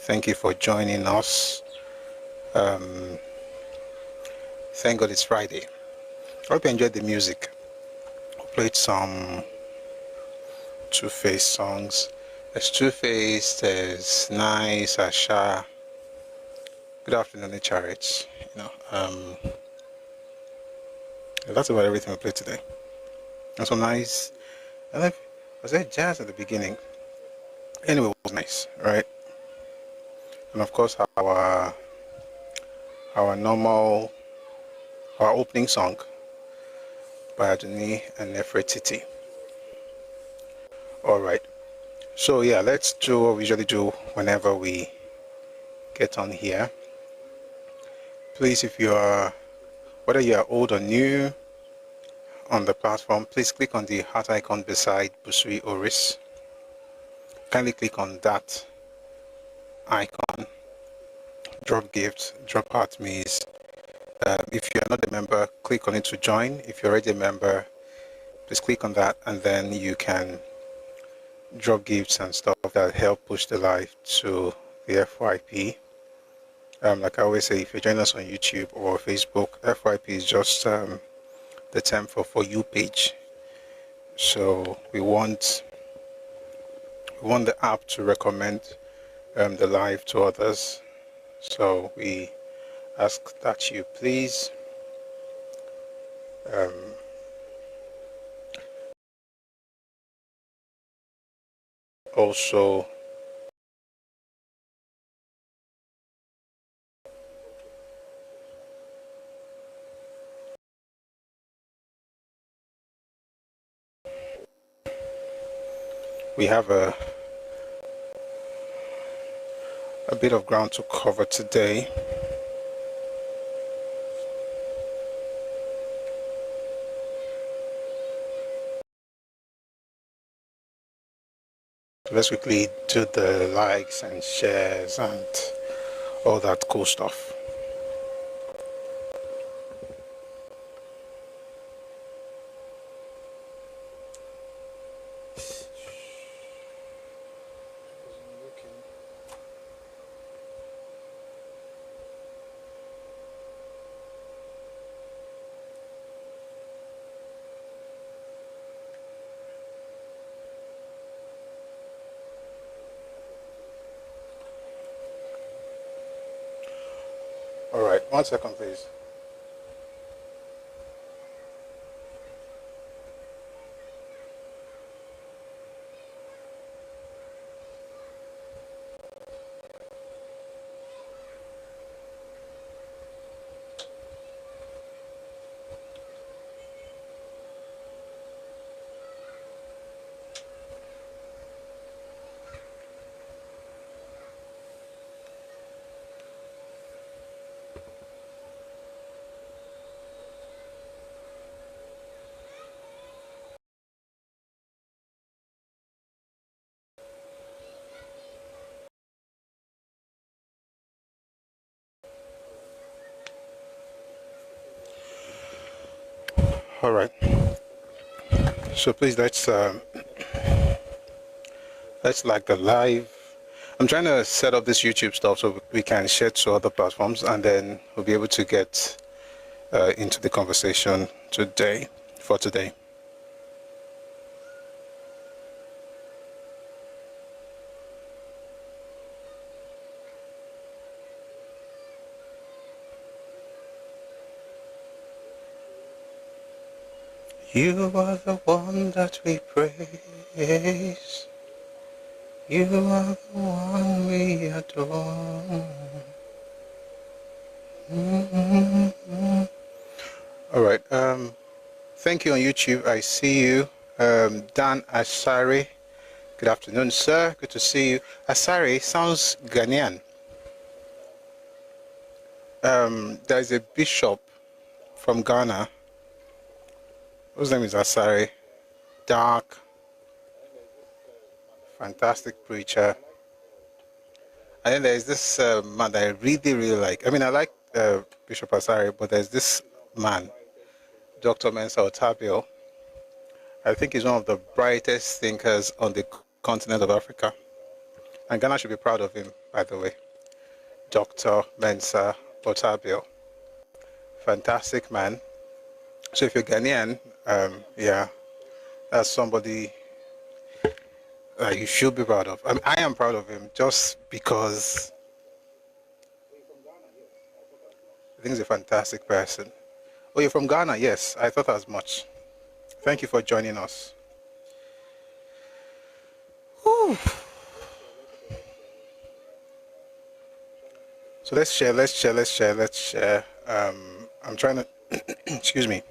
Thank you for joining us. Thank God it's Friday. I hope you enjoyed the music. I played some Two-Face songs. There's Two-Face, there's Nice, Asha. Good afternoon, Chariots. That's about everything we played today. And some nice. Was there jazz at the beginning? Anyway, it was nice, right? And of course, our opening song by Adoni and Nefertiti. All right. So yeah, let's do what we usually do whenever we get on here. Please, whether you are old or new on the platform, please click on the heart icon beside Busui Oris. Kindly click on that icon. Drop gifts, drop heart me's. If you are not a member, click on it to join. If you're already a member, please click on that, and then you can drop gifts and stuff that help push the live to the FYP. Like I always say, if you join us on YouTube or Facebook, FYP is just the term for you page. So we want the app to recommend the live to others. So we ask that you please also we have a bit of ground to cover today. So let's quickly do the likes and shares and all that cool stuff. All right, 1 second, please. All right. So please, let's like the live. I'm trying to set up this YouTube stuff so we can share to other platforms, and then we'll be able to get into the conversation for today. You are the one that we praise. You are the one we adore. All right. Thank you on YouTube. I see you. Dan Asari. Good afternoon, sir. Good to see you. Asari sounds Ghanaian. There's a bishop from Ghana whose name is Asari. Dark, fantastic preacher. And then there's this man that I really, really like. I mean, I like Bishop Asari, but there's this man, Dr. Mensa Otabil. I think he's one of the brightest thinkers on the continent of Africa. And Ghana should be proud of him, by the way. Dr. Mensa Otabil. Fantastic man. So if you're Ghanaian, yeah, that's somebody you should be proud of. I am proud of him just because I think he's a fantastic person. Oh, you're from Ghana? Yes, I thought as much. Thank you for joining us. Whew. So let's share. I'm trying to, excuse me.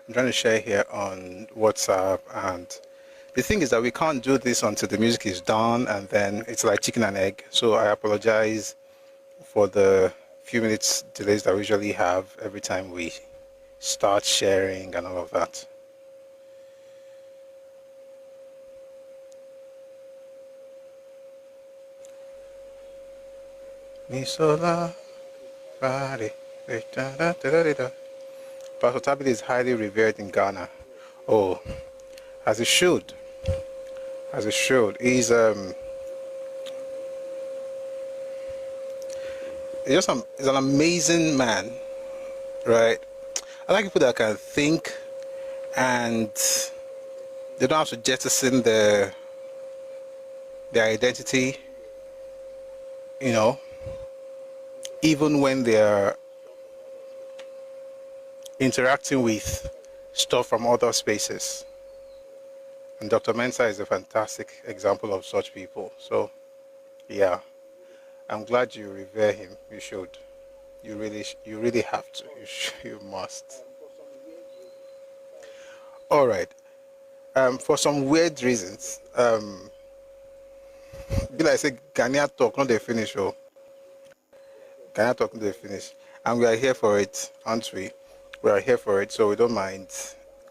I'm trying to share here on WhatsApp, and the thing is that we can't do this until the music is done, and then it's like chicken and egg. So I apologize for the few minutes delays that we usually have every time we start sharing and all of that. Misola, Pastor Tabitha is highly revered in Ghana. Oh, as it should. As it should. He's he's an amazing man, right? I like people that can think and they don't have to jettison their identity, you know, even when they're interacting with stuff from other spaces. And Dr. Mensa is a fantastic example of such people. So, yeah, I'm glad you revere him. You should. You really have to. You must. All right. For some weird reasons, be like say Ghanaian talk, not they finish. Oh, Ghanaian talk, not they finish, and we are here for it, aren't we? We are here for it, so we don't mind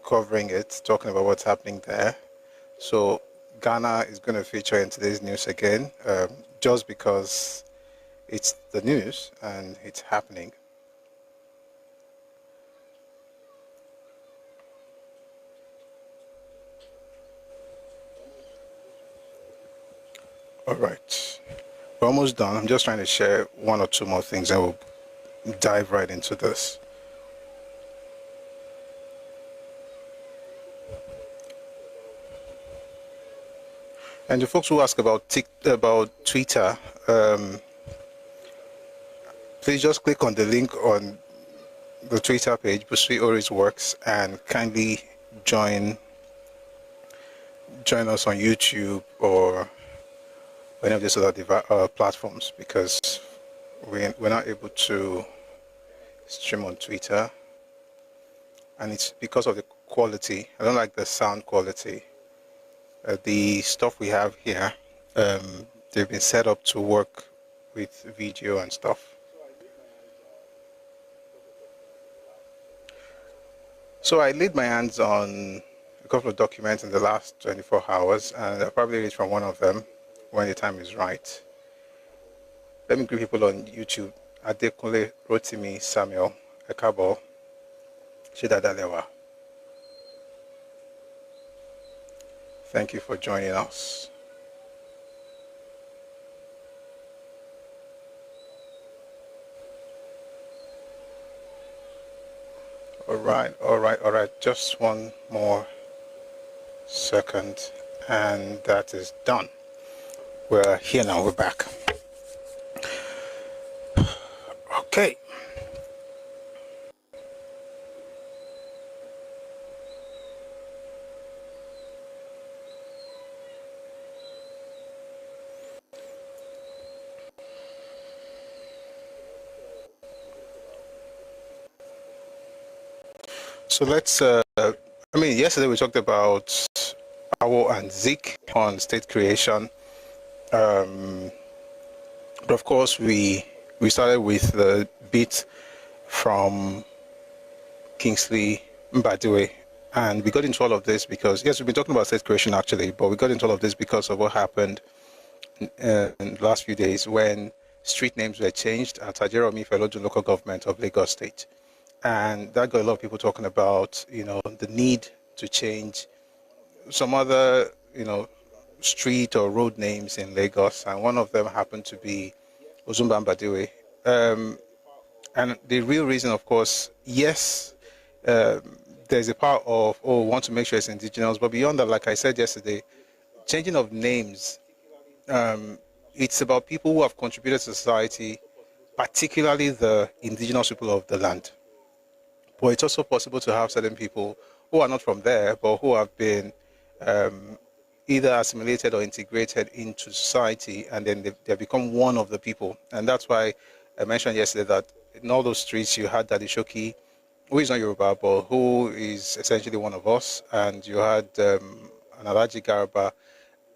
covering it, talking about what's happening there. So Ghana is going to feature in today's news again, just because it's the news and it's happening. All right, we're almost done. I'm just trying to share one or two more things and we'll dive right into this. And the folks who ask about Twitter, please just click on the link on the Twitter page, Busui Ori's Works, and kindly join us on YouTube or any of these other platforms, because we're not able to stream on Twitter, and it's because of the quality. I don't like the sound quality. The stuff we have here, they've been set up to work with video and stuff. So I laid my hands on a couple of documents in the last 24 hours, and I'll probably read from one of them when the time is right. Let me greet people on YouTube. Adekunle Rotimi Samuel Ẹkáàbọ Shidadalewa. Thank you for joining us. All right. Just one more second, and that is done. We're here now, we're back. Okay. So let's, yesterday we talked about Awo and Zik on state creation. But of course, we started with the bit from Kingsley Mbadiwe, and we got into all of this because, yes, we've been talking about state creation actually, but we got into all of this because of what happened in the last few days when street names were changed at Ajeromi Felodun local government of Lagos State. And that got a lot of people talking about, the need to change some other, street or road names in Lagos, and one of them happened to be Ozumbambadiwe. And the real reason, of course, yes, there's a part of, oh, we want to make sure it's indigenous, but beyond that, like I said yesterday, changing of names, it's about people who have contributed to society, particularly the indigenous people of the land. But it's also possible to have certain people who are not from there, but who have been either assimilated or integrated into society, and then they've become one of the people. And that's why I mentioned yesterday that in all those streets you had Daddy Shoki, who is not Yoruba, but who is essentially one of us, and you had Analaji Garba,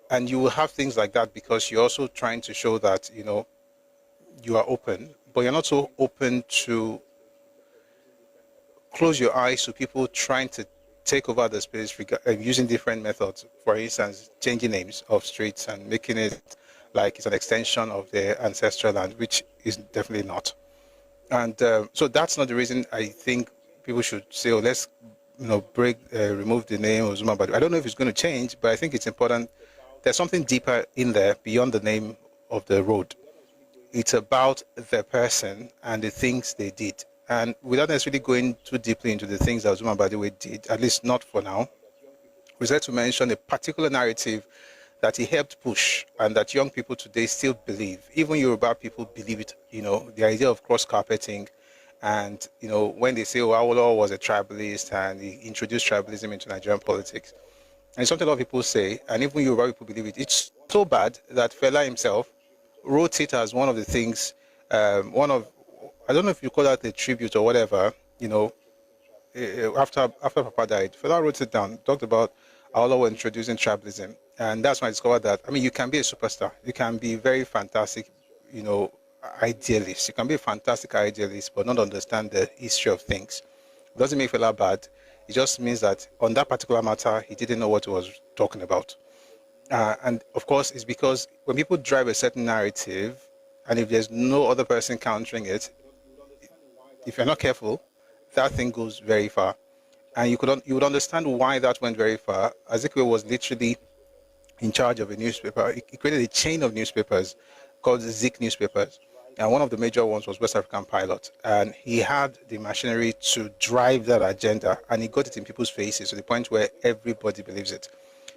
and you will have things like that because you're also trying to show that, you know, you are open, but you're not so open to close your eyes to people trying to take over the space using different methods. For instance, changing names of streets and making it like it's an extension of their ancestral land, which is definitely not. And so that's not the reason I think people should say, oh, let's, you know, remove the name of Zuma. But I don't know if it's going to change, but I think it's important. There's something deeper in there beyond the name of the road. It's about the person and the things they did. And without necessarily going too deeply into the things that Zuma Badiwe did, at least not for now, we like to mention a particular narrative that he helped push and that young people today still believe. Even Yoruba people believe it, you know, the idea of cross-carpeting. And, you know, when they say, oh, Awolowo was a tribalist and he introduced tribalism into Nigerian politics. And it's something a lot of people say, and even Yoruba people believe it. It's so bad that Fela himself wrote it as one of the things, I don't know if you call that a tribute or whatever, you know, after Papa died, Fela wrote it down, talked about Awolowo introducing tribalism. And that's when I discovered that, I mean, you can be a superstar. You can be very fantastic, you know, idealist. You can be a fantastic idealist, but not understand the history of things. It doesn't make Fela bad. It just means that on that particular matter, he didn't know what he was talking about. And of course, it's because when people drive a certain narrative, and if there's no other person countering it, if you're not careful, that thing goes very far. And you would understand why that went very far. Azikiwe was literally in charge of a newspaper. He created a chain of newspapers called Zik newspapers. And one of the major ones was West African Pilot. And he had the machinery to drive that agenda, and he got it in people's faces to the point where everybody believes it.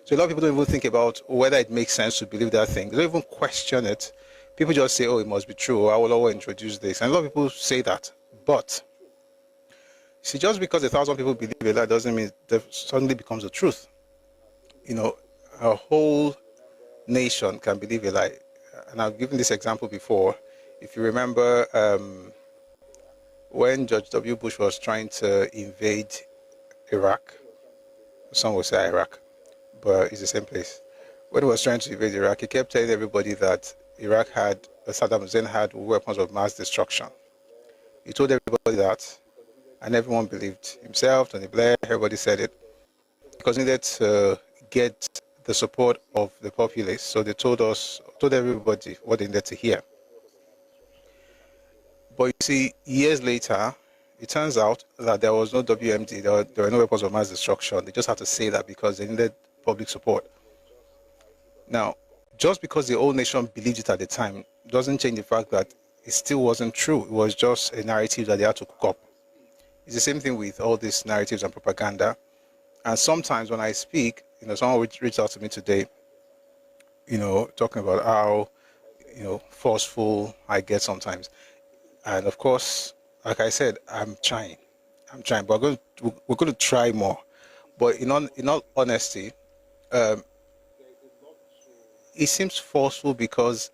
So a lot of people don't even think about whether it makes sense to believe that thing. They don't even question it. People just say, oh, it must be true. I will always introduce this. And a lot of people say that. But see, just because 1,000 people believe it, that doesn't mean that suddenly becomes the truth. You know, a whole nation can believe a lie. And I've given this example before. If you remember, when George W. Bush was trying to invade Iraq, some would say Iraq, but it's the same place. When he was trying to invade Iraq, he kept telling everybody that Saddam Hussein had weapons of mass destruction. He told everybody that, and everyone believed himself, Tony Blair, everybody said it, because he needed to get the support of the populace. So they told everybody what they needed to hear. But you see, years later, it turns out that there was no WMD, there were no weapons of mass destruction. They just had to say that because they needed public support. Now, just because the whole nation believed it at the time doesn't change the fact that it still wasn't true. It was just a narrative that they had to cook up. It's the same thing with all these narratives and propaganda. And sometimes when I speak, you know, someone reached out to me today, you know, talking about how, you know, forceful I get sometimes. And of course, like I said, I'm trying, but we're going to try more. But in all honesty, it seems forceful because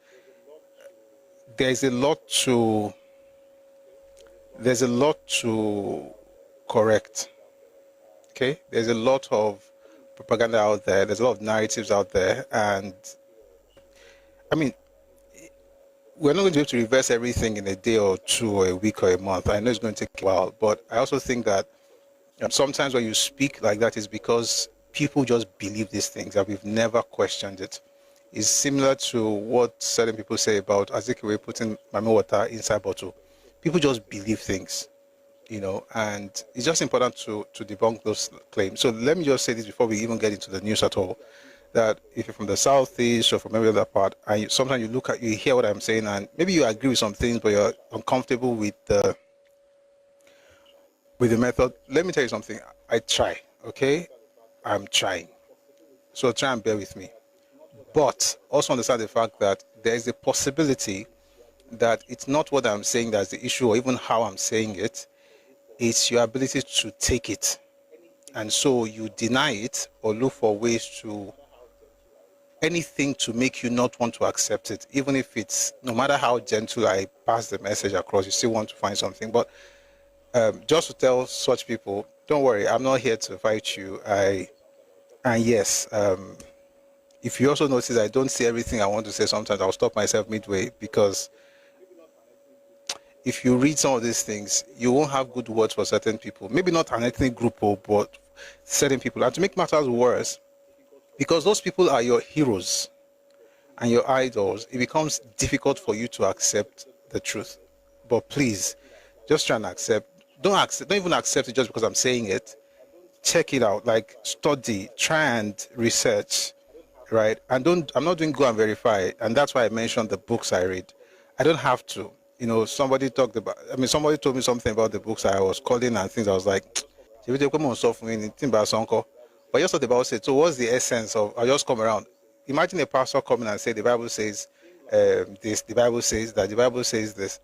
there's a lot to correct. Okay, there's a lot of propaganda out there. There's a lot of narratives out there, and I mean, we're not going to be able to reverse everything in a day or two or a week or a month. I know it's going to take a while, but I also think that sometimes when you speak like that is because people just believe these things and we've never questioned it. It's similar to what certain people say about Azikiwe putting Mami water inside bottle. People just believe things, you know, and it's just important to debunk those claims. So let me just say this before we even get into the news at all, that if you're from the southeast or from every other part, and sometimes you hear what I'm saying, and maybe you agree with some things, but you're uncomfortable with the method. Let me tell you something. I try, okay? I'm trying. So try and bear with me. But also understand the fact that there is a possibility that it's not what I'm saying that's the issue, or even how I'm saying it. It's your ability to take it. And so you deny it or look for ways to anything to make you not want to accept it, even if it's, no matter how gentle I pass the message across, you still want to find something. But just to tell such people, don't worry, I'm not here to fight you. And yes, if you also notice I don't say everything I want to say, sometimes I'll stop myself midway, because if you read some of these things, you won't have good words for certain people. Maybe not an ethnic group, but certain people. And to make matters worse, because those people are your heroes and your idols, it becomes difficult for you to accept the truth. But please, just try and accept. Don't even accept it just because I'm saying it. Check it out, like study, try and research, right? And I'm not doing go and verify. And that's why I mentioned the books I read. I don't have to. Somebody told me something about the books I was calling and things. I was like, but just what the Bible said. So what's the essence of, I'll just come around. Imagine a pastor coming and say, the Bible says this, the Bible says that, the Bible says this.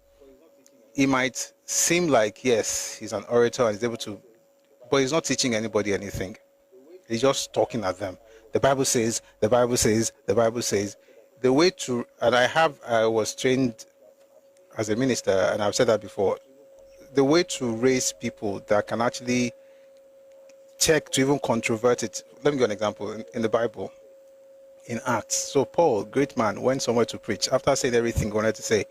It might seem like, yes, he's an orator and he's able to, but he's not teaching anybody anything. He's just talking at them. The Bible says, the Bible says, the Bible says. The way to, and I was trained as a minister, and I've said that before, the way to raise people that can actually check to even controvert it. Let me give an example in the Bible, in Acts. So Paul, great man, went somewhere to preach. After saying everything he wanted to say,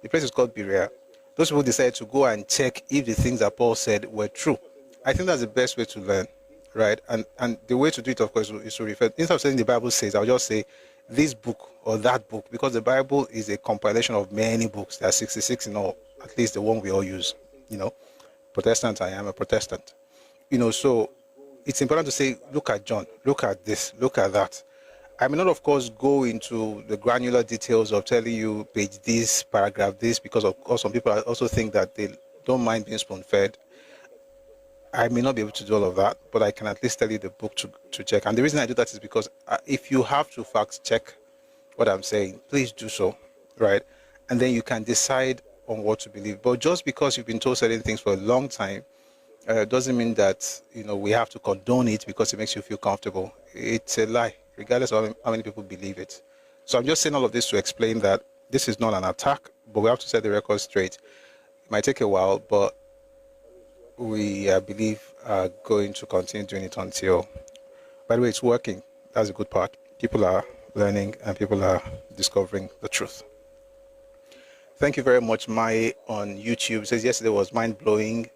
the place is called Berea. Those people decided to go and check if the things that Paul said were true. I think that's the best way to learn, right? And the way to do it, of course, is to refer. Instead of saying the Bible says, I'll just say this book or that book, because the Bible is a compilation of many books. There are 66 in all, at least the one we all use. Protestant, I am a Protestant. So it's important to say, look at John, look at this, look at that. I may not, of course, go into the granular details of telling you page this, paragraph this, because of course some people also think that they don't mind being spoon-fed. I may not be able to do all of that, but I can at least tell you the book to check. And the reason I do that is because if you have to fact check what I'm saying, please do so, right? And then you can decide on what to believe. But just because you've been told certain things for a long time, doesn't mean that we have to condone it because it makes you feel comfortable. It's a lie, regardless of how many people believe it. So I'm just saying all of this to explain that this is not an attack, but we have to set the record straight. It might take a while, but we, I believe, are going to continue doing it until, by the way, it's working. That's a good part. People are learning and people are discovering the truth. Thank you very much. Mai on YouTube says, yesterday was mind-blowing.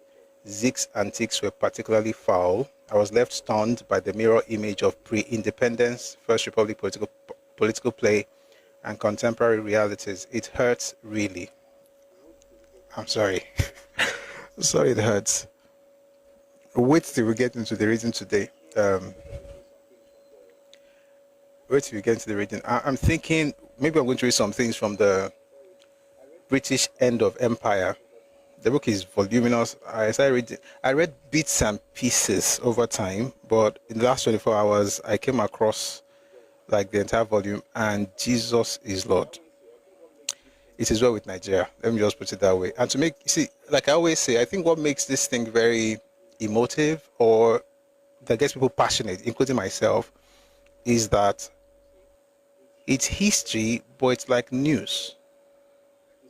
Zeke's antics were particularly foul. I was left stunned by the mirror image of pre-independence, First Republic political play, and contemporary realities. It hurts, really. I'm sorry. Sorry, it hurts. Wait till we get into the reading today. Wait till we get into the reading. I'm thinking maybe I'm going to read some things from the British End of Empire. The book is voluminous. I read bits and pieces over time, but in the last 24 hours, I came across like the entire volume, and Jesus is Lord. It is well with Nigeria. Let me just put it that way. And to like I always say, I think what makes this thing very emotive or that gets people passionate, including myself, is that it's history, but it's like news.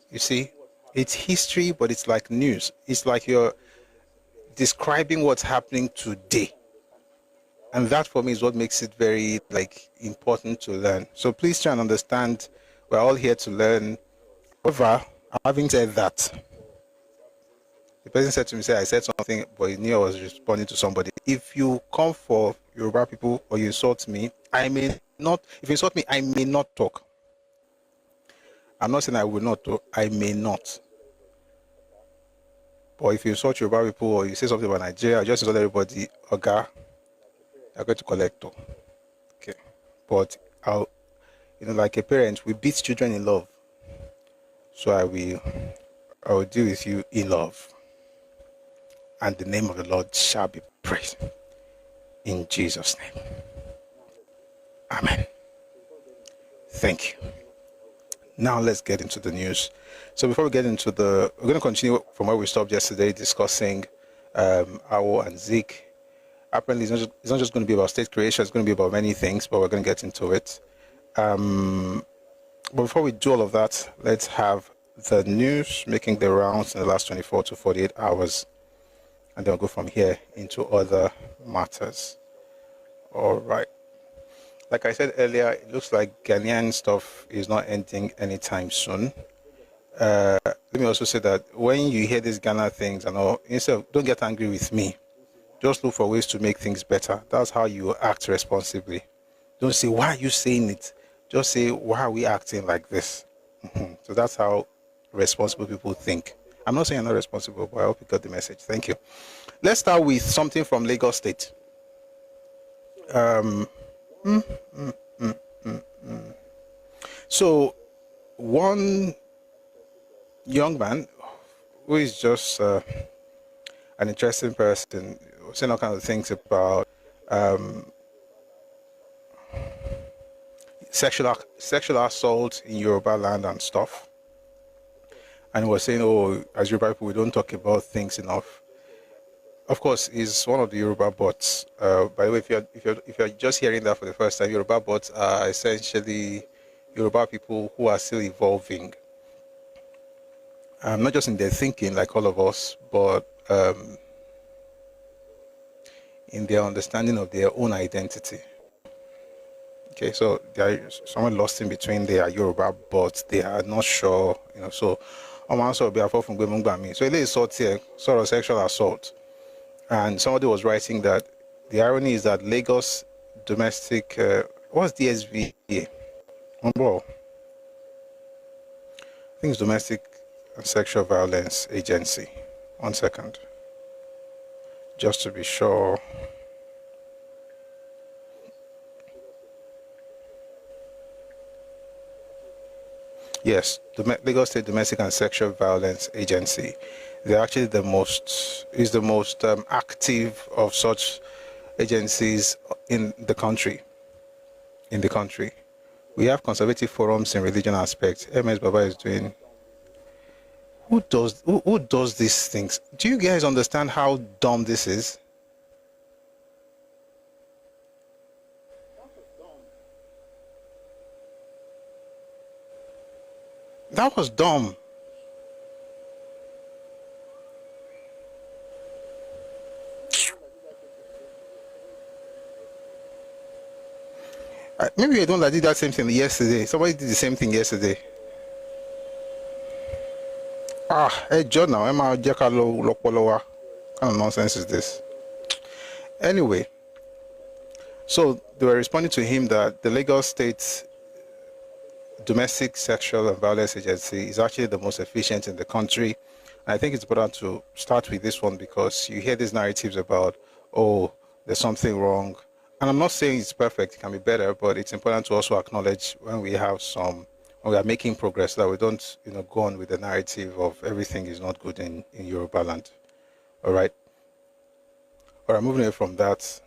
You see, it's history, but it's like news. It's like you're describing what's happening today. And that for me is what makes it very important to learn. So please try and understand we're all here to learn. However, having said that, the person said to me, I said something, but he knew I was responding to somebody. If you come for Yoruba people or you insult me, I may not. If you insult me, I may not talk. I'm not saying I will not talk. I may not. But if you insult Yoruba people or you say something about Nigeria, just insult everybody, you're going to collect. Okay. but I'll, like a parent, we beat children in love. So I will deal with you in love. And the name of the Lord shall be praised. In Jesus' name. Amen. Thank you. Now let's get into the news. So before we get into we're going to continue from where we stopped yesterday, discussing Awo and Zeke. Apparently, it's not just going to be about state creation. It's going to be about many things, but we're going to get into it. But before we do all of that, let's have the news making the rounds in the last 24 to 48 hours. And then we'll go from here into other matters. All right. Like I said earlier, it looks like Ghanaian stuff is not ending anytime soon. Let me also say that when you hear these Ghana things and all, don't get angry with me. Just look for ways to make things better. That's how you act responsibly. Don't say, why are you saying it? Just say, why are we acting like this? So that's how responsible people think. I'm not saying I'm not responsible, but I hope you got the message. Thank you. Let's start with something from Lagos State. So one young man who is just an interesting person, saying all kinds of things about sexual assault in Yoruba land and stuff, and was saying, "Oh, as Yoruba people, we don't talk about things enough." Of course, he's one of the Yoruba bots. By the way, if you're just hearing that for the first time, Yoruba bots are essentially Yoruba people who are still evolving. Not just in their thinking, like all of us, but in their understanding of their own identity. Okay, so they are somewhat lost in between. They are Yoruba, but they are not sure, So, I'm also be from Gbemungbami. So, it is sort of sexual assault. And somebody was writing that the irony is that Lagos domestic, what's DSV? I think it's Domestic and Sexual Violence Agency. 1 second. Just to be sure. Yes, Lagos State Domestic and Sexual Violence Agency. They're actually the most active of such agencies in the country. We have conservative forums in religion aspects. MS Baba is doing. Who does these things? Do you guys understand how dumb this is? That was dumb. Maybe I don't like did that same thing yesterday. Somebody did the same thing yesterday. Hey John, now Emma Jakalo Lokolowa. What kind of nonsense is this? Anyway, so they were responding to him that the Lagos State Domestic Sexual and Violence Agency is actually the most efficient in the country. And I think it's important to start with this one because you hear these narratives about, oh, there's something wrong. And I'm not saying it's perfect, it can be better, but it's important to also acknowledge when we are making progress, that we don't, go on with the narrative of everything is not good in Yoruba land. All right. Moving away from that.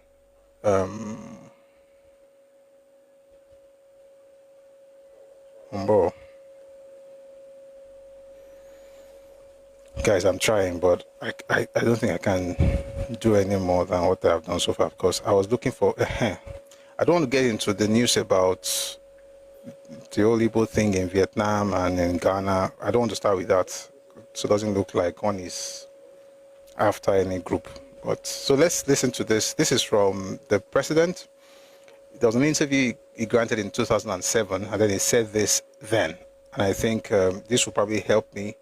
Guys, I'm trying, but I don't think I can do any more than what I've done so far because I was looking for. I don't want to get into the news about the whole Igbo thing in Vietnam and in Ghana. I don't want to start with that, so it doesn't look like one is after any group. But so let's listen to this. This is from the president. There was an interview he granted in 2007, and then he said this then. And I think this will probably help me,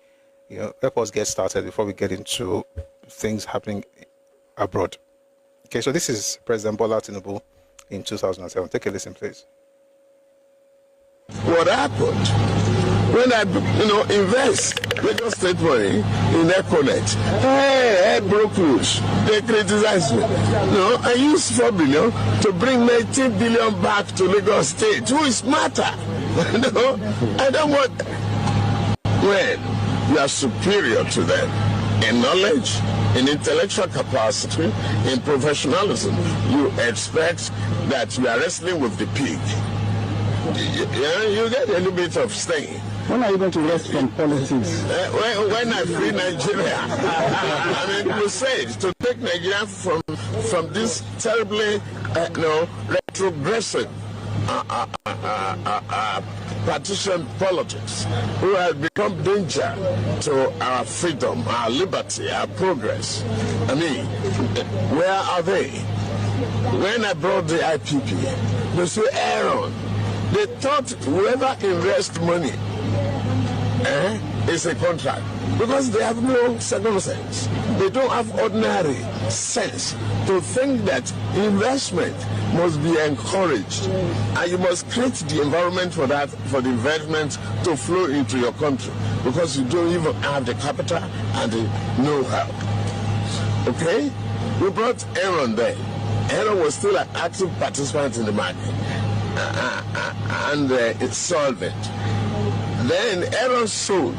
help us get started before we get into things happening abroad. Okay, so this is President Bola Tinubu in 2007. Take a listen, please. What happened When I, invest Lagos State money in Econet, hey, broke loose. They criticize me. I use 4 billion to bring 19 billion back to Lagos State. Who is smarter? I don't want. When you are superior to them in knowledge, in intellectual capacity, in professionalism, you expect that you are wrestling with the pig. You get a little bit of stain. When are you going to rest from politics? When I free Nigeria, I mean, crusade to take Nigeria from this terribly, retrogressive partition politics, who has become danger to our freedom, our liberty, our progress. I mean, where are they? When I brought the IPP, they say, Aaron, they thought whoever invests money is a contract, because they have no second sense. They don't have ordinary sense to think that investment must be encouraged, and you must create the environment for that, for the investment to flow into your country, because you don't even have the capital and the know-how. Okay? We brought Aaron there. Aaron was still an active participant in the market, and it's solvent. Then Aaron sold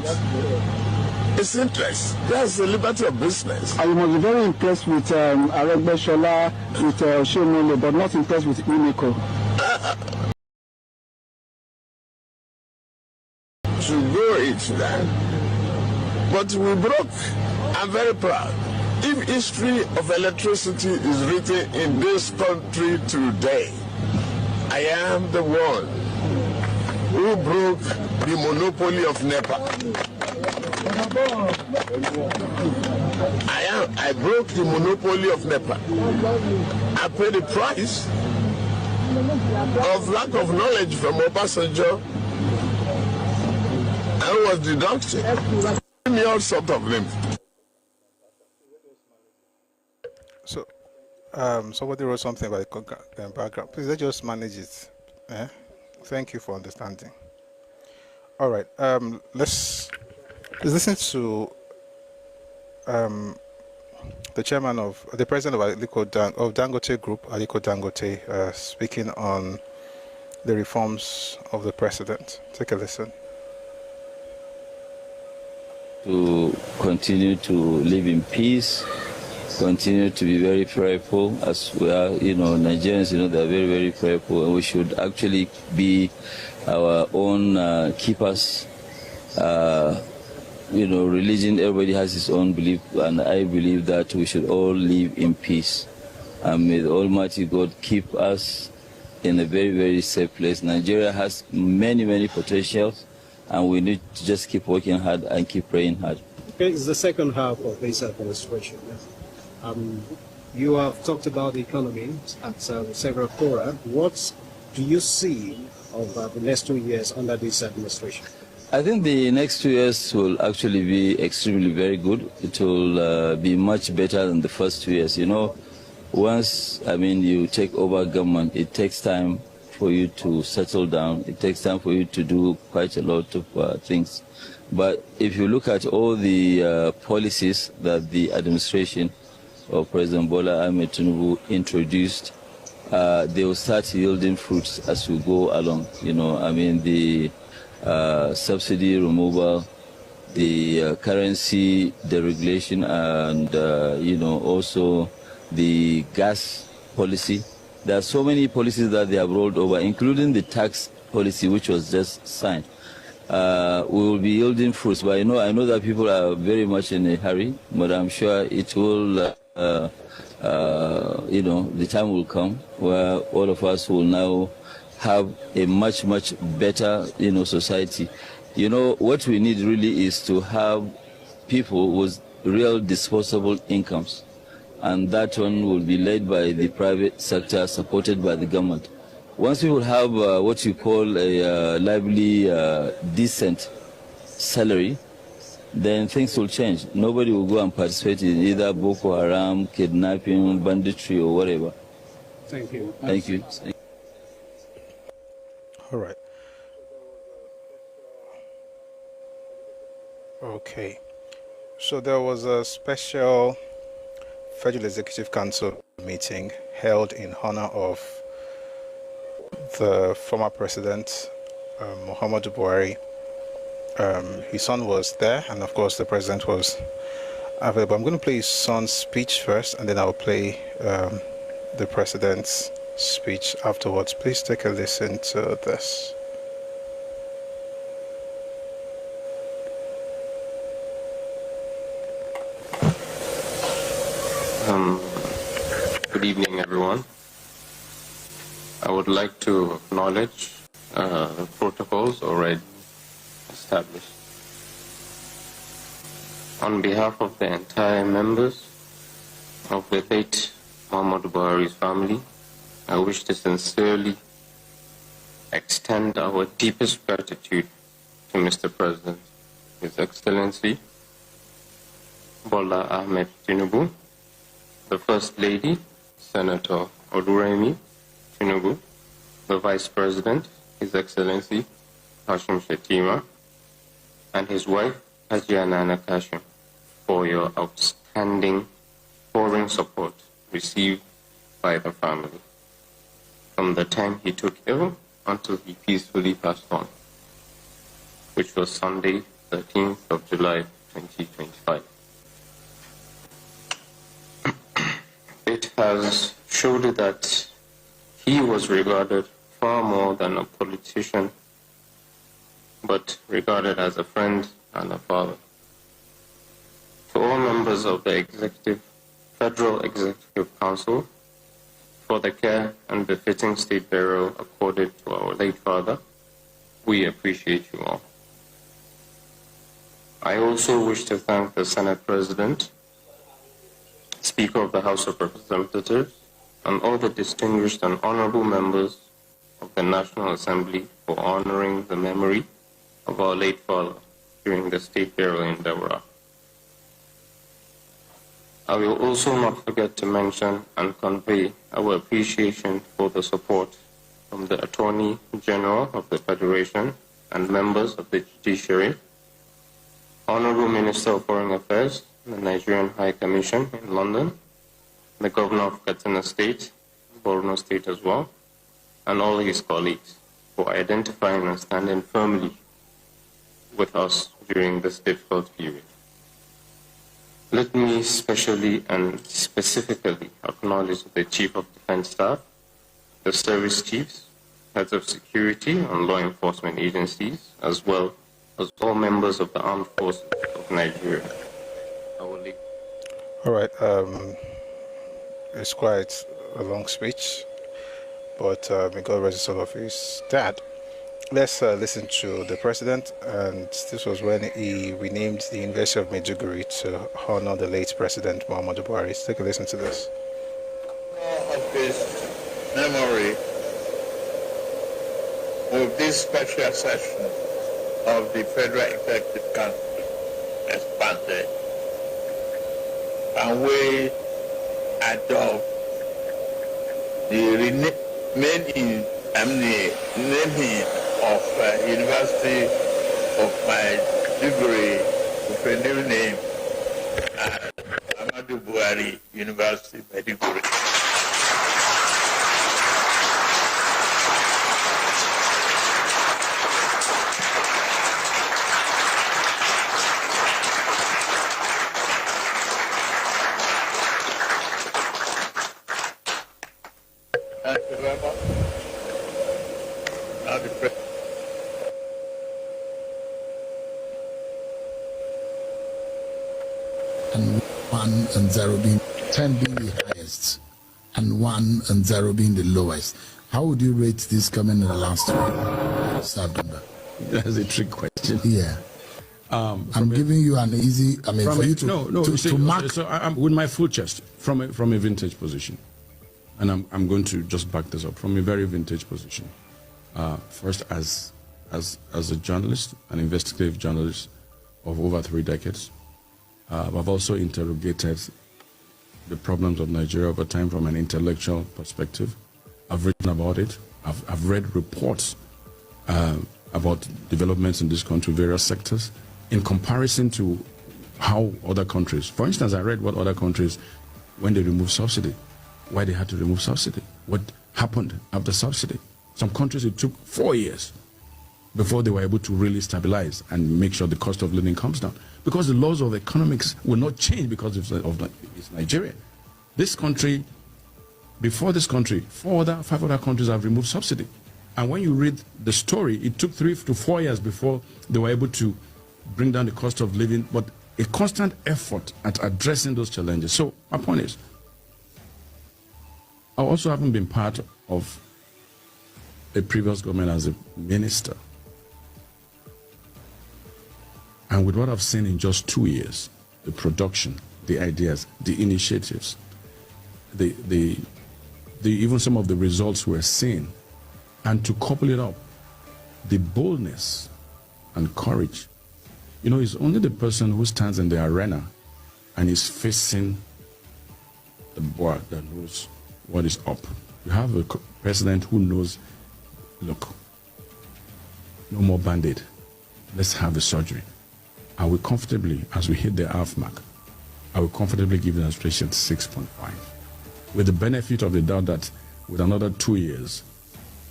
his interest. That's the liberty of business. I was very impressed with Aregbesola, with Shemole, but not impressed with Unico. To go into that. But we broke. I'm very proud. If history of electricity is written in this country today, I am the one who broke the monopoly of NEPA. I broke the monopoly of NEPA. I paid the price of lack of knowledge from Obasanjo. I was deducted. Give me all sorts of them. So, somebody wrote something about the background. Please, let's just manage it. Thank you for understanding. All right. Let's listen to the chairman of the president of Dangote Group, Aliko Dangote, speaking on the reforms of the president. Take a listen. To continue to live in peace, continue to be very prayerful, as we are, Nigerians, they're very, very prayerful, and we should actually be our own keepers. Religion, everybody has his own belief, and I believe that we should all live in peace. And may the Almighty God keep us in a very, very safe place. Nigeria has many, many potentials, and we need to just keep working hard and keep praying hard. Okay, it's the second half of this administration. You have talked about the economy at several fora. What do you see of the next 2 years under this administration? I think the next 2 years will actually be extremely very good. It will be much better than the first 2 years. Once, you take over government, it takes time for you to settle down. It takes time for you to do quite a lot of things. But if you look at all the policies that the administration of President Bola Ahmed Tinubu introduced, they will start yielding fruits as we go along. The subsidy removal, the currency deregulation, and also the gas policy. There are so many policies that they have rolled over, including the tax policy, which was just signed. We will be yielding fruits, but I know that people are very much in a hurry, but I'm sure it will, the time will come where all of us will now have a much, much better, society. What we need really is to have people with real disposable incomes. And that one will be led by the private sector, supported by the government. Once we will have what you call a lively, decent salary, then things will change. Nobody will go and participate in either Boko Haram, kidnapping, banditry, or whatever. Thank you. Thank you. All right. Okay. So there was a special Federal Executive Council meeting held in honor of the former president, Muhammadu Buhari. His son was there, and of course the president was available. I'm going to play his son's speech first, and then I'll play the president's speech afterwards. Please take a listen to this. Good evening, everyone. I would like to acknowledge the protocols already established. On behalf of the entire members of the late Muhammadu Buhari's family, I wish to sincerely extend our deepest gratitude to Mr. President, His Excellency Bola Ahmed Tinubu, the First Lady, Senator Oduremi Tinubu, the Vice President, His Excellency Hashim Shetima, and his wife, Hajia Nana Kashim, for your outstanding foreign support received by the family from the time he took ill until he peacefully passed on, which was Sunday, 13th of July, 2025. It has showed that he was regarded far more than a politician, but regarded as a friend and a father. To all members of the Federal Executive Council, for the care and befitting state burial accorded to our late father, we appreciate you all. I also wish to thank the Senate President, Speaker of the House of Representatives, and all the distinguished and honorable members of the National Assembly for honoring the memory of our late father during the state burial in Deborah. I will also not forget to mention and convey our appreciation for the support from the Attorney General of the Federation and members of the Judiciary, Honorable Minister of Foreign Affairs, the Nigerian High Commission in London, the Governor of Katsina State, Borno State as well, and all his colleagues for identifying and standing firmly with us during this difficult period. Let me especially and specifically acknowledge the Chief of Defense Staff, the service chiefs, heads of security and law enforcement agencies, as well as all members of the armed forces of Nigeria. All right. It's quite a long speech, but may God rest his soul of his dad. Let's listen to the president, and this was when he renamed the University of Maiduguri to honor the late president Muhammadu Buhari. Let's take a listen to this. Of his memory, with this special session of the Federal Executive Council expanded, and we adopt the naming of University of Maiduguri with a new name, Muhammadu Buhari University Maiduguri. Thank you very much. Now the president. And 1 and 0 being 10 being the highest and 1 and 0 being the lowest. How would you rate this coming in the last week? Served under? That's a trick question. Yeah. I'm giving you an easy, I mean, for you to mark. So I'm with my full chest from a vintage position. And I'm going to just back this up from a very vintage position. First, as a journalist, an investigative journalist of over 3 decades, I've also interrogated the problems of Nigeria over time from an intellectual perspective. I've written about it. I've read reports about developments in this country, various sectors, in comparison to how other countries, for instance, I read what other countries, when they removed subsidy, why they had to remove subsidy, what happened after subsidy. Some countries, it took 4 years before they were able to really stabilize and make sure the cost of living comes down. Because the laws of economics will not change because it's Nigeria. This country, before this country, 5 other countries have removed subsidy. And when you read the story, it took 3 to 4 years before they were able to bring down the cost of living, but a constant effort at addressing those challenges. So my point is, I also haven't been part of a previous government as a minister. And with what I've seen in just 2 years, the production, the ideas, the initiatives, even some of the results we're seeing, and to couple it up, the boldness and courage. You know, it's only the person who stands in the arena and is facing the board that knows what is up. You have a president who knows, look, no more Band-Aid. Let's have the surgery. I will comfortably, as we hit the half mark, I will comfortably give the administration 6.5. With the benefit of the doubt that with another 2 years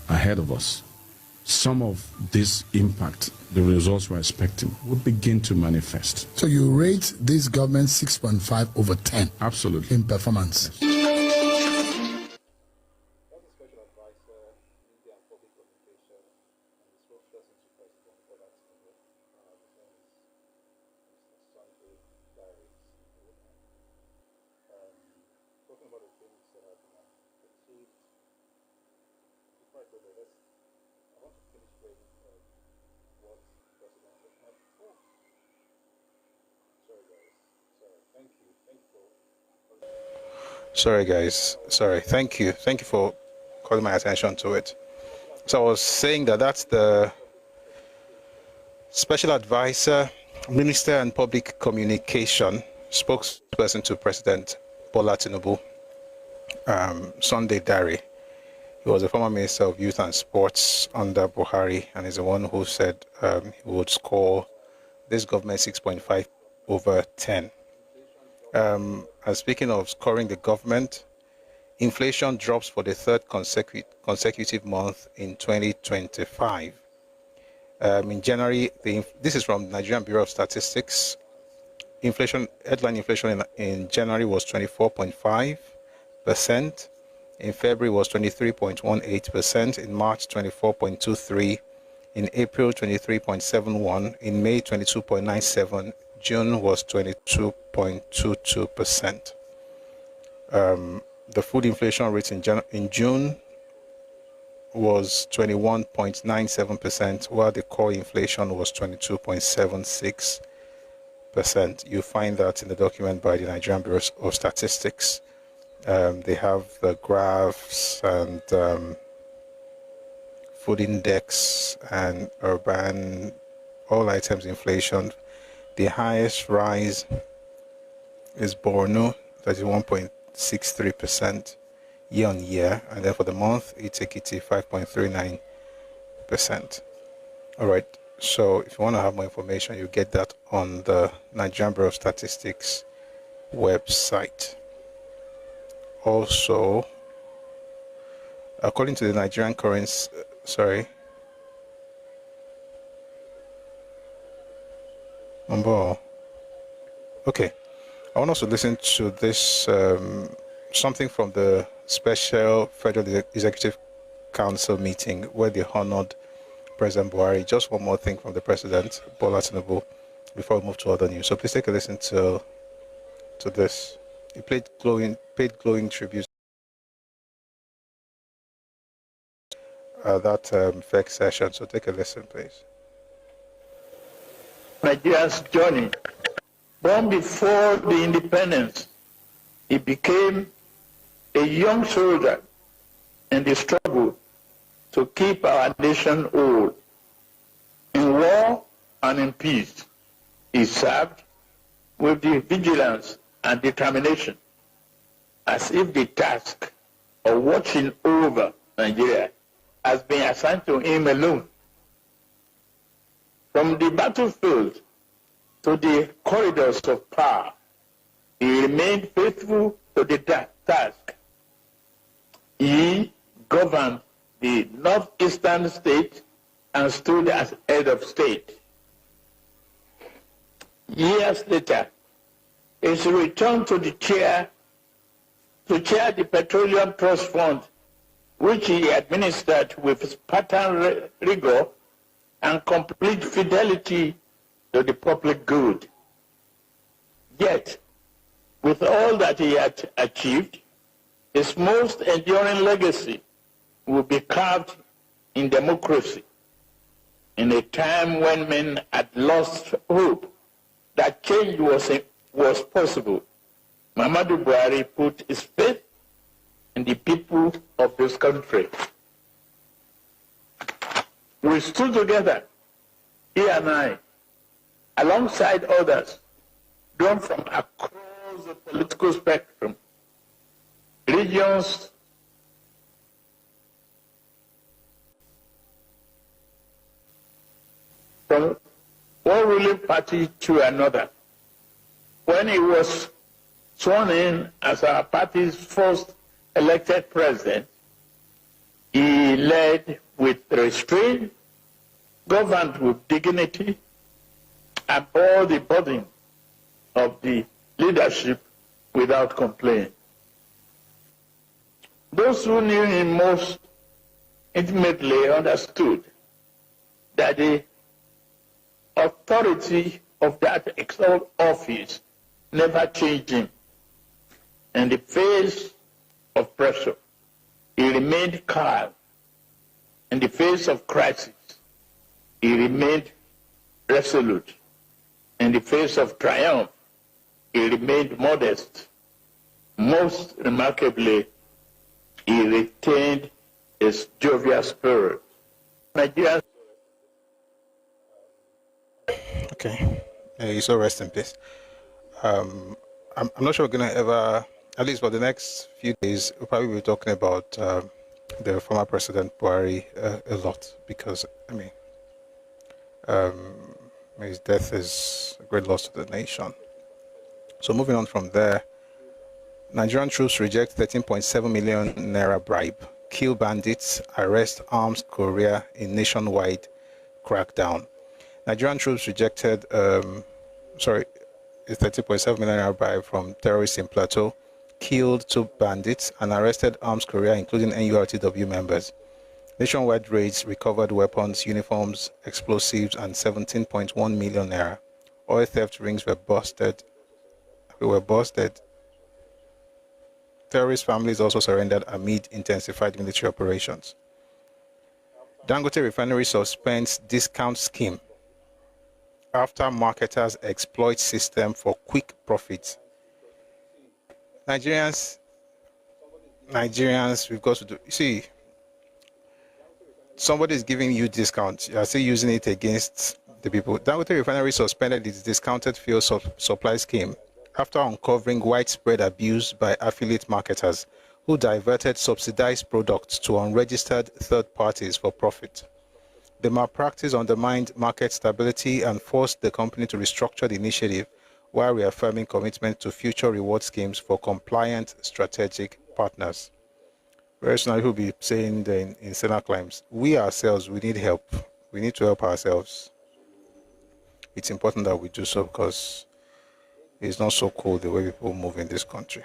ahead of us, some of this impact, the results we're expecting, will begin to manifest. So you rate this government 6.5 over 10? Absolutely. In performance? Yes. Sorry, guys. Sorry. Thank you. Thank you for calling my attention to it. So I was saying that that's the Special Advisor, Minister and Public Communication, spokesperson to President Bola Tinubu, Sunday Dari. He was a former Minister of Youth and Sports under Buhari, and is the one who said he would score this government 6.5 over 10. And speaking of scoring the government, inflation drops for the third consecutive month in 2025. In January, this is from Nigerian Bureau of Statistics. Headline inflation in January was 24.5%. In February was 23.18%. In March, 24.23%. In April, 23.71%. In May, 22.97%. June was 22.22%. The food inflation rate in June was 21.97%, while the core inflation was 22.76%. You find that in the document by the Nigerian Bureau of Statistics. They have the graphs and food index and urban, all items inflation. The highest rise is Borno, 31.63% year on year, and then for the month it's Ekiti, 5.39%. All right, so if you want to have more information, you get that on the Nigerian Bureau of Statistics website. Also, according to the Nigerian currency, Okay, I want us to listen to this, something from the Special Federal Executive Council meeting where they honored President Buhari. Just one more thing from the President, Bola Tinubu, before we move to other news. So please take a listen to this. He paid glowing tribute at that FEC session. So take a listen, please. Nigeria's journey. Born before the independence, he became a young soldier in the struggle to keep our nation whole. In war and in peace, he served with the vigilance and determination, as if the task of watching over Nigeria has been assigned to him alone. From the battlefield to the corridors of power. He remained faithful to the task. He governed the northeastern state and stood as head of state. Years later, his return to the chair to chair the Petroleum Trust Fund, which he administered with Spartan rigor and complete fidelity to the public good. Yet, with all that he had achieved, his most enduring legacy will be carved in democracy, in a time when men had lost hope that change was possible. Muhammadu Buhari put his faith in the people of this country. We stood together, he and I, alongside others, drawn from across the political spectrum, regions, from one ruling party to another. When he was sworn in as our party's first elected president, he led with restraint, governed with dignity, and bore the burden of the leadership without complaint. Those who knew him most intimately understood that the authority of that exalted office never changed him. In the face of pressure, he remained calm. In the face of crisis, he remained resolute. In the face of triumph, he remained modest. Most remarkably, he retained his jovial spirit. Nigeria. Okay, you so rest in peace. I'm not sure we're gonna ever, at least for the next few days, we'll probably be talking about the former President Buhari a lot, because I mean, his death is a great loss to the nation. So moving on from there, Nigerian troops reject 13.7 million naira bribe, kill bandits, arrest arms courier in nationwide crackdown. Nigerian troops rejected, a 30.7 million naira bribe from terrorists in Plateau, killed 2 bandits, and arrested arms courier, including NURTW members. Nationwide raids recovered weapons, uniforms, explosives, and 17.1 million naira. Oil theft rings were busted. Terrorist families also surrendered amid intensified military operations. Dangote Refinery suspends discount scheme after marketers exploit system for quick profits. Nigerians, we've got to do. You see, somebody is giving you discount. You are still using it against the people. Dangote Refinery suspended its discounted fuel supply scheme after uncovering widespread abuse by affiliate marketers who diverted subsidized products to unregistered third parties for profit. The malpractice undermined market stability and forced the company to restructure the initiative while reaffirming commitment to future reward schemes for compliant strategic partners. Very soon I will be saying in Senate claims, we ourselves, we need help. We need to help ourselves. It's important that we do so because it's not so cool the way people move in this country.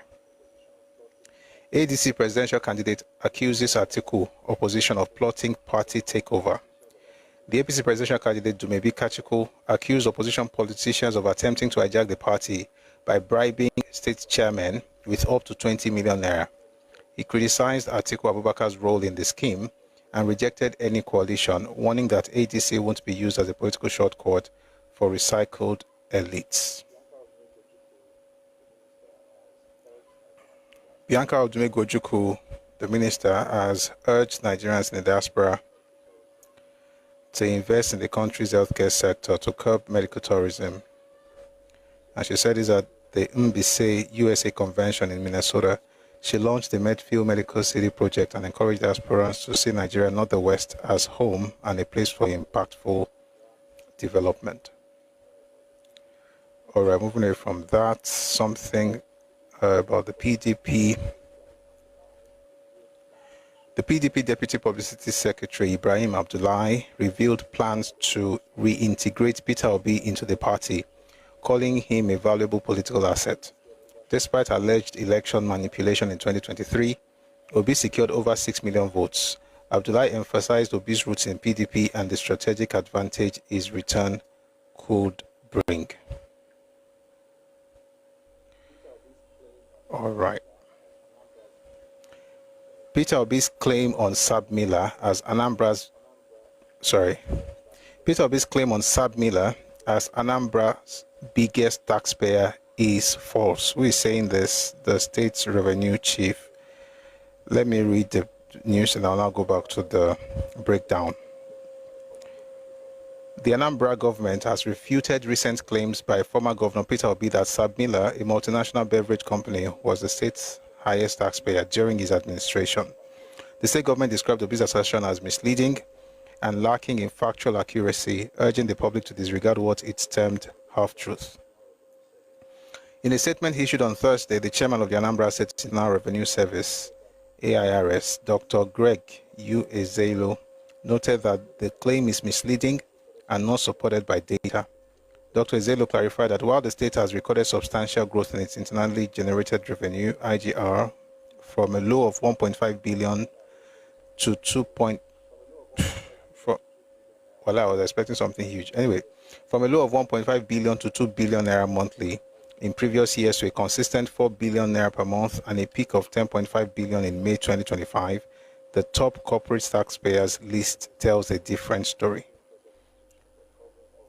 ADC presidential candidate accuses Atiku opposition of plotting party takeover. The APC presidential candidate Dumebi Kachiku accused opposition politicians of attempting to hijack the party by bribing state chairmen with up to 20 million naira. He criticized Atiku Abubakar's role in the scheme and rejected any coalition, warning that ADC won't be used as a political shortcut for recycled elites. Bianca Odumegwu, the minister, has urged Nigerians in the diaspora to invest in the country's healthcare sector to curb medical tourism. And she said this at the MBC USA convention in Minnesota. She launched the Medfield Medical City project and encouraged diasporans to see Nigeria, not the West, as home and a place for impactful development. All right, moving away from that, something about the PDP. The PDP Deputy Publicity Secretary Ibrahim Abdullahi revealed plans to reintegrate Peter Obi into the party, calling him a valuable political asset. Despite alleged election manipulation in 2023, Obi secured over 6 million votes. Abdullahi emphasized Obi's roots in PDP and the strategic advantage his return could bring. All right. Peter Obi's claim on Sab Miller as Anambra's biggest taxpayer is false. Who is saying this? The state's revenue chief. Let me read the news and I'll now go back to the breakdown. The Anambra government has refuted recent claims by former Governor Peter Obi that Sab Miller, a multinational beverage company, was the state's highest taxpayer during his administration. The state government described Obi's assertion as misleading and lacking in factual accuracy, urging the public to disregard what it termed half-truth. In a statement issued on Thursday, the chairman of the Anambra State Internal Revenue Service, AIRS, Dr. Greg U. Ezelo, noted that the claim is misleading and not supported by data. Dr. Ezelo clarified that while the state has recorded substantial growth in its internally generated revenue, IGR, from a low of 1.5 billion to 2. Well, I was expecting something huge. Anyway, from a low of 1.5 billion to 2 billion naira monthly in previous years to a consistent 4 billion naira per month and a peak of 10.5 billion in May 2025, the top corporate taxpayers list tells a different story.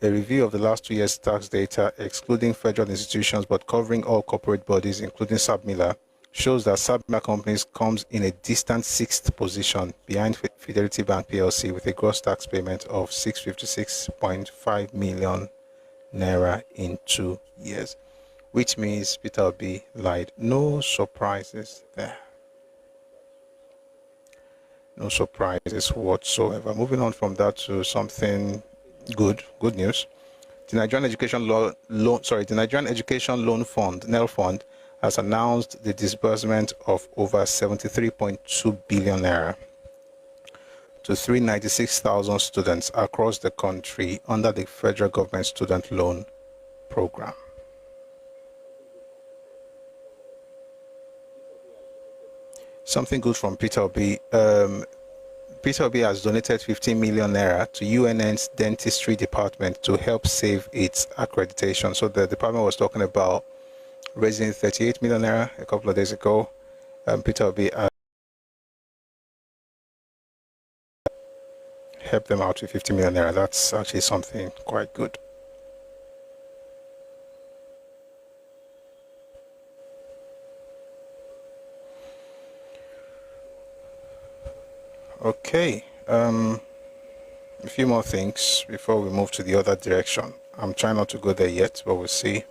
A review of the last 2 years' tax data, excluding federal institutions but covering all corporate bodies, including Sab Miller, shows that Sab Miller Companies comes in a distant 6th position behind Fidelity Bank PLC with a gross tax payment of 656.5 million naira in 2 years, which means Peter Obi lied. No surprises there. No surprises whatsoever. Moving on from that to something good news. The Nigerian Education Loan Fund, NEL Fund, has announced the disbursement of over 73.2 billion naira to 396,000 students across the country under the federal government student loan program. Something good from Peter Obi. Peter Obi has donated 15 million naira to UNN's dentistry department to help save its accreditation. So the department was talking about raising 38 million naira a couple of days ago. Peter Obi helped them out with 50 million naira. That's actually something quite good. Okay, a few more things before we move to the other direction. I'm trying not to go there yet, but we'll see.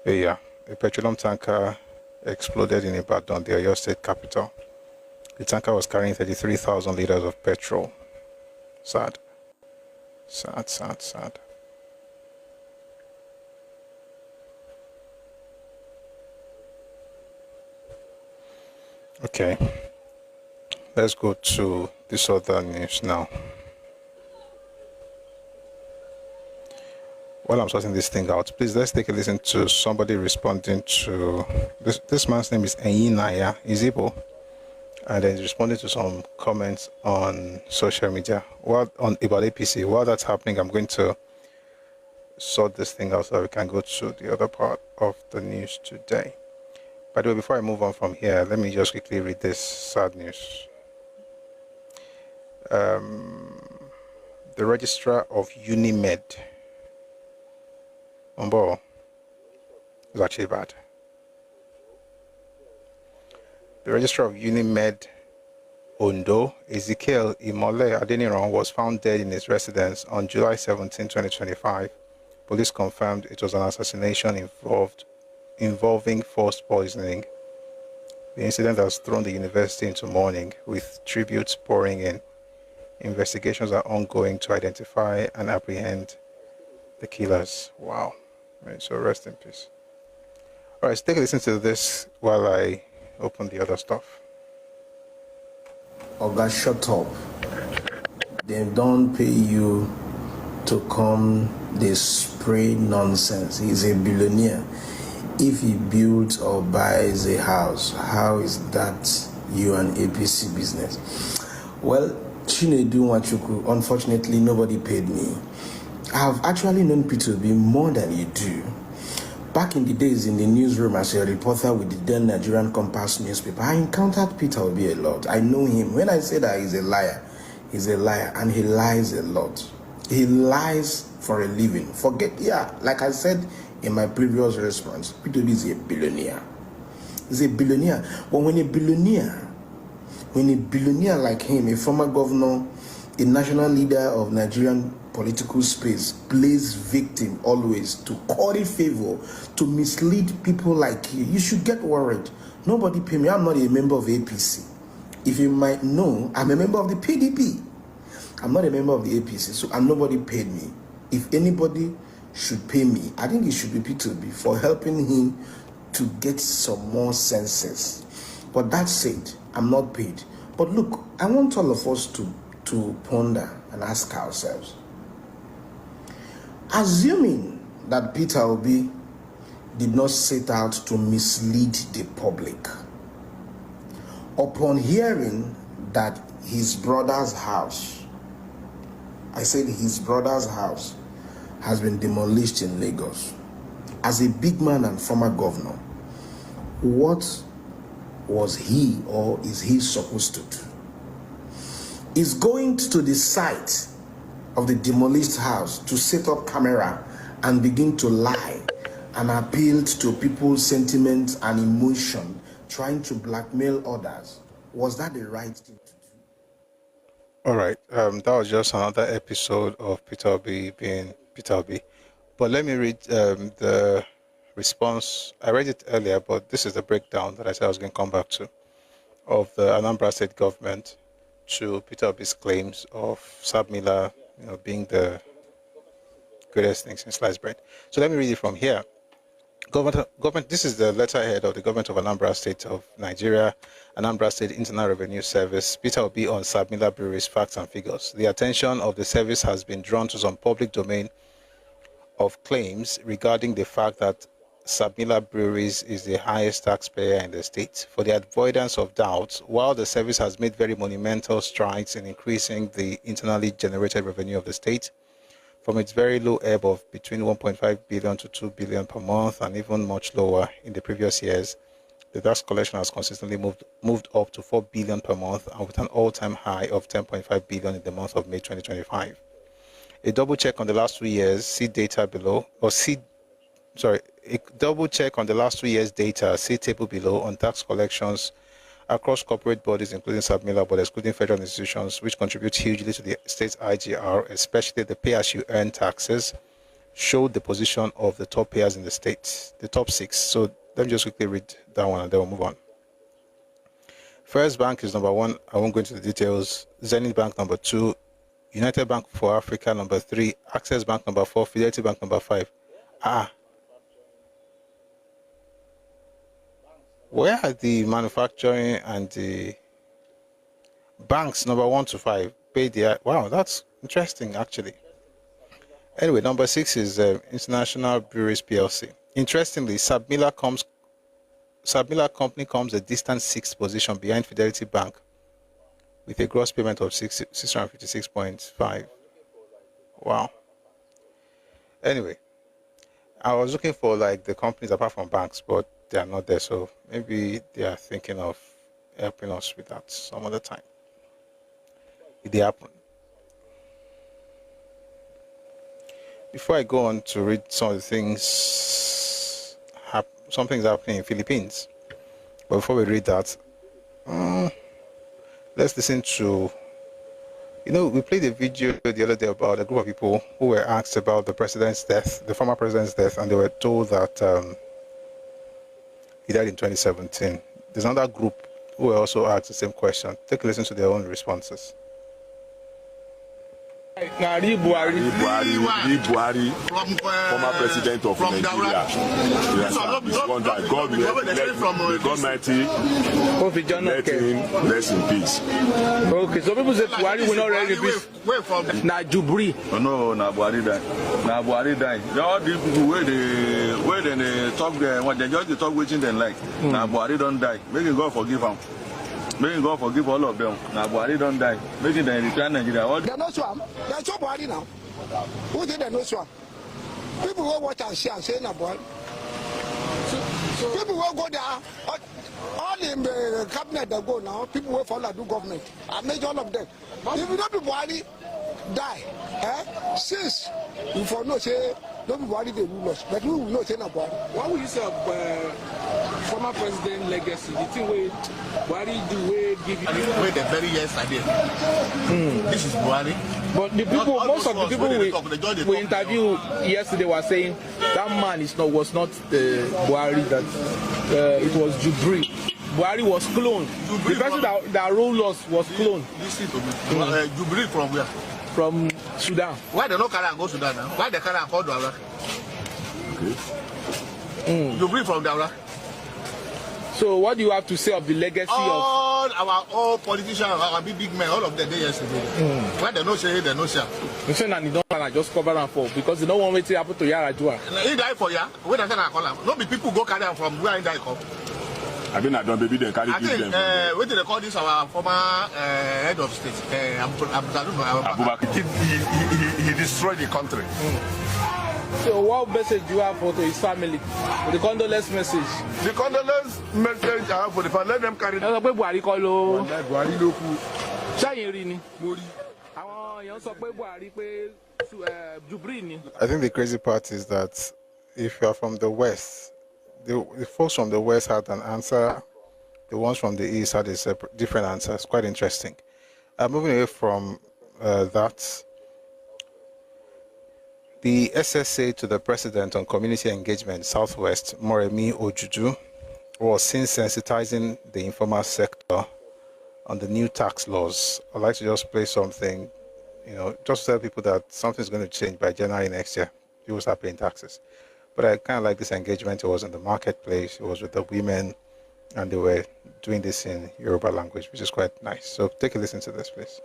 Yeah, a petroleum tanker exploded in Ibadan, the Oyo State capital. The tanker was carrying 33,000 liters of petrol. Sad. Sad, sad, sad. Okay, let's go to this other news now. While I'm sorting this thing out, please let's take a listen to somebody responding to this man's name is Enyinaya Izibo, and then he's responding to some comments on social media about APC. While that's happening, I'm going to sort this thing out so we can go to the other part of the news today. By the way, before I move on from here, let me just quickly read this sad news. The registrar of Unimed, Ombo, is actually bad. The registrar of Unimed Ondo, Ezekiel Imole Adeniran, was found dead in his residence on July 17, 2025. Police confirmed it was an assassination involving forced poisoning. The incident has thrown the university into mourning, with tributes pouring in. Investigations are ongoing to identify and apprehend the killers. Wow. Right, so rest in peace. All right, so take a listen to this while I open the other stuff. Oga, shut up. They don't pay you to come, they spray nonsense. He's a billionaire. If he builds or buys a house, how is that you an APC business? Well, Chinedu Wachuku, unfortunately, nobody paid me. I've actually known P2B more than you do. Back in the days in the newsroom as a reporter with the then Nigerian Compass newspaper, I encountered Peter Obi a lot. I know him. When I say that he's a liar, and he lies a lot. He lies for a living. Like I said in my previous response, Peter Obi is a billionaire. He's a billionaire. But when a billionaire like him, a former governor, a national leader of Nigerian political space, plays victim always to curry favor, to mislead people like you should get worried. Nobody pay me. I'm not a member of APC. If you might know, I'm a member of the PDP. I'm not a member of the APC, and nobody paid me. If anybody should pay me, I think it should be P2B for helping him to get some more senses. But that said, I'm not paid. But look, I want all of us to ponder and ask ourselves. Assuming that Peter Obi did not set out to mislead the public, upon hearing that his brother's house, I said his brother's house, has been demolished in Lagos, as a big man and former governor, what was he or is he supposed to do? Is going to the site of the demolished house to set up camera and begin to lie and appeal to people's sentiments and emotion, trying to blackmail others? Was that the right thing to do? All right, that was just another episode of Peter Obi being Peter Obi. But let me read the response. I read it earlier, but this is the breakdown that I said I was going to come back to, of the Anambra state government to Peter Obi's claims of Sam Miller, being the greatest thing since sliced bread. So let me read it from here. Government. This is the letterhead of the government of Anambra State of Nigeria, Anambra State Internal Revenue Service, Peter Obi on Sam Miller Brewery's facts and figures. The attention of the service has been drawn to some public domain of claims regarding the fact that Sam Miller Breweries is the highest taxpayer in the state. For the avoidance of doubt, while the service has made very monumental strides in increasing the internally generated revenue of the state, from its very low ebb of between 1.5 billion to 2 billion per month and even much lower in the previous years, the tax collection has consistently moved up to 4 billion per month and with an all-time high of 10.5 billion in the month of May 2025. A double check on the last 2 years, see data below, a double check on the last 2 years' data, see table below on tax collections across corporate bodies, including Sam Miller, but excluding federal institutions, which contribute hugely to the state's IGR, especially the pay-as-you-earn taxes, showed the position of the top payers in the state, the top 6. So let me just quickly read that one and then we'll move on. First Bank is number 1. I won't go into the details. Zenith Bank number 2. United Bank for Africa number 3. Access Bank number 4. Fidelity Bank number 5. Where are the manufacturing and the banks number 1 to 5? Wow, that's interesting actually. Anyway, number 6 is International Breweries PLC. Interestingly, Sam Miller Company comes a distant 6th position behind Fidelity Bank with a gross payment of 656.5. Wow. Anyway, I was looking for like the companies apart from banks, but they are not there, so maybe they are thinking of helping us with that some other time if they happen. Before I go on to read some of the things, some things happening in Philippines, but before we read that, let's listen to, we played a video the other day about a group of people who were asked about the president's death, the former president's death, and they were told that he died in 2017. There's another group who were also asked the same question. Take a listen to their own responses. Buhari, former president of Nigeria. Yes, God Almighty, let him rest in peace. Okay, so people say Buhari will not rest in peace. Where from? Na Jubri. No, na Buhari die. Na Buhari die. All the people where they talk there, when they just talk waiting them like. Na Buhari don't die. May God forgive him. May God forgive all of them. Now Buhari don't die. Making them return Nigeria. They no swam. They show Buhari now. Who did they no swam? People will watch and see and say na Buhari. People will go there. All in the cabinet they go now. People will follow do government. I made all of them. If you don't be Buhari, die. Since you for no say don't be Buhari they rule us, but we will not say na Buhari. What will you say of former president legacy? The thing where Buhari do way give you the very yesterday. This is Buhari. But the people, most of the people we interviewed yesterday were saying that man was not Buhari, that it was Jubri. Buhari was cloned. The person that ruled us was cloned. Listen to me. Jubri from where? From Sudan. Why they not carry and go Sudan now? Why they carry and call Douala? Jubri from Douala. So what do you have to say of the legacy all of our politicians, our big men, all of them there yesterday? Why they no say, they no say. You say that they don't just cover and fall because they don't want me to happen to Yaradua. He died for ya. Where does that call him? No be people go carry him from where he died come. I mean, I don't baby they carry them. What did they call this? Our former head of state, he destroyed the country. So what message do you have for his family? The condolence message? The condolence message I have for the family, let them carry it. Buhari call you. Buhari no cool. I think the crazy part is that if you are from the West, the folks from the West had an answer, the ones from the East had a different answer. It's quite interesting. Moving away from that, the SSA to the President on Community Engagement Southwest, Moremi Ojuju, was seen sensitizing the informal sector on the new tax laws. I'd like to just play something, just to tell people that something's going to change by January next year. People start paying taxes. But I kind of like this engagement. It was in the marketplace. It was with the women, and they were doing this in Yoruba language, which is quite nice. So take a listen to this, please.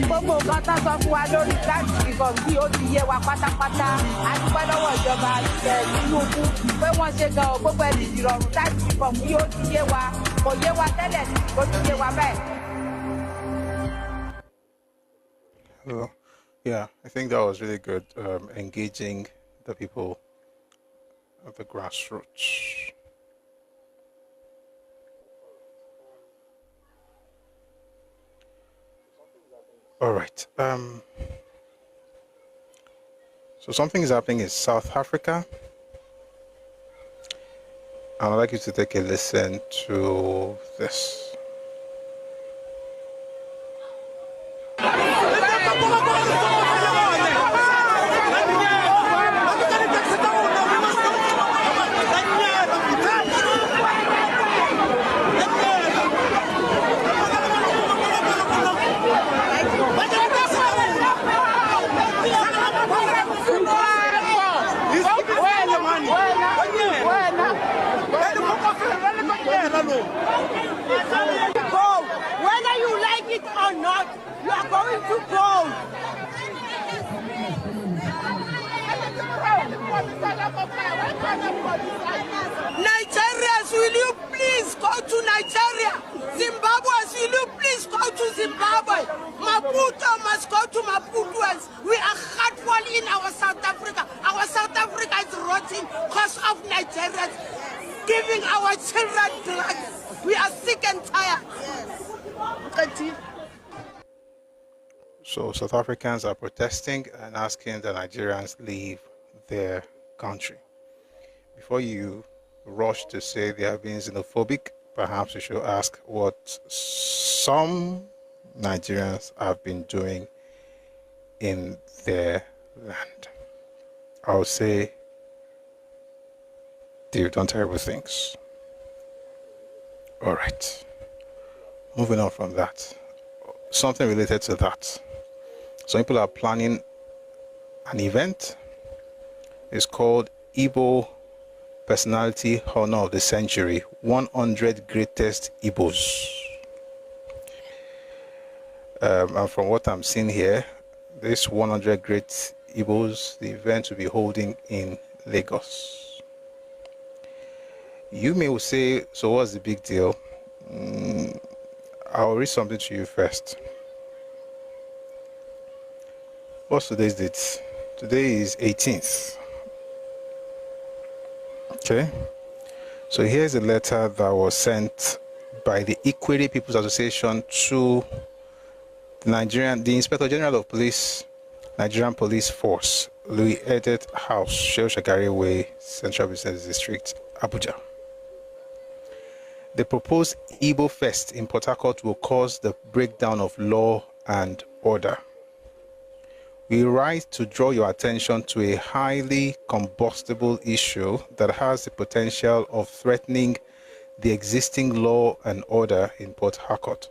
Gbogbo nǹkan tó sọ fún wa lórí láti ìbọn bí ó ti yé wa pátápátá a dúpẹ́ lọ́wọ́ ìjọba Tinubu pé wọ́n ṣe gan o gbogbo ẹni ìrọ̀rùn láti ìbọn bí ó ti yé wa kò yé wa tẹ́lẹ̀ kó ti yé wa bẹ́ẹ̀. Hello. Yeah, I think that was really good, engaging the people at the grassroots. All right. So something is happening in South Africa. I'd like you to take a listen to this. Whether you like it or not, you are going to go. Nigerians, will you please go to to Nigeria. Zimbabweans, will you please go to Zimbabwe? Maputo must go to Maputoans. We are hurtful in our South Africa. Our South Africa is rotting because of Nigerians giving our children drugs. We are sick and tired. So South Africans are protesting and asking the Nigerians leave their country. Before you rush to say they are being xenophobic, perhaps you should ask what some Nigerians have been doing in their land. I would say they've done terrible things. All right. Moving on from that. Something related to that. Some people are planning an event. It's called Igbo Personality Honor of the Century, 100 Greatest Igbos. And from what I'm seeing here, this 100 Great Igbos, the event will be holding in Lagos. You may say, so what's the big deal? I'll read something to you first. What's today's date? Today is 18th. Okay. So here's a letter that was sent by the Ikwere People's Association to the Inspector General of Police, Nigerian Police Force, Louis Edet House, Shehu Shagari Way, Central Business District, Abuja. The proposed Igbo Fest in Port Harcourt will cause the breakdown of law and order. We write to draw your attention to a highly combustible issue that has the potential of threatening the existing law and order in Port Harcourt.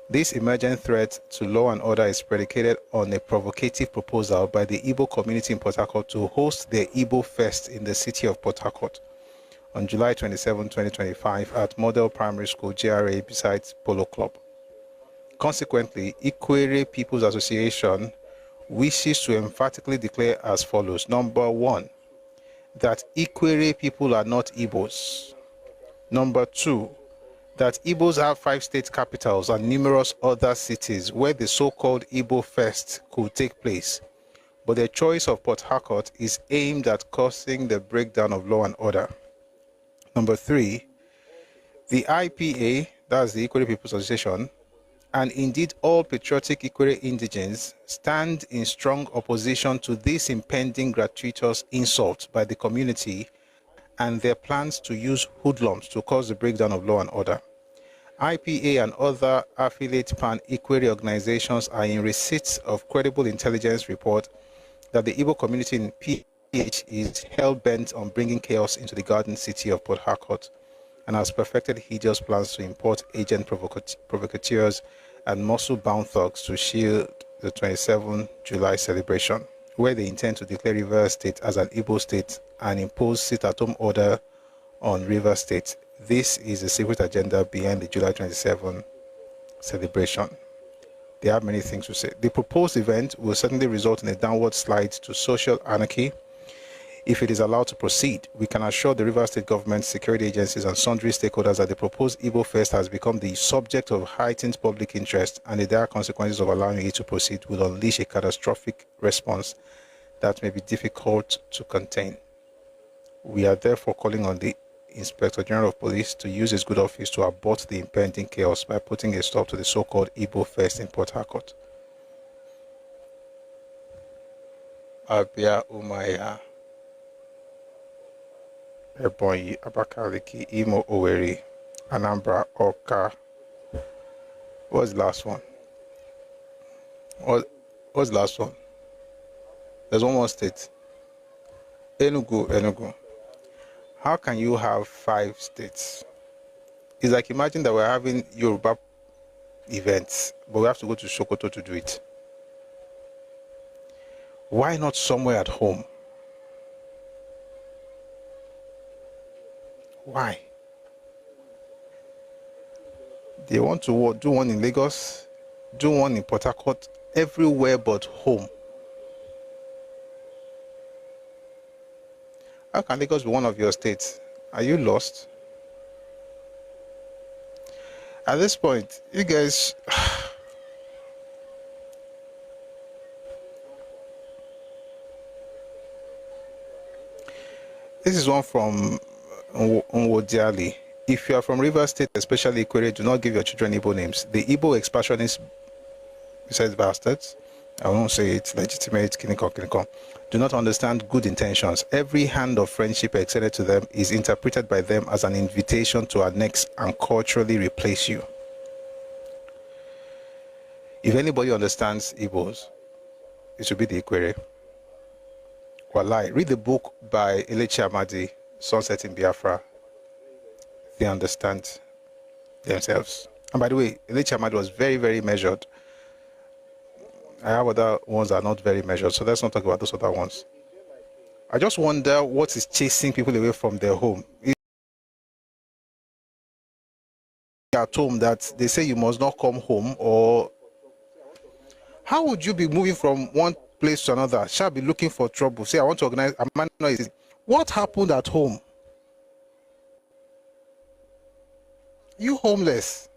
This emergent threat to law and order is predicated on a provocative proposal by the Igbo community in Port Harcourt to host their Igbo Fest in the city of Port Harcourt on July 27, 2025 at Model Primary School, GRA, besides Polo Club. Consequently, Ikwere People's Association wishes to emphatically declare as follows. Number one, that Ikwere people are not Igbos. Number two, that Igbos have 5 state capitals and numerous other cities where the so-called Igbo Fest could take place, but the choice of Port Harcourt is aimed at causing the breakdown of law and order. Number three, the IPA, that's the Ikwere People's Association, and indeed all patriotic Ikwere indigents stand in strong opposition to this impending gratuitous insult by the community and their plans to use hoodlums to cause the breakdown of law and order. IPA and other affiliate pan-Ikwere organizations are in receipt of credible intelligence report that the Igbo community in PH is hell-bent on bringing chaos into the garden city of Port Harcourt and has perfected hideous plans to import agent provocateurs and muscle-bound thugs to shield the 27 July celebration, where they intend to declare Rivers State as an Igbo state and impose sit-at-home order on Rivers State. This is a secret agenda behind the July 27 celebration. They have many things to say. The proposed event will certainly result in a downward slide to social anarchy if it is allowed to proceed. We can assure the Rivers State government, security agencies, and sundry stakeholders that the proposed Igbo Fest has become the subject of heightened public interest, and the dire consequences of allowing it to proceed will unleash a catastrophic response that may be difficult to contain. We are therefore calling on the Inspector General of Police to use his good office to abort the impending chaos by putting a stop to the so-called Igbo Fest in Port Harcourt. Abia Umaya, Ebonyi, Abakaliki, Imo, Owerri, Anambra, Oka. What's the last one? What's the last one? There's one more state. Enugu. How can you have 5 states? It's like, imagine that we're having Yoruba events, but we have to go to Sokoto to do it. Why not somewhere at home? Why? They want to do one in Lagos, do one in Port Harcourt, everywhere but home. How can Lagos be one of your states? Are you lost? At this point, you guys, this is one from Nwodiali. If you are from Rivers State, especially Ikwere, do not give your children Igbo names. The Igbo expansionists, besides bastards, I won't say it's legitimate, kiniko, do not understand good intentions. Every hand of friendship extended to them is interpreted by them as an invitation to annex and culturally replace you. If anybody understands Igbos, it should be the Ikwere. Walai, read the book by Elechi Amadi, Sunset in Biafra. They understand themselves. And by the way, Elechi Amadi was very, very measured. I have other ones that are not very measured, so let's not talk about those other ones. I just wonder what is chasing people away from their home. At home that they say you must not come home, or how would you be moving from one place to another? Shall be looking for trouble. Say, I want to organize a man. What happened at home? You homeless.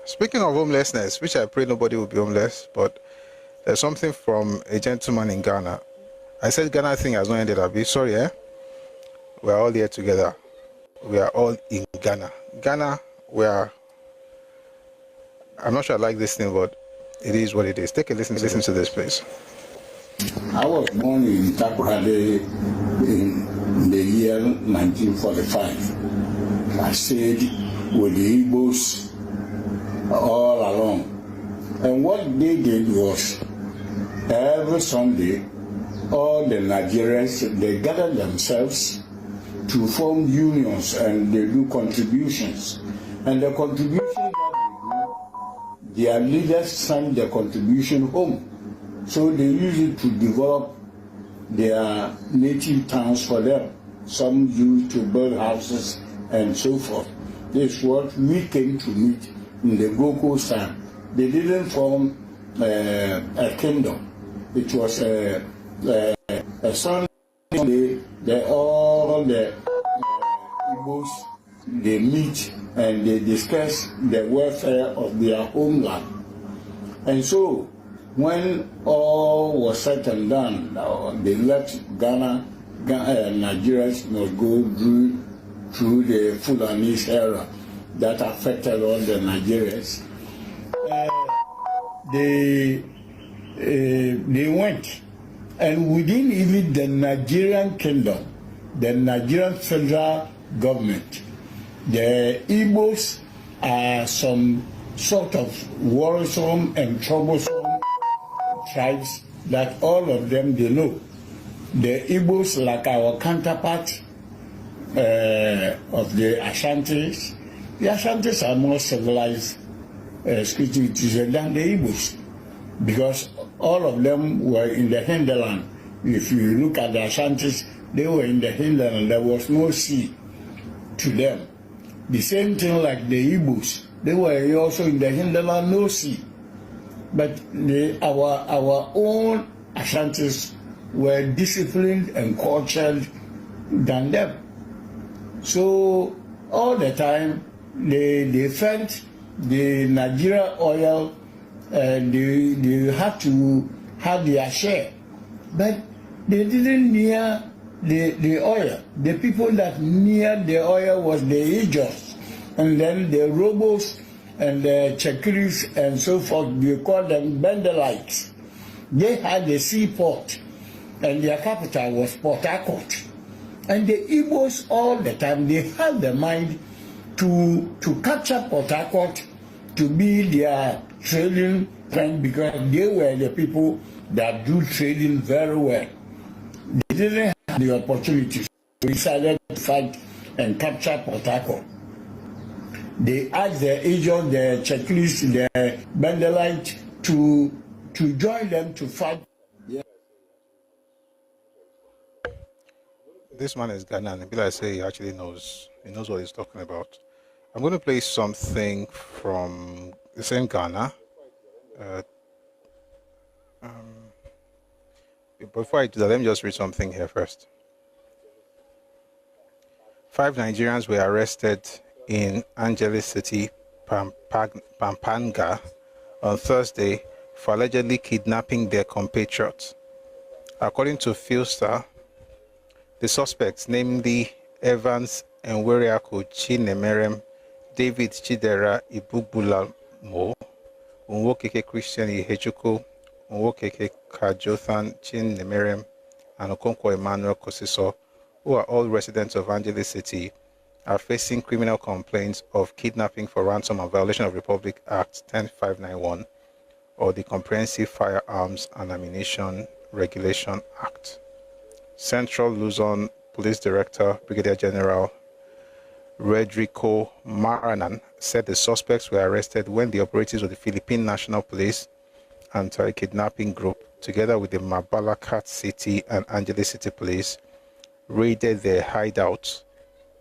Speaking of homelessness, which I pray nobody will be homeless, but there's something from a gentleman in Ghana. I said Ghana thing has not ended up. Sorry, eh? We're all here together. We are all in Ghana. Ghana, I'm not sure I like this thing, but it is what it is. Take a listen to this, please. I was born in Takoradi in the year 1945. I stayed with the Igbos all along. And what they did was, every Sunday, all the Nigerians, they gathered themselves to form unions and they do contributions. And the contribution that they do, their leaders send their contribution home. So they use it to develop their native towns for them. Some use to build houses and so forth. This is what we came to meet in the Goku time. They didn't form a kingdom. It was a Sunday. All the Igbos, they meet and they discuss the welfare of their homeland. And so, when all was said and done, they left Ghana. Nigerians must go through the Fulanese era that affected all the Nigerians. They went, and within even the Nigerian kingdom, the Nigerian federal government, the Igbos are some sort of worrisome and troublesome tribes that all of them they know. The Igbos, like our counterpart of the Ashantis, the Ashantis are more civilized species than the Igbos, because all of them were in the hinterland. If you look at the Ashantis, they were in the hinterland. There was no sea to them. The same thing like the Igbos, they were also in the hinterland, no sea. But our own Ashantis were disciplined and cultured than them. So all the time they felt the Nigeria oil, they had to have their share, but they didn't near the oil. The people that near the oil was the Ijaws, and then the Robos and the Chekiris and so forth. We call them Bendelites. They had a seaport, and their capital was Port Harcourt. And the Igbos all the time, they had the mind to capture Port Harcourt to be their trading friend, because they were the people that do trading very well. They didn't have the opportunity, so they decided to fight and capture Port Harcourt. They asked the Ijaws, the Chekiris, the Bendelite to join them to fight. Yeah. This man is Ghanaian. Like I say, he actually knows. He knows what he's talking about. I'm going to play something from the same Ghana. Before I do that, let me just read something here first. 5 Nigerians were arrested in Angeles City, Pampanga, on Thursday for allegedly kidnapping their compatriots. According to Philstar, the suspects, namely Evans Enweriaku Chinemerem, David Chidera Ibugbulamo, Nwokeke Christian Ihechuku, Nwokeke Kajothan Chinemerem, and Okonkwo Emmanuel Kosiso, who are all residents of Angeles City, are facing criminal complaints of kidnapping for ransom and violation of Republic Act 10591 or the Comprehensive Firearms and Ammunition Regulation Act. Central Luzon Police Director Brigadier General Rodrigo Maranan said the suspects were arrested when the operatives of the Philippine National Police Anti-Kidnapping Group, together with the Mabalacat City and Angeles City Police, raided their hideouts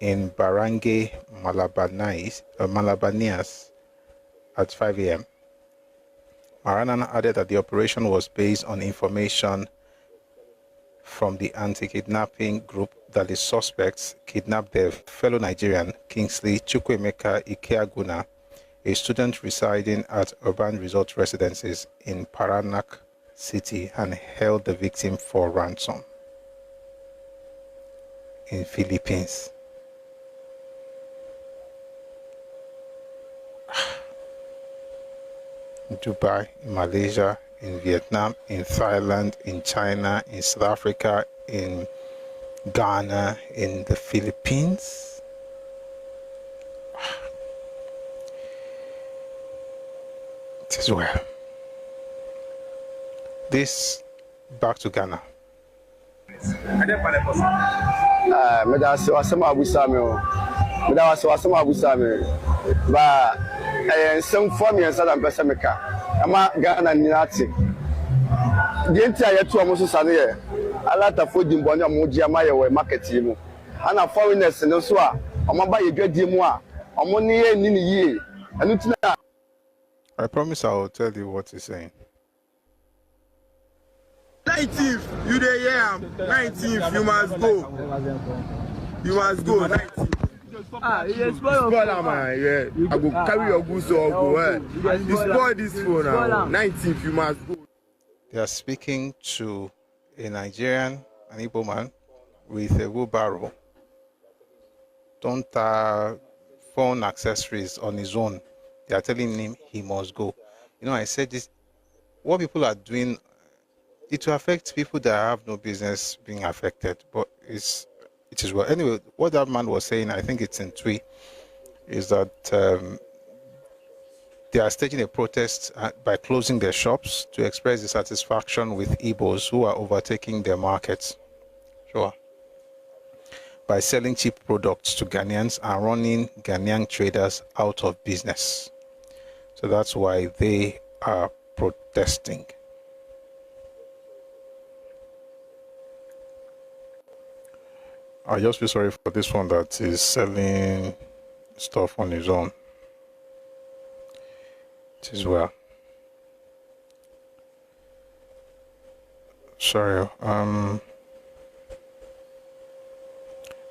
in Barangay Malabanias at 5 a.m. Maranan added that the operation was based on information from the anti-kidnapping group that the suspects kidnapped their fellow Nigerian, Kingsley Chukwemeka Ikeaguna, a student residing at urban resort residences in Paranaque City, and held the victim for ransom in Philippines. Dubai, in Malaysia, in Vietnam, in Thailand, in China, in South Africa, in Ghana, in the Philippines. It is well. This back to Ghana. Some 4 years and Pesamica. Ama Ghana Ninati. The entire 2 almost Sunday. A lot of food in Bonia Mujia Maya market team. And a foreigners in the Swa. Amaba you get Dimwa. Ammonia Nini. And I promise I will tell you what he's saying. 19th, you there, yeah. 19th, you must go. You must go. 19th. Yes, spoil man, yeah. I go carry your goods or go. You spoil this phone now. 19th, you must go. They are speaking to a Nigerian, an Igbo man, with a wheelbarrow. Don't phone accessories on his own. They are telling him he must go. You know, I said this. What people are doing, it will affect people that have no business being affected, but it is well. Anyway, what that man was saying, I think it's in Twi, is that they are staging a protest by closing their shops to express dissatisfaction with Igbos who are overtaking their markets. Sure. By selling cheap products to Ghanaians and running Ghanaian traders out of business. So that's why they are protesting. I just feel sorry for this one that is selling stuff on his own. It is well. Sorry.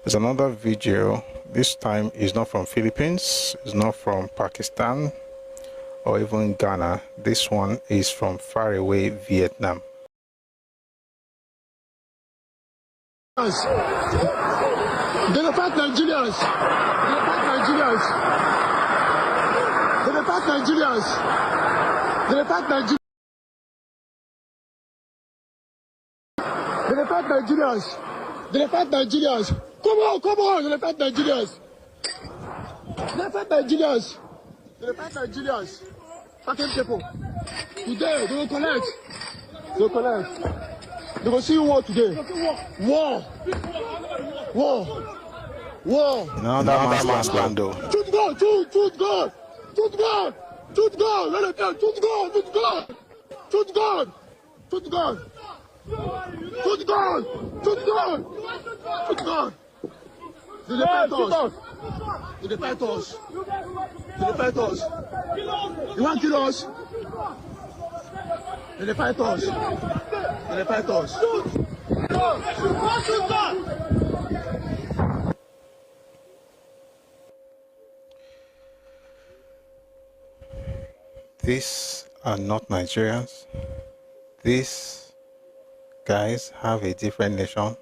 There's another video. This time is not from Philippines. It's not from Pakistan or even Ghana. This one is from faraway Vietnam. They fight Nigerians. They fight Nigerians. They fight Nigerians. They fight Nigerians. They fight Nigerians. They fight Nigerians. Come on. They fight Nigerians. They fight Nigerians. They fight Nigerians. Fucking people. Today they will collect. They will collect. They will see war today. War. No, that man's land though. Shoot God. Let it go. Shoot God. They fight us. You want to kill us? They fight us. They fight us. These are not Nigerians. These guys have a different nation.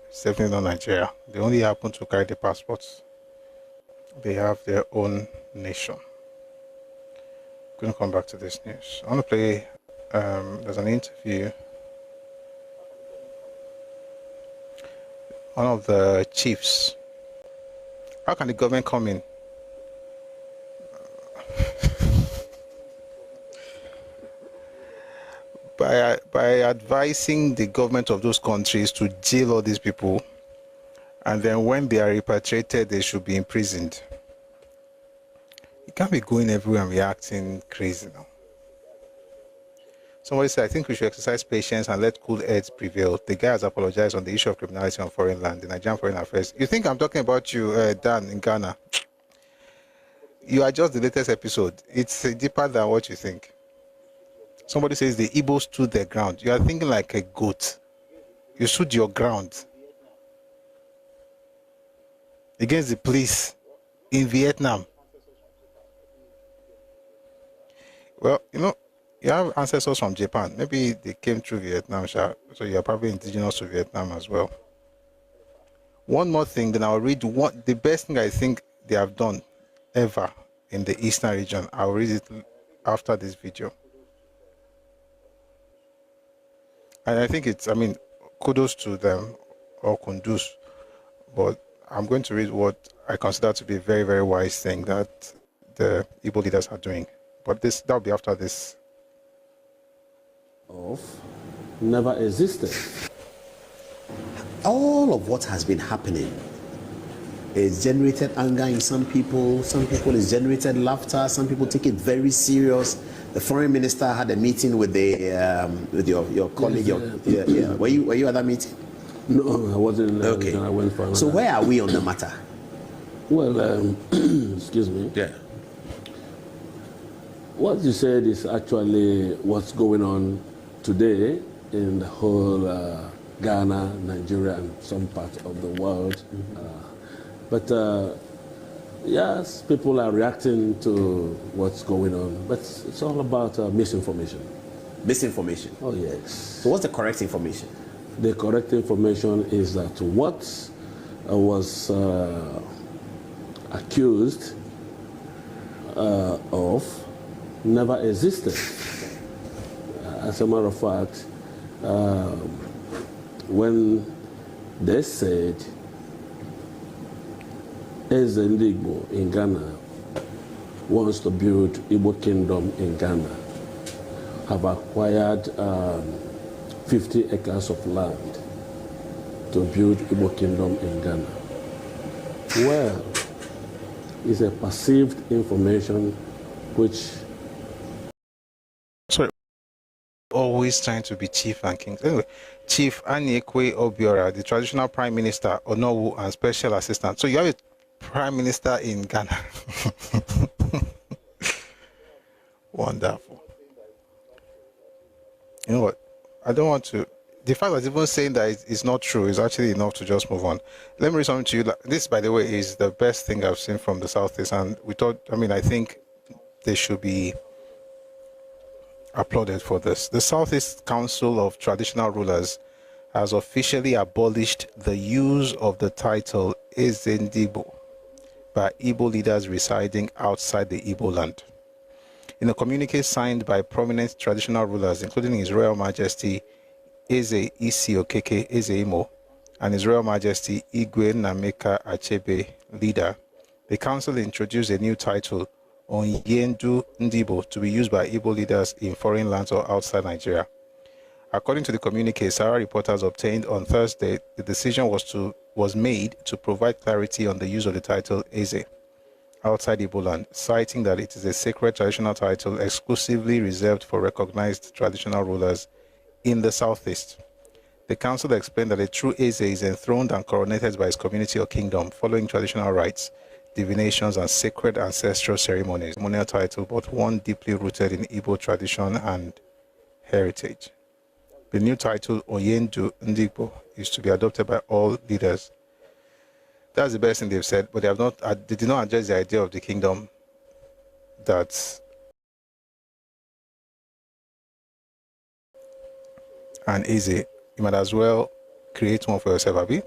It's definitely not Nigeria. They only happen to carry the passports. They have their own nation. I'm going to come back to this news. I want to play, there's an interview. One of the chiefs. How can the government come in? By advising the government of those countries to jail all these people, and then when they are repatriated, they should be imprisoned. You can't be going everywhere and reacting crazy now. Somebody said, I think we should exercise patience and let cool heads prevail. The guy has apologized on the issue of criminality on foreign land, the Nigerian Foreign Affairs. You think I'm talking about you, Dan, in Ghana? You are just the latest episode. It's deeper than what you think. Somebody says the Igbos stood their ground. You are thinking like a goat. You stood your ground against the police in Vietnam. Well, you know, you have ancestors from Japan. Maybe they came through Vietnam, so you are probably indigenous to Vietnam as well. One more thing, then I'll read the best thing I think they have done ever in the Eastern region. I'll read it after this video. And I think it's, I mean, kudos to them, or kundus, but I'm going to read what I consider to be a very, very wise thing that the Igbo leaders are doing. But that'll be after this. Never existed. All of what has been happening is generated anger in some people. Some people it's generated laughter. Some people take it very serious. The foreign minister had a meeting with your colleague. Yeah. Were you at that meeting? No, I wasn't. Okay. I went for so where are we on the matter? Well, excuse me. Yeah. What you said is actually what's going on today in the whole Ghana, Nigeria, and some parts of the world. But yes, people are reacting to what's going on, but it's all about misinformation. Misinformation? Oh, yes. So what's the correct information? The correct information is that what was accused of never existed. As a matter of fact, when they said Eze Ndigbo in Ghana wants to build Igbo Kingdom in Ghana, have acquired 50 acres of land to build Igbo Kingdom in Ghana. Well, it's a perceived information which... Sorry, always trying to be chief and king. Anyway, Chief Anyekwe Obiora, the traditional prime minister, Onowu, and special assistant. So you have a prime minister in Ghana. Wonderful. You know what? I don't want to. The fact that even saying that it's not true is actually enough to just move on. Let me read something to you. This, by the way, is the best thing I've seen from the Southeast, and we thought. I mean, I think they should be applauded for this. The Southeast Council of Traditional Rulers has officially abolished the use of the title Eze Ndigbo by Igbo leaders residing outside the Igbo land. In a communique signed by prominent traditional rulers, including His Royal Majesty Eze Isi Okeke Eze Imo and His Royal Majesty Igwe Nameka Achebe, leader, the council introduced a new title, Onyendu Ndigbo, to be used by Igbo leaders in foreign lands or outside Nigeria. According to the communique Sarah reporters obtained on Thursday, the decision was made to provide clarity on the use of the title Eze outside Igbo land, citing that it is a sacred traditional title exclusively reserved for recognized traditional rulers in the Southeast. The council explained that a true Eze is enthroned and coronated by his community or kingdom following traditional rites. divinations and sacred ancestral ceremonies. Ceremonial title, but one deeply rooted in Igbo tradition and heritage. The new title, Oyendu Ndigbo, is to be adopted by all leaders. That's the best thing they've said, but they did not address the idea of the kingdom that's and easy. You might as well create one for yourself, Abi.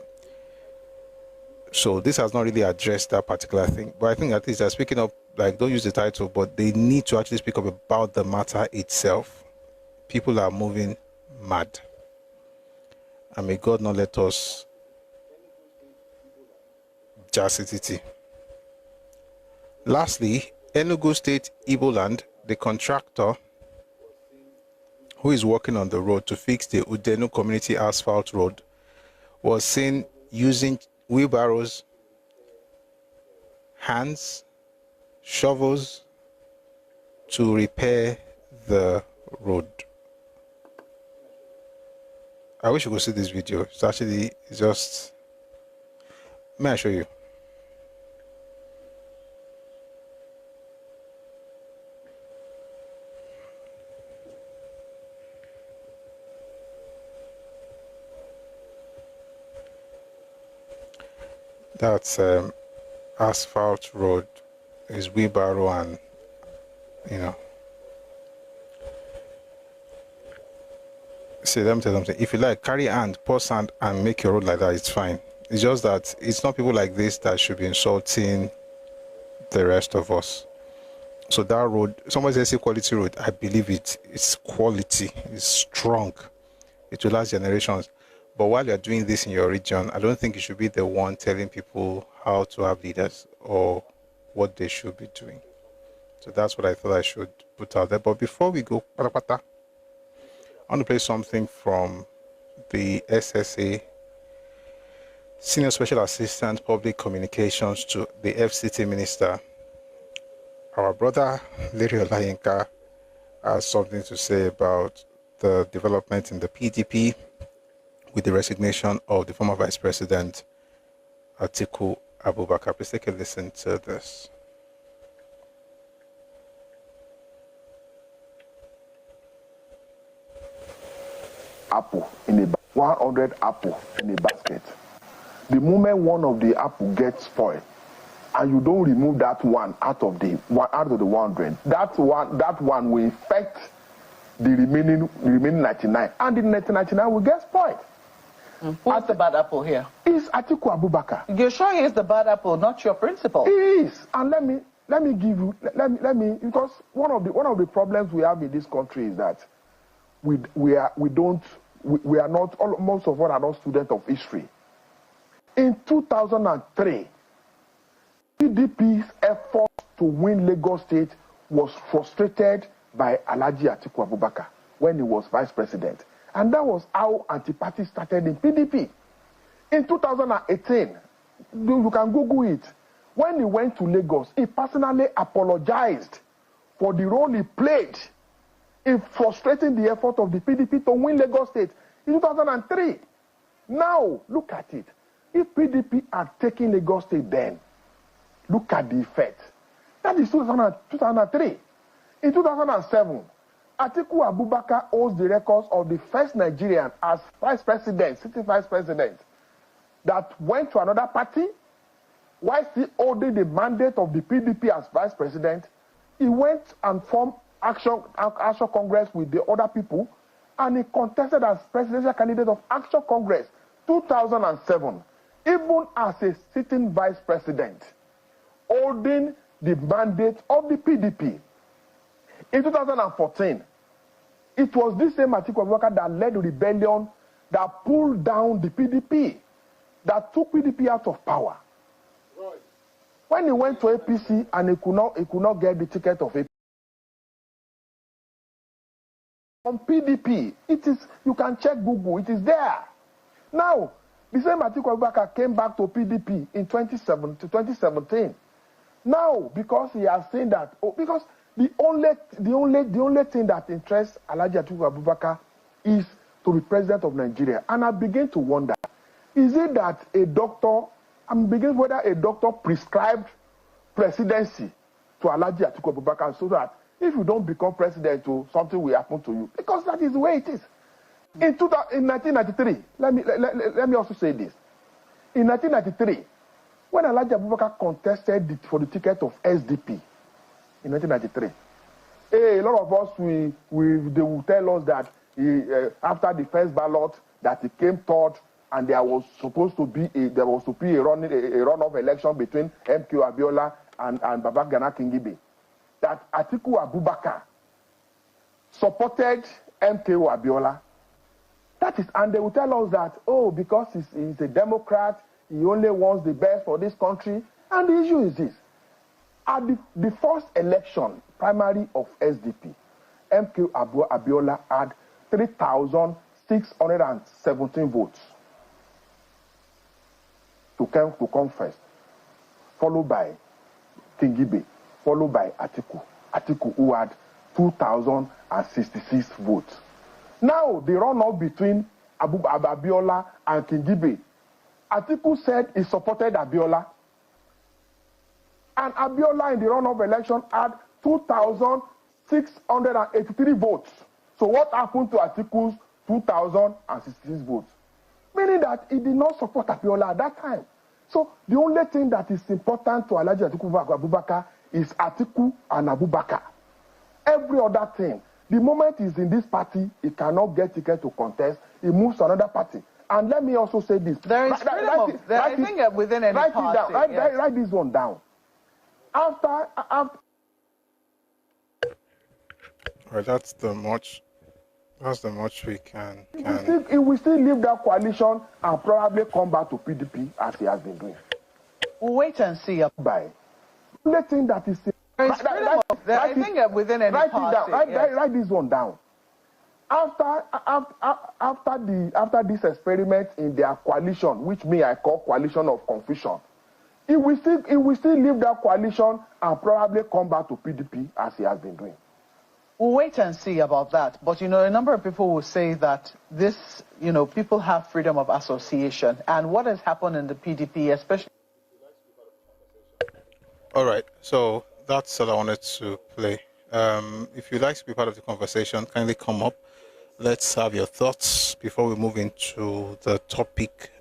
So this has not really addressed that particular thing. But I think at least they're speaking up, like, don't use the title, but they need to actually speak up about the matter itself. People are moving mad. And may God not let us chastity. Lastly, Enugu State Igbo Land, the contractor who is working on the road to fix the Udenu Community Asphalt Road, was seen using wheelbarrows, hands, shovels to repair the road. I wish you could see this video. It's actually just... May I show you? That's asphalt road, is wheelbarrow, and see, let me tell you something. If you like, carry hand, pour sand, and make your road like that, it's fine. It's just that it's not people like this that should be insulting the rest of us. So that road, somebody says quality road, I believe it's quality, it's strong, it will last generations. But while you're doing this in your region, I don't think you should be the one telling people how to have leaders or what they should be doing. So that's what I thought I should put out there. But before we go, I want to play something from the SSA, Senior Special Assistant Public Communications to the FCT Minister. Our brother, Larry Olayinka, has something to say about the development in the PDP with the resignation of the former Vice President, Atiku Abubakar. Please take a listen to this. Apple in a 100 apple in a basket. The moment one of the apple gets spoiled, and you don't remove that one out of the 100, that one will infect the remaining 99, and the 99 will get spoiled. Who's the bad apple here? It's Atiku Abubakar. You're sure he's the bad apple, not your principal? He is. And let me give you, because one of the problems we have in this country is that most of us are not students of history. In 2003, PDP's effort to win Lagos State was frustrated by Alhaji Atiku Abubakar when he was vice president. And that was how anti-party started in PDP. In 2018, you can Google it, when he went to Lagos, he personally apologized for the role he played in frustrating the effort of the PDP to win Lagos State in 2003. Now, look at it. If PDP had taken Lagos State then, look at the effect. That is 2003. In 2007, Atiku Abubakar holds the records of the first Nigerian as vice president, city vice president, that went to another party while still holding the mandate of the PDP as vice president. He went and formed Action Congress with the other people, and he contested as presidential candidate of Action Congress 2007, even as a sitting vice president, holding the mandate of the PDP. In 2014, it was this same Atiku Abubakar that led the rebellion that pulled down the PDP, that took PDP out of power. Right. When he went to APC and he could not get the ticket of APC. On PDP, you can check Google, it is there. Now, the same Atiku Abubakar came back to PDP in 2017. Now, because he has seen that, because the only thing that interests Alhaji Atiku Abubakar is to be president of Nigeria. And I begin to wonder, is it that whether a doctor prescribed presidency to Alhaji Atiku Abubakar so that if you don't become president, something will happen to you. Because that is the way it is. In 1993, let me also say this. In 1993, when Alhaji Abubakar contested for the ticket of SDP in 1993, a lot of us, they will tell us that after the first ballot, that he came third, and there was supposed to be a runoff election between MK Abiola and Babagana Kingibe. That Atiku Abubakar supported MK Abiola. That is, and they will tell us that, oh, because he's a Democrat, he only wants the best for this country. And the issue is this. At the first election, primary of SDP, MK Abiola had 3,617 votes to come first, followed by Kingibe, followed by Atiku. Atiku, who had 2,066 votes. Now, the runoff between Abiola and Kingibe, Atiku said he supported Abiola. And Abiola in the runoff election had 2,683 votes. So what happened to Atiku's 2,066 votes? Meaning that he did not support Abiola at that time. So the only thing that is important to Alhaji Atiku Abubakar is Atiku and Abubakar. Every other thing, the moment he's in this party, he cannot get ticket to contest, he moves to another party. And let me also say this. There is freedom I think within any party. Write this one down. After all right, that's the much we can. He will still leave that coalition and probably come back to PDP as he has been doing. We'll wait and see. By the only thing that is I think within any party. Write this one down. After this experiment in their coalition, which I call coalition of confusion, he will still leave that coalition and probably come back to PDP as he has been doing. We'll wait and see about that. But, a number of people will say that this, people have freedom of association. And what has happened in the PDP, especially... All right. So that's all I wanted to play. If you'd like to be part of the conversation, kindly come up. Let's have your thoughts before we move into the topic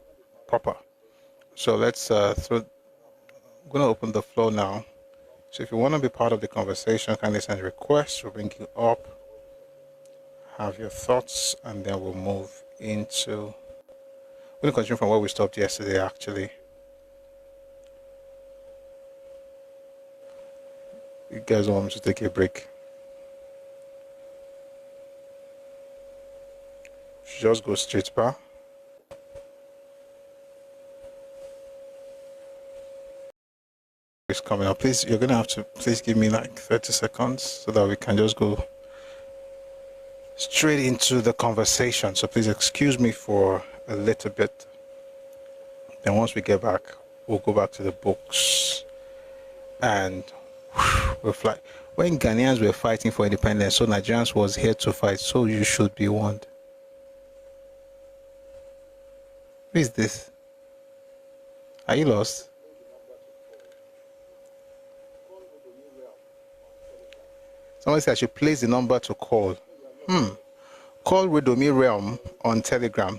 proper. So let's I'm going to open the floor now. So if you want to be part of the conversation, kindly send a request. We'll bring you up, have your thoughts, and then we'll move into... We're going to continue from where we stopped yesterday, actually. You guys want me to take a break? Just go straight back. It's coming up. Please, you're gonna have to please give me like 30 seconds so that we can just go straight into the conversation. So please excuse me for a little bit. Then once we get back, we'll go back to the books and we'll fly. When Ghanaians were fighting for independence, so Nigerians was here to fight. So you should be warned. Who is this? Are you lost? Someone said I should place the number to call. Call Redomi Realm on Telegram.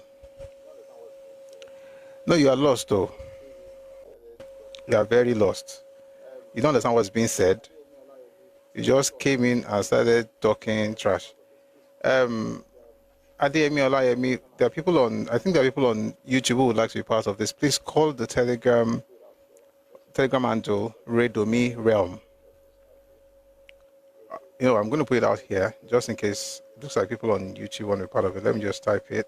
No, you are lost though. You are very lost. You don't understand what's being said. You just came in and started talking trash. Adeyemi, Olayemi, there are people on, I think there are people on YouTube who would like to be part of this. Please call the Telegram handle Redomi Realm. I'm going to put it out here just in case it looks like people on YouTube want to be part of it. Let me just type it.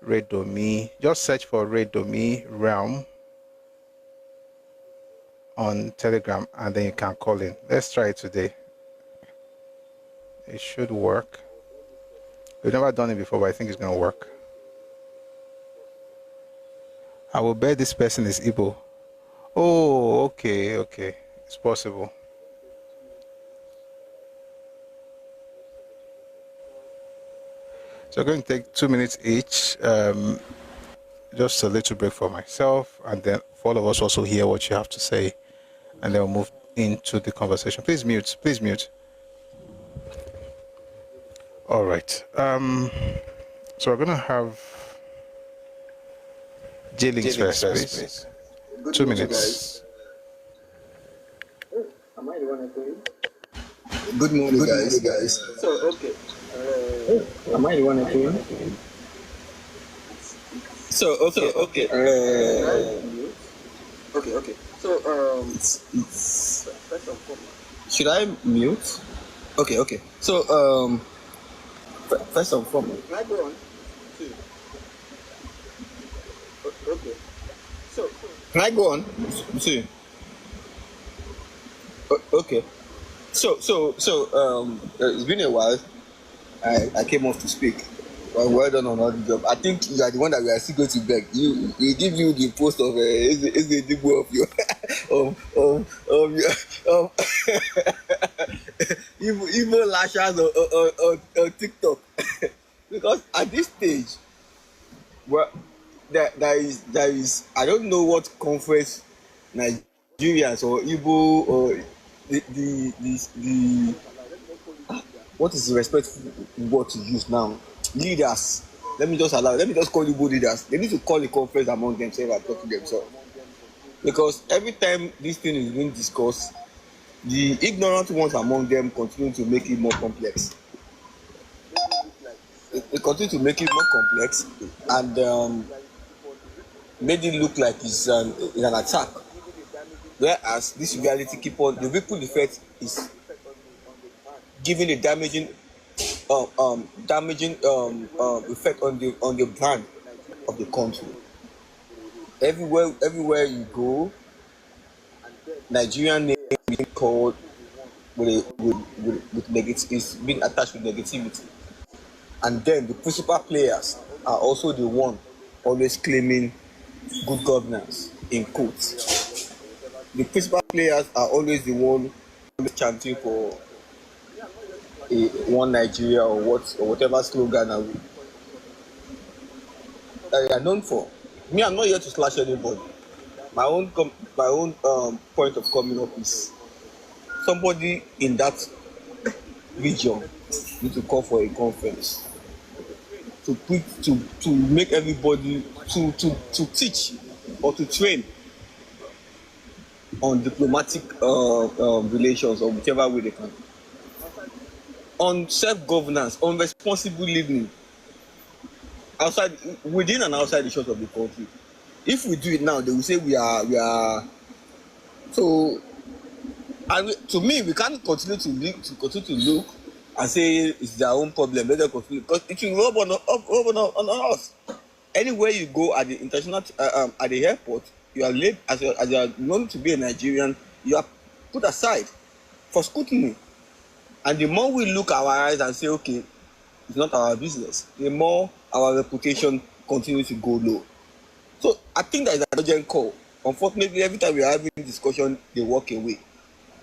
Redomi. Just search for Redomi Realm on Telegram and then you can call in. Let's try it today. It should work. We've never done it before, but I think it's going to work. I will bet this person is Igbo. Oh, okay. It's possible. So I'm going to take 2 minutes each, just a little break for myself, and then for all of us also hear what you have to say, and then we'll move into the conversation. Please mute. Please mute. All right. So we're going to have J-Links first, please. 2 minutes. Good morning, guys. So, okay. Am I the one again? So, okay. Okay. So, it's should I mute? Okay. So, first and foremost, can I go on? Okay. So, can I go on? See. Okay. So, it's been a while. I came off to speak. Well done on all the job. I think you are the one that we are still going to beg. You give you the post of is the debut of your evil lashes on TikTok. Because at this stage, well, there is I don't know what conference Nigerians or Igbo or the what is the respectful word to use now? Leaders. Let me just call Igbo leaders. They need to call a conference among themselves and talk to themselves. Because every time this thing is being discussed, the ignorant ones among them continue to make it more complex. They continue to make it more complex and made it look like it's an attack. Whereas this reality the ripple effect is giving a damaging effect on the brand of the country. Everywhere you go, Nigerian name is being called with negative, is being attached with negativity. And then the principal players are also the one always claiming good governance in quotes. The principal players are always the one always chanting for one Nigeria or whatever slogan they are known for. Me, I'm not here to slash anybody. My own point of coming up is somebody in that region need to call for a conference to make everybody to teach or to train on diplomatic relations or whichever way they can, on self-governance, on responsible living within and outside the shores of the country. If we do it now, they will say we are so. And to me, we can't continue to look and say it's their own problem. Let them continue, because it will rub on us. Anywhere you go at the international at the airport, you are late as you are known to be a Nigerian. You are put aside for scrutiny. And the more we look our eyes and say, okay, it's not our business, the more our reputation continues to go low. So I think that is an urgent call. Unfortunately, every time we are having discussion, they walk away.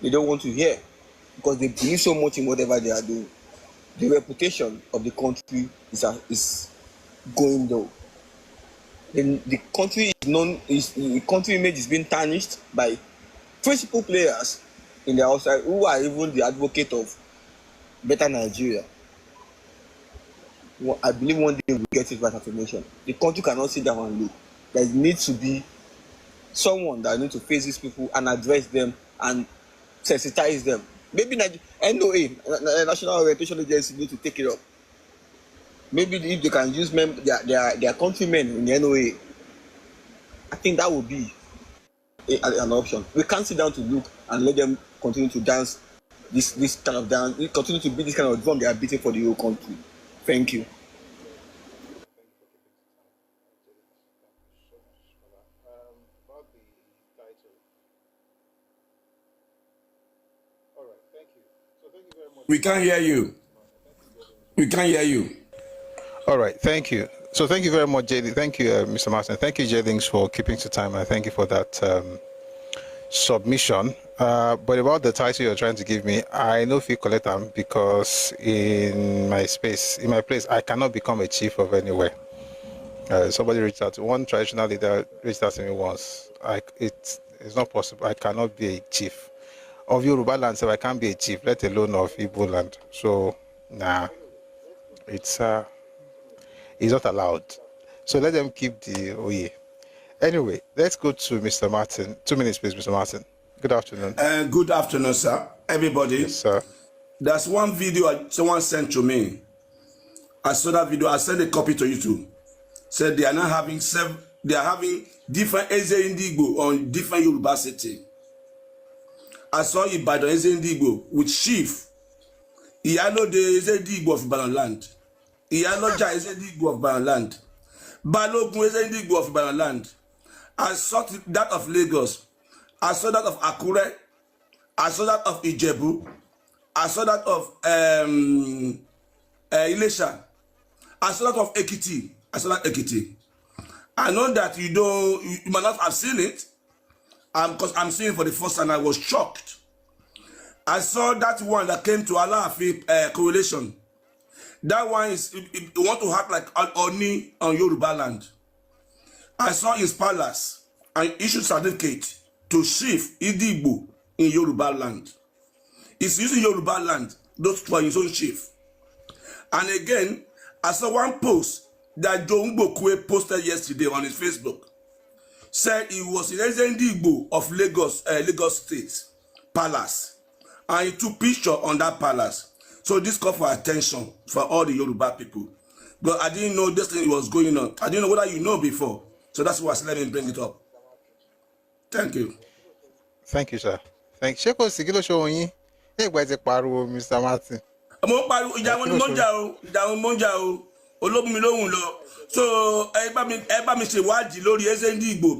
They don't want to hear because they believe so much in whatever they are doing. The reputation of the country is going low. Then the country the country image is being tarnished by principal players in the outside who are even the advocate of better Nigeria. Well, I believe one day we'll get it right information. The country cannot sit down and look. There needs to be someone that needs to face these people and address them and sensitize them. Maybe NOA, National Orientation Agency, need to take it up. Maybe if they can use their countrymen in the NOA, I think that would be an option. We can't sit down to look and let them continue to dance this kind of dance. We continue to beat this kind of drum they are beating for the whole country. Thank you. We can't hear you. We can't hear you. All right, thank you. So thank you very much, J. Thank you, Mr. Martin. Thank you, J-Links, for keeping to time, and thank you for that submission. But about the title you're trying to give me, I know if you collect them because in my place, I cannot become a chief of anywhere. Somebody reached out to one traditional leader reached out to me once. It's not possible. I cannot be a chief of Yoruba land, so I can't be a chief, let alone of Igbo land. So, nah, it's not allowed. So let them keep the Oye. Anyway, let's go to Mr. Martin. 2 minutes, please, Mr. Martin. Good afternoon. Good afternoon, sir. Everybody. Yes, sir. There's one video someone sent to me. I saw that video. I sent a copy to you too. Said they are now having they are having different Eze Indigo on different Yoruba city. I saw Ibadan Eze Indigo with chief. Iyalo de Eze Indigo of Ibadan land. Iyaloja Eze Indigo of Ibadan land. Balogun Eze Indigo of Ibadan land. I saw that of Lagos. I saw that of Akure. I saw that of Ijebu. I saw that of Ilesha. I saw that of Ekiti. I saw that Ekiti. I know that you might not have seen it, because I'm seeing it for the first time. I was shocked. I saw that one that came to Alaafin correlation. That one is it want to act like Oni on Yoruba land. I saw his palace and issued certificate to Chief Idigbo in Yoruba land. He's using Yoruba land, those for his own chief. And again, I saw one post that John Gbokwe posted yesterday on his Facebook. Said he was in Igbo of Lagos State Palace. And he took picture on that palace. So this called for attention for all the Yoruba people. But I didn't know this thing was going on. I didn't know whether you know before. So that's why I said let me bring it up. Thank you. Thank you, sir. Thank you. Mr. Martin. So eba mi ṣèwádìí lórí Eze Ndigbo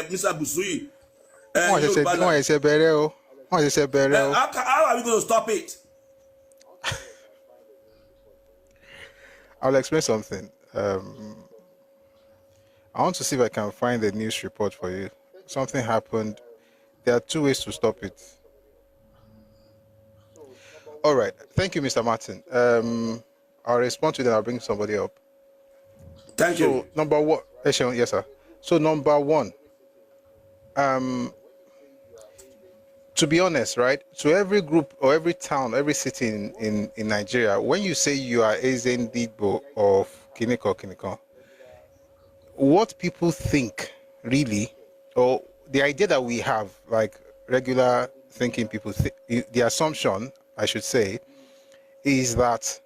Mr. Busui. How are we going to stop it? I'll explain something. I want to see if I can find the news report for you. Something happened. There are 2 ways to stop it. All right. Thank you, Mr. Martin. I'll respond to that. I'll bring somebody up. Thank you. Number one. Yes, sir. So number one, to be honest, right? To every group or every town, every city in Nigeria, when you say you are Eze Ndigbo of Kiniko, what people think really, or the idea that we have, like regular thinking people, the assumption, I should say, is that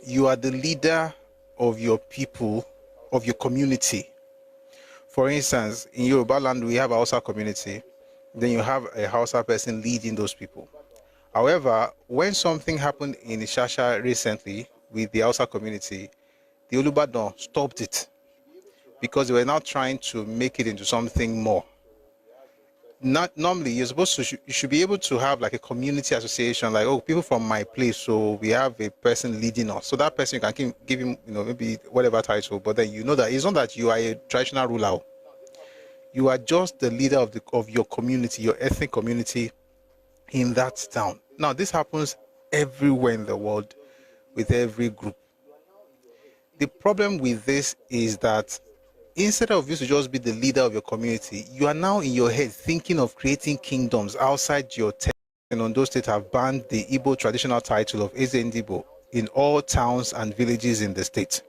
you are the leader of your people, of your community. For instance, in Yoruba land, we have a Hausa community. Then you have a Hausa person leading those people. However, when something happened in Ishasha recently with the Hausa community, the Olubadan stopped it because they were now trying to make it into something more. Not normally, you should be able to have like a community association, like, oh, people from my place, so we have a person leading us. So that person, you can give him, maybe whatever title, but then you know that it's not that you are a traditional ruler. You are just the leader of your community, your ethnic community in that town. Now, this happens everywhere in the world with every group. The problem with this is that instead of you to just be the leader of your community, you are now in your head thinking of creating kingdoms outside your town. And Ondo State have banned the Igbo traditional title of Eze Ndigbo in all towns and villages in the state.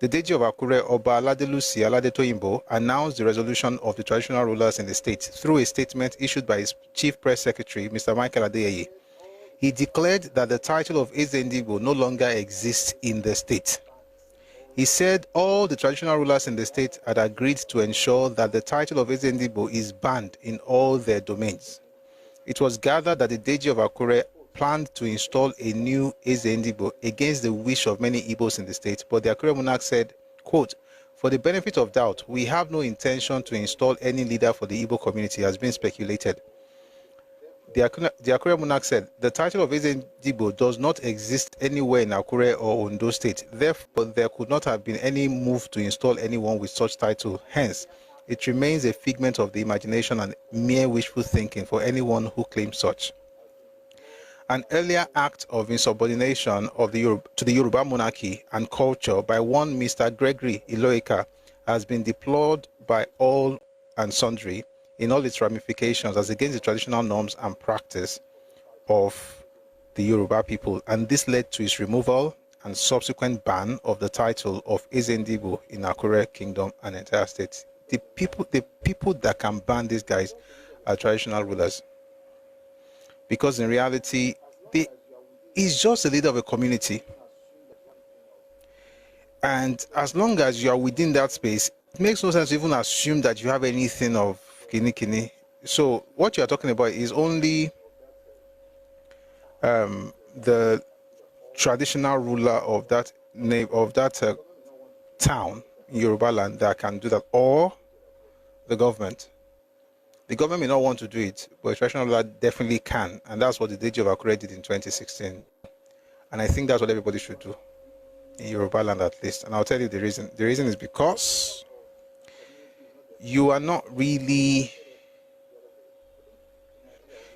The Deji of Akure, Oba Aladelusi Aladetoyimbo, announced the resolution of the traditional rulers in the state through a statement issued by his chief press secretary, Mr. Michael Adeyeye. He declared that the title of Eze Ndigbo no longer exists in the state. He said all the traditional rulers in the state had agreed to ensure that the title of Eze Ndigbo is banned in all their domains. It was gathered that the Deji of Akure planned to install a new Eze Ndigbo against the wish of many Igbos in the state, but the Akure monarch said, quote, "For the benefit of doubt, we have no intention to install any leader for the Igbo community as been speculated." The Akure monarch said, "The title of Eze Ndigbo does not exist anywhere in Akure or Ondo State. Therefore, there could not have been any move to install anyone with such title. Hence, it remains a figment of the imagination and mere wishful thinking for anyone who claims such." An earlier act of insubordination to the Yoruba monarchy and culture by one Mr. Gregory Iloika has been deplored by all and sundry, in all its ramifications as against the traditional norms and practice of the Yoruba people, and this led to its removal and subsequent ban of the title of Ezendibo in Akure Kingdom and entire state. The people that can ban these guys are traditional rulers, because in reality, he's just a leader of a community. And as long as you are within that space, it makes no sense to even assume that you have anything of kini. So what you are talking about is only the traditional ruler of that town in Yoruba land that can do that, or the government. The government may not want to do it, but a traditional ruler definitely can, and that's what the Deji of Akure did in 2016. And I think that's what everybody should do in Yoruba land, at least. And I'll tell you the reason. The reason is because you are not really,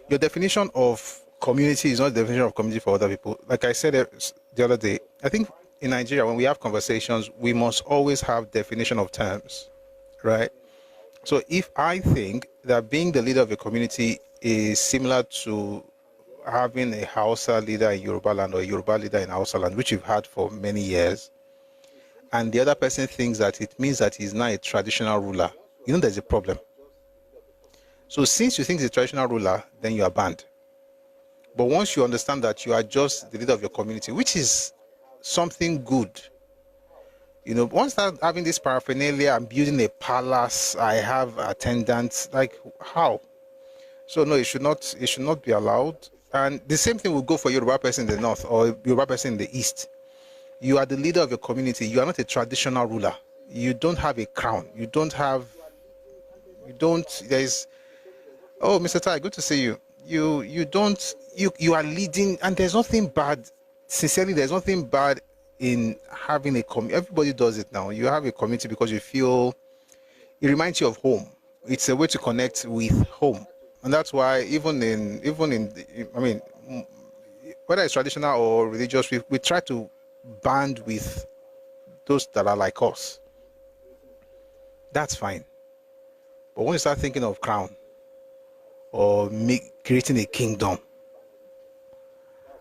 your definition of community is not the definition of community for other people. Like I said the other day, I think in Nigeria, when we have conversations, we must always have definition of terms, right? So if I think that being the leader of a community is similar to having a Hausa leader in Yoruba land or a Yoruba leader in Hausa land, which we've had for many years, and the other person thinks that it means that he's not a traditional ruler, there's a problem. So since you think he's a traditional ruler, then you are banned. But once you understand that you are just the leader of your community, which is something good, once start having this paraphernalia, I'm building a palace, I have attendants, like how? So no, it should not be allowed. And the same thing will go for Yoruba person in the north or Yoruba person in the east. You are the leader of your community. You are not a traditional ruler. You don't have a crown. There's, oh, Mr. Tai, good to see you. You are leading, and there's nothing bad, sincerely, there's nothing bad in having a community. Everybody does it now. You have a community because you feel, it reminds you of home. It's a way to connect with home. And that's why even in whether it's traditional or religious, we try to band with those that are like us. That's fine. But when you start thinking of crown or creating a kingdom,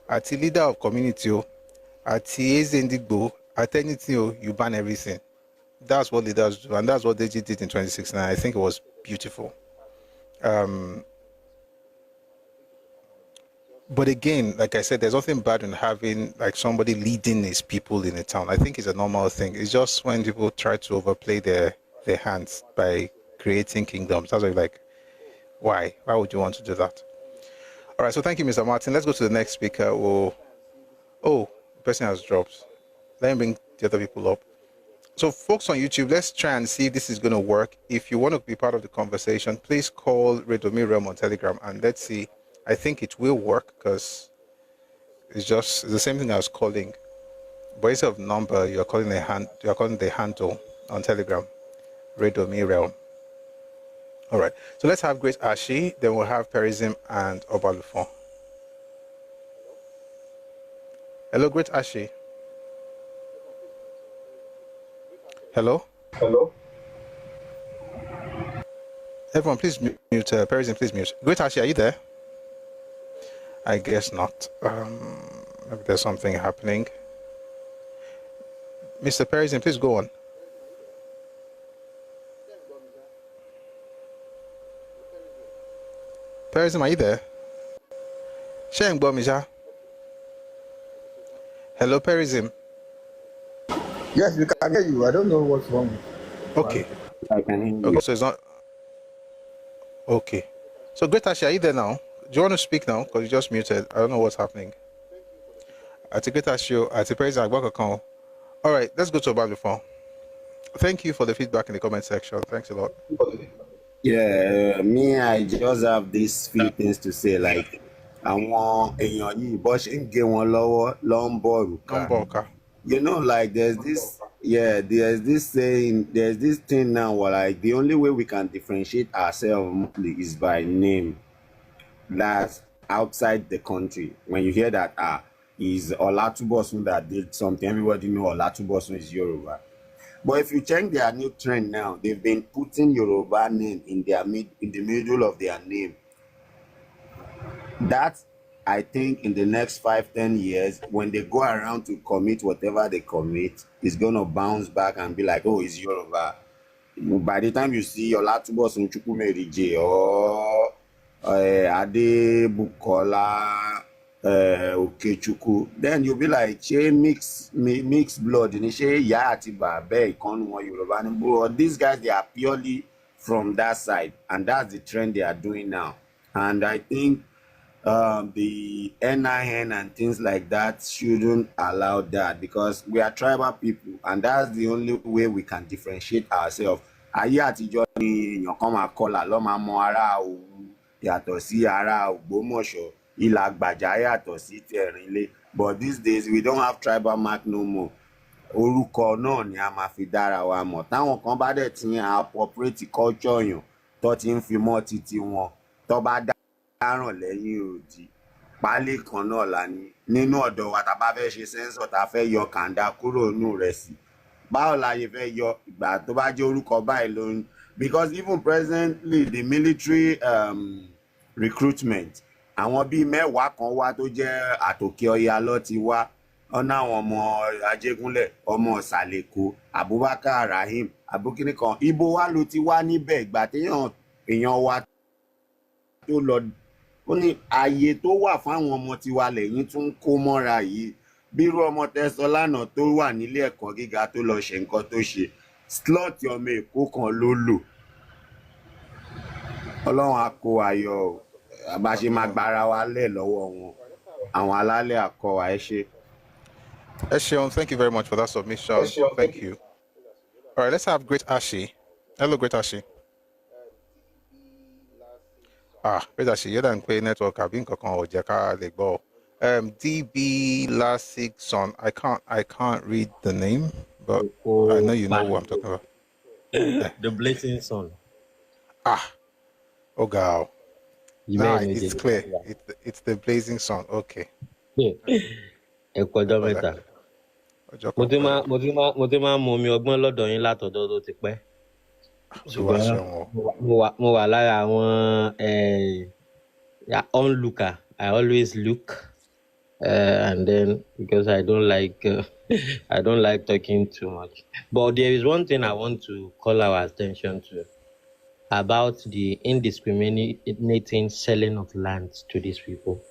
at the leader of community, at the Ezendigbo, at anything, you ban everything. That's what leaders do, and that's what they did in 2016. I think it was beautiful. But again, like I said, there's nothing bad in having like somebody leading his people in a town. I think it's a normal thing. It's just when people try to overplay their hands by creating kingdoms. That's like, why? Why would you want to do that? All right, so thank you, Mr. Martin. Let's go to the next speaker. Oh, the person has dropped. Let me bring the other people up. So folks on YouTube, let's try and see if this is going to work. If you want to be part of the conversation, please call Redomi Realm on Telegram, and let's see. I think it will work because it's the same thing as calling. But instead of number, you're calling the handle on Telegram, Redomi Realm. All right, so let's have Great Ashi, then we'll have Perism and Obalufon. Hello, Great Ashi. Hello? Hello? Everyone, please mute. Perism, please mute. Great Ashi, are you there? I guess not. Maybe there's something happening. Mr. Perism, please go on. Perism, are you there? Hello, Perism. Yes, we can hear you. I don't know what's wrong. Okay. I can hear you. Okay, so it's not. Okay. So, Great Ashi, are you there now? Do you want to speak now? Because you just muted. I don't know what's happening. At the Great Ashi, at the President Agbakakon. All right, let's go to Obalufon. Thank you for the feedback in the comment section. Thanks a lot. Yeah, me, I just have these few things to say. Like, I want but get one lower long ball. Like there's this saying, there's this thing now where like the only way we can differentiate ourselves mostly is by name. That's outside the country. When you hear that is Olatubosun that did something, everybody know Olatubosun is Yoruba. But if you check their new trend now, they've been putting Yoruba name in the middle of their name. That, I think, in the next 5-10 years, when they go around to commit whatever they commit, is gonna bounce back and be like, oh, it's Yoruba. By the time you see Olatubosun Chukwumerije or Ade Bukola Okechukwu, then you'll be like, she mixed blood. But these guys, they are purely from that side, and that's the trend they are doing now. And I think the NIN and things like that shouldn't allow that, because we are tribal people, and that's the only way we can differentiate ourselves. Ayé àtijọ́ ni èèyàn kan máa kọlà lọ́ máa mọ ará Òwu yàtọ̀ sí ará Ògbómọ̀ṣọ́, ìlà Àgbàjá yàtọ̀ sí Tẹ̀rínlé. But these days we don't have tribal mark no more. Orúkọ náà ni a máa fi dára wa mọ̀. Táwọn kan bá dẹ̀ ti ń appropriate culture yàn tó ti ń fi mọ́ títí wọn, tó bá dáràn lẹ́yìn òdì, pálí kan náà la ní. Nínú ọ̀dọ̀ wa tá bá fẹ́ ṣe sẹ́ńsọ̀ tá fẹ́ yọ kàńdá kúrò nínú rẹ̀ sí. Báwo la yẹ fẹ́ yọ ìgbà tó bá jẹ́ orúkọ báyìí ló ń, because even presently the military recruitment, àwọn bíi mẹ́wàá kan wá tó jẹ́ àtòkè ọya lọ ti wá, ọ̀nà àwọn ọmọ Ajégúnlẹ̀, ọmọ Sàlẹ̀kò, Abubakar Rahim, abukini kan, ibo wa ló ti wá níbẹ̀ ìgbà téèyàn wa tó lọ, ó ní ààyè tó wà fáwọn ọmọ tiwa lẹ́yìn tún kó mọ́ra yìí. Bírú ọmọ Tẹ́sọlánà tó wà nílé ẹ̀kọ́ gíga tó lọ ṣe nǹkan tó ṣe, slot ọmọ Èkó kan ló lò. Ọlọ́run á kó ayọ̀ bá ṣe máa gbára wa lẹ̀ lọ́wọ́ wọn, àwọn alálẹ̀ àkọ́ wa. Ẹ ṣé. Thank you very much for that submission. Thank you. All right, let's have Great Ashi. Hello, Great Ashi. Great Ashi, you don't pay network. DB Lasik son. I can't read the name, but I know you know what I'm talking about. The blazing son. Oh God. It's clear. It's the blazing sun. Okay. Ẹ̀kọ́jọ́ mo ti máa mú omi ọgbọ́n lọ́dọ̀ yín látọ̀dọ̀ tó ti pẹ́. Ṣùgbọ́n mo wà lára àwọn onlooker. I always look, and then because I don't like talking too much. But there is one thing I want to call our attention to about the indiscriminating selling of land to these people.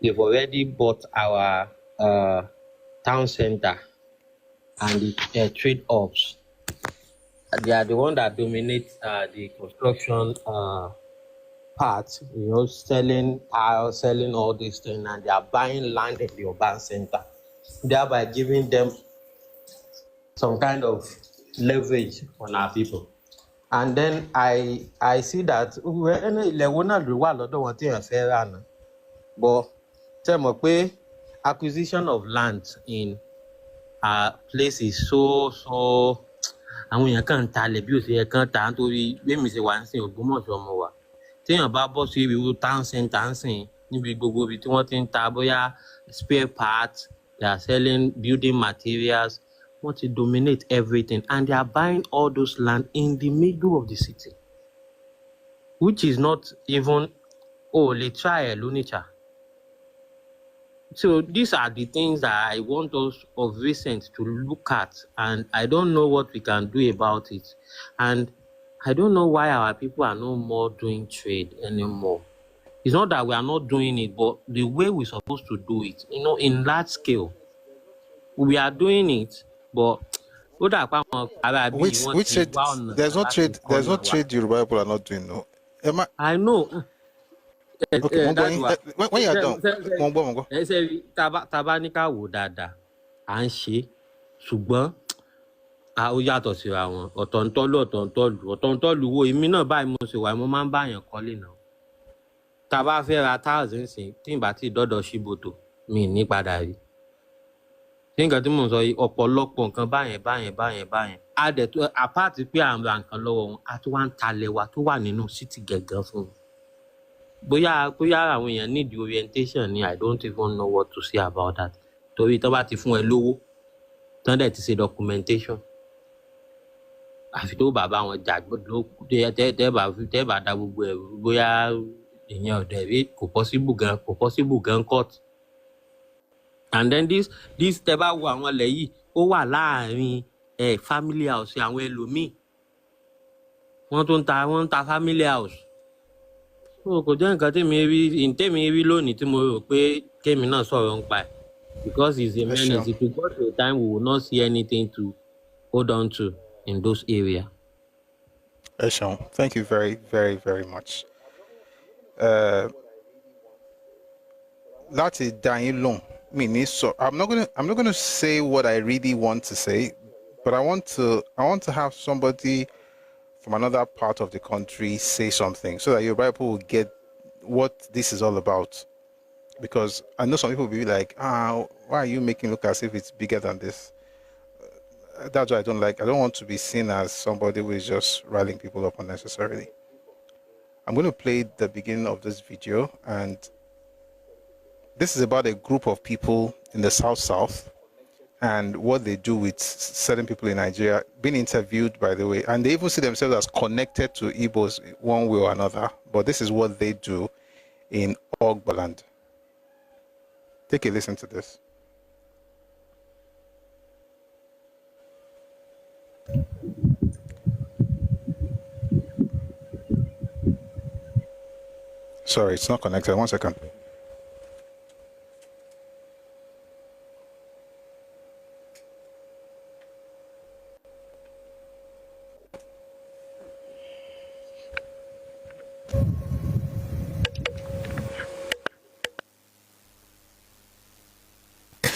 They've already bought our town center and the trade ops. They are the one that dominate the construction part, selling tile, selling all these things, and they are buying land in the urban center, thereby giving them some kind of leverage on our people. And then I see that but tell me, acquisition of land in our place is so àwọn èèyàn kan talẹ̀ bí ó ṣe yẹ kan tà nítorí bẹ́ẹ̀mí ṣe wà ń sìn Ògbómọ̀ṣọ́ ọmọ wa téèyàn bá bọ́ sí ibi town center ń sìn níbi gbogbo ibi tí wọ́n ti ń ta bóyá spare parts, they are selling building materials, wọ́n ti dominate everything, and they are buying all those land in the middle of the city, which is not even lè try ẹ̀ lónìṣà. So these are the things that I want us of recent to look at, and I don't know what we can do about it. And I don't know why our people are no more doing trade anymore. It's not that we are not doing it, but the way we're supposed to do it, in large scale, we are doing it, but which trade? There's no trade Yoruba people are not doing. No, I know. Okay, when you're done, tabanika wò dáadáa à ń ṣe ṣùgbọ́n ó yàtọ̀ síra wọn, ọ̀tọ̀ntọ́lù wo èmi náà báyìí mo ṣe wà mo máa ń báyàn kọ́lé náà. Tá bá fẹ́ ra táàsì ń sìn tí n bá ti dọ́dọ̀ ṣíbòtò mi ní padà rí. Tí nǹkan tí mò ń sọ yìí ọ̀pọ̀lọpọ̀ nǹkan báyẹn àpáàtì pé à ń ra nǹkan lọ́wọ́ wọn a tún wá ń talẹ̀ wa tó wà nínú city gẹ̀gẹ́ fún wọn. Bóyá àwọn èèyàn need the orientation ni, I don't even know what to say about that. Torí tó bá ti fún ẹ lówó tán dẹ̀ ti ṣe documentation àfi tó bàbá wọn jà ló tẹ́ bá dá gbogbo ẹ̀ bóyá ìyẹn ọ̀dẹ̀ rí kò possible gan court. And then this tẹ́ bá wo àwọn ilẹ̀ yìí ó wà láàrin family house àwọn ẹlòmíì wọ́n ń ta family house. So kò jẹ́ nǹkan tèmi rí lónìí tí mo rò pé kémi náà sọ̀rọ̀ ń pa ẹ̀, because it's a menace. If we go to a time we will not see anything to hold on to in those areas. Eshon, thank you very, very, very much. Láti dá yín lóhùn, I'm not gonna say what I really want to say, but I want to have somebody from another part of the country say something so that your people will get what this is all about. Because I know some people will be like, why are you making it look as if it's bigger than this? That's what I don't like. I don't want to be seen as somebody who is just riling people up unnecessarily. I'm going to play the beginning of this video, and this is about a group of people in the South and what they do with certain people in Nigeria, being interviewed, by the way, and they even see themselves as connected to Igbos one way or another. But this is what they do in Ogbaland. Take a listen to this. Sorry, it's not connected. 1 second.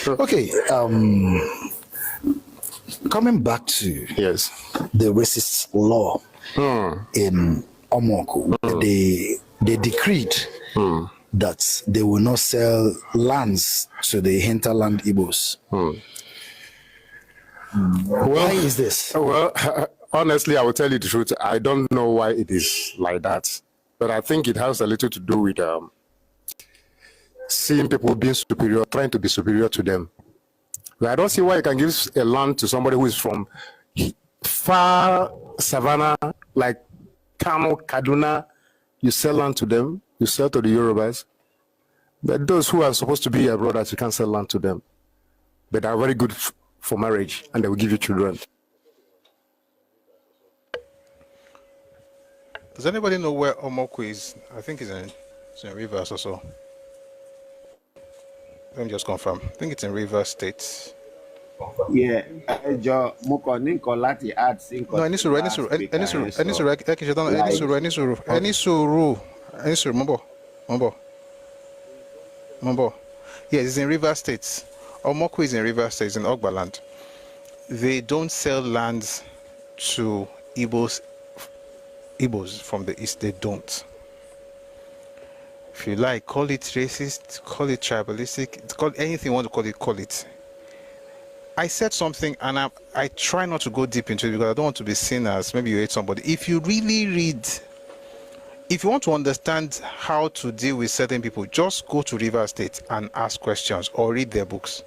Okay, coming back to the racist law in Omoko, they decreed that they will not sell lands to the hinterland Igbos. Why is this? Well, honestly, I will tell you the truth. I don't know why it is like that, but I think it has a little to do with seeing people being superior, trying to be superior to them. But I don't see why you can give a land to somebody who is from far savannah, like Kano, Kaduna. You sell land to them, you sell to the Yorubas. But those who are supposed to be your brothers, you can't sell land to them. But they are very good for marriage, and they will give you children. Does anybody know where Omoko is? I think it's in Rivers or so. Let me just confirm. I think it's in Rivers State. Yeah, Moko no, Yes, it's in Rivers State. Omoko is in Rivers State, in Ogbaland. They don't sell lands to Igbos from the east. They don't. If you like, call it racist, call it tribalistic, call it anything you want to call it, call it. I said something, and I try not to go deep into it because I don't want to be seen as maybe you hate somebody. If you really read, if you want to understand how to deal with certain people, just go to River State and ask questions or read their books.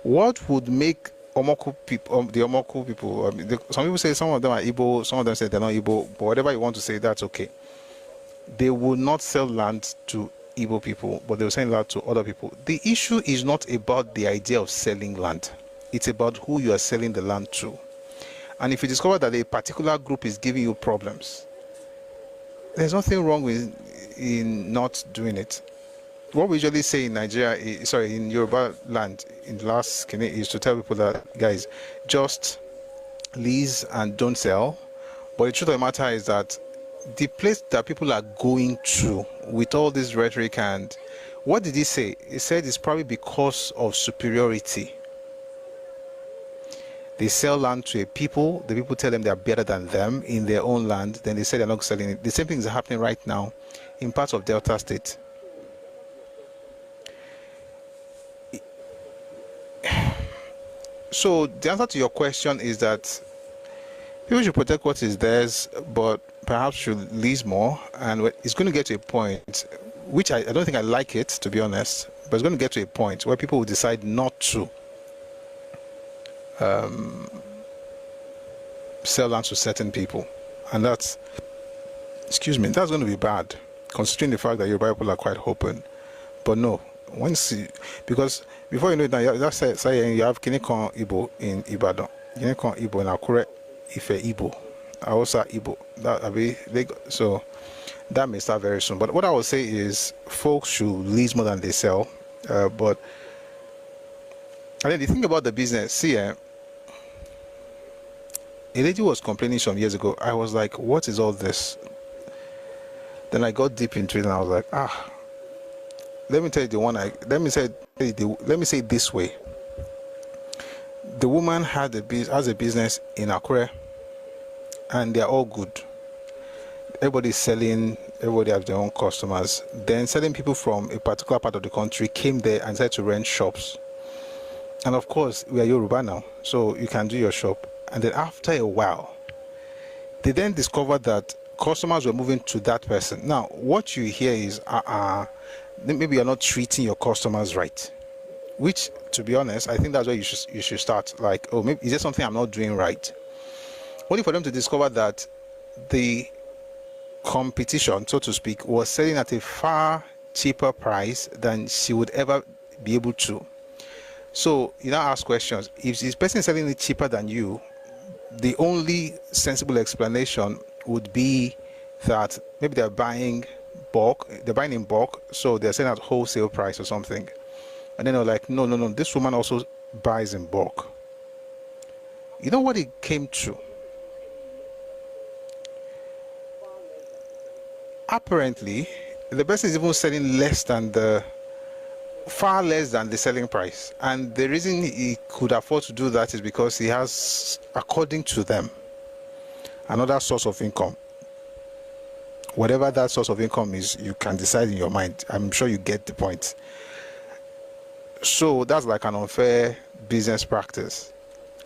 What would make Omoko people, the Omoko people, some people say some of them are Igbo, some of them say they're not Igbo, but whatever you want to say, that's okay. They will not sell land to Igbo people, but they will sell land to other people. The issue is not about the idea of selling land. It's about who you are selling the land to. And if you discover that a particular group is giving you problems, there's nothing wrong in not doing it. What we usually say in Nigeria, in Yoruba land, in the last Kene, is to tell people that, guys, just lease and don't sell. But the truth of the matter is that the place that people are going to with all this rhetoric, and what did he say? He said it's probably because of superiority. They sell land to a people, the people tell them they are better than them in their own land, then they say they're not selling it. The same thing is happening right now in parts of Delta State. So the answer to your question is that people should protect what is theirs, but perhaps should lease more. And it's going to get to a point, which I don't think I like it, to be honest, but it's going to get to a point where people will decide not to sell land to certain people, and that's going to be bad, considering the fact that Yoruba people are quite open. But no, because before you know it, now that's saying you have Kinekon Igbo in Ibadan, Kinekon Igbo in Akure, Ife Igbo, Aosa Igbo. So that may start very soon. But what I would say is, folks should lease more than they sell. And then the thing about the business, see, a lady was complaining some years ago. I was like, what is all this? Then I got deep into it and I was like, let me tell you let me say it this way. The woman has a business in Akure, and they're all good. Everybody's selling, everybody has their own customers. Then certain people from a particular part of the country came there and started to rent shops. And of course, we are Yoruba now, so you can do your shop. And then after a while, they then discovered that customers were moving to that person. Now, what you hear is, maybe you're not treating your customers right. Which, to be honest, I think that's where you should start. Like, oh, maybe is there something I'm not doing right? Only for them to discover that the competition, so to speak, was selling at a far cheaper price than she would ever be able to. So you now ask questions. If this person is selling it cheaper than you, the only sensible explanation would be that maybe they're buying in bulk, so they're selling at wholesale price or something. And then they're like, no, this woman also buys in bulk. You know what it came to? Apparently, the person is even selling far less than the selling price. And the reason he could afford to do that is because he has, according to them, another source of income. Whatever that source of income is, you can decide in your mind. I'm sure you get the point. So that's like an unfair business practice.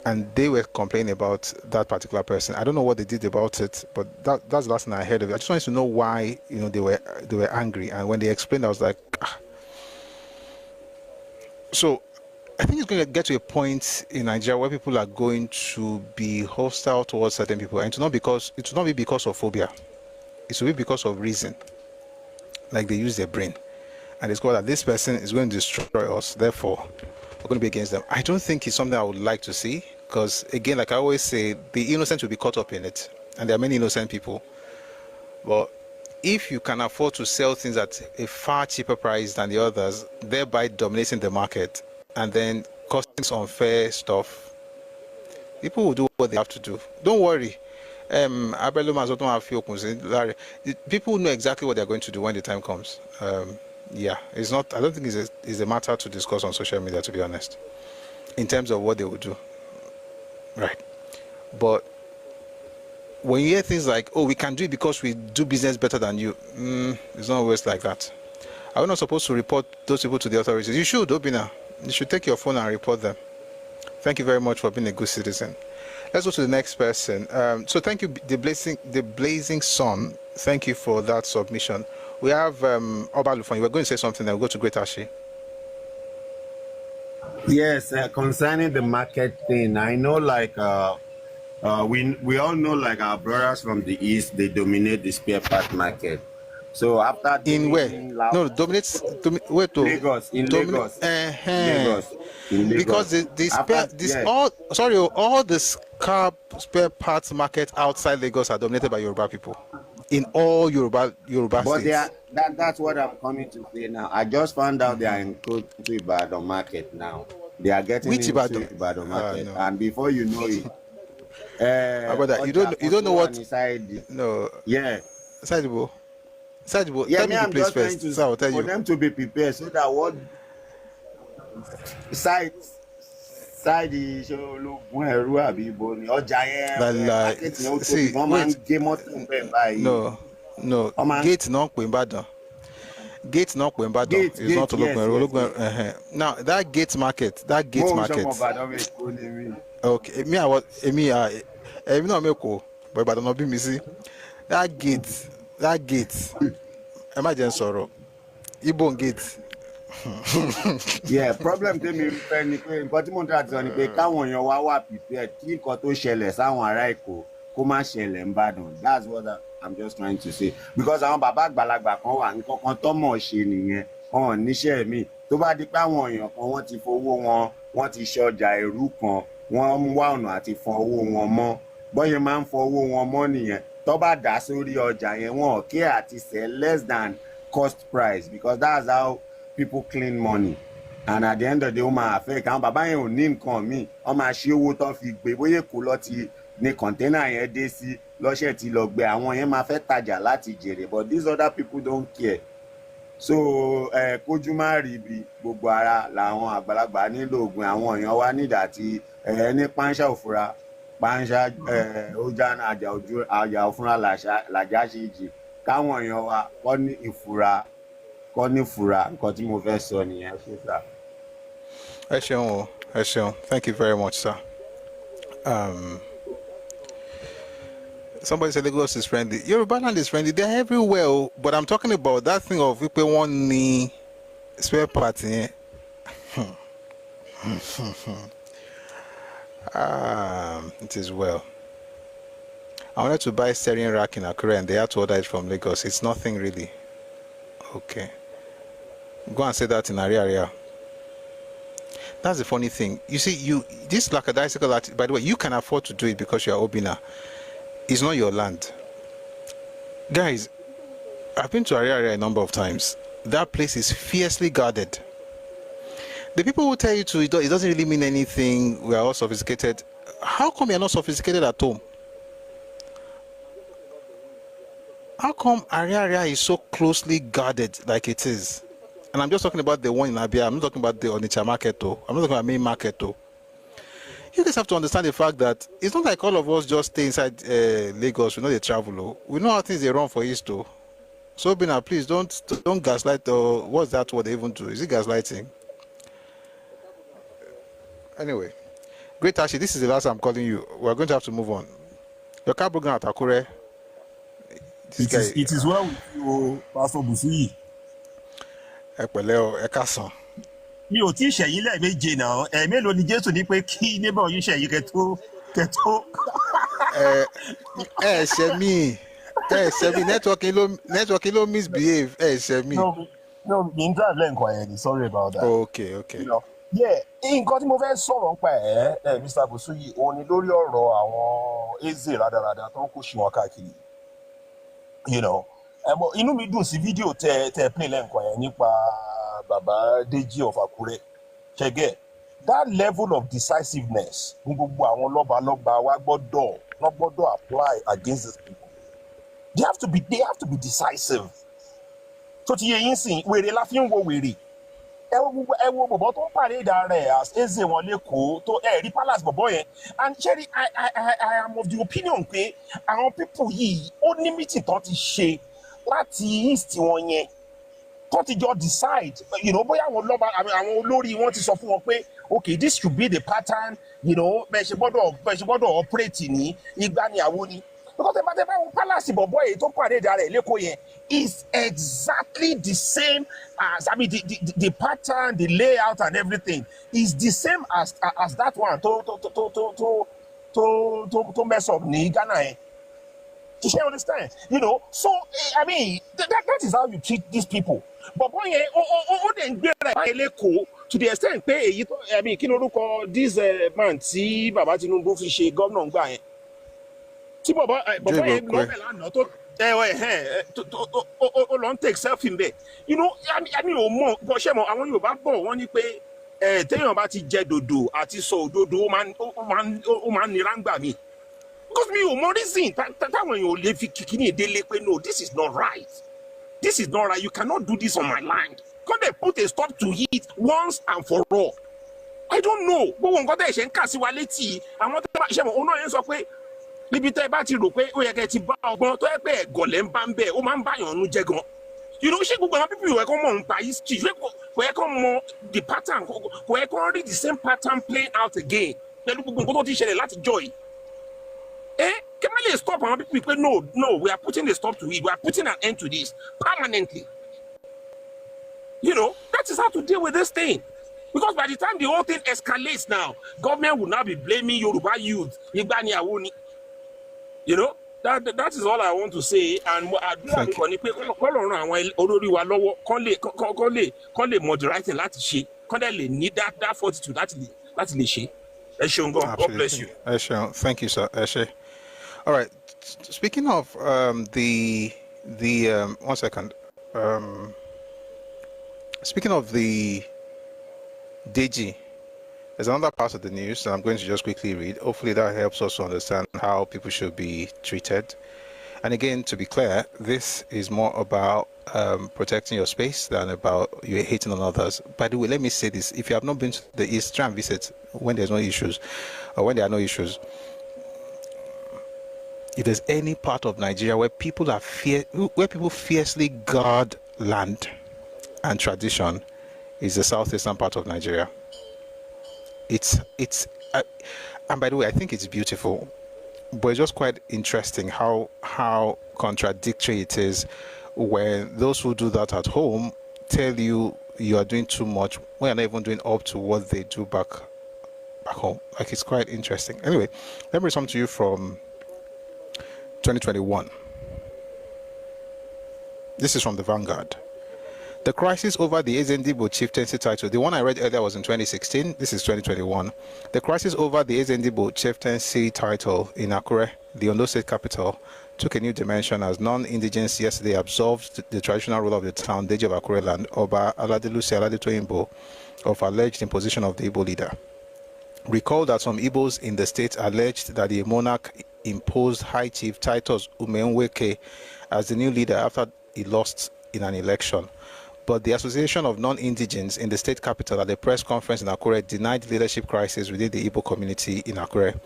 And they were complaining about that particular person. I don't know what they did about it, but that's the last thing I heard of it. I just wanted to know why, they were angry. And when they explained, I was like, So I think it's going to get to a point in Nigeria where people are going to be hostile towards certain people, and it will not be because of phobia. It will be because of reason. Like they use their brain and discover that this person is going to destroy us, therefore we're going to be against them. I don't think it's something I would like to see, because again, like I always say, the innocent will be caught up in it, and there are many innocent people. But if you can afford to sell things at a far cheaper price than the others, thereby dominating the market and then causing some unfair stuff, people will do what they have to do. Don't worry. People know exactly what they're going to do when the time comes. It's not. I don't think it's a matter to discuss on social media, to be honest, in terms of what they will do. Right. But when you hear things like, "Oh, we can do it because we do business better than you," it's not always like that. Are we not supposed to report those people to the authorities? You should, Obina. You should take your phone and report them. Thank you very much for being a good citizen. Let's go to the next person. So thank you, the blazing sun. Thank you for that submission. We have Obalufon. You were going to say something, then we'll go to Great Ashi. Yes, concerning the market thing, I know we all know our brothers from the east, they dominate the spare part market. So after in where? No, dominates. Where to? Lagos. Lagos. Lagos. Because all the spare parts market outside Lagos are dominated by Yoruba people. In all Yoruba states. But that's what I'm coming to say now. I just found out they are in Ibadan market now. They are getting into Ibadan market, no. And before you know it, you don't know what. No. Yeah. Sajbo. Yeah, tell me the place first. So I'll tell you. For them to be prepared, so that what side see, wait. No. Gate not Ibadan. Gate not Ibadan. It's not Ologben. Now that gate market. Okay, but Ibadan not be missing. That gate. Imagine sorrow. Ibon gate. Yeah, problem tèmi fẹ́ ni pé nǹkan tí mo ń tà sọ ni pé káwọn èèyàn wá wà prepared kí nǹkan tó ṣẹlẹ̀ sáwọn ará Èkó kó má ṣẹlẹ̀ ń Ìbàdàn. That's what I'm just trying to say. Because àwọn bàbá àgbàlagbà kan wà nǹkan kan tó mọ̀ ṣe nìyẹn. Wọn ò níṣẹ́ mi. Tó bá di pé àwọn èèyàn kan wọ́n ti fowó wọn, wọ́n ti ṣọjà ẹrú kan, wọ́n ń wá ọ̀nà àti fọ owó wọn mọ́. Bọ́yẹ máa ń fọ owó wọn mọ́ nìyẹn. Tó bá dà sórí ọjà yẹn, wọn ò care àti sell less than cost price because that's how people clean money. And at the end of the day, ó máa affect àwọn bàbá yẹn ò ní nǹkan míì. Wọ́n máa ṣí owó tó fi gbé bóyá Èkó lọ ti ní kọ̀ńténà yẹn dé sí lọ́ṣẹ̀ tí lọ gbé àwọn yẹn máa fẹ́ tajà láti jèrè but these other people don't care. So kójú má rí ibi gbogbo ara làwọn àgbàlagbà nílò ògùn àwọn èèyàn wá nídà tí ní pánṣá òfura pánṣá ó já àjà òfura làjá ṣe jì káwọn èèyàn wa kọ́ ní ìfura nǹkan tí mo fẹ́ sọ nìyẹn ṣe sá. Ẹ ṣeun o, ẹ ṣeun. Thank you very much, sir. Somebody said Lagos is friendly. Yoruba land is friendly. They're everywhere. But I'm talking about that thing of people want the spare parts. It is well. I wanted to buy steering rack in Akure and they had to order it from Lagos. It's nothing really. Okay. Go and say that in Area. That's the funny thing. You see, this lackadaisical attitude, by the way, you can afford to do it because you're Obina. It's not your land. Guys, I've been to Area a number of times. That place is fiercely guarded. The people who tell you it doesn't really mean anything, we are all sophisticated. How come you're not sophisticated at home? How come Area is so closely guarded like it is? And I'm just talking about the one in Abia. I'm not talking about the Onitsha market though. I'm not talking about main market though. You guys have to understand the fact that it's not like all of us just stay inside Lagos. We know they travel. We know how things they run for East though. So Bina, please don't gaslight. What's that word they even do? Is it gaslighting? Anyway, great Tashi, this is the last I'm calling you. We're going to have to move on. Your car broken at Akure. It is well with you, Pastor Busuyi. Ẹkáàsán. Mi ò tí ṣẹ̀yìn lẹ́ẹ̀méje náà mélòó ni Jésù ní pé kí neighbor yín ṣẹ̀yìn kẹtó. Ṣe mí networking ló misbehave ṣe mí. No, mi ń drive lẹ́ǹkan ẹ̀ ni sorry about that. Okay. Yeah, nǹkan tí mo fẹ́ sọ̀rọ̀ ń pa Mr. Busuyi òun ni lórí ọ̀rọ̀ àwọn eze rádaràda tó ń kó ṣì wọn káàkiri. Inú mi dùn sí fídíò tẹ play lẹ́ǹkan yẹn nípa Baba Deji of Akure. Ṣẹ́gẹ́, that level of decisiveness ní gbogbo àwọn lọ́balọ́ba wa gbọ́dọ̀ apply against these people. They have to be decisive. Tó ti yẹ yín sìn wèrè la fi ń wo wèrè. Ẹ wo bọ̀bọ̀ tó ń pàdé ìdá rẹ̀ as eze wọn lẹ́kọ̀ọ́ tó rí palace bọ̀bọ̀ yẹn. And Sherry, I am of the opinion pé àwọn people yìí ó ní meeting tó ti ṣe láti east wọn yẹn. Tó ti jọ decide, bóyá àwọn olórí wọn ti sọ fún wọn pé okay, this should be the pattern, bẹ́ẹ̀ ṣe gbọ́dọ̀ operate ní ìgbà ni àwo ni. Because the palace bọ̀bọ̀ èyí tó pàdé ìdá rẹ̀ lẹ́kọ̀ọ́ yẹn is exactly the same as, the pattern, the layout and everything is the same as that one to mess up ní Ghana yẹn. You understand? So that is how you treat these people. But when you then get to the extent pé èyí tó kí lorúkọ this man tí Baba Tinubu fi ṣe gómìnà gbà yẹn. Tí bọ̀bọ̀ yẹn lọ bẹ̀ lánàá tó ó lọ ń take selfie ń bẹ̀. Ò mọ̀ bọ́ ṣẹ́ mọ̀ àwọn Yorùbá bọ̀ wọ́n ní pé téèyàn bá ti jẹ dòdò àti sọ òdodo ó máa ń nira ń gbà mí. Because me, more reason that when you live no, this is not right. This is not right. You cannot do this on my land. Can they put a stop to it once and for all? I don't know. But when God is in Kasiwaleti, I want to say, oh no, answer pé níbi tẹ́ bá ti rò pé ó yẹ kẹ́ ti bá ọgbọ́n tó yẹ pé ẹ̀gọ́lẹ̀ ń bá ń bẹ̀ ó máa ń báyàn ọ̀nù jẹ́ gan. Ṣé gbogbo àwọn people yẹ kó mọ̀ nípa history kò yẹ kó mọ̀ the pattern kò yẹ kó read the same pattern playing out again pẹ̀lú gbogbo nǹkan tó ti ṣẹlẹ̀ láti joy. Can we stop and people no, we are putting a stop to it. We are putting an end to this permanently. That is how to deal with this thing. Because by the time the whole thing escalates now, government will now be blaming Yoruba youth. That is all I want to say. And I do have a moderating need that fortitude. That's God bless you. Thank you, sir. All right. Speaking of the 1 second. Speaking of the DG, there's another part of the news that I'm going to just quickly read. Hopefully that helps us to understand how people should be treated. And again, to be clear, this is more about protecting your space than about you hating on others. By the way, let me say this. If you have not been to the East, try and visit when there's no issues or when there are no issues. If there's any part of Nigeria where people fiercely guard land and tradition, is the southeastern part of Nigeria. It's and by the way, I think it's beautiful, but it's just quite interesting how contradictory it is when those who do that at home tell you you are doing too much when you're not even doing up to what they do back home. Like, it's quite interesting. Anyway, let me read something to you from 2021. This is from the Vanguard. The crisis over the Ezendibo chieftaincy title, the one I read earlier was in 2016, this is 2021. The crisis over the Ezendibo chieftaincy title in Akure, the Ondo State capital, took a new dimension as non-indigens yesterday absolved the traditional ruler of the town, Deji of Akure land, Oba Aladelusi Aladetoyinbo, of alleged imposition of the Igbo leader. Recall that some Igbos in the state alleged that the monarch imposed High Chief Titus Umenweke as the new leader after he lost in an election. But the Association of Non-Indigens in the state capital at a press conference in Akure denied leadership crisis within the Igbo community in Akure.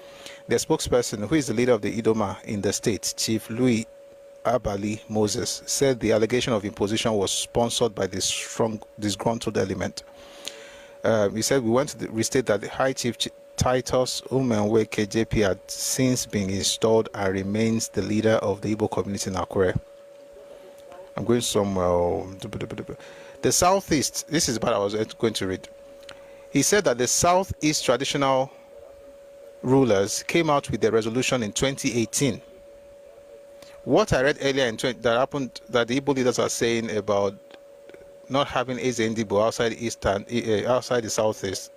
Their spokesperson, who is the leader of the Idoma in the state, Chief Louis Abali Moses, said the allegation of imposition was sponsored by this strong disgruntled element. He said, we want to restate that the High Chief Titus Umenweke JP had since been installed and remains the leader of the Igbo community in Akure. I'm going somewhere. The Southeast, this is what I was going to read. He said that the Southeast traditional rulers came out with their resolution in 2018. What I read earlier that happened, that the Igbo leaders are saying about not having Ezendibo outside the Southeast,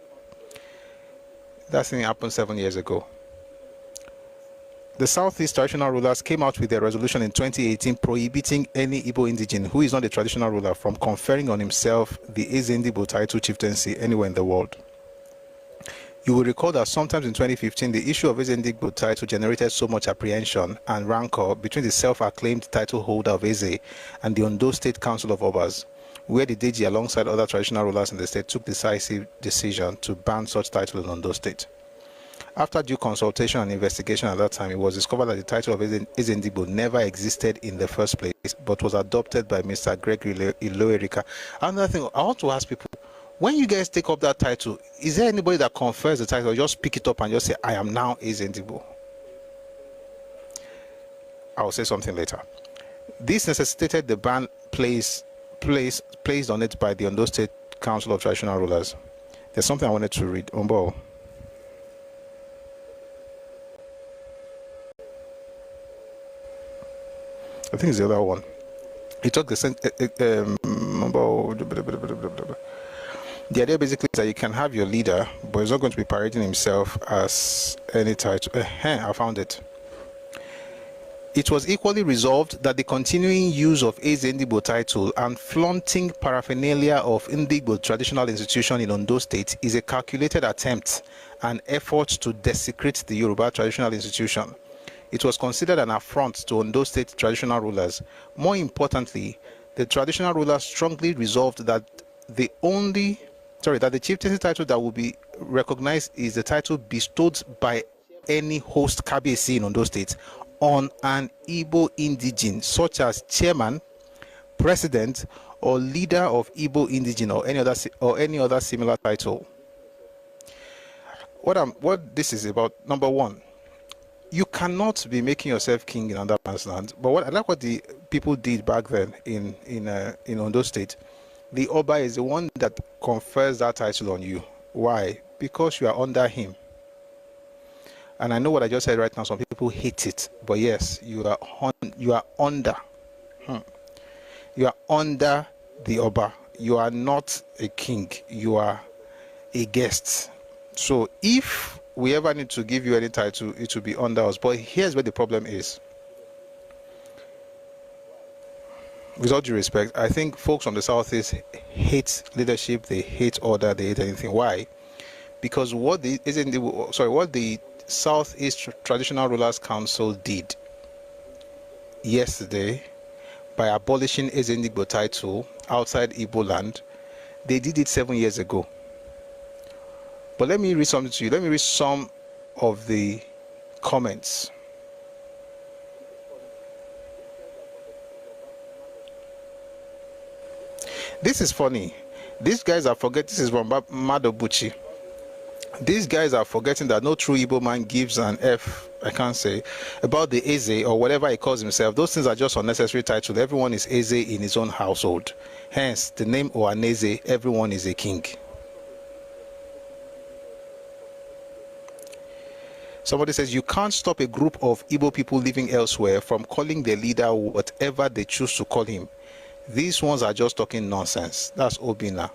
that thing happened 7 years ago. The Southeast traditional rulers came out with their resolution in 2018 prohibiting any Igbo indigene who is not a traditional ruler from conferring on himself the Ezendibo title chieftaincy anywhere in the world. You will recall that sometimes in 2015, the issue of Ezendibo title generated so much apprehension and rancor between the self-acclaimed title holder of Eze and the Ondo State Council of Obas, where the Deji, alongside other traditional rulers in the state, took decisive decision to ban such title in Ondo State. After due consultation and investigation at that time, it was discovered that the title of Ezendibo never existed in the first place, but was adopted by Mr. Gregory Iloerika. Another thing, I want to ask people, when you guys take up that title, is there anybody that confers the title, or just pick it up and just say, I am now Ezendibo? I will say something later. This necessitated the ban placed on it by the Ondo State Council of Traditional Rulers. There's something I wanted to read. Umbo. I think it's the other one. He took the idea basically is that you can have your leader, but he's not going to be parading himself as any title. I found it. It was equally resolved that the continuing use of Ezendibo title and flaunting paraphernalia of Ndigbo traditional institution in Ondo State is a calculated attempt and effort to desecrate the Yoruba traditional institution. It was considered an affront to Ondo State traditional rulers. More importantly, the traditional rulers strongly resolved that the chieftaincy title that will be recognized is the title bestowed by any host Kabiyesi in Ondo State on an Igbo indigene, such as chairman, president, or leader of Igbo indigene or any other similar title. What this is about, number one, you cannot be making yourself king in another man's land. But I like what the people did back then in Ondo State. The Oba is the one that confers that title on you. Why? Because you are under him. And I know what I just said right now. Some people hate it, but yes, you are under. You are under the Oba. You are not a king. You are a guest. So if we ever need to give you any title, it will be under us. But here's where the problem is. With all due respect, I think folks from the Southeast hate leadership. They hate order. They hate anything. Why? Because what the Southeast Traditional Rulers Council did yesterday by abolishing Ezendigbo title outside Igbo land, they did it 7 years ago. But let me read something to you. Let me read some of the comments. This is funny. These guys are forgetting. This is from Madobuchi. These guys are forgetting that no true Igbo man gives an F, I can't say, about the Eze or whatever he calls himself. Those things are just unnecessary titles. Everyone is Eze in his own household. Hence, the name Ohaneze, everyone is a king. Somebody says, you can't stop a group of Igbo people living elsewhere from calling their leader whatever they choose to call him. These ones are just talking nonsense. That's Obina.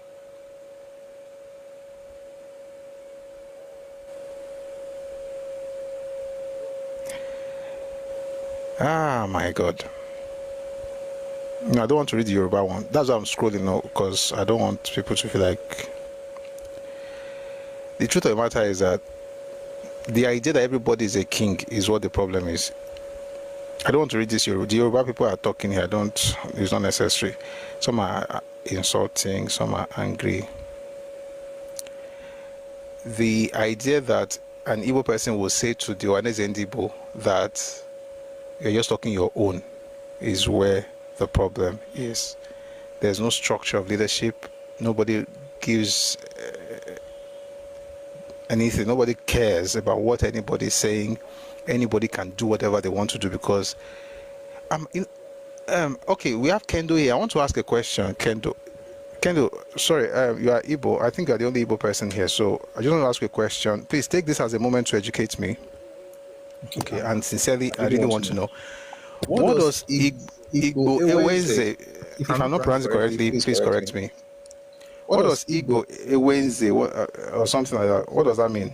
Ah, my God. No, I don't want to read the Yoruba one. That's why I'm scrolling now, because I don't want people to feel like... The truth of the matter is that the idea that everybody is a king is what the problem is. I don't want to read this Yoruba. The Yoruba people are talking here. It's not necessary. Some are insulting, some are angry. The idea that an Igbo person will say to the Ohaneze Ndigbo that you're just talking your own is where the problem is. There's no structure of leadership. Nobody gives anything. Nobody cares about what anybody is saying. Anybody can do whatever they want to do because okay, we have Kendo here. I want to ask a question. Kendo, sorry, you are Igbo. I think you are the only Igbo person here, so I just want to ask you a question. Please take this as a moment to educate me. Okay, and sincerely, I really want to know. What does Igbo Ewenze, if I'm not pronouncing correctly, please correct me. What does Igbo Ewenze or something like that? What does that mean?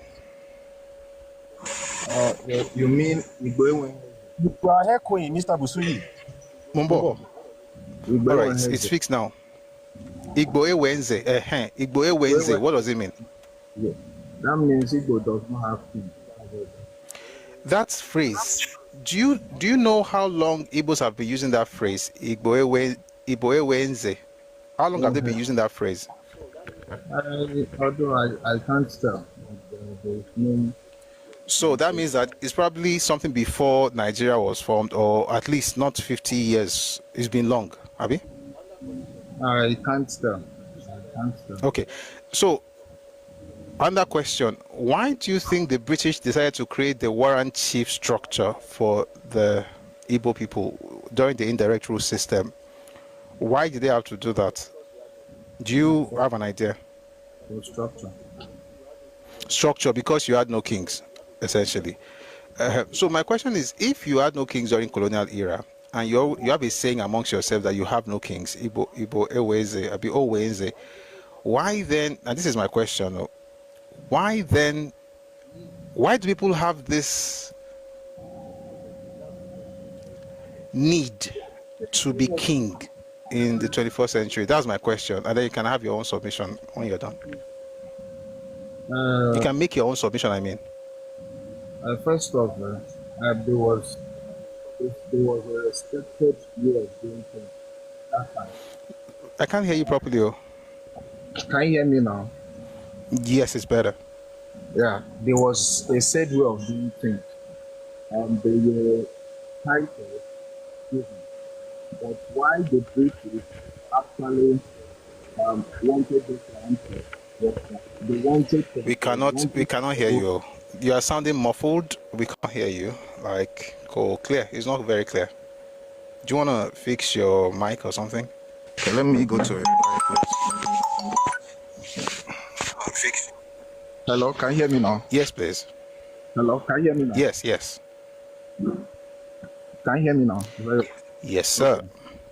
You mean Igbo Ewenze? You are echoing, Mr. Busuyi. Mumbo. All right, it's fixed now. Igbo Ewenze. Igbo Ewenze. What does it mean? Yeah. That means Igbo does not have king. That phrase. Do you know how long Igbos have been using that phrase? Igbo Ewenze. How long have they been using that phrase? Although I can't tell. So that means that it's probably something before Nigeria was formed, or at least not 50 years. It's been long, Abi? I can't tell. Okay. So, under question, why do you think the British decided to create the warrant chief structure for the Igbo people during the indirect rule system? Why did they have to do that? Do you have an idea? Structure, because you had no kings, essentially. So my question is, if you had no kings during colonial era, and you have a saying amongst yourself that you have no kings, Igbo Eweze, Abi Owenze, why then, and this is my question, why do people have this need to be king in the 21st century? That's my question. And then you can have your own submission when you're done. You can make your own submission, I mean. First off, there was a respected way of doing things that time. I can't hear you properly. Can you hear me now? Yes, it's better. Yeah, there was a said way of doing things. They were titled, but why the British actually wanted this answer. They wanted to we cannot hear you. You are sounding muffled. We can't hear you. Like, go clear. It's not very clear. Do you want to fix your mic or something? Okay, let me go to it. Hello, can you hear me now? Yes, please. Hello, can you hear me now? Yes, yes. Can you hear me now? Yes, sir. Okay.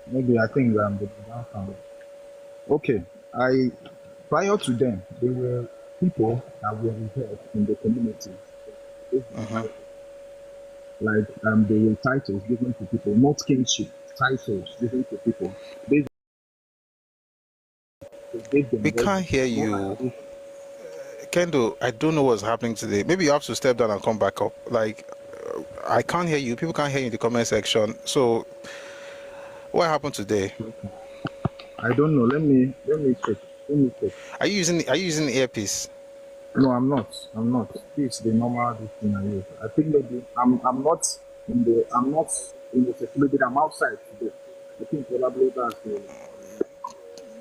Maybe I think the downtown. Okay, prior to them, there were people that were involved in the community. Like there were titles given to people, not kingship, titles given to people. They gave them We can't hear you. Kendo, I don't know what's happening today. Maybe you have to step down and come back up. Like, I can't hear you. People can't hear you in the comment section. So, what happened today? I don't know. Let me check. Are you using the earpiece? No, I'm not. This is the normal thing I use. I think maybe I'm not in the security. I'm outside today. I think probably that's the.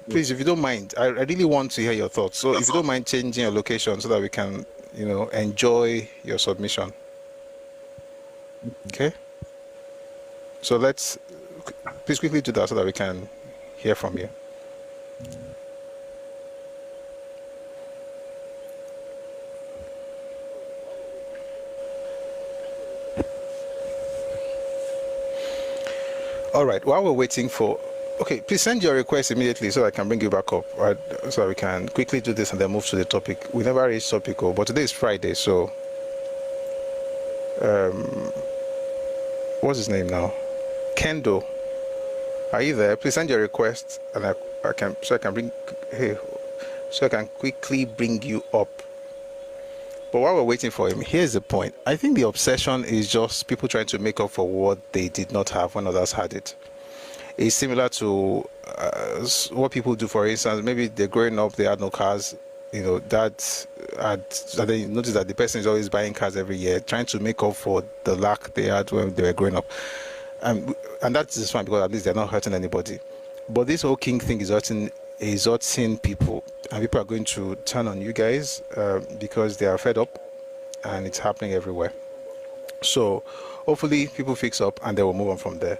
Please, if you don't mind, I really want to hear your thoughts. So if you don't mind changing your location so that we can, enjoy your submission. Okay? So please quickly do that so that we can hear from you. All right, while we're waiting for... Okay, please send your request immediately so I can bring you back up, right? So we can quickly do this and then move to the topic. We never reached topical, but today is Friday, so what's his name now? Kendo, are you there? Please send your request and I can quickly bring you up. But while we're waiting for him, here's the point. I think the obsession is just people trying to make up for what they did not have when others had it. It's similar to what people do. For instance, maybe they're growing up, they had no cars, and then you notice that the person is always buying cars every year, trying to make up for the lack they had when they were growing up. And that is fine because at least they're not hurting anybody. But this whole king thing is hurting people, and people are going to turn on you guys because they are fed up, and it's happening everywhere. So hopefully people fix up and they will move on from there.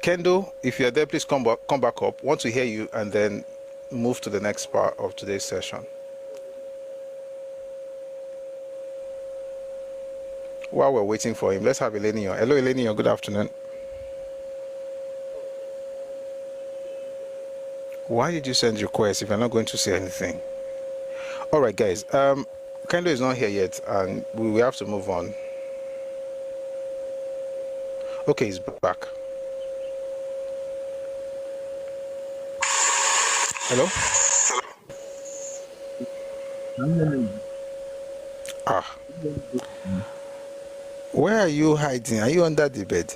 Kendo, if you're there, please come back up. Want to hear you and then move to the next part of today's session. While we're waiting for him, let's have Elenio. Hello, Elenio. Good afternoon. Why did you send requests if you're not going to say anything? All right, guys. Kendo is not here yet, and we have to move on. Okay, he's back. Hello? Where are you hiding? Are you under the bed?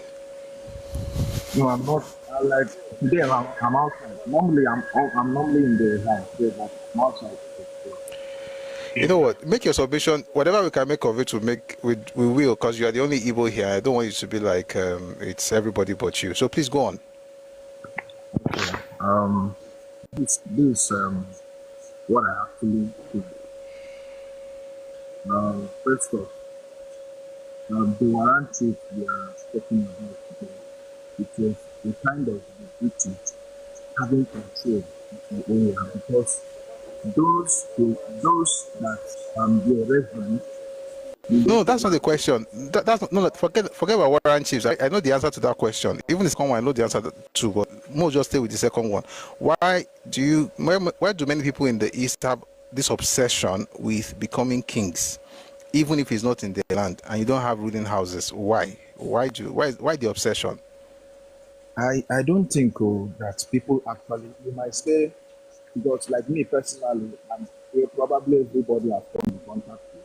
No, I'm not. Today I'm outside. Normally I'm normally in the house, but I'm outside. You know what? Make your submission. Whatever we can make of it, we will, because you are the only Igbo here. I don't want you to be like it's everybody but you. So please go on. Okay. This what I actually do. First off, the warranty we are talking about today, it was a kind of duty having control of the area, because those that were reverend. No, that's not the question. That's no. Forget about warrant chiefs. I know the answer to that question. Even the second one, I know the answer to. But more just stay with the second one. Why do many people in the East have this obsession with becoming kings, even if it's not in their land and you don't have ruling houses? Why? Why the obsession? I don't think that people actually, you might say, because like me personally, and probably everybody I've come in contact with,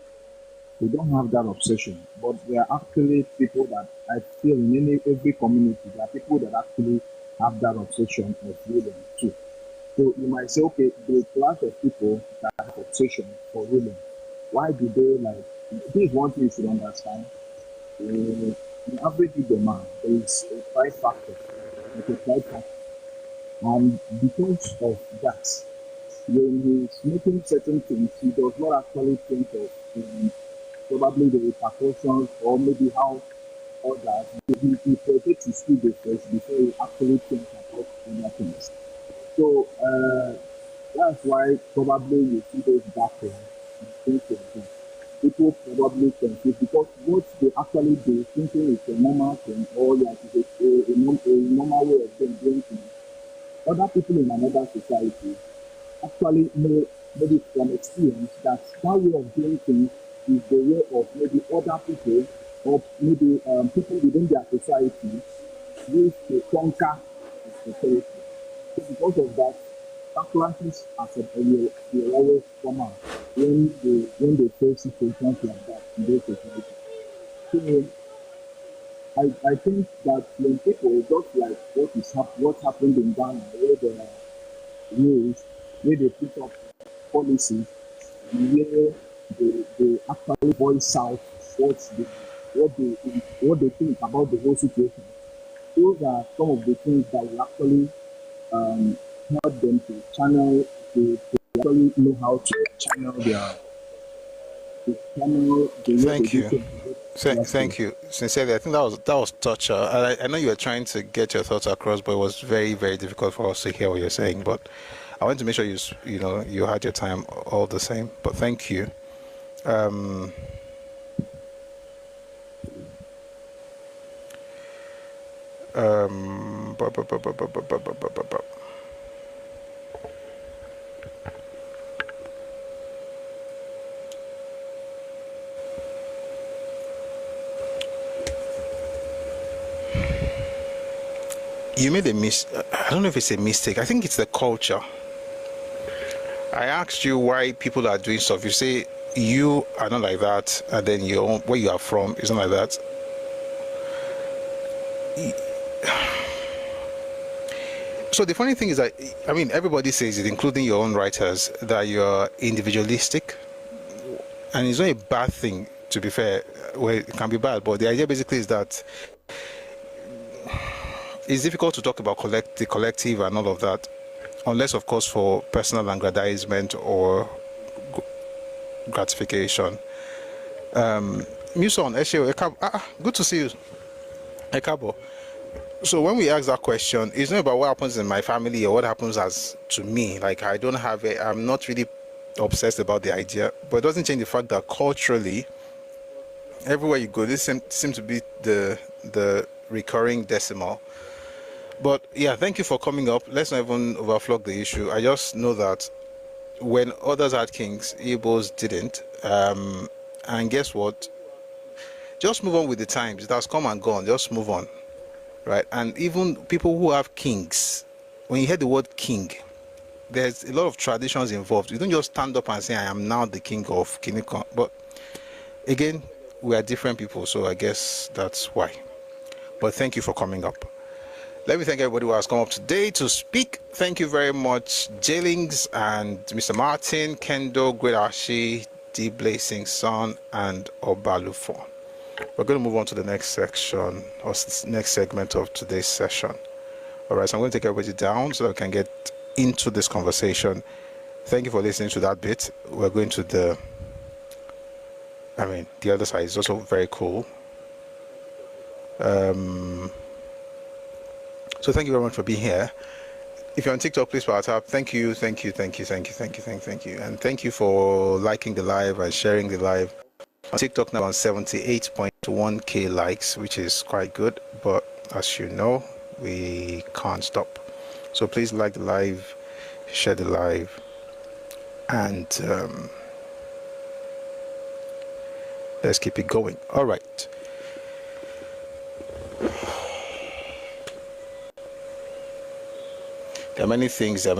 they don't have that obsession. But there are actually people that I feel in every community, there are people that actually have that obsession of ruling too. So you might say, okay, the class of people that have obsession for ruling, why do they like? This is one thing you should understand. In average Igbo man, there is a pride factor. And because of that, when he's making certain things, he does not actually think of probably the repercussions or maybe how others. He protects his ego first before he actually thinks about other things. So That's why probably you see those backgrounds and things like that. People probably confuse because what they actually do, thinking it's a normal thing or like it's a normal way of doing things. Other people in another society actually know maybe from experience that way of doing things is the way of maybe other people or maybe people within their society use to conquer the society. So because of that, backlashes as a will always come out when they face situations like that in their society. So I think that when people just like what happened in Ghana, where the rules, where they put up policies, where they actually voice out what they think about the whole situation. Those are some of the things that will actually help them to channel, to actually know how to channel their. Thank you. Thank you. Sincerely, I think that was touch. I know you were trying to get your thoughts across, but it was very, very difficult for us to hear what you're saying. But I want to make sure you had your time all the same. But thank you. You made a I don't know if it's a mistake. I think it's the culture. I asked you why people are doing stuff. You say you are not like that, and then where you are from is not like that. So the funny thing is that, I mean, everybody says it, including your own writers, that you're individualistic. And it's not a bad thing, to be fair. Well, it can be bad, but the idea basically is that it's difficult to talk about the collective and all of that, unless, of course, for personal aggrandizement or gratification. Muson, good to see you. Ẹkáàbọ. So when we ask that question, it's not about what happens in my family or what happens to me. Like, I'm not really obsessed about the idea, but it doesn't change the fact that culturally, everywhere you go, this seems to be the recurring decimal. But yeah, thank you for coming up. Let's not even overflog the issue. I just know that when others had kings, Igbos didn't. And guess what? Just move on with the times. It has come and gone. Just move on. Right? And even people who have kings, when you hear the word king, there's a lot of traditions involved. You don't just stand up and say, I am now the king of Kinikon. But again, we are different people, so I guess that's why. But thank you for coming up. Let me thank everybody who has come up today to speak. Thank you very much, Jailings and Mr. Martin, Kendo, Gwedashi, D. Blazing Son, and Obalufon. We're going to move on to the next section, or next segment of today's session. All right, so I'm going to take everybody down so I can get into this conversation. Thank you for listening to that bit. We're going to the other side is also very cool. So thank you very much for being here. If you're on TikTok, please WhatsApp. Thank you. And thank you for liking the live and sharing the live. On TikTok now on 78.1k likes, which is quite good. But as you know, we can't stop. So please like the live, share the live, and let's keep it going. All right. There are many things. So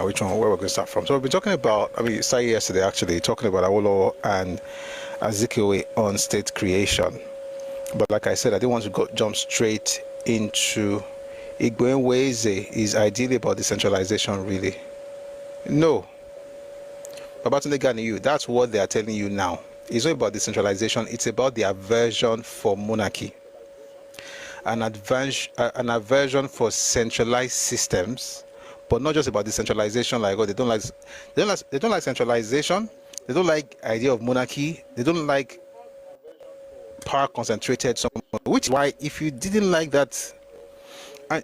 which one, where we're going to start from? So we've been talking about, it started yesterday actually, talking about Awolowo and Azikiwe on state creation. But like I said, I didn't want to jump straight into Igbenweze is ideally about decentralization, really. No. Babatunde Ganiyu, that's what they are telling you now. It's not about decentralization, it's about the aversion for monarchy. An aversion for centralized systems, but not just about decentralization. Like, they don't like centralization. They don't like idea of monarchy. They don't like power concentrated somewhere. Which is why, if you didn't like that, I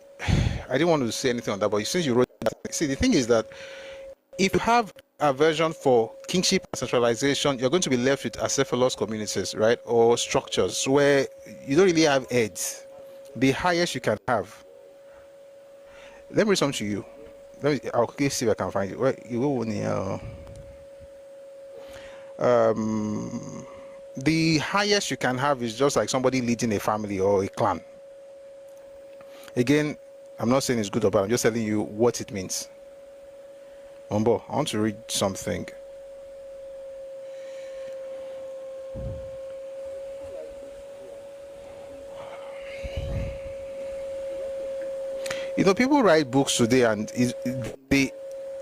I didn't want to say anything on that, but since you wrote that, see, the thing is that if you have a version for kingship and centralization, you're going to be left with acephalous communities, right? Or structures where you don't really have heads. The highest you can have. Let me read something to you. I'll quickly see if I can find it. Where you will the highest you can have is just like somebody leading a family or a clan. Again, I'm not saying it's good or bad, I'm just telling you what it means. Mombo, I want to read something. You know, people write books today and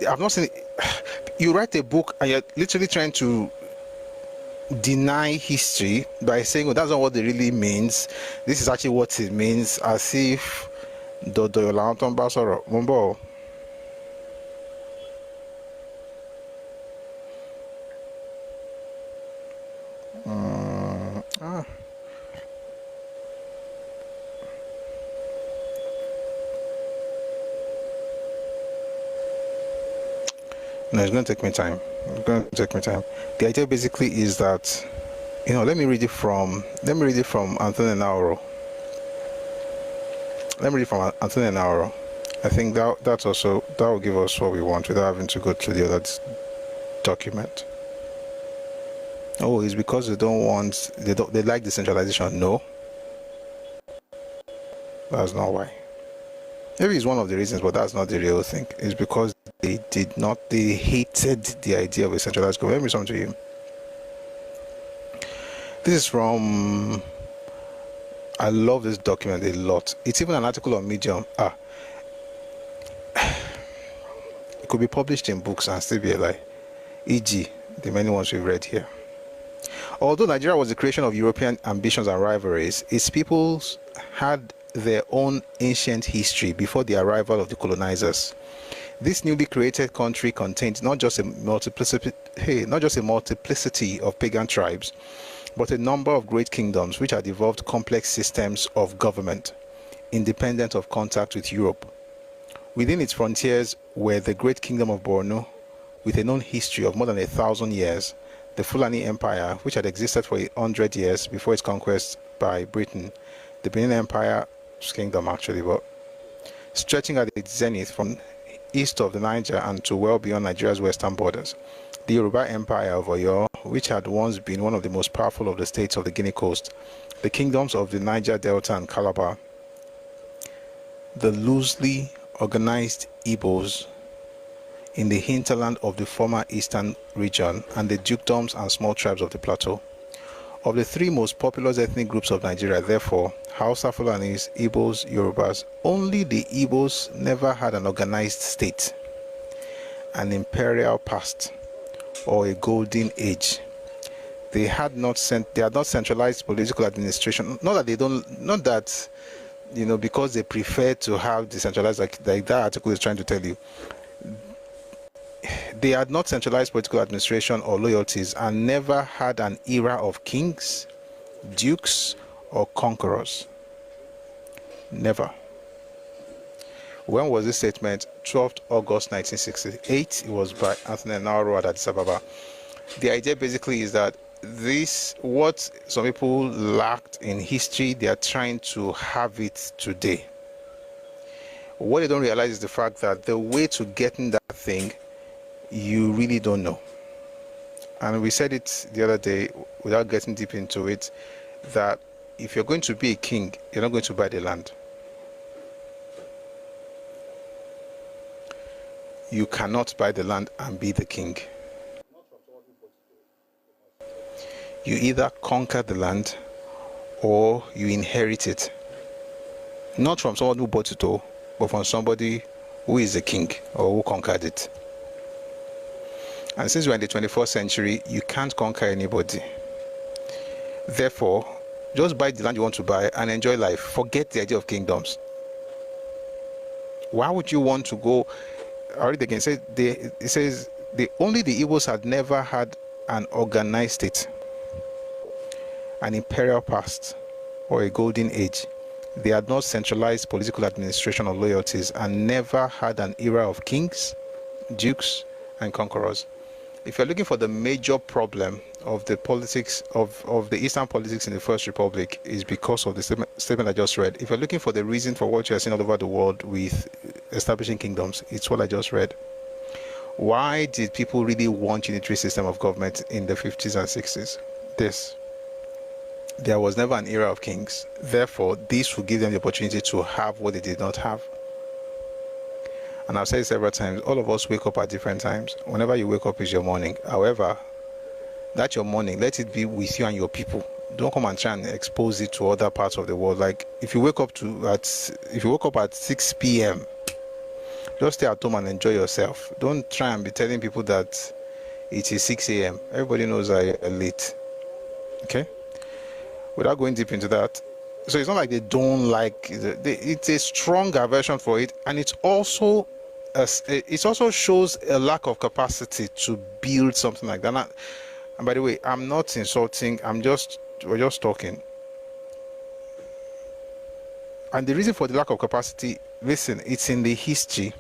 I've not seen it. You write a book and you're literally trying to deny history by saying, oh, that's not what it really means. This is actually what it means, as if Mombo. No, it's going to take me time. The idea basically is that, you know, let me read it from Anthony Nauro. I think that will give us what we want without having to go through the other document. Oh, it's because they like decentralization. No, that's not why. Maybe it's one of the reasons, but that's not the real thing. It's because they hated the idea of a centralized government. Let me read something to you. This is from, I love this document a lot. It's even an article on Medium. It could be published in books and still be a lie. E.g., the many ones we've read here. Although Nigeria was the creation of European ambitions and rivalries, its peoples had their own ancient history before the arrival of the colonizers. This newly created country contained not just a multiplicity of pagan tribes, but a number of great kingdoms which had evolved complex systems of government, independent of contact with Europe. Within its frontiers were the great kingdom of Borno, with a known history of more than 1,000 years, the Fulani Empire, which had existed for 100 years before its conquest by Britain, the Benin Empire's kingdom actually, but stretching at its zenith from east of the Niger and to well beyond Nigeria's western borders, the Yoruba Empire of Oyo, which had once been one of the most powerful of the states of the Guinea coast, the kingdoms of the Niger Delta and Calabar, the loosely organized Igbos in the hinterland of the former eastern region, and the dukedoms and small tribes of the plateau. Of the three most populous ethnic groups of Nigeria, therefore, Hausa, Fulanis, Igbos, Yorubas, only the Igbos never had an organized state, an imperial past, or a golden age. They had not centralized political administration. Not that, you know, because they prefer to have decentralized, like that article is trying to tell you. They had not centralized political administration or loyalties and never had an era of kings, dukes, or conquerors. Never. When was this statement? 12th August 1968. It was by Anthony Nauro at Addis Ababa. The idea basically is that what some people lacked in history, they are trying to have it today. What they don't realize is the fact that the way to getting that thing, you really don't know. And we said it the other day, without getting deep into it, that if you're going to be a king, you're not going to buy the land. You cannot buy the land and be the king. You either conquer the land or you inherit it. Not from someone who bought it all, but from somebody who is the king or who conquered it. And since we're in the 21st century, you can't conquer anybody. Therefore, just buy the land you want to buy and enjoy life. Forget the idea of kingdoms. Why would you want to go? I read again. It says only the Igbos had never had an organized state, an imperial past, or a golden age. They had not centralized political administration or loyalties and never had an era of kings, dukes, and conquerors. If you're looking for the major problem of the politics of the Eastern politics in the First Republic, is because of the statement I just read. If you're looking for the reason for what you're seeing all over the world with establishing kingdoms, it's what I just read. Why did people really want unitary system of government in the 50s and 60s? There was never an era of kings. Therefore, this will give them the opportunity to have what they did not have. And I've said it several times, all of us wake up at different times. Whenever you wake up is your morning. However, that's your morning. Let it be with you and your people. Don't come and try and expose it to other parts of the world. Like if you wake up at 6 p.m., just stay at home and enjoy yourself. Don't try and be telling people that it is 6 a.m. Everybody knows I are late. Okay? Without going deep into that, so it's not like they don't like it's a strong aversion for it, and it also shows a lack of capacity to build something like that. And by the way, I'm not insulting, we're just talking. And the reason for the lack of capacity, listen, it's in the history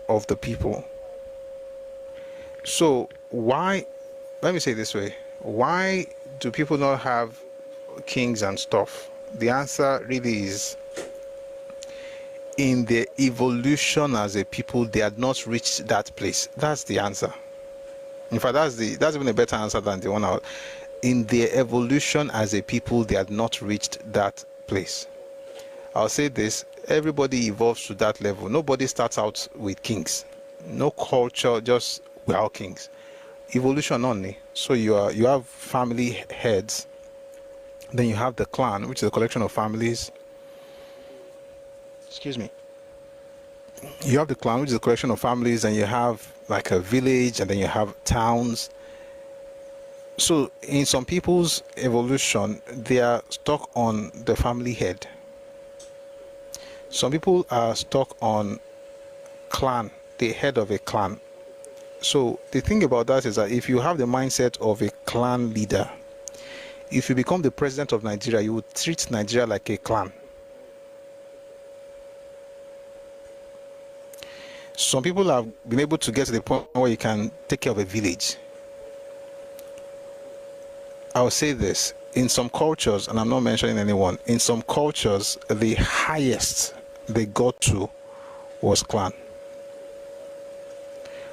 of the people. So why, let me say it this way, why do people not have kings and stuff? The answer really is, in their evolution as a people, they had not reached that place. That's the answer. In fact, that's even a better answer than the one out. In their evolution as a people, they had not reached that place. I'll say this, everybody evolves to that level. Nobody starts out with kings. No culture, just we're all kings. Evolution only. So you have family heads, then you have the clan, which is a collection of families. Excuse me. You have the clan, which is a collection of families, and you have like a village, and then you have towns. So in some people's evolution, they are stuck on the family head. Some people are stuck on clan, the head of a clan. So the thing about that is that if you have the mindset of a clan leader, if you become the president of Nigeria, you would treat Nigeria like a clan. Some people have been able to get to the point where you can take care of a village. I'll say this, in some cultures, and I'm not mentioning anyone, in some cultures, the highest they got to was clan.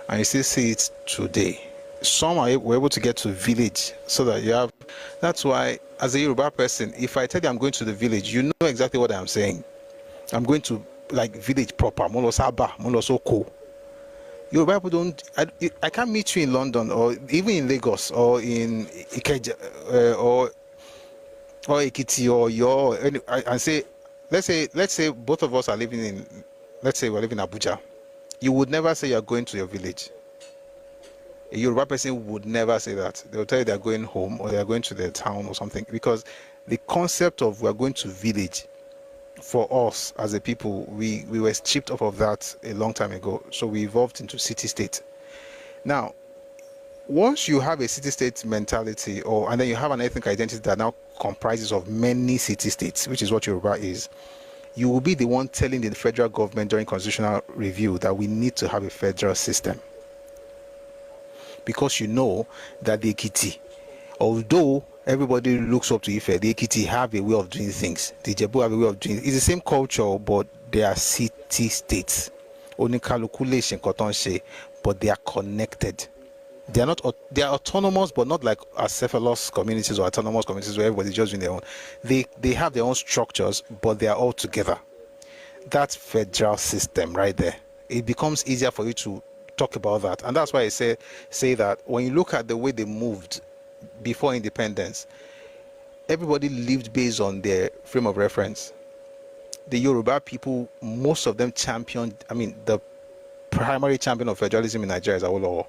And you still see it today. Some were able to get to village, so that you have, that's why, as a Yoruba person, if I tell you I'm going to the village, you know exactly what I'm saying. I'm going to like village proper, Molo Saba, Molo Soko. Yoruba people don't, I can't meet you in London or even in Lagos or in Ikeja or Ekiti or your, and say, let's say both of us are living in, let's say we're living in Abuja. You would never say you're going to your village. A Yoruba person would never say that. They'll tell you they're going home or they're going to their town or something, because the concept of we're going to village, for us as a people, we were stripped off of that a long time ago. So we evolved into city-state. Now, once you have a city-state mentality, and then you have an ethnic identity that now comprises of many city-states, which is what Yoruba is, you will be the one telling the federal government during constitutional review that we need to have a federal system. Because you know that the Ekiti, although everybody looks up to Ife, the Ekiti have a way of doing things. The Jebu have a way of doing it. It's the same culture, but they are city-states. Only calculation, but they are connected. They are autonomous, but not like acephalous communities or autonomous communities where everybody's just doing their own. They have their own structures, but they are all together. That's federal system right there. It becomes easier for you to talk about that. And that's why I say that when you look at the way they moved before independence, everybody lived based on their frame of reference. The Yoruba people, most of them championed, the primary champion of federalism in Nigeria is Awolowo.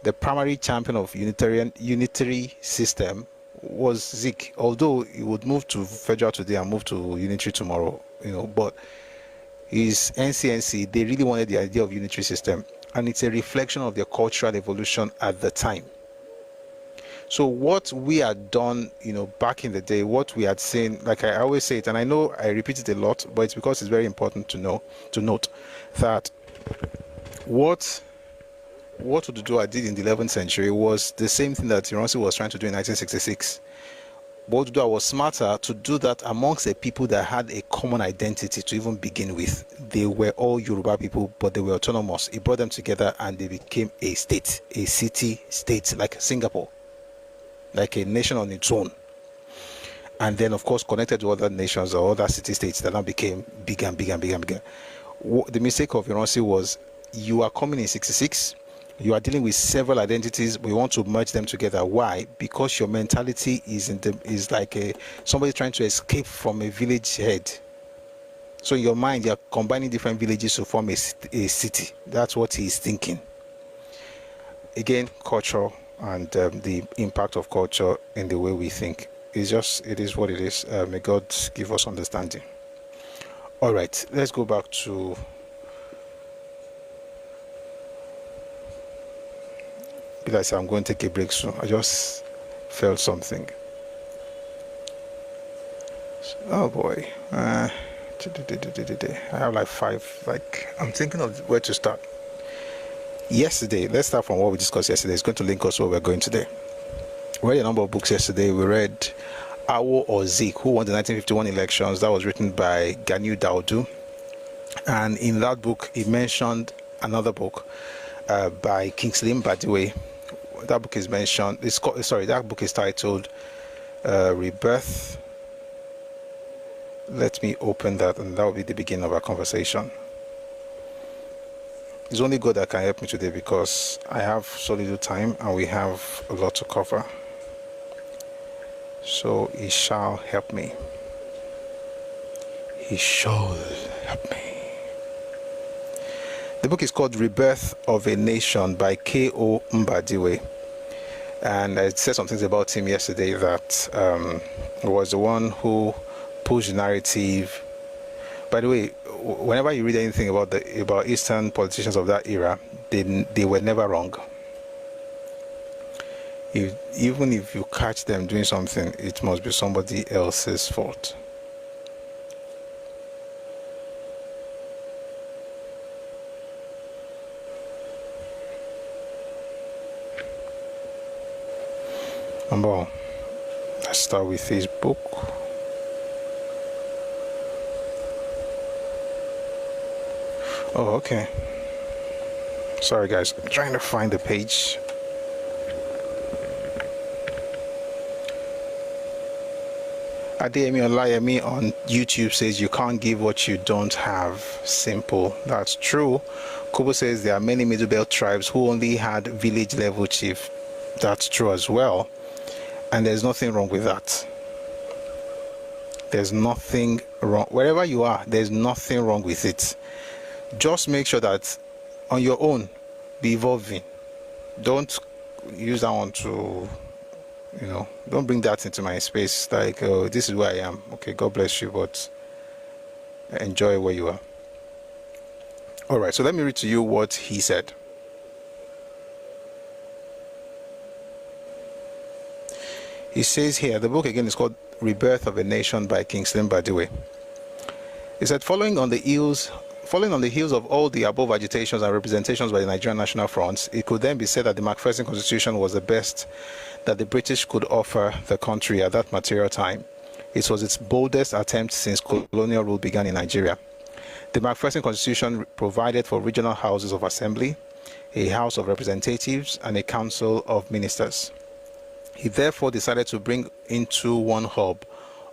The primary champion of unitary system was Zik, although he would move to federal today and move to unitary tomorrow, but his NCNC, they really wanted the idea of unitary system, and it's a reflection of their cultural evolution at the time. So what we had done, back in the day, what we had seen, like I always say it, and I know I repeat it a lot, but it's because it's very important to note that what Oduduwa did in the 11th century was the same thing that Ironsi was trying to do in 1966. But Oduduwa was smarter to do that amongst the people that had a common identity to even begin with. They were all Yoruba people, but they were autonomous. He brought them together and they became a state, a city-state, like Singapore, like a nation on its own. And then, of course, connected to other nations or other city-states that now became bigger and bigger and bigger and bigger. The mistake of Ironsi was, you are coming in 66, you are dealing with several identities. We want to merge them together. Why? Because your mentality is like somebody trying to escape from a village head. So in your mind, you're combining different villages to form a city. That's what he's thinking. Again, culture and the impact of culture in the way we think. It is what it is. May God give us understanding. All right, let's go back to like I'm going to take a break soon. I just felt something. Oh boy. I have like 5. I'm thinking of where to start. Yesterday, let's start from what we discussed yesterday. It's going to link us where we're going today. We read a number of books yesterday. We read Awo or Zik, who won the 1951 elections. That was written by Ganiu Daudu. And in that book, he mentioned another book by Kingsley Mbadiwe. That book is mentioned. That book is titled Rebirth. Let me open that, and that will be the beginning of our conversation. It's only God that can help me today because I have so little time and we have a lot to cover. So He shall help me. He shall help me. The book is called Rebirth of a Nation by K.O. Mbadiwe. And I said some things about him yesterday that was the one who pushed the narrative. By the way, whenever you read anything about Eastern politicians of that era, they were never wrong. Even if you catch them doing something, it must be somebody else's fault. Well, let's start with his book. Oh, okay. Sorry, guys. I'm trying to find the page. Adeyemi Olayemi on YouTube says you can't give what you don't have. Simple. That's true. Kubo says there are many Middle Belt tribes who only had village level chief. That's true as well. And there's nothing wrong with that. There's nothing wrong. Wherever you are, there's nothing wrong with it. Just make sure that on your own, be evolving. Don't use that one to, don't bring that into my space. Like, oh, this is where I am. Okay, God bless you, but enjoy where you are. All right, so let me read to you what he said. He says here, the book again is called Rebirth of a Nation by Kingsley Mbadiwe. He said, following on the heels of all the above agitations and representations by the Nigerian National Front, it could then be said that the Macpherson Constitution was the best that the British could offer the country at that material time. It was its boldest attempt since colonial rule began in Nigeria. The Macpherson Constitution provided for regional houses of assembly, a House of Representatives, and a Council of Ministers. He therefore decided to bring into one hub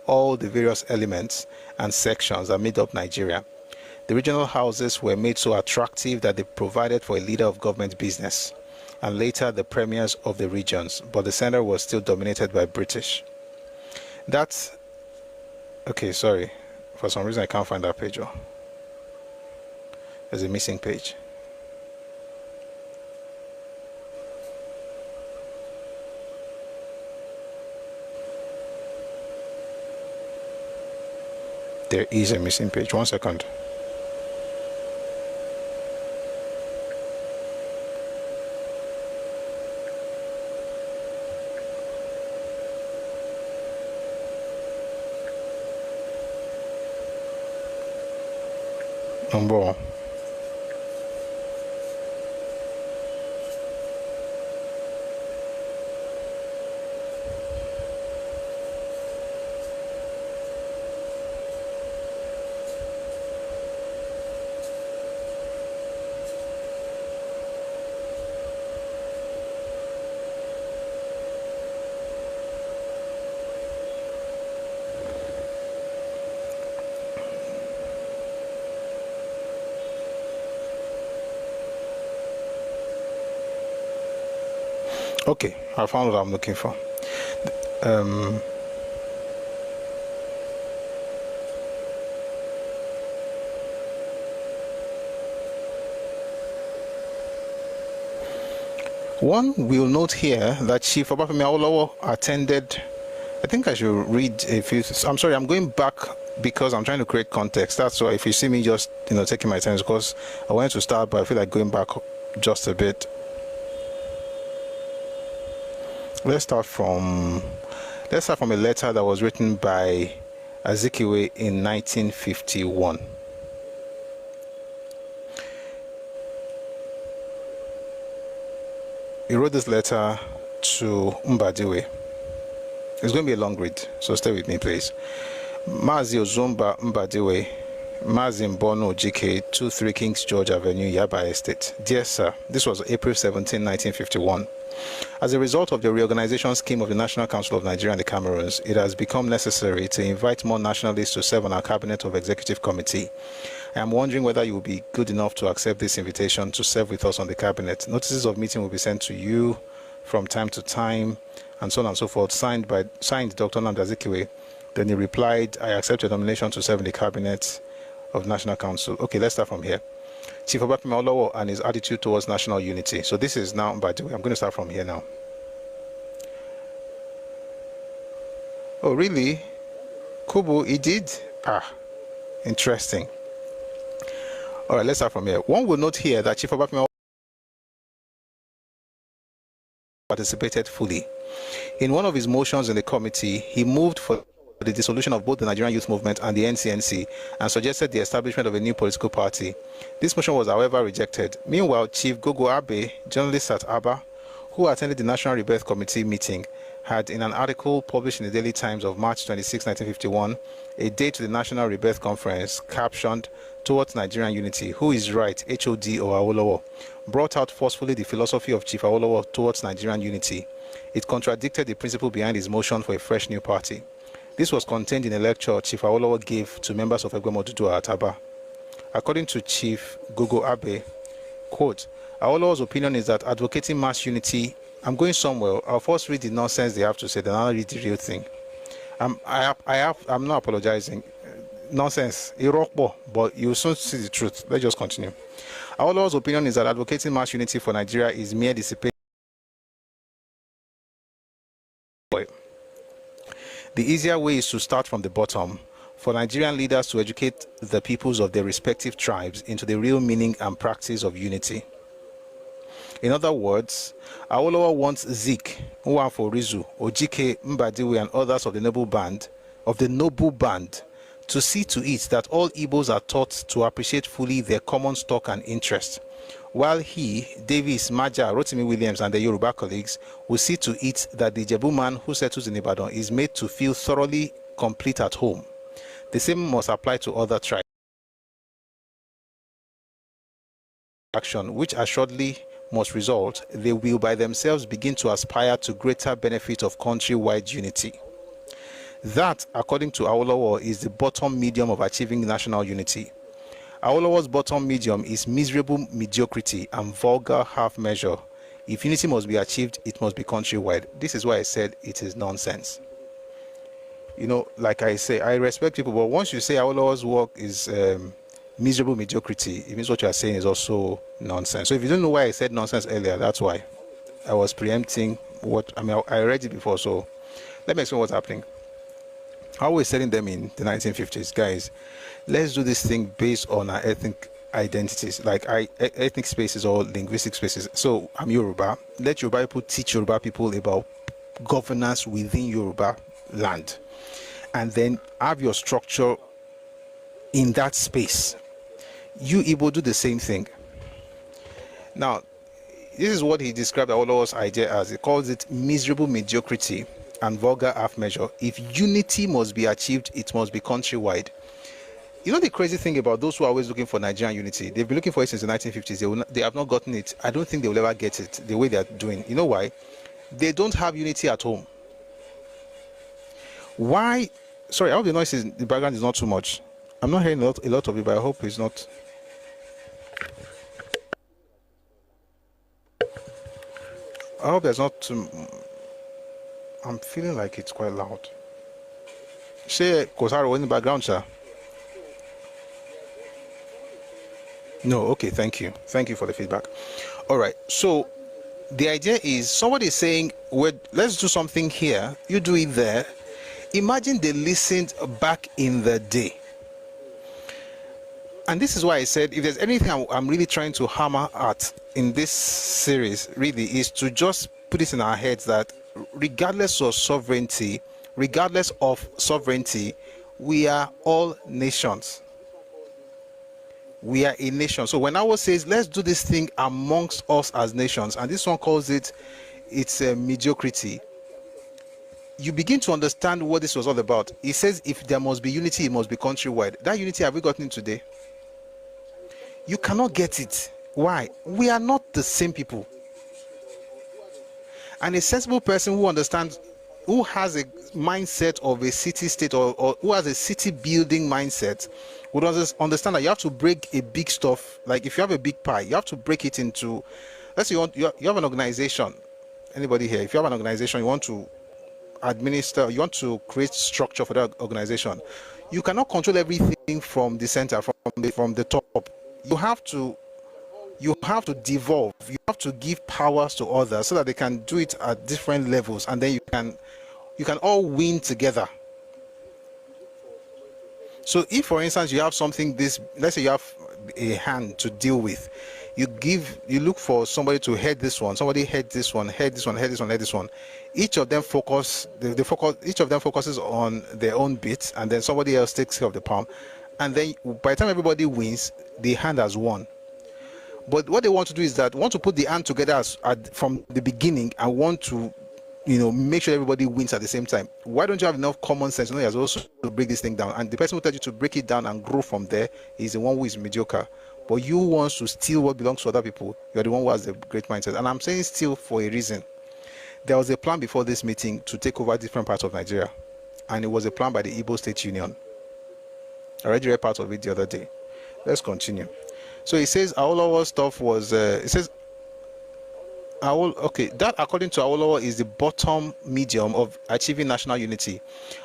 all the various elements and sections that made up Nigeria. The regional houses were made so attractive that they provided for a leader of government business, and later the premiers of the regions, but the center was still dominated by British. Okay, sorry. For some reason I can't find that page. There's a missing page. There is a missing page. 1 second. Bon. Okay, I found what I'm looking for. One will note here that Chief Obafemi Awolowo attended. I think I should read a few. I'm sorry, I'm going back because I'm trying to create context. That's why if you see me just taking my time, because I wanted to start, but I feel like going back just a bit. Let's start from a letter that was written by Azikiwe in 1951. He wrote this letter to Mbadiwe. It's going to be a long read, so stay with me, please. Mazi Ozumba Mbadiwe, Mazi Mbono GK, 23 Kings George Avenue, Yaba Estate. Dear Sir, this was April 17, 1951. As a result of the reorganization scheme of the National Council of Nigeria and the Cameroons, it has become necessary to invite more nationalists to serve on our Cabinet of Executive Committee. I am wondering whether you will be good enough to accept this invitation to serve with us on the Cabinet. Notices of meeting will be sent to you from time to time, and so on and so forth, signed Dr. Nnamdi Azikiwe. Then he replied, I accept your nomination to serve in the Cabinet of National Council. Okay, let's start from here. Chief Obafemi Awolowo and his attitude towards national unity. So this is now, by the way, I'm going to start from here now. Oh, really? Kubu, he did? Interesting. All right, let's start from here. One will note here that Chief Obafemi Awolowo participated fully. In one of his motions in the committee, he moved for the dissolution of both the Nigerian Youth Movement and the NCNC and suggested the establishment of a new political party. This motion was, however, rejected. Meanwhile, Chief Gogo Abe, journalist at Aba, who attended the National Rebirth Committee meeting, had in an article published in the Daily Times of March 26, 1951, a date to the National Rebirth Conference captioned Towards Nigerian Unity, Who is Right, HOD or Awolowo, brought out forcefully the philosophy of Chief Awolowo towards Nigerian unity. It contradicted the principle behind his motion for a fresh new party. This was contained in a lecture Chief Awolowo gave to members of Egbemo Odùduwà at Aba. According to Chief Gogo Abe, quote, Awolowo's opinion is that advocating mass unity, I'm going somewhere, I'll first read the nonsense they have to say, then I'll read the real thing. I'm not apologizing. Nonsense, but you'll soon see the truth. Let's just continue. Awolowo's opinion is that advocating mass unity for Nigeria is mere dissipation. The easier way is to start from the bottom, for Nigerian leaders to educate the peoples of their respective tribes into the real meaning and practice of unity. In other words, Awolowo wants Zik, Nwafor Rizu, Ojike, Mbadiwe, and others of the noble band, to see to it that all Igbos are taught to appreciate fully their common stock and interest, while he, Davis, Maja, Rotimi Williams, and the Yoruba colleagues will see to it that the Jebu man who settles in Ibadan is made to feel thoroughly complete at home. The same must apply to other tribes. Action, which assuredly must result, they will by themselves begin to aspire to greater benefit of countrywide unity. That, according to Awolowo, is the bottom medium of achieving national unity. Awolowo's bottom medium is miserable mediocrity and vulgar half measure. If unity must be achieved, it must be countrywide. This is why I said it is nonsense. Like I say, I respect people, but once you say Awolowo's work is miserable mediocrity, it means what you are saying is also nonsense. So if you don't know why I said nonsense earlier, that's why. I was preempting I read it before, so let me explain what's happening. How we're setting them in the 1950s, guys, let's do this thing based on our ethnic identities, like ethnic spaces or linguistic spaces. So I'm Yoruba. Let Yoruba people teach Yoruba people about governance within Yoruba land, and then have your structure in that space. You Igbo do the same thing. Now, this is what he described Awolowo's idea as. He calls it miserable mediocrity and vulgar half measure. If unity must be achieved, it must be countrywide. You know the crazy thing about those who are always looking for Nigerian unity? They've been looking for it since the 1950s. They have not gotten it. I don't think they will ever get it the way they are doing. You know why? They don't have unity at home. Why? Sorry, I hope the noise in the background is not too much. I'm not hearing a lot of it, but I hope it's not. I hope there's not too... I'm feeling like it's quite loud. Say Kosaro in the background, sir. No, okay, thank you. Thank you for the feedback. All right, so the idea is somebody is saying, well, let's do something here. You do it there. Imagine they listened back in the day. And this is why I said, if there's anything I'm really trying to hammer at in this series, really, is to just put it in our heads that regardless of sovereignty, we are all nations. We are a nation. So when Awo says, let's do this thing amongst us as nations, and this one calls it's a mediocrity, you begin to understand what this was all about. He says, if there must be unity, it must be countrywide. That unity, have we gotten it today? You cannot get it. Why? We are not the same people. And a sensible person who understands, who has a mindset of a city state or who has a city building mindset would understand that you have to break a big stuff. Like if you have a big pie, you have to break it into, let's say you have an organization. Anybody here, if you have an organization, you want to administer, you want to create structure for that organization, you cannot control everything from the center, from the top. You have to devolve. You have to give powers to others so that they can do it at different levels, and then you can all win together. So if, for instance, you have something let's say you have a hand to deal with, you look for somebody to head this one, somebody head this one, head this one, head this one, head this one. Each of them focuses on their own bit, and then somebody else takes care of the palm. And then by the time everybody wins, the hand has won. But what they want to do is want to put the hand together from the beginning and want to, make sure everybody wins at the same time. Why don't you have enough common sense? You're supposed to break this thing down. And the person who tells you to break it down and grow from there is the one who is mediocre. But you want to steal what belongs to other people. You're the one who has the great mindset. And I'm saying steal for a reason. There was a plan before this meeting to take over different parts of Nigeria. And it was a plan by the Igbo State Union. I already read part of it the other day. Let's continue. So he says Awolowo's stuff was, that according to Awolowo is the bottom medium of achieving national unity.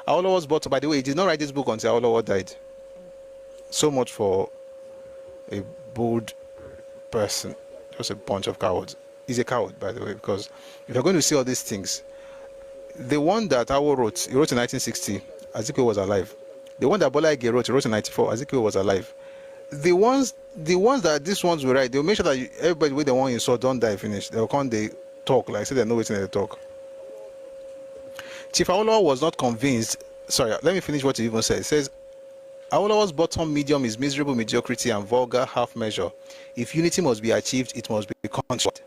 Awolowo's bottom, by the way, he did not write this book until Awolowo died. So much for a bold person, just a bunch of cowards. He's a coward, by the way, because if you're going to see all these things, the one that Awo wrote, he wrote in 1960, Azikiwe was alive. The one that Bola Ige wrote, he wrote in 94, Azikiwe was alive. The ones that these ones will write, they'll make sure that everybody with the one you saw don't die finish. They'll come, they talk, like say they know what's in the talk. Chief Awolowo was not convinced. Sorry, let me finish what he even said. It says, Awolowo's bottom medium is miserable mediocrity and vulgar half measure. If unity must be achieved, it must be countrywide.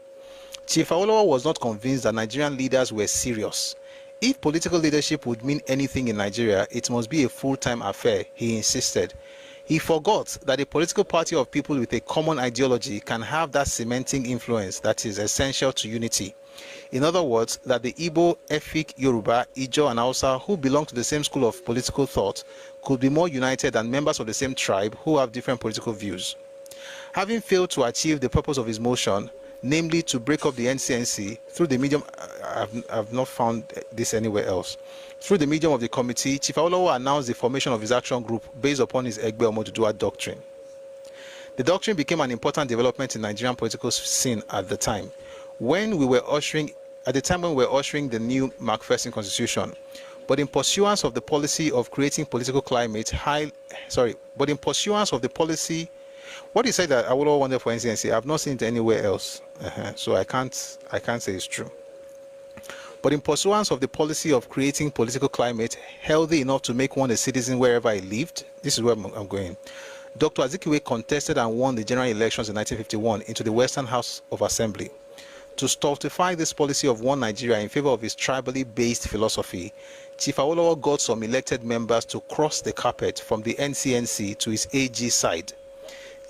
Chief Awolowo was not convinced that Nigerian leaders were serious. If political leadership would mean anything in Nigeria, it must be a full-time affair, he insisted. He forgot that a political party of people with a common ideology can have that cementing influence that is essential to unity. In other words, that the Igbo, Efik, Yoruba, Ijo, and Hausa who belong to the same school of political thought could be more united than members of the same tribe who have different political views. Having failed to achieve the purpose of his motion, namely to break up the NCNC through the medium, I've not found this anywhere else. Through the medium of the committee, Chief Awolowo announced the formation of his action group based upon his Egbe Omoduduwa doctrine. The doctrine became an important development in Nigerian political scene at the time, when we were ushering the new Macpherson Constitution. But in pursuance of the policy of creating political climate, what he said that Awolowo wanted for NCNC, I've not seen it anywhere else. So I can't say it's true. But in pursuance of the policy of creating political climate healthy enough to make one a citizen wherever he lived, this is where I'm going. Dr. Azikiwe contested and won the general elections in 1951 into the Western House of Assembly. To stultify this policy of one Nigeria in favor of his tribally based philosophy, Chief Awolowo got some elected members to cross the carpet from the NCNC to his AG side.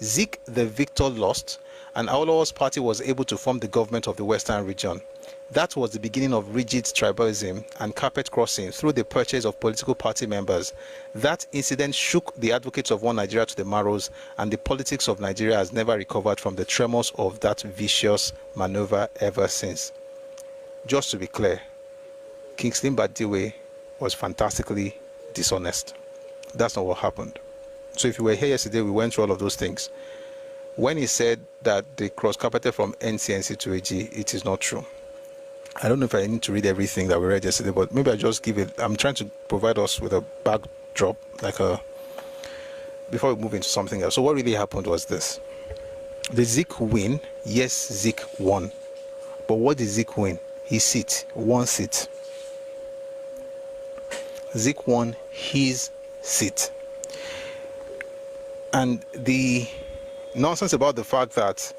Zik the victor lost, and Awolowo's party was able to form the government of the Western region. That was the beginning of rigid tribalism and carpet crossing through the purchase of political party members. That incident shook the advocates of one Nigeria to the marrows, and the politics of Nigeria has never recovered from the tremors of that vicious maneuver ever since. Just to be clear, King Slim Badiwe was fantastically dishonest. That's not what happened. So if you were here yesterday, we went through all of those things. When he said that they cross-carpeted from NCNC to AG, it is not true. I don't know if I need to read everything that we read yesterday, but maybe I just give it. I'm trying to provide us with a backdrop, before we move into something else. So what really happened was this. The Zik win, yes, Zik won. But what did Zik win? His seat, one seat. Zik won his seat. And the nonsense about the fact that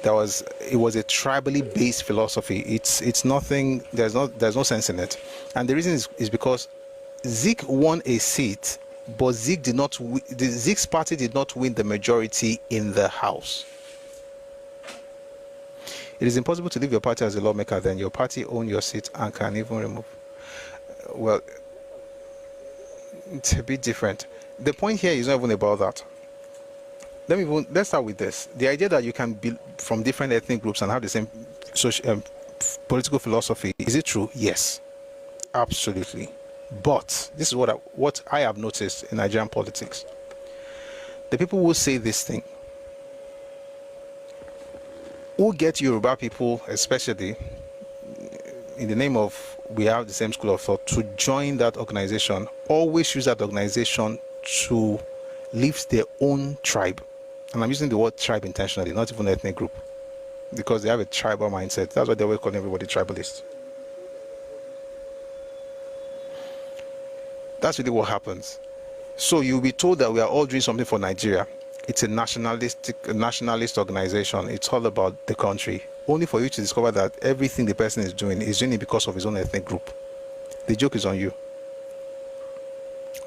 it was a tribally based philosophy. It's nothing. There's no sense in it, and the reason is because Zik won a seat, but Zik's party did not win the majority in the House. It is impossible to leave your party as a lawmaker. Then your party own your seat and can even remove. Well, it's a bit different. The point here is not even about that. Let's start with this. The idea that you can be from different ethnic groups and have the same political philosophy, is it true? Yes, absolutely. But this is what I have noticed in Nigerian politics. The people who say this thing, who get Yoruba people, especially in the name of we have the same school of thought, to join that organization, always use that organization to lift their own tribe. And I'm using the word tribe intentionally, not even ethnic group, because they have a tribal mindset. That's why they always call everybody tribalist. That's really what happens. So you'll be told that we are all doing something for Nigeria. It's a nationalist organization. It's all about the country. Only for you to discover that everything the person is doing it because of his own ethnic group. The joke is on you.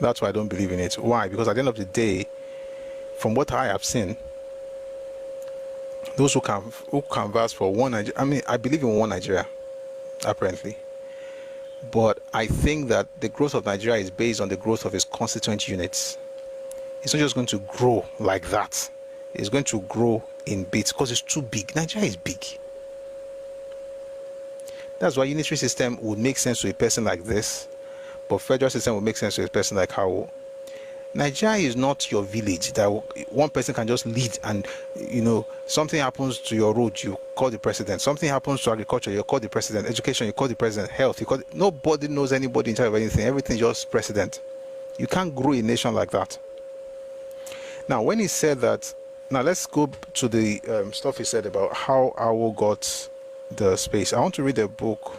That's why I don't believe in it. Why? Because at the end of the day, from what I have seen, those who canvass for one Nigeria, I believe in one Nigeria, apparently. But I think that the growth of Nigeria is based on the growth of its constituent units. It's not just going to grow like that. It's going to grow in bits because it's too big. Nigeria is big. That's why unitary system would make sense to a person like this, but federal system would make sense to a person like how. Nigeria is not your village that one person can just lead and, something happens to your road, you call the president. Something happens to agriculture, you call the president. Education, you call the president. Health, nobody knows anybody in charge of anything. Everything is just president. You can't grow a nation like that. Now, when he said that, now let's go to the stuff he said about how Awo got the space. I want to read a book.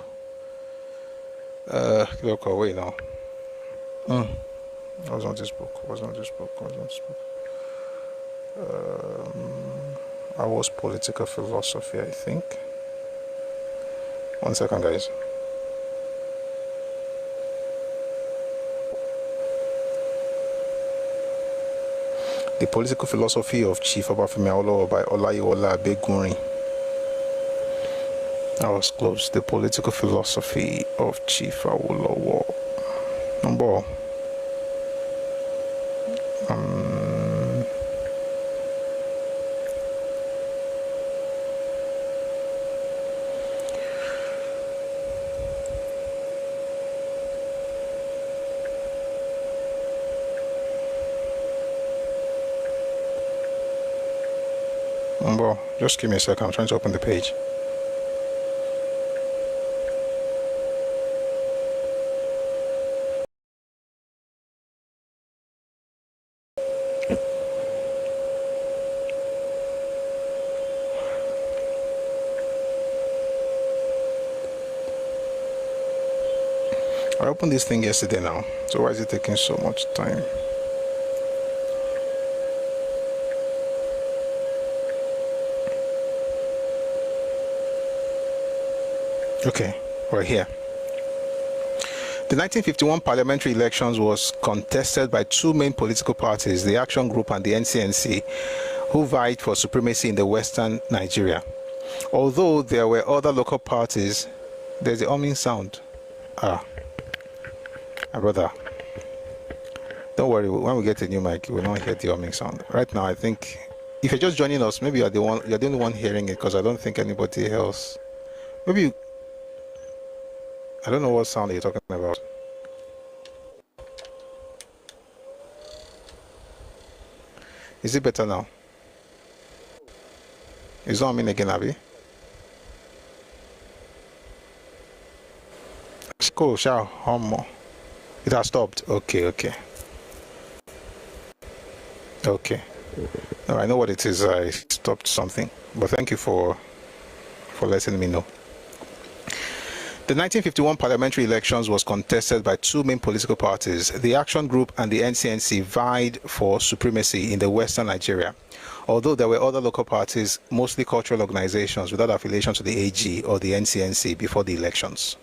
Look away now. Was not this book. Socio-political philosophy, I think. 1 second, guys. The Political Philosophy of Chief Obafemi Awolowo by Olayiwola Abegunrin. I was close. The Political Philosophy of Chief Awolowo. Number. Just give me a second. I'm trying to open the page. I opened this thing yesterday now, so why is it taking so much time? Okay, we're here. The 1951 parliamentary elections was contested by two main political parties, the Action Group and the NCNC, who vied for supremacy in the western Nigeria. Although there were other local parties, there's the humming sound. My brother, don't worry, when we get a new mic, we'll not hear the humming sound. Right now, I think, if you're just joining us, maybe you're the only one hearing it, because I don't think anybody else. Maybe I don't know what sound you're talking about. Is it better now? It's not humming again, Abby. Cool, shall hum more. It has stopped. Okay. No, I know what it is. I stopped something, but thank you for letting me know. The 1951 parliamentary elections was contested by two main political parties. The Action Group and the NCNC vied for supremacy in the western Nigeria. Although there were other local parties, mostly cultural organizations without affiliation to the AG or the NCNC before the elections.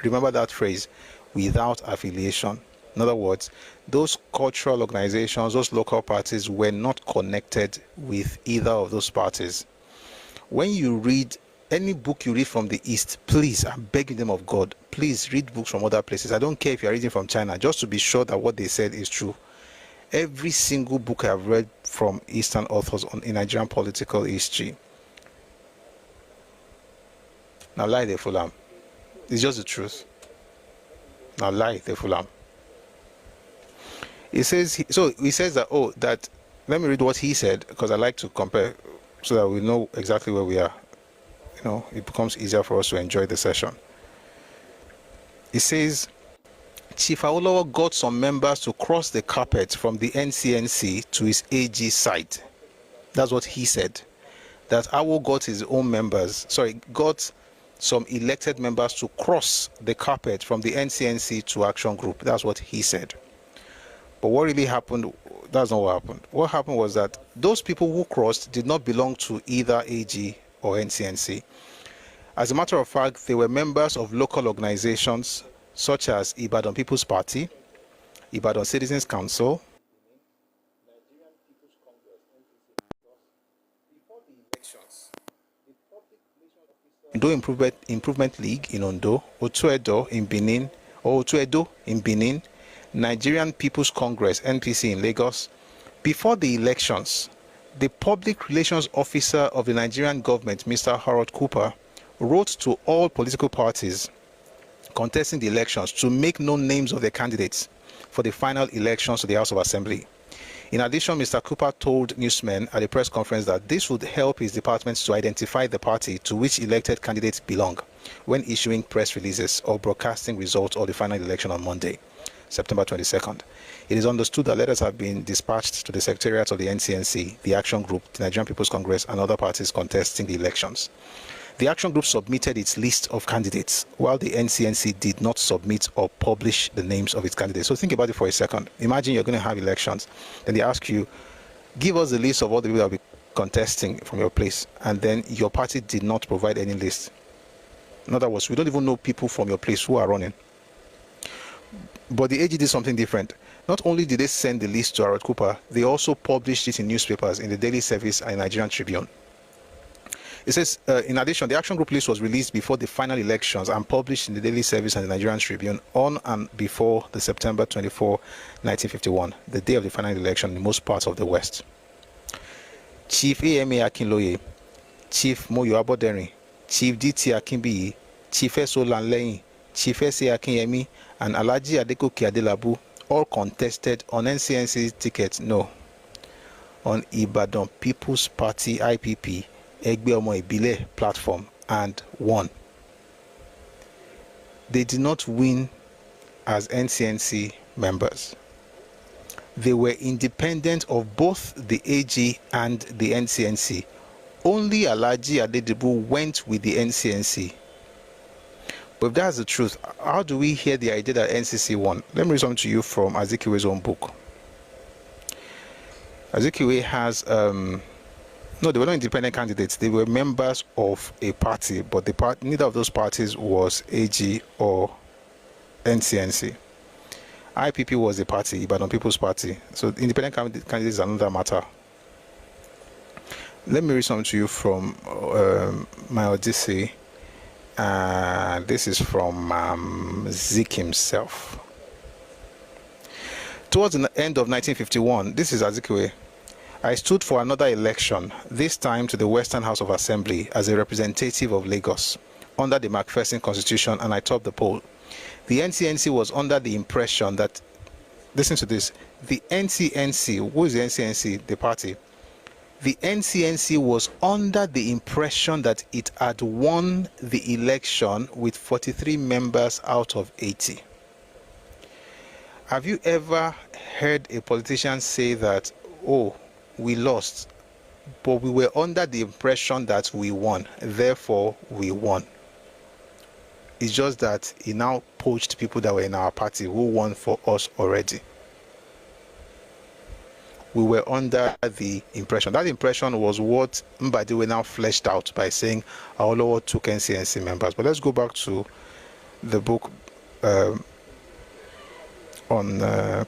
Remember that phrase, without affiliation. In other words, those cultural organizations, those local parties were not connected with either of those parties. When you read any book you read from the East, please, I beg in the name of God, please read books from other places. I don't care if you're reading from China, just to be sure that what they said is true. Every single book I've read from Eastern authors in Nigerian political history. Now lie they full. It's just the truth. Now lie they full. He says that, let me read what he said, because I like to compare so that we know exactly where we are. It becomes easier for us to enjoy the session. It says, Chief Awolowo got some members to cross the carpet from the NCNC to his AG site. That's what he said. That Awo got some elected members to cross the carpet from the NCNC to Action Group. That's what he said. But what really happened, that's not what happened. What happened was that those people who crossed did not belong to either AG or NCNC. As a matter of fact, they were members of local organizations such as Ibadan People's Party, Ibadan Citizens Council, Ondo Improvement League in Ondo, Otuedo in Benin, Nigerian People's Congress NPC in Lagos. Before the elections, the public relations officer of the Nigerian government, Mr. Harold Cooper, wrote to all political parties contesting the elections to make known names of their candidates for the final elections to the House of Assembly. In addition, Mr. Cooper told newsmen at a press conference that this would help his departments to identify the party to which elected candidates belong when issuing press releases or broadcasting results of the final election on Monday, September 22nd. It is understood that letters have been dispatched to the secretariats of the NCNC, the Action Group, the Nigerian People's Congress, and other parties contesting the elections. The Action Group submitted its list of candidates, while the NCNC did not submit or publish the names of its candidates. So think about it for a second. Imagine you're going to have elections, then they ask you, give us the list of all the people that will be contesting from your place, and then your party did not provide any list. In other words, we don't even know people from your place who are running. But the AG did something different. Not only did they send the list to Harold Cooper, they also published it in newspapers, in the Daily Service and Nigerian Tribune. It says, in addition, the Action Group list was released before the final elections and published in the Daily Service and the Nigerian Tribune on and before the September 24, 1951, the day of the final election in most parts of the West. Chief A.M.A. Akinloye, Chief Moyo Aboderi, Chief D.T. Akinbiyi, Chief S.O. Lanleyin, Chief S.A. Akinyemi, and Alhaji Adekoke Adelabu all contested on NCNC tickets, no, on Ibadan People's Party IPP Egbe Omo Ibile platform, and won. They did not win as NCNC members. They were independent of both the AG and the NCNC. Only Alhaji Adedibu went with the NCNC. But if that's the truth, how do we hear the idea that NCC won? Let me read something to you from Azikiwe's own book. Azikiwe has No, they were not independent candidates. They were members of a party, but neither of those parties was AG or NCNC. IPP was a party, Ibadan People's Party. So independent candidates is another matter. Let me read something to you from my Odyssey. This is from Zik himself. Towards the end of 1951, this is Azikiwe. I stood for another election, this time to the Western House of Assembly as a representative of Lagos, under the Macpherson Constitution, and I topped the poll. The NCNC was under the impression that, listen to this, the NCNC, who is the NCNC, the party? The NCNC was under the impression that it had won the election with 43 members out of 80. Have you ever heard a politician say that, oh, we lost, but we were under the impression that we won, therefore we won? It's just that he now poached people that were in our party who won for us already. We were under the impression. That impression was what Mbadiwe now fleshed out by saying Awolowo took NCNC members. But let's go back to the book on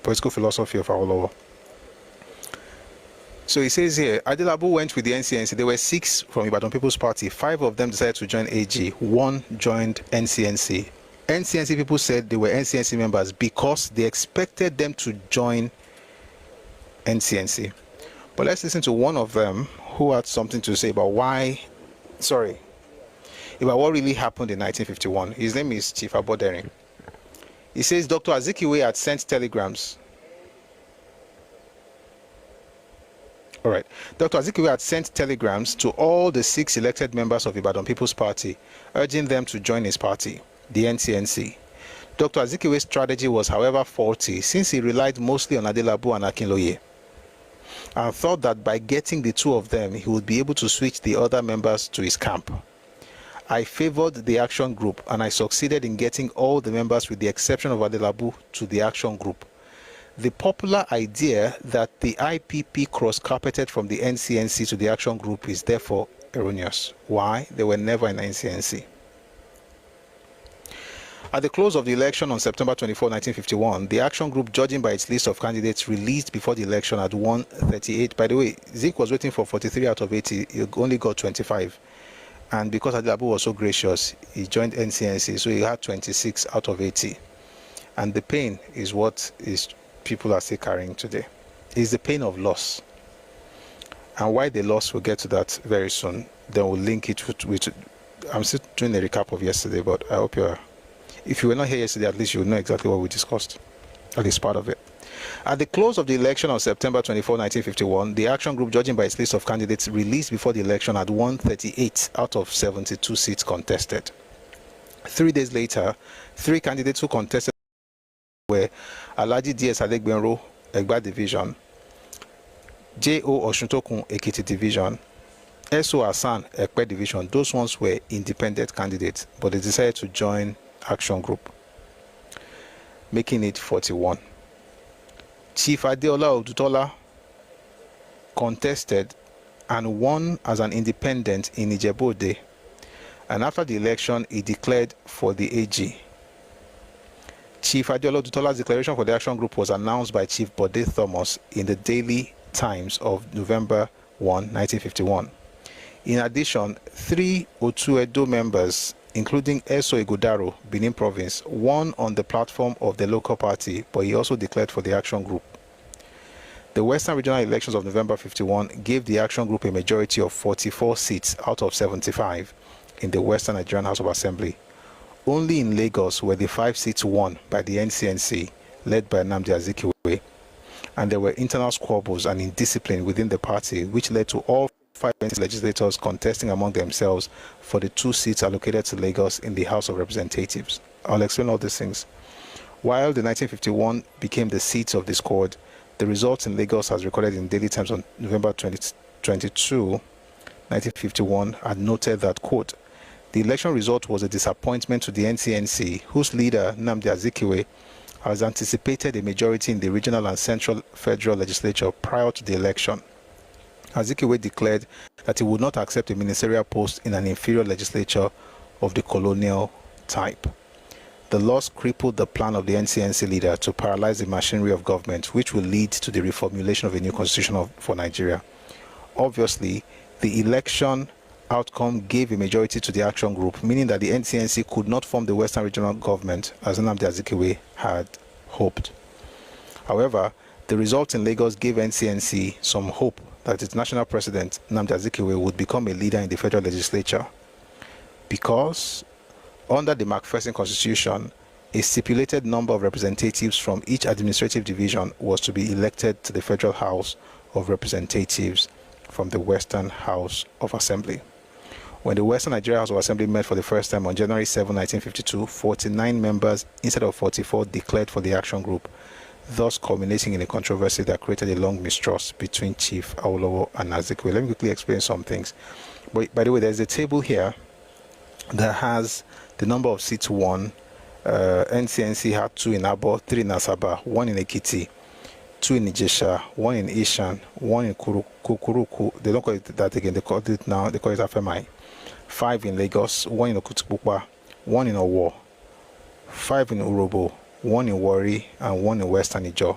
political philosophy of Awolowo. So he says here, Adelabu went with the NCNC. There were 6 from Ibadan People's Party. 5 of them decided to join AG. 1 joined NCNC. NCNC people said they were NCNC members because they expected them to join NCNC. But let's listen to one of them who had something to say about about what really happened in 1951. His name is Chief Abodering. He says Dr. Azikiwe had sent telegrams. All right. Dr. Azikiwe had sent telegrams to all the 6 elected members of Ibadan People's Party, urging them to join his party, the NCNC. Dr. Azikiwe's strategy was, however, faulty, since he relied mostly on Adelabu and Akinloye, and thought that by getting the 2 of them, he would be able to switch the other members to his camp. I favored the action group, and I succeeded in getting all the members, with the exception of Adelabu, to the action group. The popular idea that the IPP cross-carpeted from the NCNC to the action group is therefore erroneous. Why? They were never in NCNC. At the close of the election on September 24, 1951, the action group, judging by its list of candidates released before the election, had won 38. By the way, Zik was waiting for 43 out of 80. He only got 25. And because Adelabu was so gracious, he joined NCNC, so he had 26 out of 80. And the pain is what people are still carrying today. It's the pain of loss. And why they lost, we'll get to that very soon. Then we'll link it with I'm still doing a recap of yesterday, but I hope if you were not here yesterday, at least you will know exactly what we discussed, at least part of it. At the close of the election on September 24, 1951, the action group, judging by its list of candidates released before the election, had won 38 out of 72 seats contested. 3 days later, 3 candidates who contested were Alhaji DS Adegbenro, Egba Division, J.O. Osuntokun, Ekiti Division, S.O. Hassan, Ekpe Division. Those ones were independent candidates, but they decided to join action group, making it 41. Chief Adeola Odutola contested and won as an independent in Ijebu-Ode, and after the election, he declared for the AG. Chief Adeola Odutola's declaration for the action group was announced by Chief Bode Thomas in the Daily Times of November 1, 1951. In addition, 3 Otu Edo members, including Eso Ighodaro, Benin Province, won on the platform of the local party, but he also declared for the action group. The Western Regional elections of November 51 gave the action group a majority of 44 seats out of 75 in the Western Nigerian House of Assembly. Only in Lagos were the 5 seats won by the NCNC, led by Nnamdi Azikiwe, and there were internal squabbles and indiscipline within the party, which led to all 5 legislators contesting among themselves for the 2 seats allocated to Lagos in the House of Representatives. I'll explain all these things. While the 1951 became the seat of discord, the results in Lagos, as recorded in Daily Times on November 22, 1951, had noted that, quote, the election result was a disappointment to the NCNC, whose leader, Nnamdi Azikiwe, has anticipated a majority in the regional and central federal legislature prior to the election. Azikiwe declared that he would not accept a ministerial post in an inferior legislature of the colonial type. The loss crippled the plan of the NCNC leader to paralyze the machinery of government, which will lead to the reformulation of a new constitution for Nigeria. Obviously, the election outcome gave a majority to the action group, meaning that the NCNC could not form the Western Regional Government as Nnamdi Azikiwe had hoped. However, the result in Lagos gave NCNC some hope that its national president, Nnamdi Azikiwe, would become a leader in the federal legislature, because under the McPherson Constitution, a stipulated number of representatives from each administrative division was to be elected to the Federal House of Representatives from the Western House of Assembly. When the Western Nigeria House of Assembly met for the first time on January 7, 1952, 49 members instead of 44 declared for the action group, thus culminating in a controversy that created a long mistrust between Chief Awolowo and Azikiwe. Let me quickly explain some things. But by the way, there's a table here that has the number of seats won. NCNC had 2 in Abo, 3 in Asaba, 1 in Ekiti, 2 in Ijesha, 1 in Ishan, 1 in Kukuruku. They don't call it that again, they call it now, they call it Afemai. 5 in Lagos, 1 in Okutubukwa, 1 in Owo, 5 in Urobo, 1 in Warri, and 1 in Western Ijo.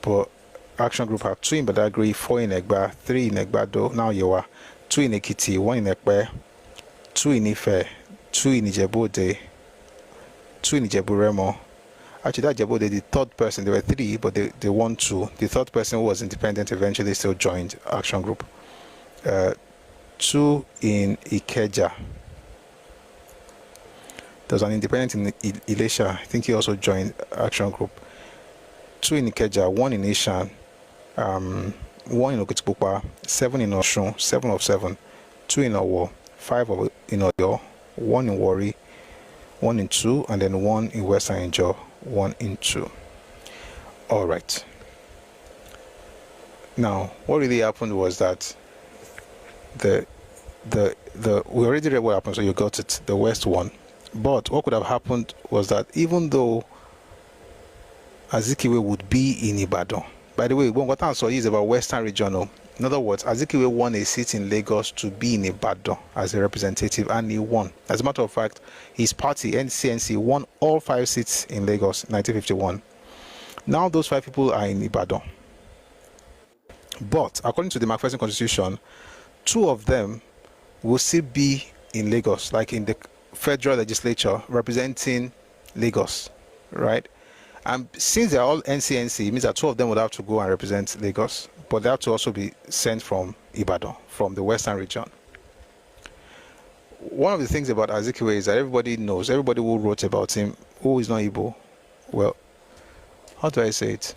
But Action Group had 2 in Badagry, 4 in Egba, 3 in Egbado, now Yewa, 2 in Ekiti, 1 in Ekpe, 2 in Ife, 2 in Ijebu-Ode, 2 in Ijebu-Remo. Actually, that Ijebu-Ode, the third person, there were 3, but they won 2. The third person who was independent eventually still joined Action Group. 2 in Ikeja. There was an independent in Ilesha. I think he also joined Action Group. 2 in Ikeja, 1 in Ishan, 1 in Okitubukwa, 7 in Osun, 7 of 7, 2 in Owo, 5 in Oyo, 1 in Warri, 1 in 2, and then 1 in Western Ijo, 1 in 2. All right. Now, what really happened was that we already read what happened, so you got it. The West won. But what could have happened was that even though Azikiwe would be in Ibadan, by the way, what I'm saying is about Western Regional. In other words, Azikiwe won a seat in Lagos to be in Ibadan as a representative, and he won. As a matter of fact, his party, NCNC, won all 5 seats in Lagos in 1951. Now those 5 people are in Ibadan. But according to the McPherson Constitution, 2 of them will still be in Lagos, like in the federal legislature representing Lagos, right? And since they're all NCNC, it means that 2 of them would have to go and represent Lagos, but they have to also be sent from Ibadan, from the Western region. One of the things about Azikiwe is that everybody knows, everybody who wrote about him, who is not Igbo, well, how do I say it?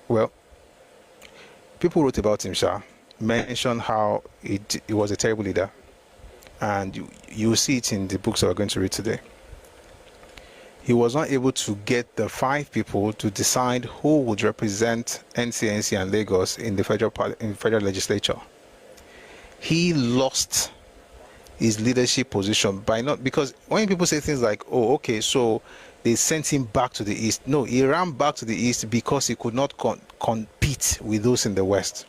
Well, people wrote about him, mentioned how he was a terrible leader. And you see it in the books that we're going to read today. He was not able to get the 5 people to decide who would represent NCNC and Lagos in the federal legislature. He lost his leadership position by not, because when people say things like, oh, okay, so they sent him back to the east. No, he ran back to the east because he could not compete with those in the west.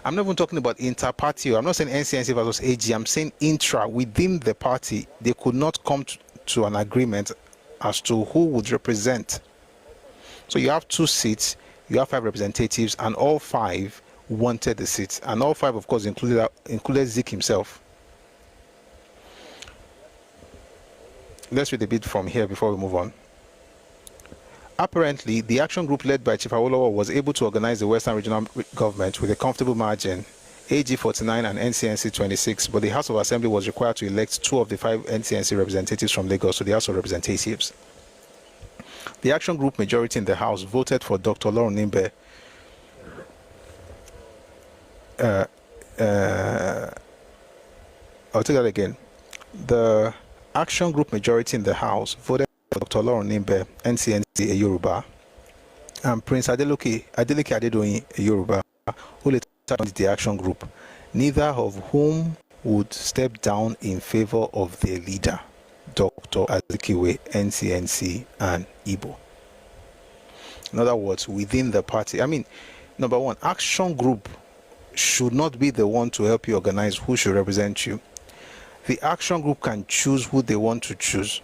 I'm not even talking about inter-party. I'm not saying NCNC versus AG. I'm saying intra, within the party, they could not come to an agreement as to who would represent. So you have 2 seats, you have 5 representatives, and all 5 wanted the seats. And all 5, of course, included Zik himself. Let's read a bit from here before we move on. Apparently, the action group led by Chief Awolowo was able to organize the Western Regional Government with a comfortable margin, AG 49 and NCNC 26, but the House of Assembly was required to elect 2 of the 5 NCNC representatives from Lagos to the House of Representatives. The action group majority in the House voted for Dr. Lauren Nimbe. I'll take that again. The action group majority in the House voted for Dr. Lauren Nimbe, NCNC, a Yoruba, and Prince Adeleke Adedoyin, a Yoruba, who later joined the action group, neither of whom would step down in favor of their leader, Dr. Azikiwe, NCNC, and Igbo. In other words, within the party, I mean, Number one, action group should not be the one to help you organize who should represent you. The action group can choose who they want to choose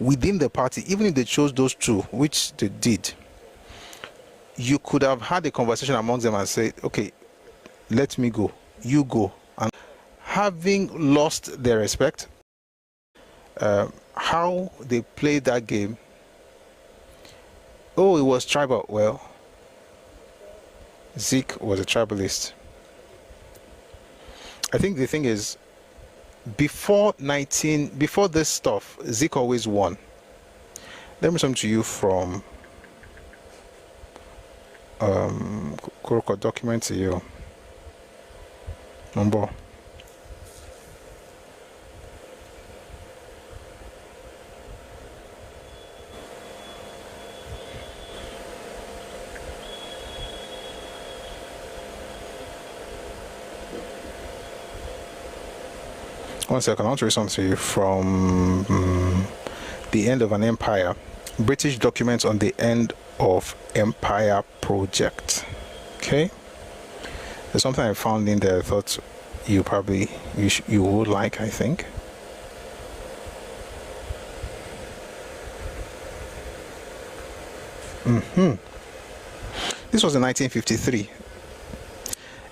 within the party. Even if they chose those two, which they did, you could have had a conversation amongst them and say, okay, let me go, you go. And having lost their respect, how they played that game, oh, it was tribal. Well, Zeke was a tribalist. I think the thing is, before this stuff, Zeke always won. Let me come to you from Koroko document to you. Number. One second, I want to read something to you from The End of an Empire. British documents on the End of Empire project. Okay? There's something I found in there I thought you would like, I think. This was in 1953.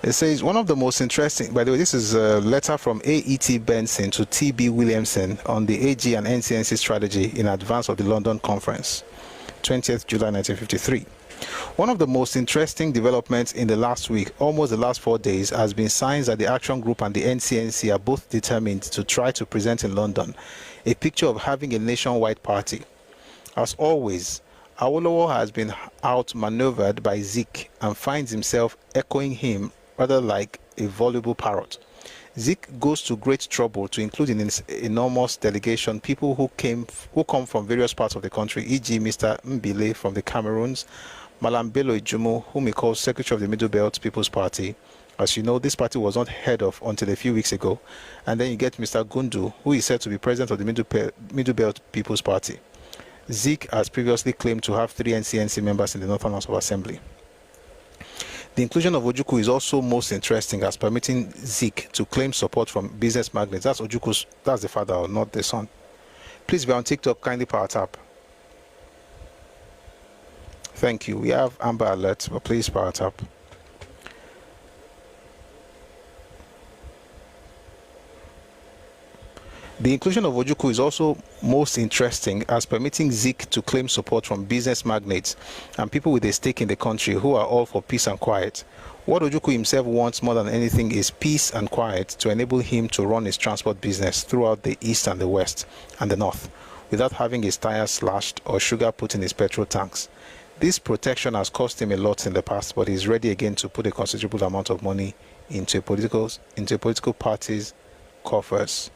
It says, one of the most interesting, by the way, this is a letter from A.E.T. Benson to T.B. Williamson on the AG and NCNC strategy in advance of the London conference, 20th July 1953. One of the most interesting developments in the last week, almost the last 4 days, has been signs that the Action Group and the NCNC are both determined to try to present in London a picture of having a nationwide party. As always, Awolowo has been outmaneuvered by Zeke and finds himself echoing him rather like a voluble parrot. Zeke goes to great trouble to include in his enormous delegation people who come from various parts of the country, e.g. Mr. Mbile from the Cameroons, Malam Bello Ijumo, whom he calls Secretary of the Middle Belt People's Party. As you know, this party was not heard of until a few weeks ago. And then you get Mr. Gundu, who is said to be president of the Middle Belt People's Party. Zeke has previously claimed to have 3 NCNC members in the Northern House of Assembly. The inclusion of Ojukwu is also most interesting as permitting Zeke to claim support from business magnates. That's Ojukwu's, that's the father, not the son. Please, if you're on TikTok, kindly power tap. Thank you. We have Amber Alert, but please power tap. The inclusion of Ojukwu is also most interesting as permitting Zeke to claim support from business magnates and people with a stake in the country who are all for peace and quiet. What Ojukwu himself wants more than anything is peace and quiet to enable him to run his transport business throughout the east and the west and the north without having his tires slashed or sugar put in his petrol tanks. This protection has cost him a lot in the past, but he's ready again to put a considerable amount of money into a political party's coffers,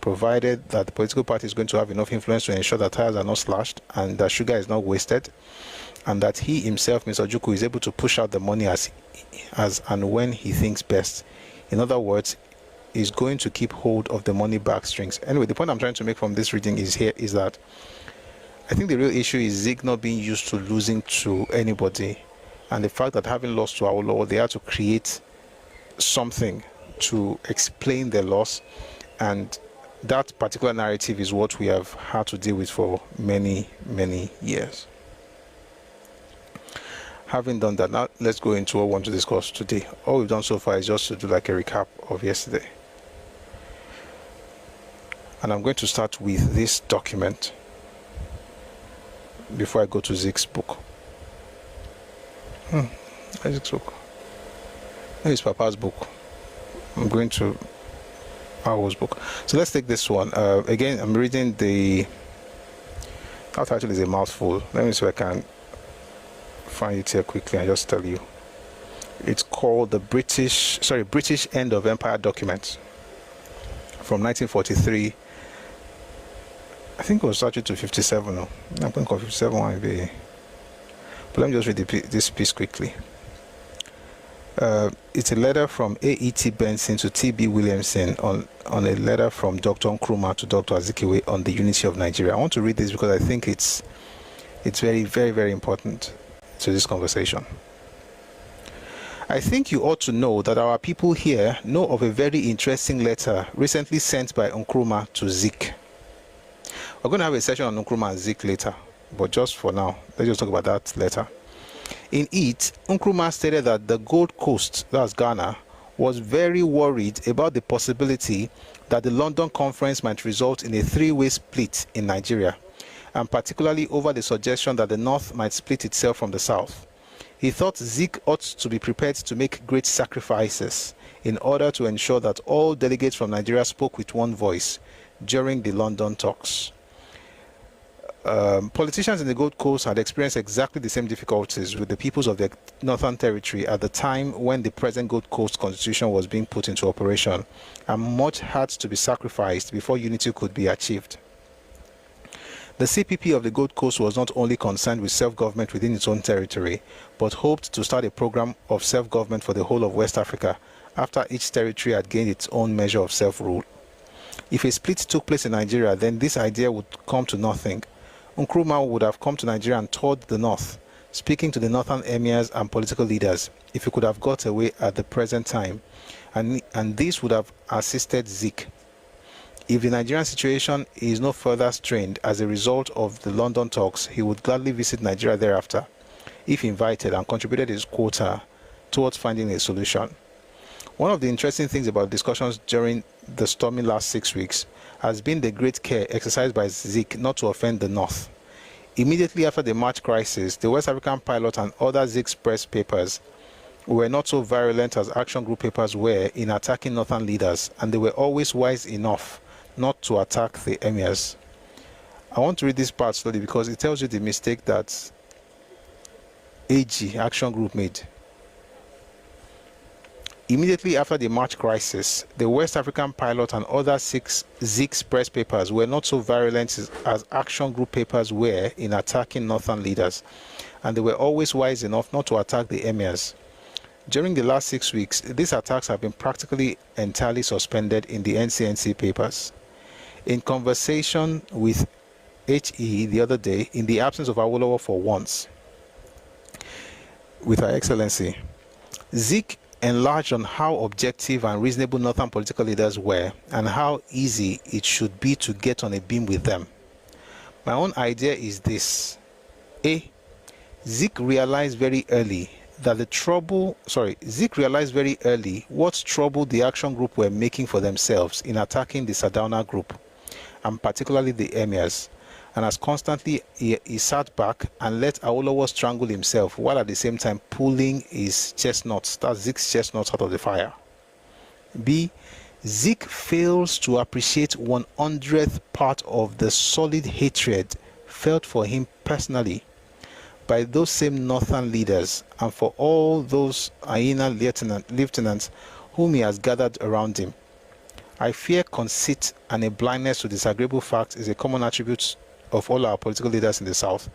provided that the political party is going to have enough influence to ensure that tires are not slashed and that sugar is not wasted, and that he himself, Mr. Ojukwu, is able to push out the money as and when he thinks best. In other words, he's going to keep hold of the money back strings. Anyway, the point I'm trying to make from this reading is that I think the real issue is Zeke not being used to losing to anybody, and the fact that having lost to Awolowo, they had to create something to explain their loss, and that particular narrative is what we have had to deal with for many, many years. Having done that, now let's go into what we want to discuss today. All we've done so far is just to do like a recap of yesterday. And I'm going to start with this document before I go to Zeke's book. Zeke's book. Maybe it's Papa's book. I'm going to Awo's book. So let's take this one. Again, I'm reading the... That title is a mouthful. Let me see if I can find it here quickly and just tell you. It's called the British End of Empire Document from 1943. I think it was started to 57. No, I'm going to call 57 one be. But let me just read this piece quickly. It's a letter from A.E.T. Benson to T.B. Williamson on a letter from Dr. Nkrumah to Dr. Azikiwe on the unity of Nigeria. I want to read this because I think it's very, very, very important to this conversation. I think you ought to know that our people here know of a very interesting letter recently sent by Nkrumah to Zik. We're going to have a session on Nkrumah and Zik later, but just for now, let's just talk about that letter. In it, Nkrumah stated that the Gold Coast, that's Ghana, was very worried about the possibility that the London conference might result in a three-way split in Nigeria, and particularly over the suggestion that the North might split itself from the South. He thought Zik ought to be prepared to make great sacrifices in order to ensure that all delegates from Nigeria spoke with one voice during the London talks. Politicians in the Gold Coast had experienced exactly the same difficulties with the peoples of the Northern Territory at the time when the present Gold Coast Constitution was being put into operation, and much had to be sacrificed before unity could be achieved. The CPP of the Gold Coast was not only concerned with self-government within its own territory, but hoped to start a program of self-government for the whole of West Africa after each territory had gained its own measure of self-rule. If a split took place in Nigeria, then this idea would come to nothing. Nkrumah would have come to Nigeria and toured the north, speaking to the northern emirs and political leaders, if he could have got away at the present time, and this would have assisted Zik. If the Nigerian situation is no further strained as a result of the London talks, he would gladly visit Nigeria thereafter, if invited, and contributed his quota towards finding a solution. One of the interesting things about discussions during the stormy last 6 weeks has been the great care exercised by Zik not to offend the North. Immediately after the March crisis, the West African Pilot and other Zik's press papers were not so virulent as Action Group papers were in attacking Northern leaders, and they were always wise enough not to attack the emirs. I want to read this part slowly because it tells you the mistake that AG, Action Group, made. Immediately after the March crisis, the West African Pilot and other Zik's press papers were not so virulent as Action Group papers were in attacking Northern leaders, and they were always wise enough not to attack the emirs. During the last 6 weeks, these attacks have been practically entirely suspended in the NCNC papers. In conversation with HE the other day, in the absence of Awolowo for once, with Her Excellency, Zik enlarged on how objective and reasonable Northern political leaders were and how easy it should be to get on a beam with them. My own idea is this. A. Zik realized very early what trouble the Action Group were making for themselves in attacking the Sardauna Group, and particularly the emirs, and as constantly he sat back and let Awolowo strangle himself while at the same time pulling his chestnuts, that's Zik's chestnuts, out of the fire. B. Zik fails to appreciate 100th part of the solid hatred felt for him personally by those same Northern leaders and for all those hyena lieutenants whom he has gathered around him. I fear conceit and a blindness to disagreeable facts is a common attribute of all our political leaders in the South.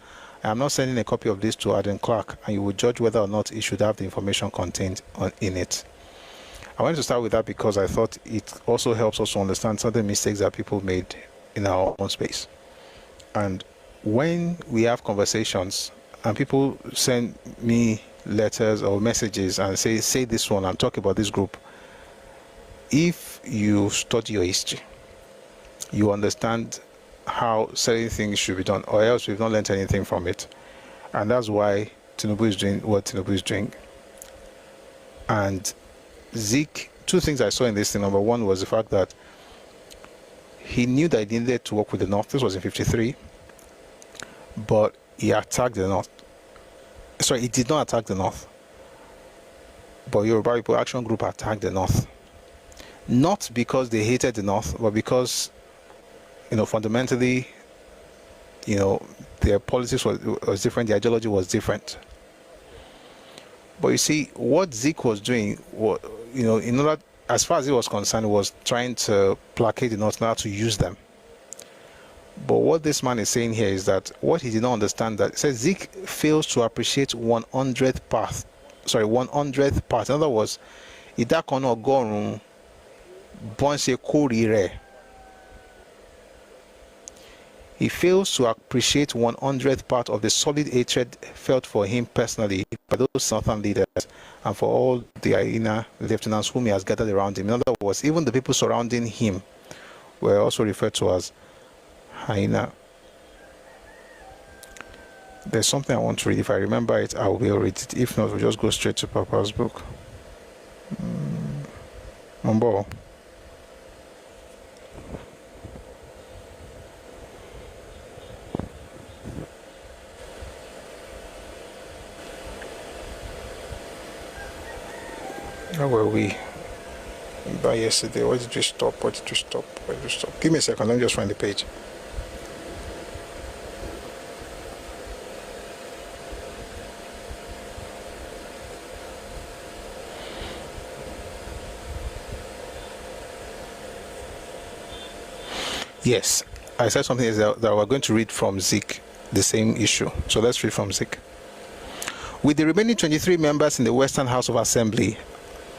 I am not sending a copy of this to Aden Clark, and you will judge whether or not he should have the information contained in it. I wanted to start with that because I thought it also helps us to understand some of the mistakes that people made in our own space. And when we have conversations and people send me letters or messages and say this one and talk about this group, if you study your history, you understand how certain things should be done, or else we've not learned anything from it. And that's why Tinubu is doing what Tinubu is doing. And Zik, two things I saw in this thing. Number one was the fact that he knew that he needed to work with the North. This was in 53, but he attacked the North. Sorry, he did not attack the North, but Yoruba People Action Group attacked the North. Not because they hated the North, but because, fundamentally, their politics was different, their ideology was different. But you see, what Zik was doing, in order, as far as he was concerned, was trying to placate the North, not to use them. But what this man is saying here is that what he did not understand, that says Zik fails to appreciate 100th part. 100th part. In other words, idakono gorun bonse korire. He fails to appreciate 100th part of the solid hatred felt for him personally by those Northern leaders and for all the hyena lieutenants whom he has gathered around him. In other words, even the people surrounding him were also referred to as hyena. There's something I want to read. If I remember it, I will read it. If not, we'll just go straight to Papa's book. Mambo. How were we by yesterday? Why did you stop? Why did you stop? Why did you stop? Give me a second. Let me just find the page. Yes, I said something that we're going to read from Zik, the same issue. So let's read from Zik. With the remaining 23 members in the Western House of Assembly,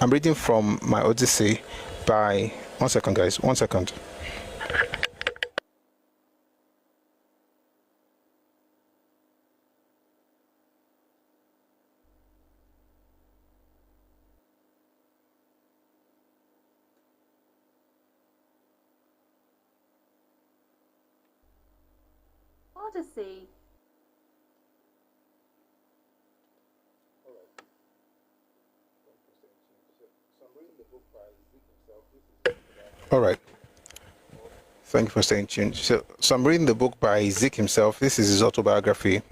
I'm reading from my Odyssey by... One second, guys. One second. Odyssey. All right. Thank you for staying tuned. So I'm reading the book by Zik himself. This is his autobiography.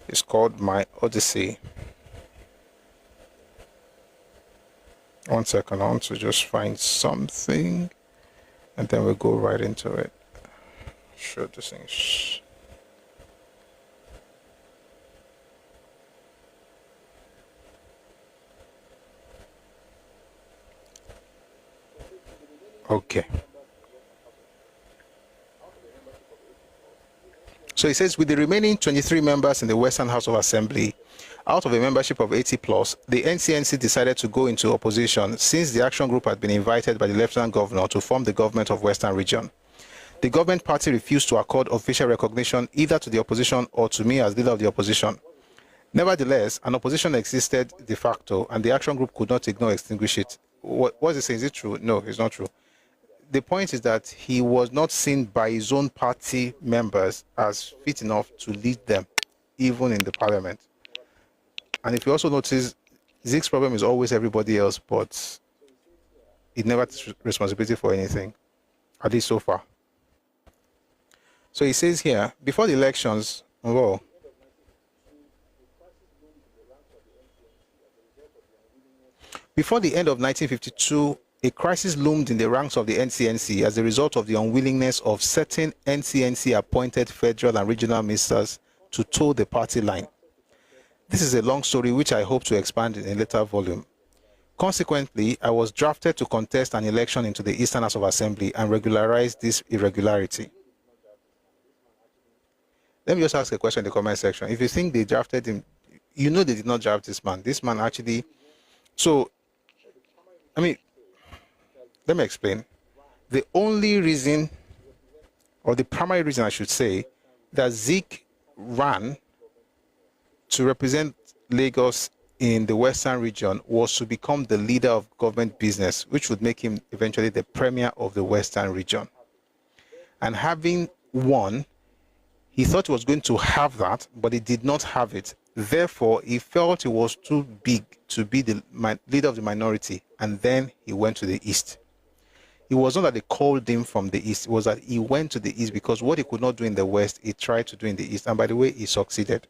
It's called My Odyssey. One second. I want to just find something, and then we'll go right into it. Sure, this thing is... Okay. So it says, with the remaining 23 members in the Western House of Assembly, out of a membership of 80 plus, the NCNC decided to go into opposition since the action group had been invited by the Lieutenant Governor to form the government of Western Region. The government party refused to accord official recognition either to the opposition or to me as leader of the opposition. Nevertheless, an opposition existed de facto, and the action group could not ignore or extinguish it. What is it saying? Is it true? No, it's not true. The point is that he was not seen by his own party members as fit enough to lead them, even in the parliament. And if you also notice, Zig's problem is always everybody else, but he never takes responsibility for anything, at least so far. So he says here, before the elections, well, before the end of 1952, a crisis loomed in the ranks of the NCNC as a result of the unwillingness of certain NCNC-appointed federal and regional ministers to toe the party line. This is a long story which I hope to expand in a later volume. Consequently, I was drafted to contest an election into the Eastern House of Assembly and regularize this irregularity. Let me just ask a question in the comment section. If you think they drafted him, you know they did not draft this man. This man actually... So, I mean, let me explain. The only reason, or the primary reason I should say, that Zik ran to represent Lagos in the Western region was to become the leader of government business, which would make him eventually the premier of the Western region. And having won, he thought he was going to have that, but he did not have it. Therefore, he felt he was too big to be the leader of the minority, and then he went to the East. It was not that they called him from the East, it was that he went to the East because what he could not do in the West, he tried to do in the East, and by the way, he succeeded.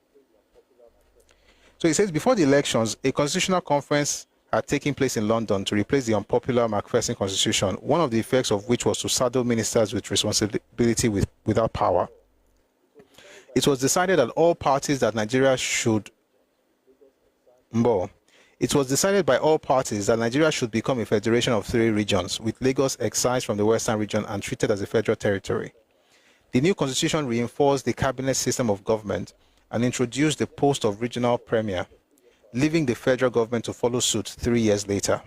So he says, before the elections, a constitutional conference had taken place in London to replace the unpopular Macpherson constitution, one of the effects of which was to saddle ministers with responsibility without power. It was decided that all parties that Nigeria should... It was decided by all parties that Nigeria should become a federation of 3 regions, with Lagos excised from the Western region and treated as a federal territory. The new constitution reinforced the cabinet system of government and introduced the post of regional premier, leaving the federal government to follow suit 3 years later.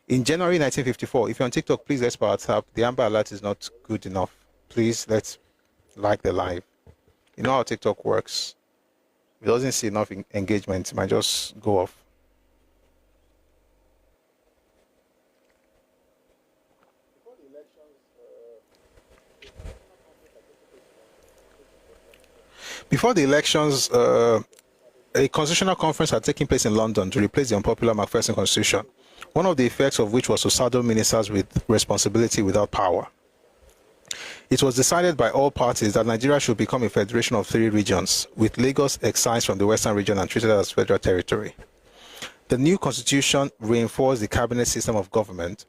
In January 1954, if you're on TikTok, please let's power tap. The Amber Alert is not good enough. Please let's like the live. You know how TikTok works. If it doesn't see enough engagement, it might just go off. Before the elections, a constitutional conference had taken place in London to replace the unpopular Macpherson Constitution, one of the effects of which was to saddle ministers with responsibility without power. It was decided by all parties that Nigeria should become a federation of 3 regions, with Lagos excised from the western region and treated as federal territory. The new constitution reinforced the cabinet system of government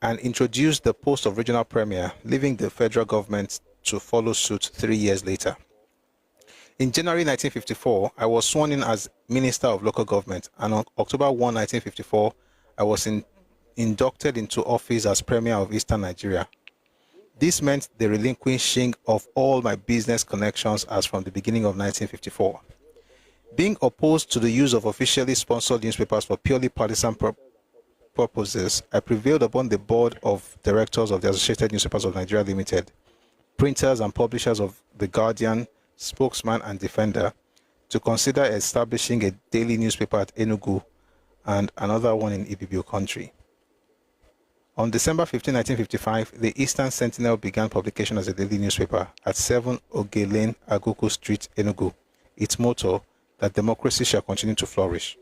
and introduced the post of regional premier, leaving the federal government to follow suit 3 years later. In January 1954, I was sworn in as Minister of Local Government, and on October 1, 1954, I was inducted into office as Premier of Eastern Nigeria. This meant the relinquishing of all my business connections as from the beginning of 1954. Being opposed to the use of officially sponsored newspapers for purely partisan purposes, I prevailed upon the board of directors of the Associated Newspapers of Nigeria Limited, printers and publishers of The Guardian, Spokesman and Defender, to consider establishing a daily newspaper at Enugu and another one in Ibibio country. On December 15, 1955, the Eastern Sentinel began publication as a daily newspaper at 7 Oge Lane, Aguku Street, Enugu. Its motto, that democracy shall continue to flourish.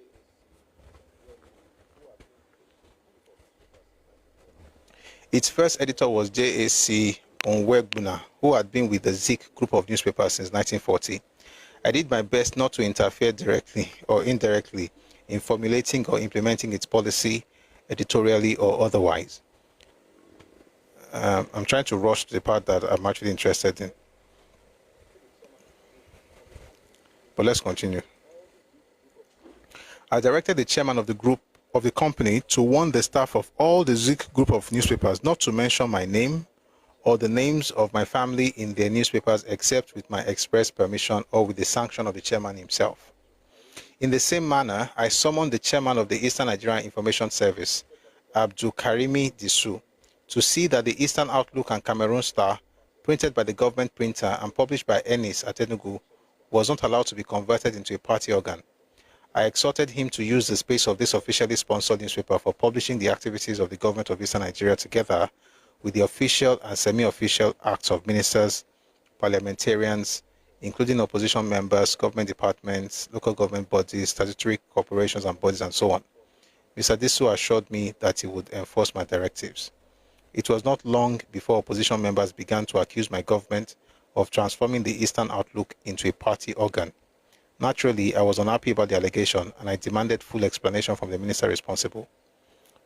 Its first editor was J.A.C. Onwegbuna, who had been with the Zik group of newspapers since 1940. I did my best not to interfere directly or indirectly in formulating or implementing its policy, editorially or otherwise. I'm trying to rush to the part that I'm actually interested in. But let's continue. I directed the chairman of the group of the company to warn the staff of all the Zik group of newspapers not to mention my name or the names of my family in their newspapers except with my express permission or with the sanction of the chairman himself. In the same manner, I summoned the chairman of the Eastern Nigerian Information Service, Abdul Karimi Disu, to see that the Eastern Outlook and Cameroon Star, printed by the government printer and published by Ennis at Enugu, was not allowed to be converted into a party organ. I exhorted him to use the space of this officially sponsored newspaper for publishing the activities of the government of Eastern Nigeria together with the official and semi-official acts of ministers, parliamentarians, including opposition members, government departments, local government bodies, statutory corporations and bodies, and so on. Mr. Disu assured me that he would enforce my directives. It was not long before opposition members began to accuse my government of transforming the Eastern Outlook into a party organ. Naturally, I was unhappy about the allegation and I demanded full explanation from the minister responsible.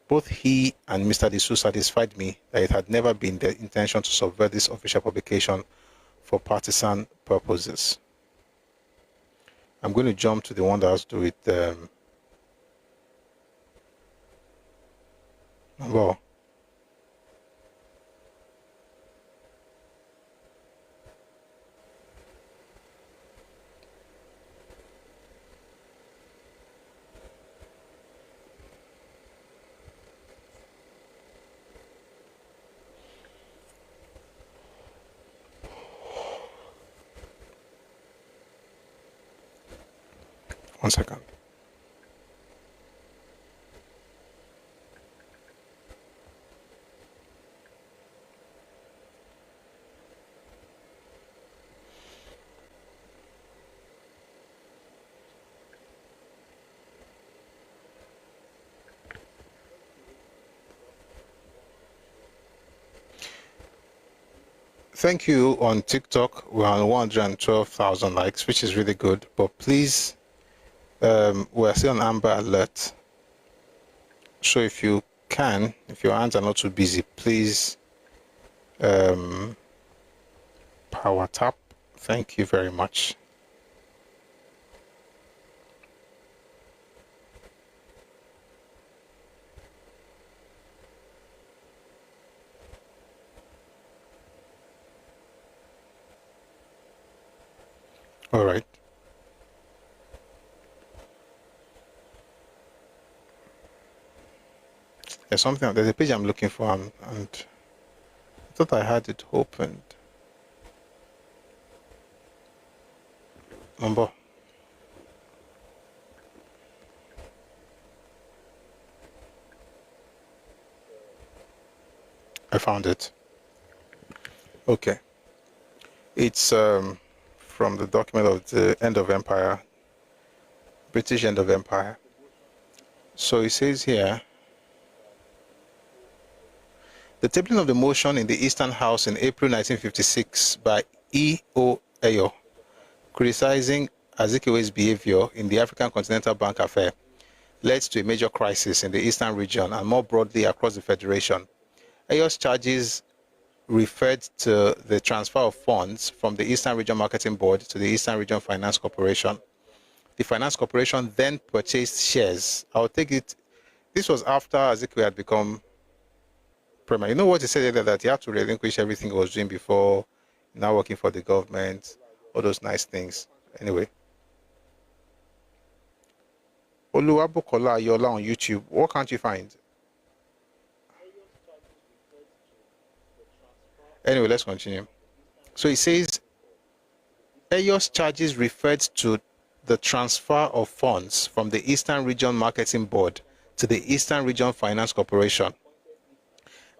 Both he and Mr. Disu satisfied me that it had never been their intention to subvert this official publication for partisan purposes. I'm going to jump to the one that has to do with well, one second. Thank you on TikTok. We're on 112,000 likes, which is really good. But please, we're still on Amber Alert. So if you can, if your hands are not too busy, please power tap. Thank you very much. All right. There's a page I'm looking for, and I thought I had it opened. Number. I found it. Okay. It's from the document of the end of empire, British end of empire. So it says here, the tabling of the motion in the Eastern House in April 1956 by E.O. Ayo, criticizing Azikiwe's behavior in the African Continental Bank affair, led to a major crisis in the Eastern region and more broadly across the Federation. Ayo's charges referred to the transfer of funds from the Eastern Region Marketing Board to the Eastern Region Finance Corporation. The Finance Corporation then purchased shares. I'll take it, this was after Azikiwe had become Premier. You know what he said earlier, that he had to relinquish everything he was doing before, now working for the government, all those nice things. Anyway. Oluwabukola Ayola on YouTube. What can't you find? Anyway, let's continue. So it says, Ayo's charges referred to the transfer of funds from the Eastern Region Marketing Board to the Eastern Region Finance Corporation.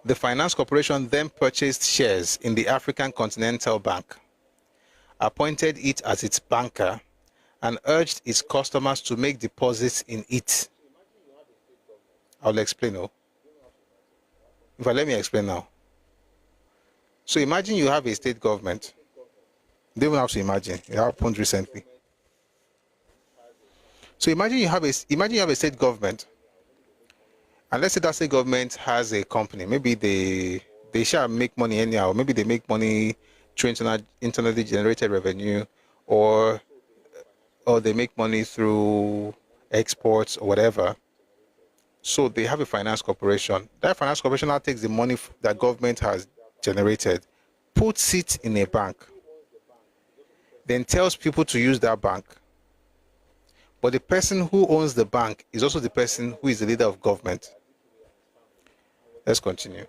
The Finance Corporation then purchased shares in the African Continental Bank, appointed it as its banker, and urged its customers to make deposits in it. I'll explain now. Let me explain now. So imagine you have a state government. They don't have to imagine. It happened recently. So imagine you have a state government, and let's say that state government has a company. Maybe they shall make money anyhow. Maybe they make money through internally generated revenue, or they make money through exports or whatever. So they have a finance corporation. That finance corporation now takes the money that government has generated, puts it in a bank, then tells people to use that bank. But the person who owns the bank is also the person who is the leader of government. Let's continue.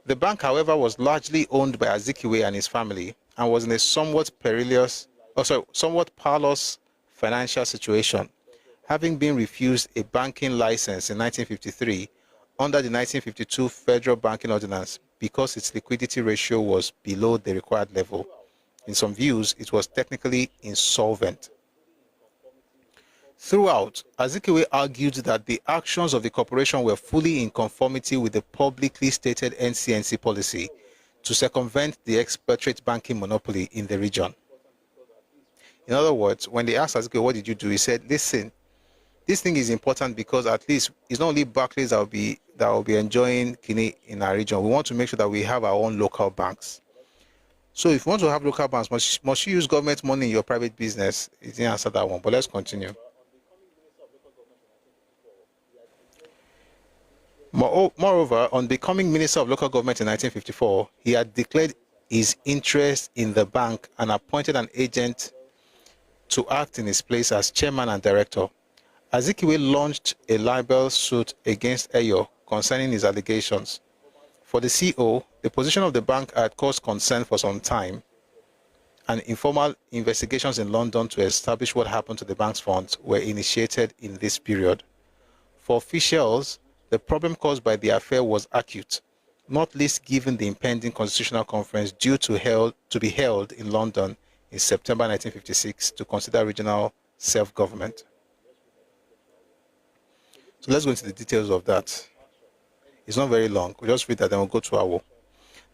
The bank, however, was largely owned by Azikiwe and his family and was in a somewhat parlous financial situation, having been refused a banking license in 1953 under the 1952 Federal Banking Ordinance because its liquidity ratio was below the required level. In some views, it was technically insolvent. Throughout, Azikiwe argued that the actions of the corporation were fully in conformity with the publicly stated NCNC policy to circumvent the expatriate banking monopoly in the region. In other words, when they asked Azikiwe, what did you do? He said, listen, this thing is important because at least it's not only Barclays that will be enjoying Kini in our region. We want to make sure that we have our own local banks. So if you want to have local banks, must you use government money in your private business? He didn't answer that one, but let's continue. Moreover, on becoming Minister of Local Government in 1954, he had declared his interest in the bank and appointed an agent to act in his place as chairman and director. Azikiwe launched a libel suit against Ayo concerning his allegations. For the CO, the position of the bank had caused concern for some time, and informal investigations in London to establish what happened to the bank's funds were initiated in this period. For officials, the problem caused by the affair was acute, not least given the impending constitutional conference due to be held in London in September 1956 to consider regional self-government. So let's go into the details of that. It's not very long. We'll just read that, then we'll go to our.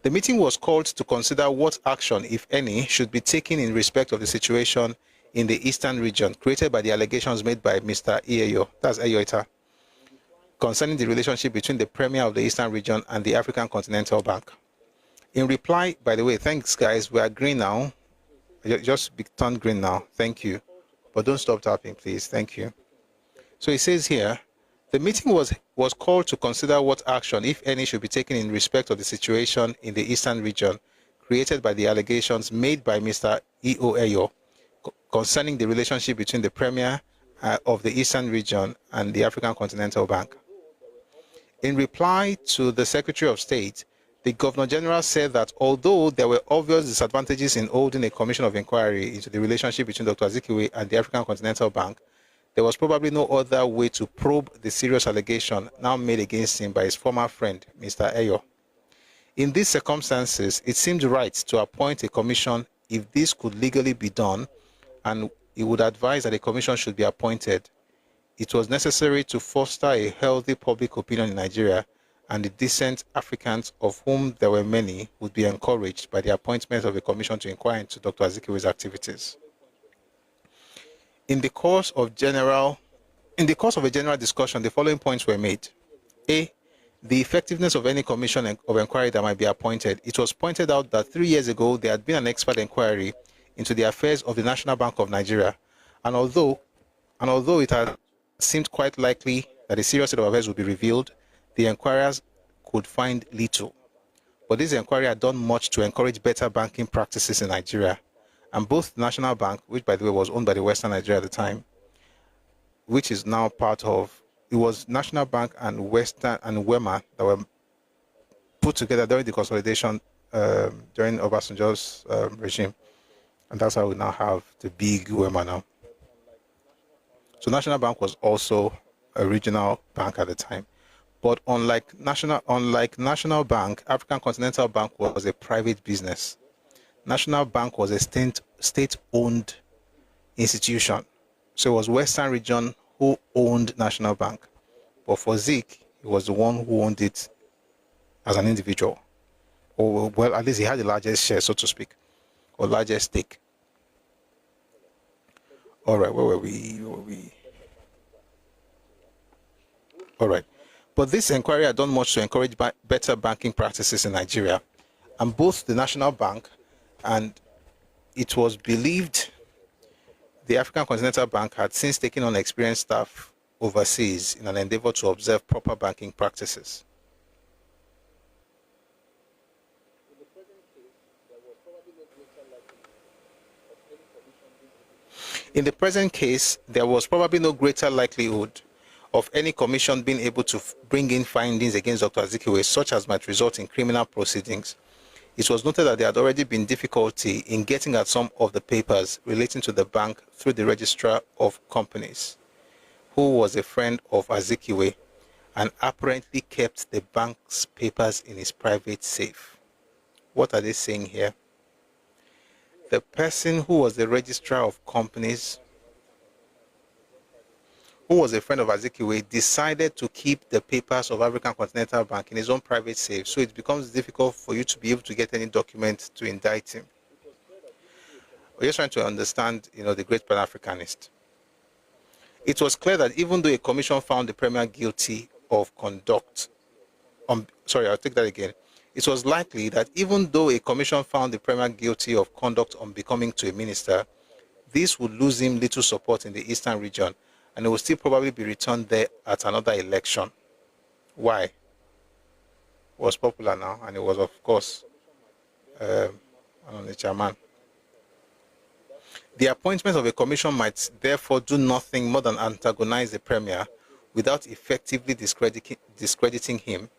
The meeting was called to consider what action, if any, should be taken in respect of the situation in the Eastern region created by the allegations made by Mr. Ayo, that's Ayo Ita, concerning the relationship between the Premier of the Eastern region and the African Continental Bank. In reply, by the way, thanks guys, we are green now. Just turn green now. Thank you. But don't stop tapping, please. Thank you. So it says here, the meeting was called to consider what action, if any, should be taken in respect of the situation in the Eastern region created by the allegations made by Mr. E.O. Ayo concerning the relationship between the Premier of the Eastern region and the African Continental Bank. In reply to the Secretary of State, the Governor General said that although there were obvious disadvantages in holding a commission of inquiry into the relationship between Dr. Azikiwe and the African Continental Bank, there was probably no other way to probe the serious allegation now made against him by his former friend, Mr. Ayo. In these circumstances, it seemed right to appoint a commission if this could legally be done, and he would advise that a commission should be appointed. It was necessary to foster a healthy public opinion in Nigeria, and the decent Africans, of whom there were many, would be encouraged by the appointment of a commission to inquire into Dr. Azikiwe's activities. In the course of a general discussion, the following points were made. A, the effectiveness of any commission of inquiry that might be appointed. It was pointed out that 3 years ago there had been an expert inquiry into the affairs of the National Bank of Nigeria, and although it had seemed quite likely that a serious set of affairs would be revealed, the inquirers could find little. But this inquiry had done much to encourage better banking practices in Nigeria, and both the National Bank, which by the way was owned by the Western Nigeria at the time, which is now part of, it was National Bank and Western and Wema that were put together during the consolidation during Obasanjo's regime, and that's how we now have the big Wema now. So National Bank was also a regional bank at the time. But unlike National Bank, African Continental Bank was a private business. National Bank was a state-owned institution. So it was Western Region who owned National Bank. But for Zik, he was the one who owned it as an individual. Or, well, at least he had the largest share, so to speak, or largest stake. All right, where were we? All right. But this inquiry had done much to encourage better banking practices in Nigeria. And both the National Bank and it was believed the African Continental Bank had since taken on experienced staff overseas in an endeavor to observe proper banking practices. In the present case, there was probably no greater likelihood of any commission being able to bring in findings against Dr. Azikiwe, such as might result in criminal proceedings. It was noted that there had already been difficulty in getting at some of the papers relating to the bank through the registrar of companies, who was a friend of Azikiwe and apparently kept the bank's papers in his private safe. What are they saying here? The person who was the registrar of companies, who was a friend of Azikiwe, decided to keep the papers of African Continental Bank in his own private safe, so it becomes difficult for you to be able to get any document to indict him. We're just trying to understand, the great Pan-Africanist. It was clear that even though a commission found the premier guilty of conduct, I'll take that again. It was likely that even though a commission found the premier guilty of conduct unbecoming to a minister, this would lose him little support in the Eastern region, and it will still probably be returned there at another election. Why? It was popular now, and it was, of course, the chairman. The appointment of a commission might therefore do nothing more than antagonize the premier without effectively discrediting him.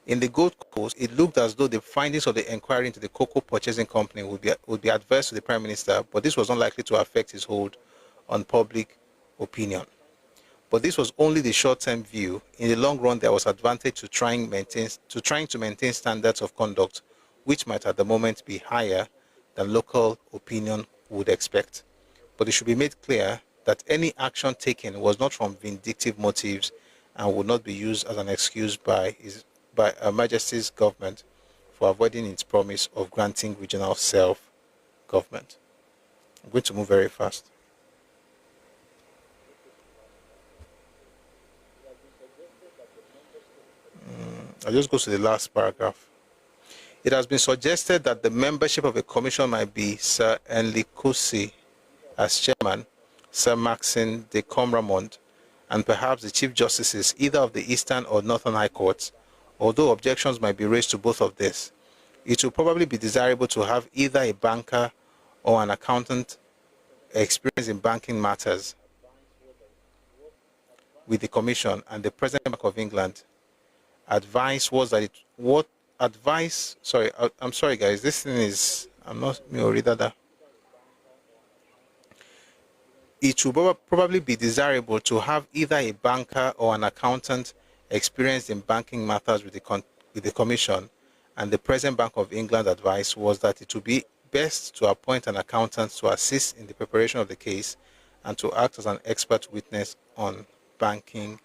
In the Gold Coast, it looked as though the findings of the inquiry into the cocoa purchasing company would be adverse to the Prime Minister, but this was unlikely to affect his hold on public opinion. But this was only the short-term view. In the long run, there was advantage to trying to maintain standards of conduct, which might at the moment be higher than local opinion would expect. But it should be made clear that any action taken was not from vindictive motives and would not be used as an excuse by Her Majesty's government for avoiding its promise of granting regional self-government. I'm going to move very fast. I'll just go to the last paragraph. It has been suggested that the membership of a commission might be Sir Enli Kusi as chairman, Sir Maxine de Comramond, and perhaps the Chief Justices either of the Eastern or Northern High Courts. Although objections might be raised to both of this, it will probably be desirable to have either a banker or an accountant experienced in banking matters with the Commission and the President Bank of England. Advice was that I'm sorry guys, this thing is, I'm not read that. It will probably be desirable to have either a banker or an accountant experienced in banking matters with the Commission, and the President Bank of England advice was that it would be best to appoint an accountant to assist in the preparation of the case and to act as an expert witness on banking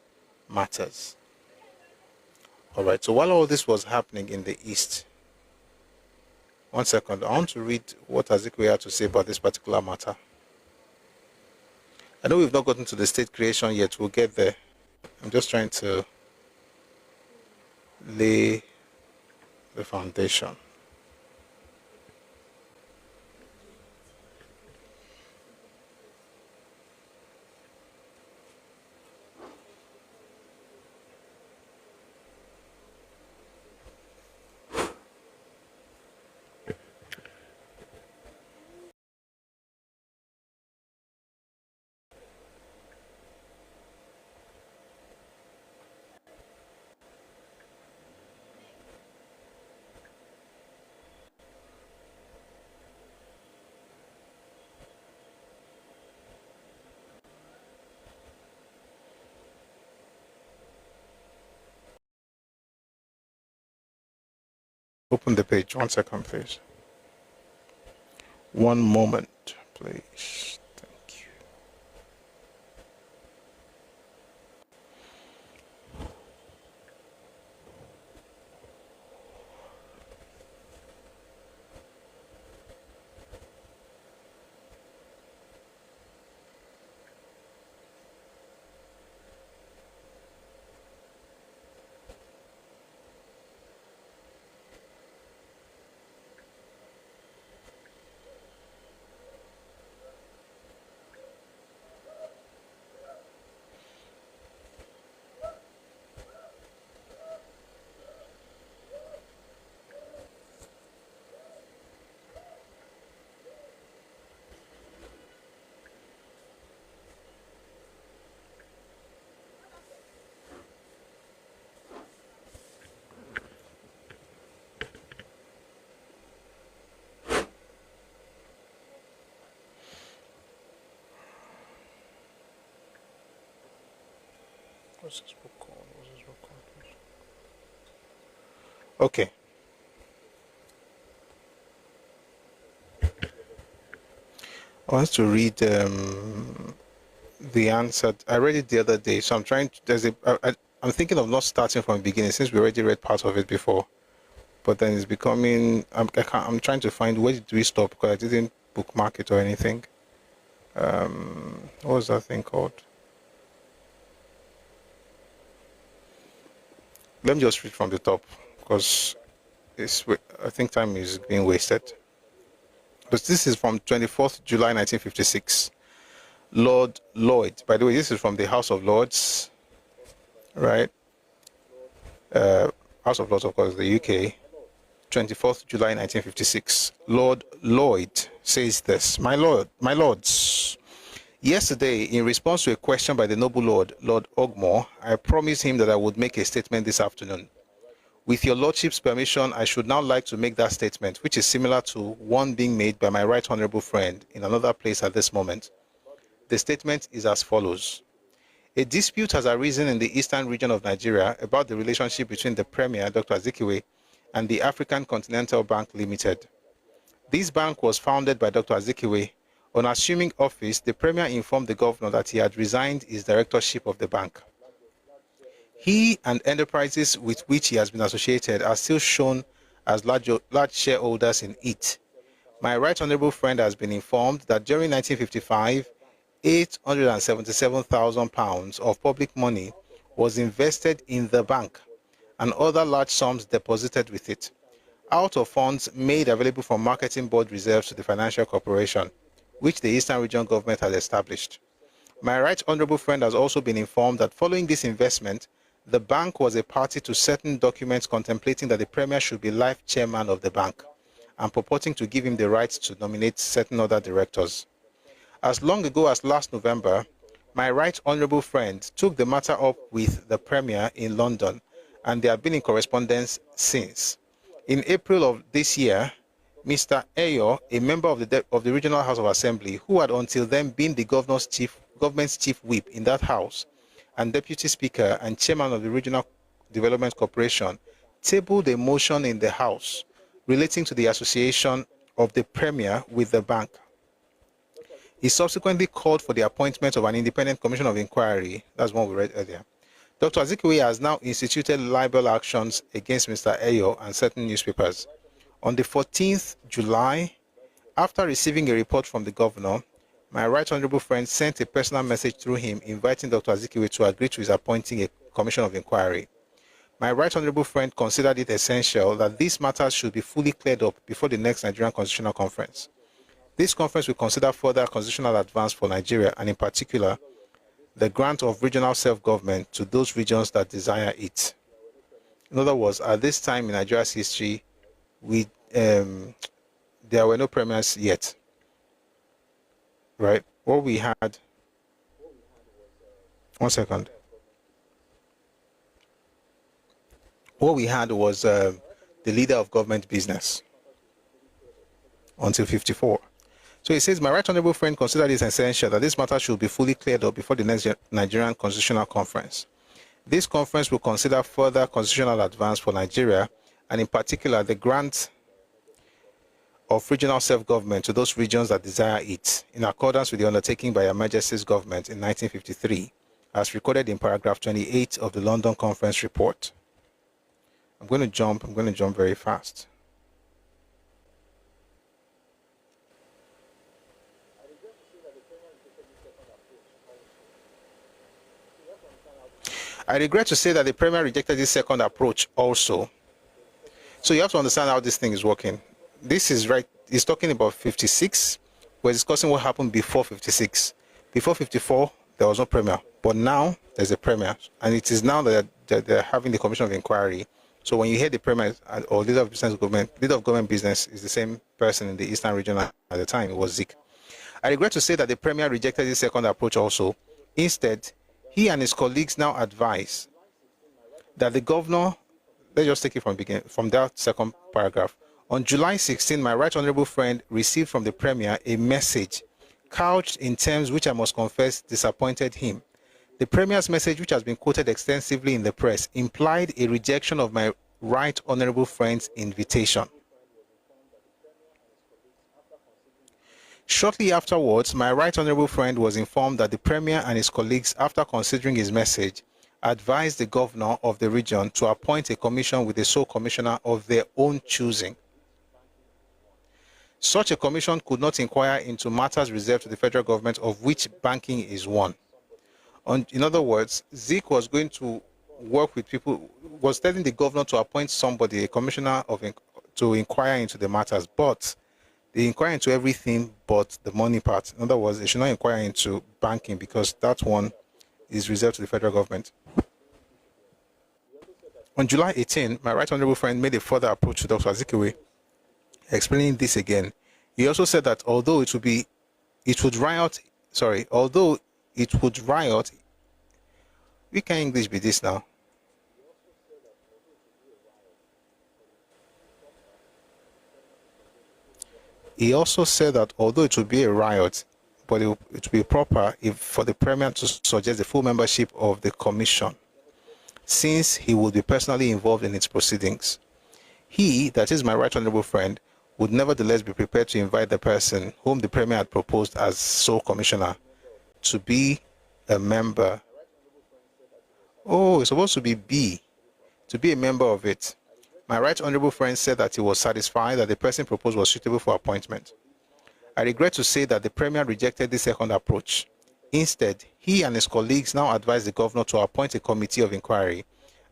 matters. All right, so while all this was happening in the East, one second, I want to read what Azikiwe had to say about this particular matter. I know we've not gotten to the state creation yet, we'll get there. I'm just trying to lay the foundation. Open the page. 1 second, please. One moment, please. Thank you. What's this book called? Okay. I want to read the answer. I read it the other day, so I'm trying to. I'm thinking of not starting from the beginning since we already read part of it before, but then it's becoming. I'm trying to find where did we stop because I didn't bookmark it or anything. What was that thing called? Let me just read from the top because I think time is being wasted. But this is from 24th July 1956. Lord Lloyd. By the way, this is from the House of Lords, right? House of Lords, of course, the UK. 24th July 1956. Lord Lloyd says this: My lords, yesterday, in response to a question by the noble Lord Ogmore, I promised him that I would make a statement this afternoon. With your lordship's permission, I should now like to make that statement, which is similar to one being made by my right honorable friend in another place at this moment. The statement is as follows. A dispute has arisen in the eastern region of Nigeria about the relationship between the Premier, Dr. Azikiwe, and the African Continental Bank Limited. This bank was founded by Dr. Azikiwe. On assuming office, the Premier informed the governor that he had resigned his directorship of the bank. He and enterprises with which he has been associated are still shown as large shareholders in it. My right honorable friend has been informed that during 1955, £877,000 of public money was invested in the bank and other large sums deposited with it, out of funds made available from marketing board reserves to the Financial Corporation, which the Eastern Region government has established. My right honorable friend has also been informed that following this investment, the bank was a party to certain documents contemplating that the Premier should be life chairman of the bank and purporting to give him the right to nominate certain other directors. As long ago as last November, my right honorable friend took the matter up with the Premier in London, and they have been in correspondence since. In April of this year, Mr. Ayo, a member of the Regional House of Assembly, who had until then been the government's chief whip in that house, and Deputy Speaker and Chairman of the Regional Development Corporation, tabled a motion in the House relating to the association of the Premier with the bank. He subsequently called for the appointment of an independent commission of inquiry. That's one we read earlier. Dr. Azikiwe has now instituted libel actions against Mr. Eyo and certain newspapers. On the 14th July, after receiving a report from the governor, my right honorable friend sent a personal message through him inviting Dr. Azikiwe to agree to his appointing a commission of inquiry. My right honorable friend considered it essential that these matters should be fully cleared up before the next Nigerian Constitutional Conference. This conference will consider further constitutional advance for Nigeria, and in particular, the grant of regional self-government to those regions that desire it. In other words, at this time in Nigeria's history, there were no premiers yet. Right? What we had... One second. What we had was the leader of government business until 54. So he says, my right honorable friend considered it essential that this matter should be fully cleared up before the next Nigerian Constitutional Conference. This conference will consider further constitutional advance for Nigeria, and in particular, the grant of regional self-government to those regions that desire it, in accordance with the undertaking by Her Majesty's government in 1953, as recorded in paragraph 28 of the London Conference report. I'm going to jump very fast. I regret to say that the Premier rejected this second approach also. So you have to understand how this thing is working. This is right, he's talking about 56. We're discussing what happened before 56. Before 54, there was no Premier. But now, there's a Premier. And it is now that they're having the Commission of Inquiry. So when you hear the Premier or leader of government business is the same person in the Eastern region at the time, it was Zik. I regret to say that the Premier rejected this second approach also. Instead, he and his colleagues now advise that the governor, let's just take it from that second paragraph. On July 16, my right honorable friend received from the Premier a message couched in terms which I must confess disappointed him. The Premier's message, which has been quoted extensively in the press, implied a rejection of my right honorable friend's invitation. Shortly afterwards, my right honorable friend was informed that the Premier and his colleagues, after considering his message, advised the governor of the region to appoint a commission with a sole commissioner of their own choosing. Such a commission could not inquire into matters reserved to the federal government, of which banking is one. In other words, Zik was going to work with people, was telling the governor to appoint somebody, a commissioner to inquire into the matters, but they inquire into everything but the money part. In other words, they should not inquire into banking because that one is reserved to the federal government. On July 18, my right honorable friend made a further approach to Dr. Azikiwe, explaining this again. He also said that although it would riot, we can English be this now. He also said that although it would be a riot, but it would be proper for the Premier to suggest the full membership of the commission, since he would be personally involved in its proceedings. He, that is my right honorable friend, would nevertheless be prepared to invite the person whom the Premier had proposed as sole commissioner to be a member. Oh, it's supposed to be B, to be a member of it. My right honorable friend said that he was satisfied that the person proposed was suitable for appointment. I regret to say that the Premier rejected this second approach. Instead, he and his colleagues now advised the governor to appoint a committee of inquiry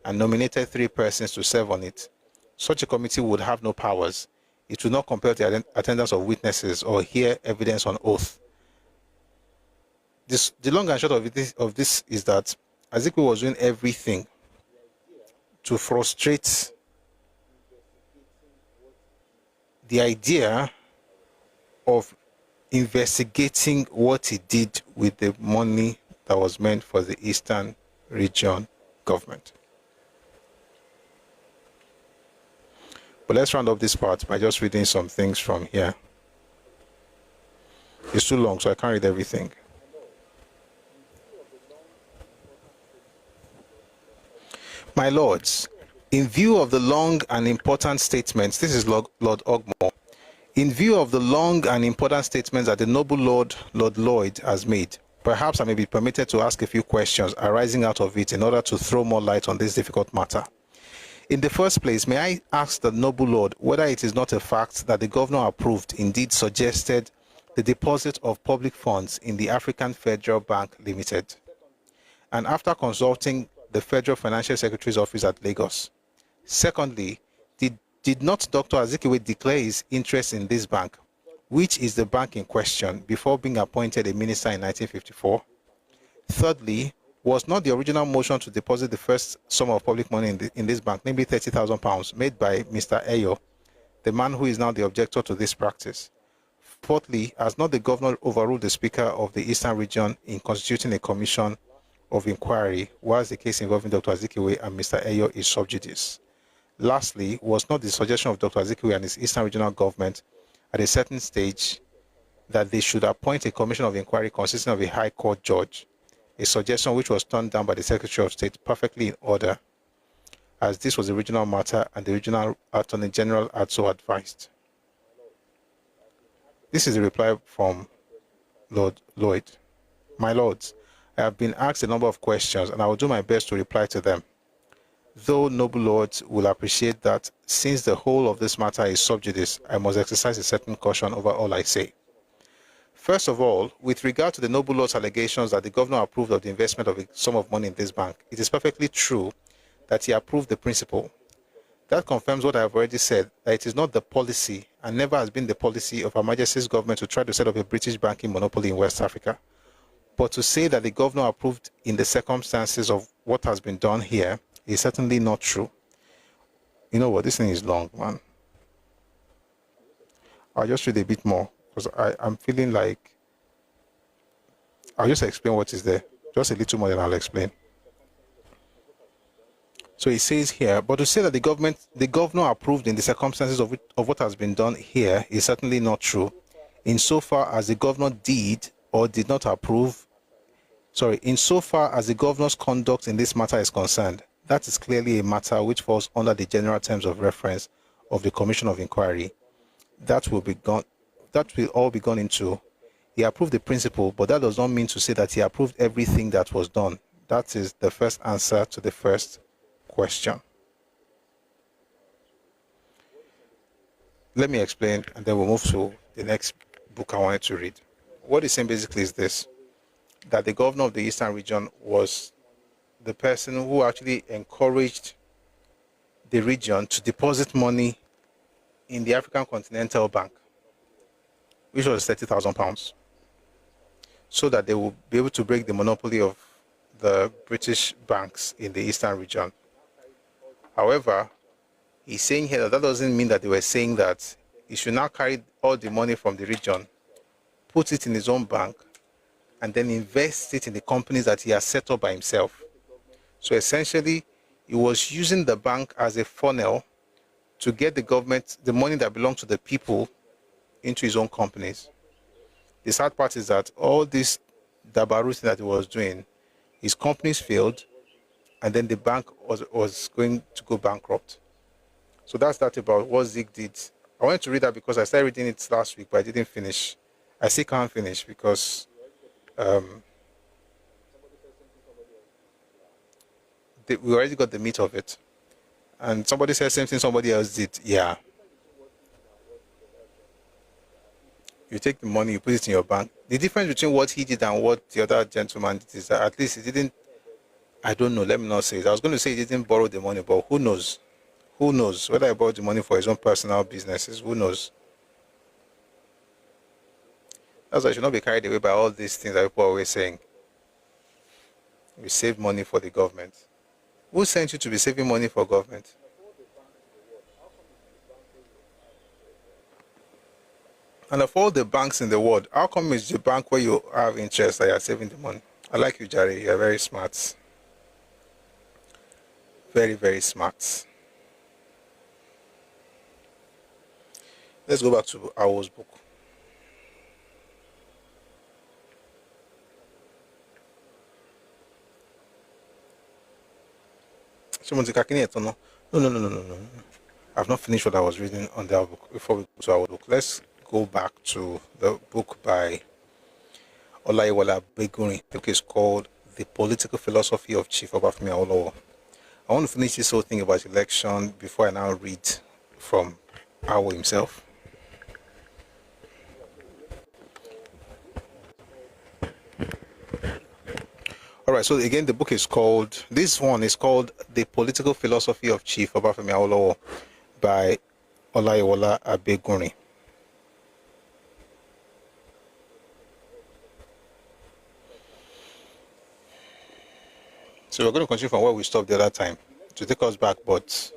and nominated 3 persons to serve on it. Such a committee would have no powers. It would not compel the attendance of witnesses or hear evidence on oath. The long and short of this is that Azikiwe was doing everything to frustrate the idea of investigating what he did with the money that was meant for the Eastern region government. But let's round up this part by just reading some things from here. It's too long, so I can't read everything. My lords, in view of the long and important statements, this is Lord Ogmore. In view of the long and important statements that the noble Lord Lloyd has made, perhaps I may be permitted to ask a few questions arising out of it in order to throw more light on this difficult matter. In the first place, may I ask the noble Lord whether it is not a fact that the governor approved, indeed suggested, the deposit of public funds in the African Federal Bank Limited, and after consulting the Federal Financial Secretary's office at Lagos? Secondly, did not Dr. Azikiwe declare his interest in this bank, which is the bank in question, before being appointed a minister in 1954? Thirdly, was not the original motion to deposit the first sum of public money in this bank, namely £30,000, made by Mr. Eyo, the man who is now the objector to this practice? Fourthly, has not the governor overruled the Speaker of the Eastern Region in constituting a commission of inquiry, whilst the case involving Dr. Azikiwe and Mr. Eyo is sub judice? Lastly, was not the suggestion of Dr. Azikiwe and his Eastern Regional government at a certain stage that they should appoint a commission of inquiry consisting of a High Court judge, a suggestion which was turned down by the Secretary of State, perfectly in order, as this was the original matter and the original Attorney General had so advised? This is a reply from Lord Lloyd. My lords, I have been asked a number of questions and I will do my best to reply to them, though noble lords will appreciate that since the whole of this matter is sub judice, I must exercise a certain caution over all I say. First of all, with regard to the noble lord's allegations that the governor approved of the investment of a sum of money in this bank, it is perfectly true that he approved the principle. That confirms what I have already said, that it is not the policy and never has been the policy of Her Majesty's government to try to set up a British banking monopoly in West Africa. But to say that the governor approved in the circumstances of what has been done here is certainly not true. You know what, this thing is long, man. I'll just read a bit more because I'm feeling like I'll just explain what is there. Just a little more than I'll explain. So it says here, but to say that the governor approved in the circumstances of what has been done here is certainly not true, insofar as the governor did or did not approve, insofar as the governor's conduct in this matter is concerned. That is clearly a matter which falls under the general terms of reference of the Commission of Inquiry. That will all be gone into. He approved the principle, but that does not mean to say that he approved everything that was done. That is the first answer to the first question. Let me explain, and then we'll move to the next book I wanted to read. What he's saying basically is this, that the governor of the Eastern Region was the person who actually encouraged the region to deposit money in the African Continental Bank, which was £30,000, so that they will be able to break the monopoly of the British banks in the Eastern Region. However, he's saying here that doesn't mean that they were saying that he should now carry all the money from the region, put it in his own bank, and then invest it in the companies that he has set up by himself. So essentially, he was using the bank as a funnel to get the government, the money that belonged to the people, into his own companies. The sad part is that all this dabaru thing that he was doing, his companies failed, and then the bank was going to go bankrupt. So that's that about what Zeke did. I wanted to read that because I started reading it last week, but I didn't finish. I still can't finish because we already got the meat of it. And somebody said same thing somebody else did. Yeah. You take the money, you put it in your bank. The difference between what he did and what the other gentleman did is that at least he didn't, I don't know, let me not say it. I was going to say he didn't borrow the money, but who knows? Who knows? Whether he borrowed the money for his own personal businesses, who knows? That's why I should not be carried away by all these things that people are always saying. We save money for the government. Who sent you to be saving money for government? And of all the banks in the world, how come it's the bank where you have interest that you are saving the money? I like you, Jerry. You are very smart. Very, very smart. Let's go back to Awo's book. No. I've not finished what I was reading on that book. Before we go to our book, let's go back to the book by Olaiwola Beguni. The book is called The Political Philosophy of Chief Obafemi Awolowo. I want to finish this whole thing about election before I now read from Awo himself. All right, so again, the book is called, this one is called The Political Philosophy of Chief Obafemi Awolowo by Olaiwola Abeguni. So we're going to continue from where we stopped the other time to take us back, but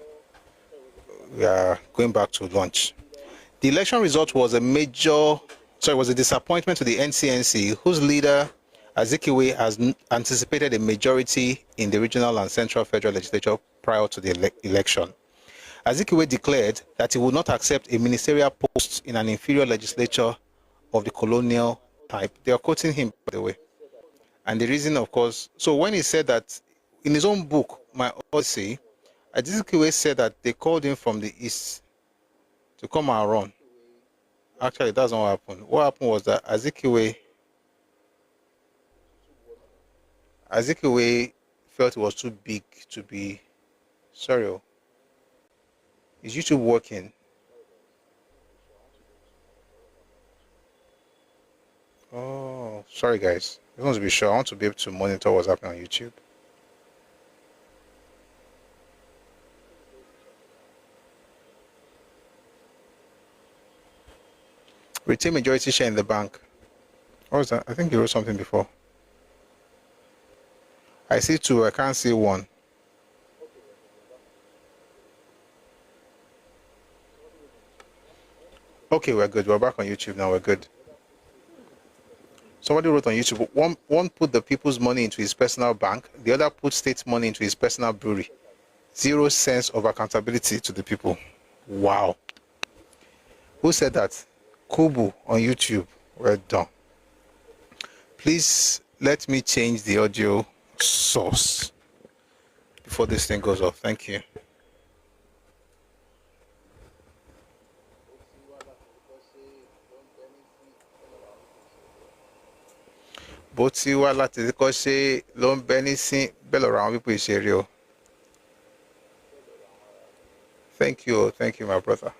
we are going back to lunch. The election result was was a disappointment to the NCNC, whose leader Azikiwe has anticipated a majority in the regional and central federal legislature prior to the election. Azikiwe declared that he would not accept a ministerial post in an inferior legislature of the colonial type. They are quoting him, by the way. And the reason, of course, so when he said that in his own book, My Odyssey, Azikiwe said that they called him from the east to come and run. Actually, that's not what happened. What happened was that Azikiwe felt it was too big to be. Sorry, is YouTube working? Oh, sorry guys. I want to be sure. I want to be able to monitor what's happening on YouTube. Retain majority share in the bank. What was that? I think you wrote something before. I see two. I can't see one. Okay, we're good. We're back on YouTube now. We're good. Somebody wrote on YouTube, one put the people's money into his personal bank, the other put state money into his personal brewery. 0 sense of accountability to the people. Wow. Who said that? Kubu on YouTube. We're done. Please let me change the audio source before this thing goes off. Thank you. bó ti wá láti kọ́ ṣe ló ń bẹ nísìn bẹ́ẹ̀ lọ́rọ̀ àwọn pípọ̀ ìṣeré o. Thank you, my brother.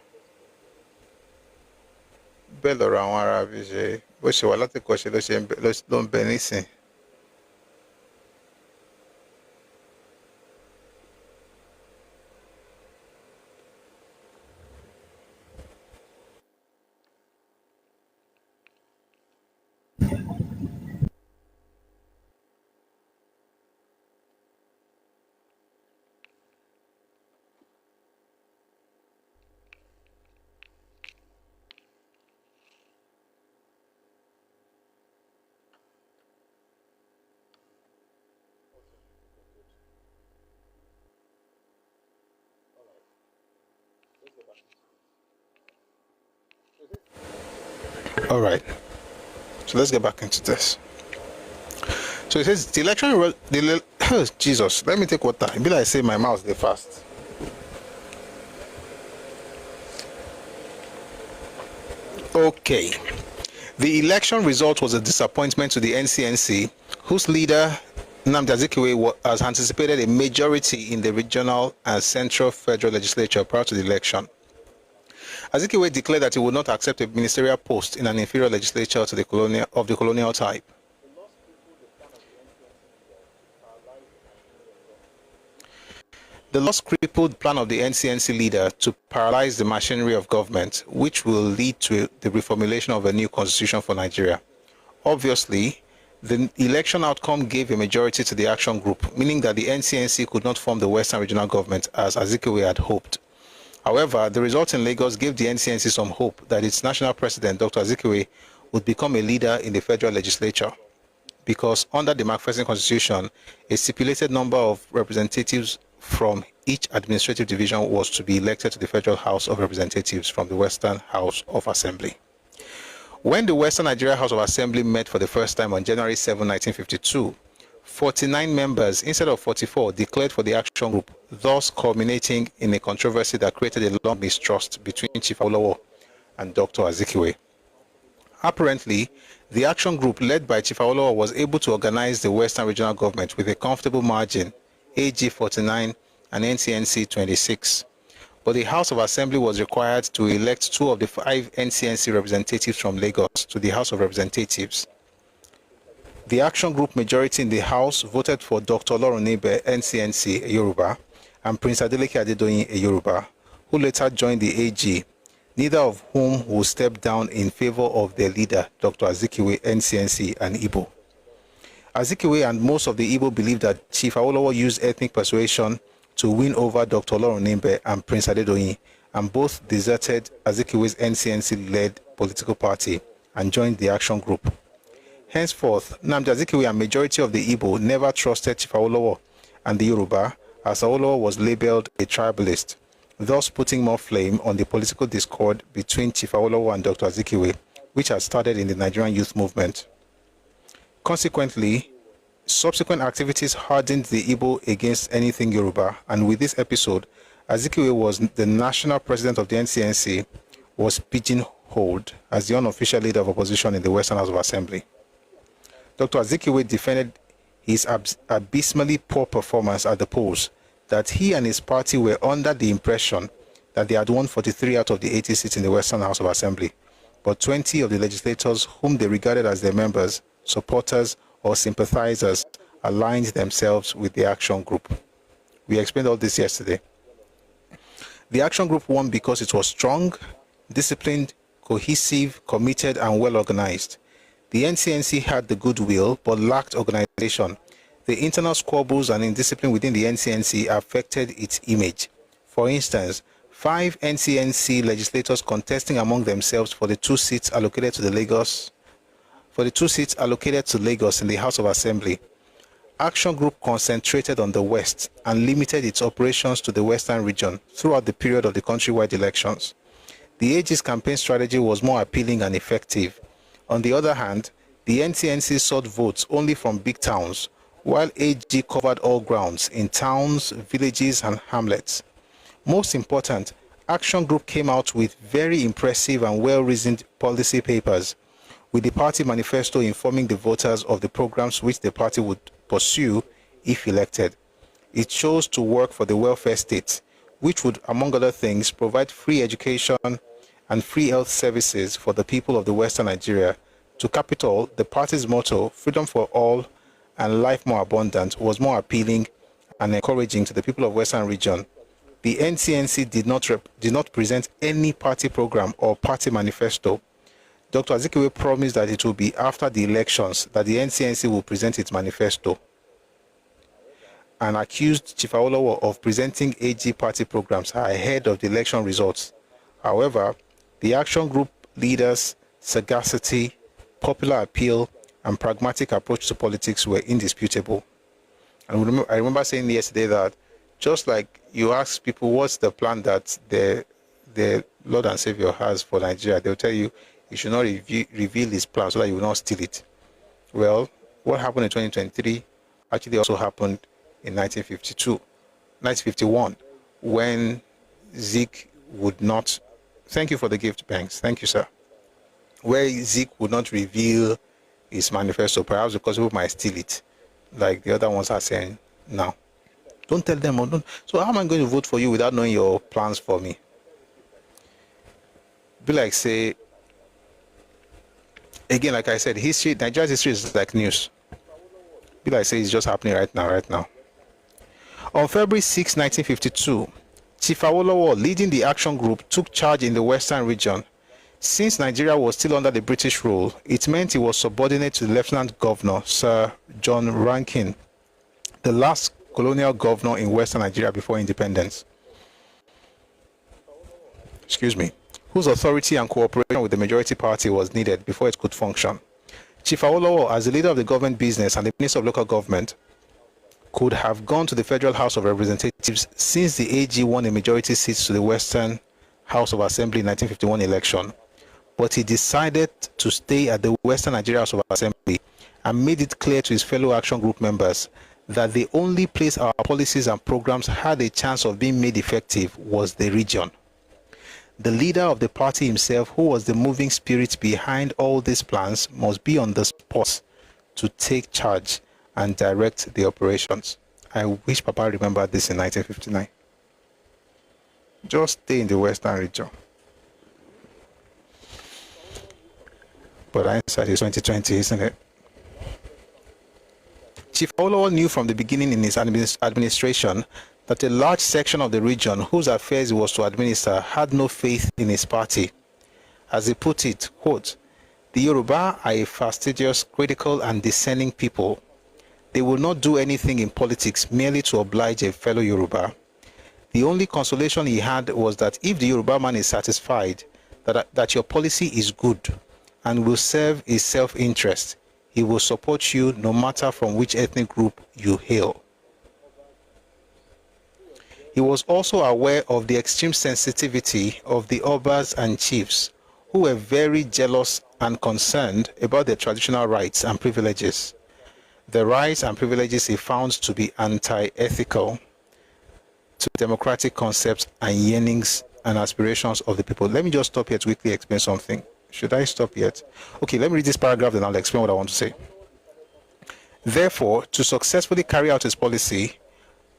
Bẹ́ẹ̀ lọ́rọ̀ àwọn ará bí ṣe bó ṣe wà láti kọ́ ṣe ló ń bẹ nísìn. All right, so let's get back into this. So it says the election. Jesus, let me take water. It be like I say my mouth dey fast. Okay, the election result was a disappointment to the NCNC, whose leader Nnamdi Azikiwe has anticipated a majority in the regional and central federal legislature prior to the election. Azikiwe declared that he would not accept a ministerial post in an inferior legislature to the colonial type. The loss-crippled plan of the NCNC leader to paralyze the machinery of government, which will lead to the reformulation of a new constitution for Nigeria. Obviously, the election outcome gave a majority to the action group, meaning that the NCNC could not form the Western Regional Government as Azikiwe had hoped. However, the result in Lagos gave the NCNC some hope that its national president, Dr. Azikiwe, would become a leader in the federal legislature, because under the McPherson Constitution, a stipulated number of representatives from each administrative division was to be elected to the Federal House of Representatives from the Western House of Assembly. When the Western Nigeria House of Assembly met for the first time on January 7, 1952, 49 members instead of 44 declared for the action group, thus culminating in a controversy that created a long mistrust between Chief Awolowo and Dr. Azikiwe. Apparently, the action group led by Chief Awolowo was able to organize the Western Regional Government with a comfortable margin, AG 49 and NCNC 26. But the House of Assembly was required to elect 2 of the 5 NCNC representatives from Lagos to the House of Representatives. The action group majority in the House voted for Dr. Olorunnibe, NCNC, a Yoruba, and Prince Adeleke Adedoyin, a Yoruba, who later joined the AG, neither of whom will step down in favor of their leader, Dr. Azikiwe, NCNC, and Igbo. Azikiwe and most of the Igbo believe that Chief Awolowo used ethnic persuasion to win over Dr. Olorunnibe and Prince Adedoyin, and both deserted Azikiwe's NCNC-led political party and joined the action group. Henceforth, Nnamdi Azikiwe and majority of the Igbo never trusted Chief Awolowo and the Yoruba, as Awolowo was labeled a tribalist, thus putting more flame on the political discord between Chief Awolowo and Dr. Azikiwe, which had started in the Nigerian youth movement. Consequently, subsequent activities hardened the Igbo against anything Yoruba, and with this episode, Azikiwe was the national president of the NCNC, was pigeonholed as the unofficial leader of opposition in the Western House of Assembly. Dr. Azikiwe defended his abysmally poor performance at the polls, that he and his party were under the impression that they had won 43 out of the 80 seats in the Western House of Assembly, but 20 of the legislators whom they regarded as their members, supporters, or sympathizers aligned themselves with the action group. We explained all this yesterday. The action group won because it was strong, disciplined, cohesive, committed, and well organized. The NCNC had the goodwill but lacked organization. The internal squabbles and indiscipline within the NCNC affected its image. For instance, 5 NCNC legislators contesting among themselves for the 2 seats allocated to Lagos in the House of Assembly. Action Group concentrated on the West and limited its operations to the Western region throughout the period of the countrywide elections. The AG's campaign strategy was more appealing and effective. On the other hand, the NCNC sought votes only from big towns, while AG covered all grounds in towns, villages, and hamlets. Most important, Action Group came out with very impressive and well-reasoned policy papers, with the party manifesto informing the voters of the programs which the party would pursue if elected. It chose to work for the welfare state, which would, among other things, provide free education and free health services for the people of the Western Nigeria. To capital, the party's motto, freedom for all and life more abundant, was more appealing and encouraging to the people of Western region. The NCNC did not present any party program or party manifesto. Dr. Azikiwe promised that it will be after the elections that the NCNC will present its manifesto, and accused Chief Awolowo of presenting AG party programs ahead of the election results. However, the Action Group leaders' sagacity, popular appeal, and pragmatic approach to politics were indisputable. And I remember saying yesterday that just like you ask people what's the plan that the Lord and Savior has for Nigeria, they'll tell you you should not reveal his plan so that you will not steal it. Well, what happened in 2023 actually also happened in 1951, when Zeke would not, thank you for the gift, Banks, thank you, sir, where Zeke would not reveal his manifesto, perhaps because people might steal it, like the other ones are saying now. Don't tell them, or don't. So how am I going to vote for you without knowing your plans for me? Be like, say, again, like I said, history, Nigeria's history is like news. Be like, say, it's just happening right now. On February 6, 1952, Chief Awolowo, leading the Action Group, took charge in the Western region. Since Nigeria was still under the British rule, it meant he was subordinate to the Lieutenant Governor, Sir John Rankin, the last colonial governor in Western Nigeria before independence. Whose authority and cooperation with the majority party was needed before it could function. Chief Awolowo, as the leader of the government business and the Minister of Local Government, could have gone to the Federal House of Representatives since the AG won a majority seats to the Western House of Assembly in 1951 election, but he decided to stay at the Western Nigeria House of Assembly and made it clear to his fellow Action Group members that the only place our policies and programs had a chance of being made effective was the region. The leader of the party himself, who was the moving spirit behind all these plans, must be on the spot to take charge and direct the operations. I wish Papa remembered this in 1959. Just stay in the Western region. But hindsight is 2020, isn't it? Chief Awolowo knew from the beginning in his administration that a large section of the region whose affairs he was to administer had no faith in his party. As he put it, quote, "The Yoruba are a fastidious, critical and discerning people. They will not do anything in politics merely to oblige a fellow Yoruba. The only consolation he had was that if the Yoruba man is satisfied that your policy is good and will serve his self-interest, he will support you no matter from which ethnic group you hail." He was also aware of the extreme sensitivity of the Obas and chiefs, who were very jealous and concerned about their traditional rights and privileges. The rights and privileges he found to be anti-ethical to democratic concepts and yearnings and aspirations of the people. Let me just stop here to quickly explain something. Should I stop yet? Okay, let me read this paragraph, then I'll explain what I want to say. Therefore, to successfully carry out his policies,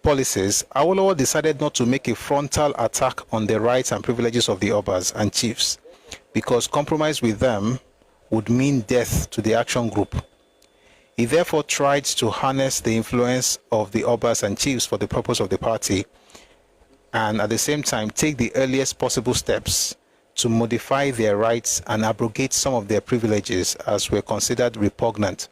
Awolowo decided not to make a frontal attack on the rights and privileges of the Obas and chiefs, because compromise with them would mean death to the Action Group. He therefore tried to harness the influence of the Obas and chiefs for the purpose of the party, and at the same time take the earliest possible steps to modify their rights and abrogate some of their privileges as were considered repugnant,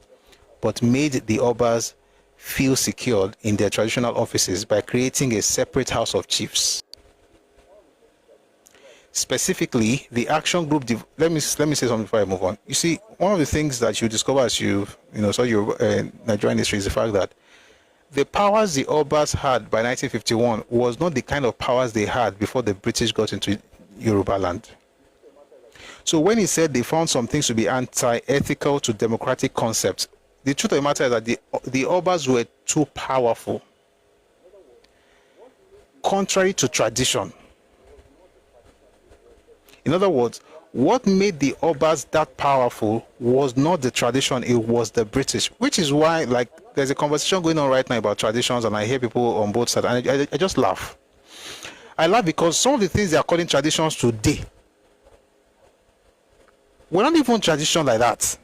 but made the Obas feel secured in their traditional offices by creating a separate House of Chiefs. Specifically, the Action Group, let me say something before I move on. You see, one of the things that you discover as you saw your Nigerian history is the fact that the powers the Obas had by 1951 was not the kind of powers they had before the British got into Yoruba land. So when he said they found some things to be anti-ethical to democratic concepts, the truth of the matter is that the Obas were too powerful, contrary to tradition. In other words, what made the Obas that powerful was not the tradition, it was the British, which is why, like, there's a conversation going on right now about traditions, and I hear people on both sides, and I just laugh. I laugh because some of the things they are calling traditions today were not even tradition like that.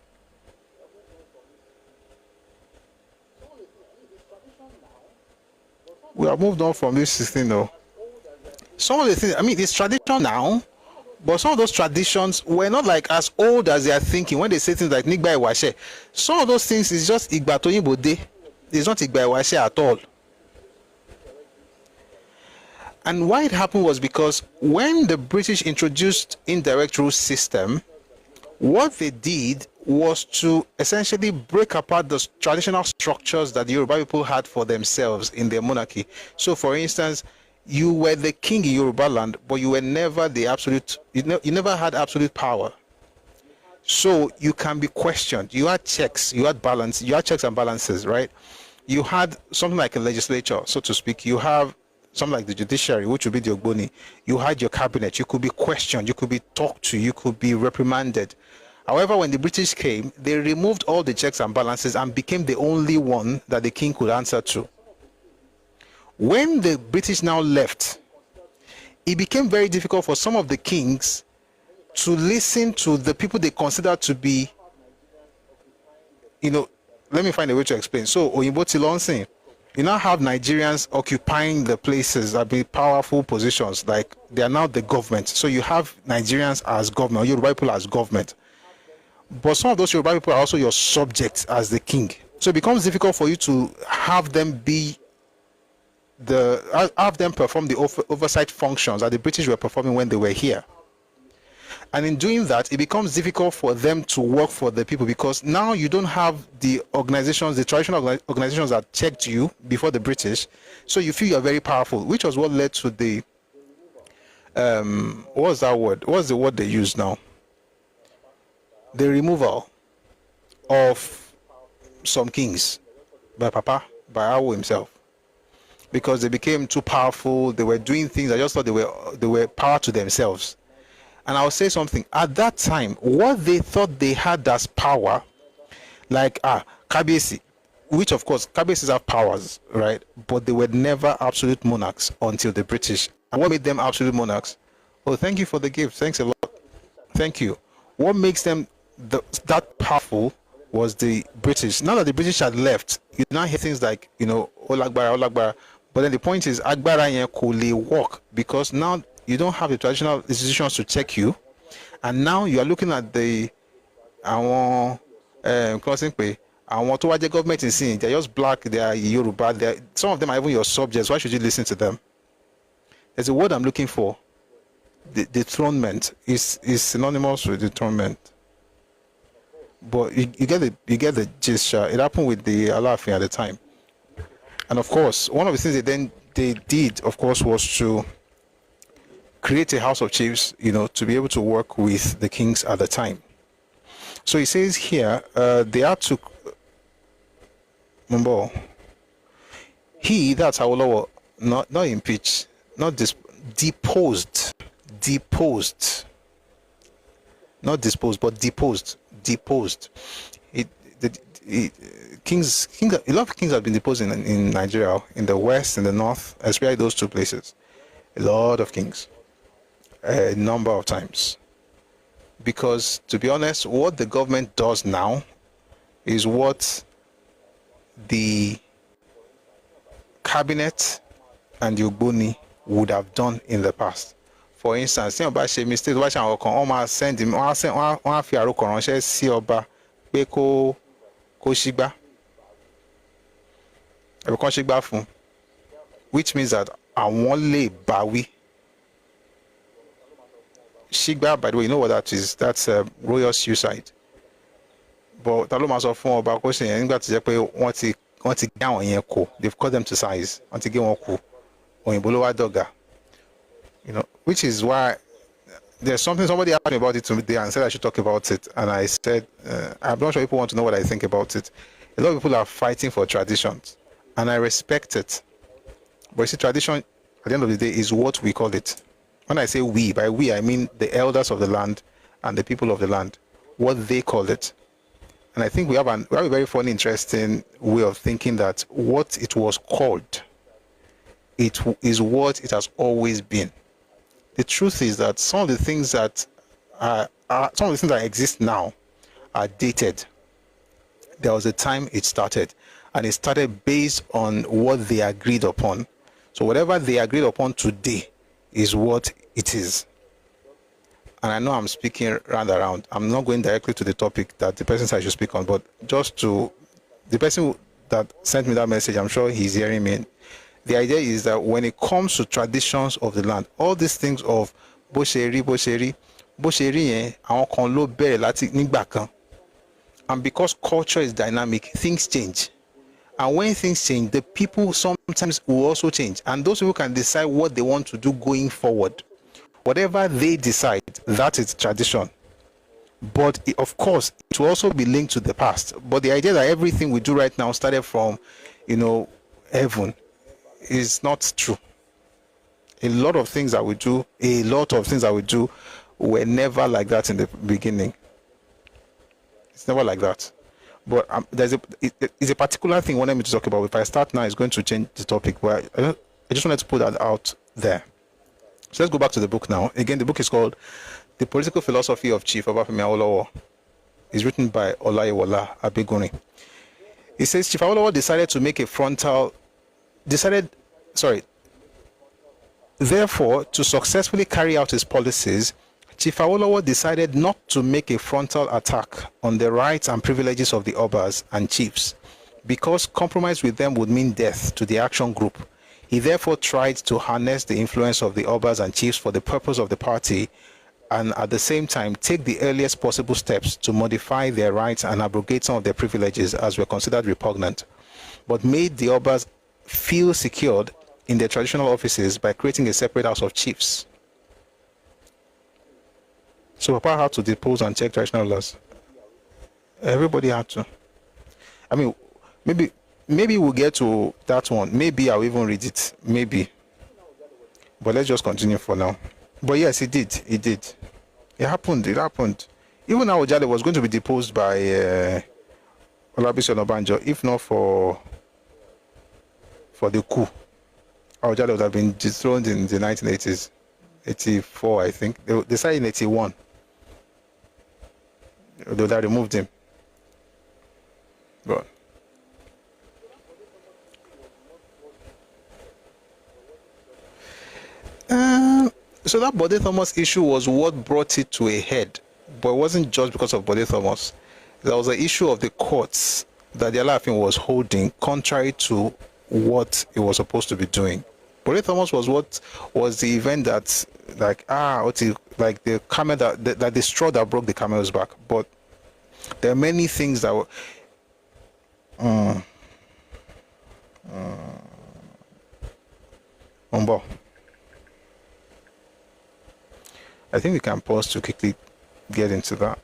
We have moved on from this thing though. Some of the things, I mean, it's tradition now, but some of those traditions were not like as old as they are thinking when they say things like Nigba Iwashe. Some of those things is just Igba Toyin Bode. It's not Igba Iwashe at all. And why it happened was because when the British introduced indirect rule system, what they did was to essentially break apart the traditional structures that the Yoruba people had for themselves in their monarchy. So, for instance, you were the king in Yoruba land, but you were never the absolute, you never had absolute power. So you can be questioned. You had checks, you had balance, you had checks and balances, right? You had something like a legislature, so to speak. You have something like the judiciary, which would be the Ogboni. You had your cabinet. You could be questioned. You could be talked to. You could be reprimanded. However, when the British came, they removed all the checks and balances and became the only one that the king could answer to. When the British now left, it became very difficult for some of the kings to listen to the people they considered to be, let me find a way to explain. So, Oyinbo Tilonsin, you now have Nigerians occupying the places that be powerful positions, like they are now the government. So you have Nigerians as government, or Yoruba people as government. But some of those Yoruba people are also your subjects as the king. So it becomes difficult for you to have them perform the oversight functions that the British were performing when they were here. And in doing that, it becomes difficult for them to work for the people, because now you don't have the organizations, the traditional organizations that checked you before the British. So you feel you're very powerful, which was what led to the, what's that word? What's the word they use now? The removal of some kings, by Papa, by Awo himself, because they became too powerful. They were doing things. I just thought they were power to themselves. And I'll say something. At that time, what they thought they had as power, like Kabiyesi, which of course Kabiyesis have powers, right? But they were never absolute monarchs until the British. And what made them absolute monarchs? Oh, thank you for the gift. Thanks a lot. Thank you. What makes them that powerful was the British. Now that the British had left, you now hear things like, Olagbara. But then the point is, Agbara yen kò lè work, because now you don't have the traditional institutions to check you, and now you are looking at the closing pay. Tó wá jẹ́ government is saying they're just black, they are Yoruba, some of them are even your subjects. Why should you listen to them? There's a word I'm looking for. The dethronement is synonymous with dethronement. But you get the gist. It happened with the Alaafin at the time. And of course, one of the things they did, of course, was to create a house of chiefs, to be able to work with the kings at the time. So he says here, they had to, remember, that's Awolowo, not impeached, not deposed, not disposed, but deposed. Kings, a lot of kings have been deposed in Nigeria, in the west, in the north, especially those two places. A lot of kings, a number of times. Because, to be honest, what the government does now is what the cabinet and the Ogboni would have done in the past. For instance, tí wọ́n bá ṣe mistake, wọ́n ṣe àwọn kan, wọ́n máa send him, wọ́n á fi àròkọ ránṣẹ́ sí ọba pé kó ṣígbá. Ẹ̀rọ kan ṣígbá fún, which means that àwọn lè báwí. Ṣígbá, by the way, you know what that is? That's royal suicide. But ta ló máa sọ fún ọba kó ṣe yẹn nígbà tó jẹ́ pé wọ́n ti gé àwọn yẹn kù. They've cut them to size. Wọ́n ti gé wọn kù. Òyìnbó ló wá dọ̀gà. Which is why there's somebody asked me about it today and said I should talk about it. And I said, I'm not sure people want to know what I think about it. A lot of people are fighting for traditions, and I respect it. But you see, tradition, at the end of the day, is what we call it. When I say we, by we, I mean the elders of the land and the people of the land, what they call it. And I think we have a very funny, interesting way of thinking that what it was called, it is what it has always been. The truth is that some of the things that exist now are dated. There was a time it started, and it started based on what they agreed upon. So whatever they agreed upon today is what it is. And I know I'm speaking round around. I'm not going directly to the topic that the person said I should speak on, but just to the person that sent me that message, I'm sure he's hearing me. The idea is that when it comes to traditions of the land, all these things of bó ṣe rí yẹn, àwọn kan ló bẹ̀rẹ̀ láti nígbà kan. And because culture is dynamic, things change. And when things change, the people sometimes will also change. And those people can decide what they want to do going forward. Whatever they decide, that is tradition. But of course, it will also be linked to the past. But the idea that everything we do right now started from, heaven, is not true. A lot of things that we do were never like that in the beginning. It's never like that. But it's a particular thing I wanted me to talk about. If I start now, it's going to change the topic. But I just wanted to put that out there. So let's go back to the book now. Again, the book is called The Political Philosophy of Chief Obafemi Awolowo. It's written by Olayiwola Abegunrin. It says Chief Awolowo Therefore, to successfully carry out his policies, Chief Awolowo decided not to make a frontal attack on the rights and privileges of the Obas and chiefs, because compromise with them would mean death to the action group. He therefore tried to harness the influence of the Obas and chiefs for the purpose of the party, and at the same time take the earliest possible steps to modify their rights and abrogate some of their privileges as were considered repugnant, but made the Obas feel secured in their traditional offices by creating a separate house of chiefs. So Papa had to depose and check traditional laws. Everybody had to. I mean, maybe we'll get to that one. Maybe I'll even read it. Maybe. But let's just continue for now. But yes, it did. It did. It happened. It happened. Even now, Ojale was going to be deposed by Olabisi Onabanjo, if not for the coup. Ojale would have been dethroned in the 1980s. 84, I think. They started in 81. They would have removed him. But so that Bode Thomas issue was what brought it to a head, but it wasn't just because of Bode Thomas. There was an issue of the courts that the Alaafin was holding contrary to what it was supposed to be doing. Bode Thomas was the event that like the camel that the straw that broke the camel's back. But there are many things that were I think we can pause to quickly get into that.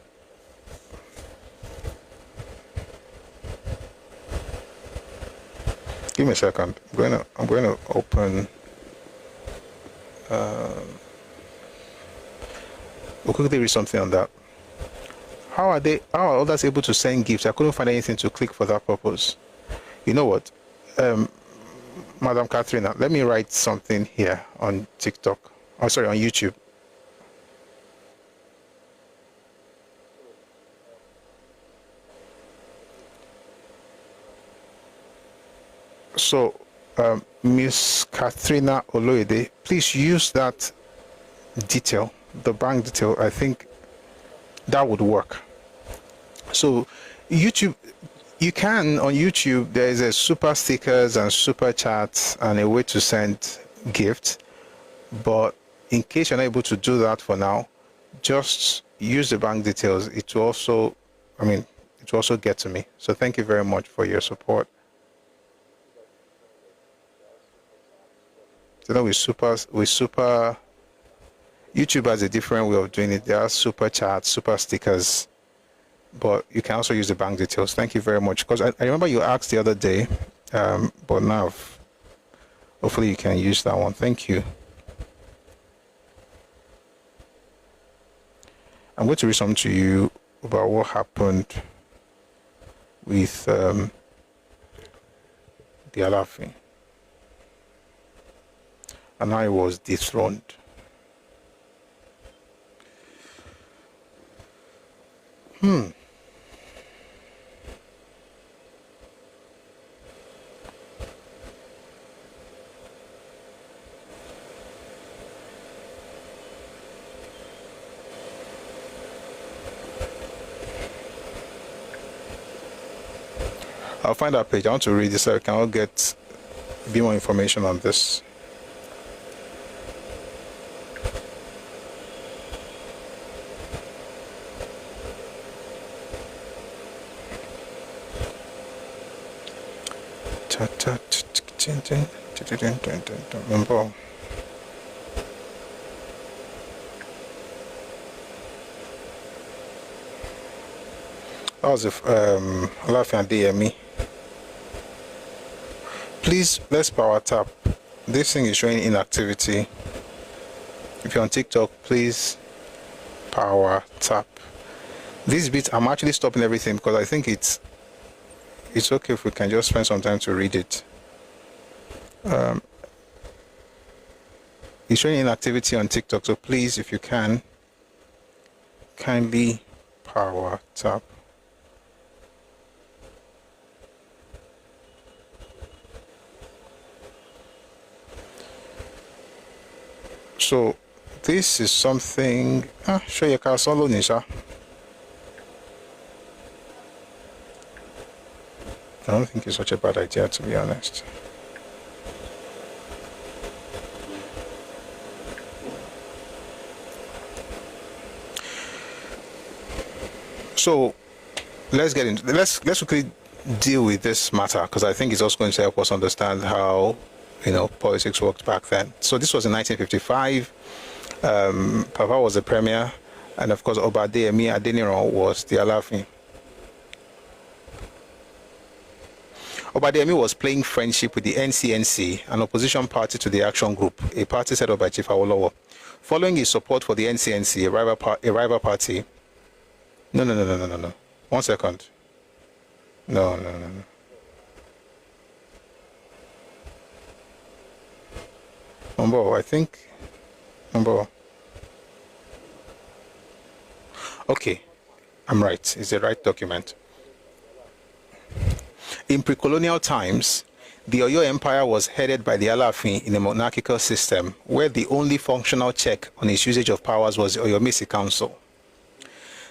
Give me a second. I'm going to open. We'll quickly read something on that. How are others able to send gifts? I couldn't find anything to click for that purpose. You know what, Madam Katharina, let me write something here on TikTok. Oh, sorry, on YouTube. So, Miss Katharina Oloyede, please use that detail, the bank detail. I think that would work. So, YouTube, you can, on YouTube, there is a super stickers and super chats and a way to send gifts. But in case you're not able to do that for now, just use the bank details. It will also, it will also get to me. So thank you very much for your support. You know, with super, YouTube has a different way of doing it. There are super chats, super stickers, but you can also use the bank details. Thank you very much. Because I remember you asked the other day, but now hopefully you can use that one. Thank you. I'm going to read something to you about what happened with the Alaafin. And I was dethroned. I'll find that page. I want to read this so I can all get a bit more information on this. That was Alaafin Adeyemi. Please, let's power tap. This thing is showing inactivity. If you're on TikTok, please power tap. This bit, I'm actually stopping everything because I think it's okay if we can just spend some time to read it. It's showing inactivity on TikTok, so please, if you can, kindly power tap. So this is something. Show your car solo, Nisha. I don't think it's such a bad idea, to be honest. So let's get into let's quickly deal with this matter because I think it's also going to help us understand how politics worked back then. So this was in 1955. Papa was the premier, and of course Oba Adeyemi Adeniran was the Alaafin. Obademi was playing friendship with the NCNC, an opposition party to the Action Group, a party set up by Chief Awolowo. Following his support for the NCNC, a rival party. No. 1 second. No. I think. Okay, I'm right. It's the right document. In pre-colonial times, the Oyo Empire was headed by the Alaafin in a monarchical system where the only functional check on its usage of powers was the Oyomesi Council.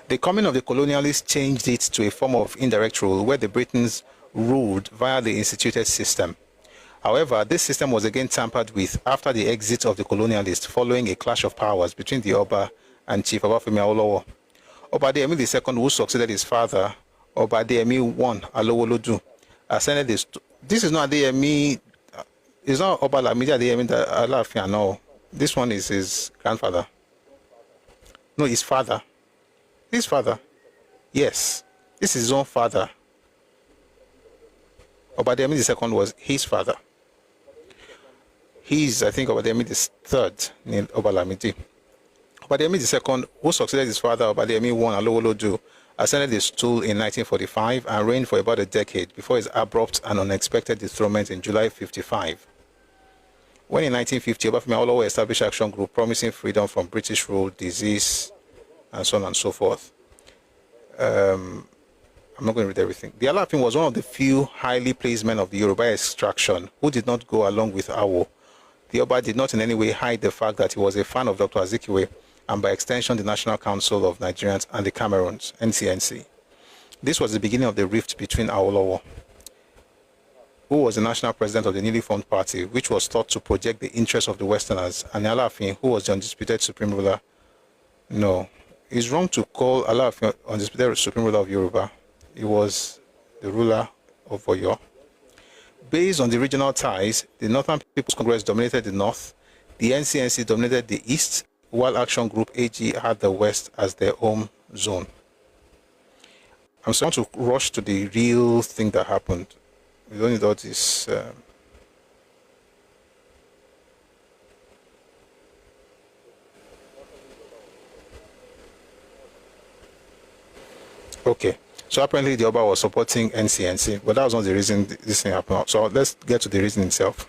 The coming of the colonialists changed it to a form of indirect rule where the Britons ruled via the instituted system. However, this system was again tampered with after the exit of the colonialists following a clash of powers between the Oba and Chief Obafemi Awolowo. Obademi II, who succeeded his father, Obademi I Alowolodu, ascended this. This is not Adeyemi. It's not Oba Lamidi Adeyemi Alaafin. No, this one is his grandfather. No, his father. His father. Yes, this is his own father. Obademi II was his father. He's, I think, Obademi III, named Oba Lamidi. Obademi II, who succeeded his father, Obademi I Alowolodu, ascended the stool in 1945 and reigned for about a decade before his abrupt and unexpected dethronement in July 55. When in 1950, Obafemi Awolowo established Action Group, promising freedom from British rule, disease, and so on and so forth. I'm not going to read everything. The Alaafin was one of the few highly placed men of the Yoruba extraction who did not go along with Awo. The Oba did not in any way hide the fact that he was a fan of Dr. Azikiwe and by extension the National Council of Nigerians and the Cameroons, NCNC. This was the beginning of the rift between Awolowo, who was the national president of the newly formed party, which was thought to project the interests of the Westerners, and Alaafin, who was the undisputed supreme ruler. No, it's wrong to call Alaafin undisputed supreme ruler of Yoruba. He was the ruler of Oyo. Based on the regional ties, the Northern People's Congress dominated the north, the NCNC dominated the east, while Action Group AG had the west as their home zone. I'm starting to rush to the real thing that happened. We don't need all this. Okay. So apparently the Oba was supporting NCNC, but that was not the reason this thing happened. So let's get to the reason itself.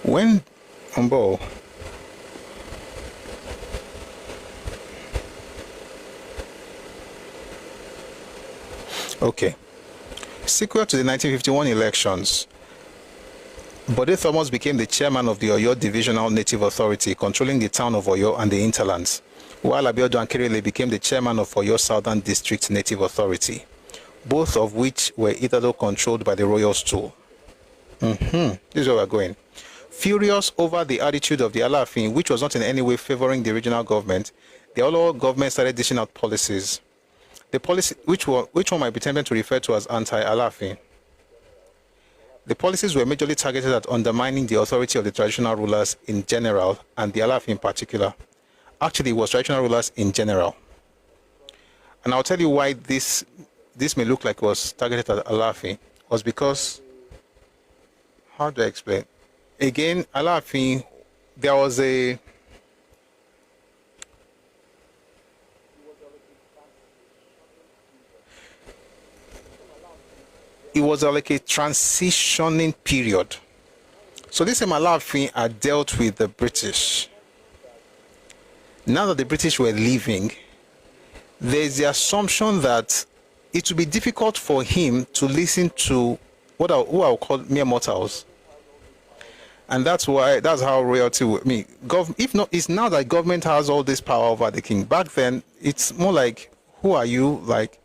When Umbo okay. Sequel to the 1951 elections, Bode Thomas became the chairman of the Oyo Divisional Native Authority, controlling the town of Oyo and the hinterlands, while Abiodun Akerele became the chairman of Oyo Southern District Native Authority, both of which were either controlled by the royal stool. This is where we're going. Furious over the attitude of the Alaafin, which was not in any way favoring the regional government, the Olowo government started dishing out policies. The policy, which one might be tempted to refer to as anti-Alaafin. The policies were majorly targeted at undermining the authority of the traditional rulers in general, and the Alaafin in particular. Actually, it was traditional rulers in general. And I'll tell you why this may look like it was targeted at Alaafin, was because, how do I explain? Again, Alaafin, there was a it was like a transitioning period. So this same Alaafin had dealt with the British. Now that the British were leaving, there's the assumption that it would be difficult for him to listen to who I'll call mere mortals. And that's how royalty would mean. If not, it's now that government has all this power over the king. Back then, it's more like, who are you? Like,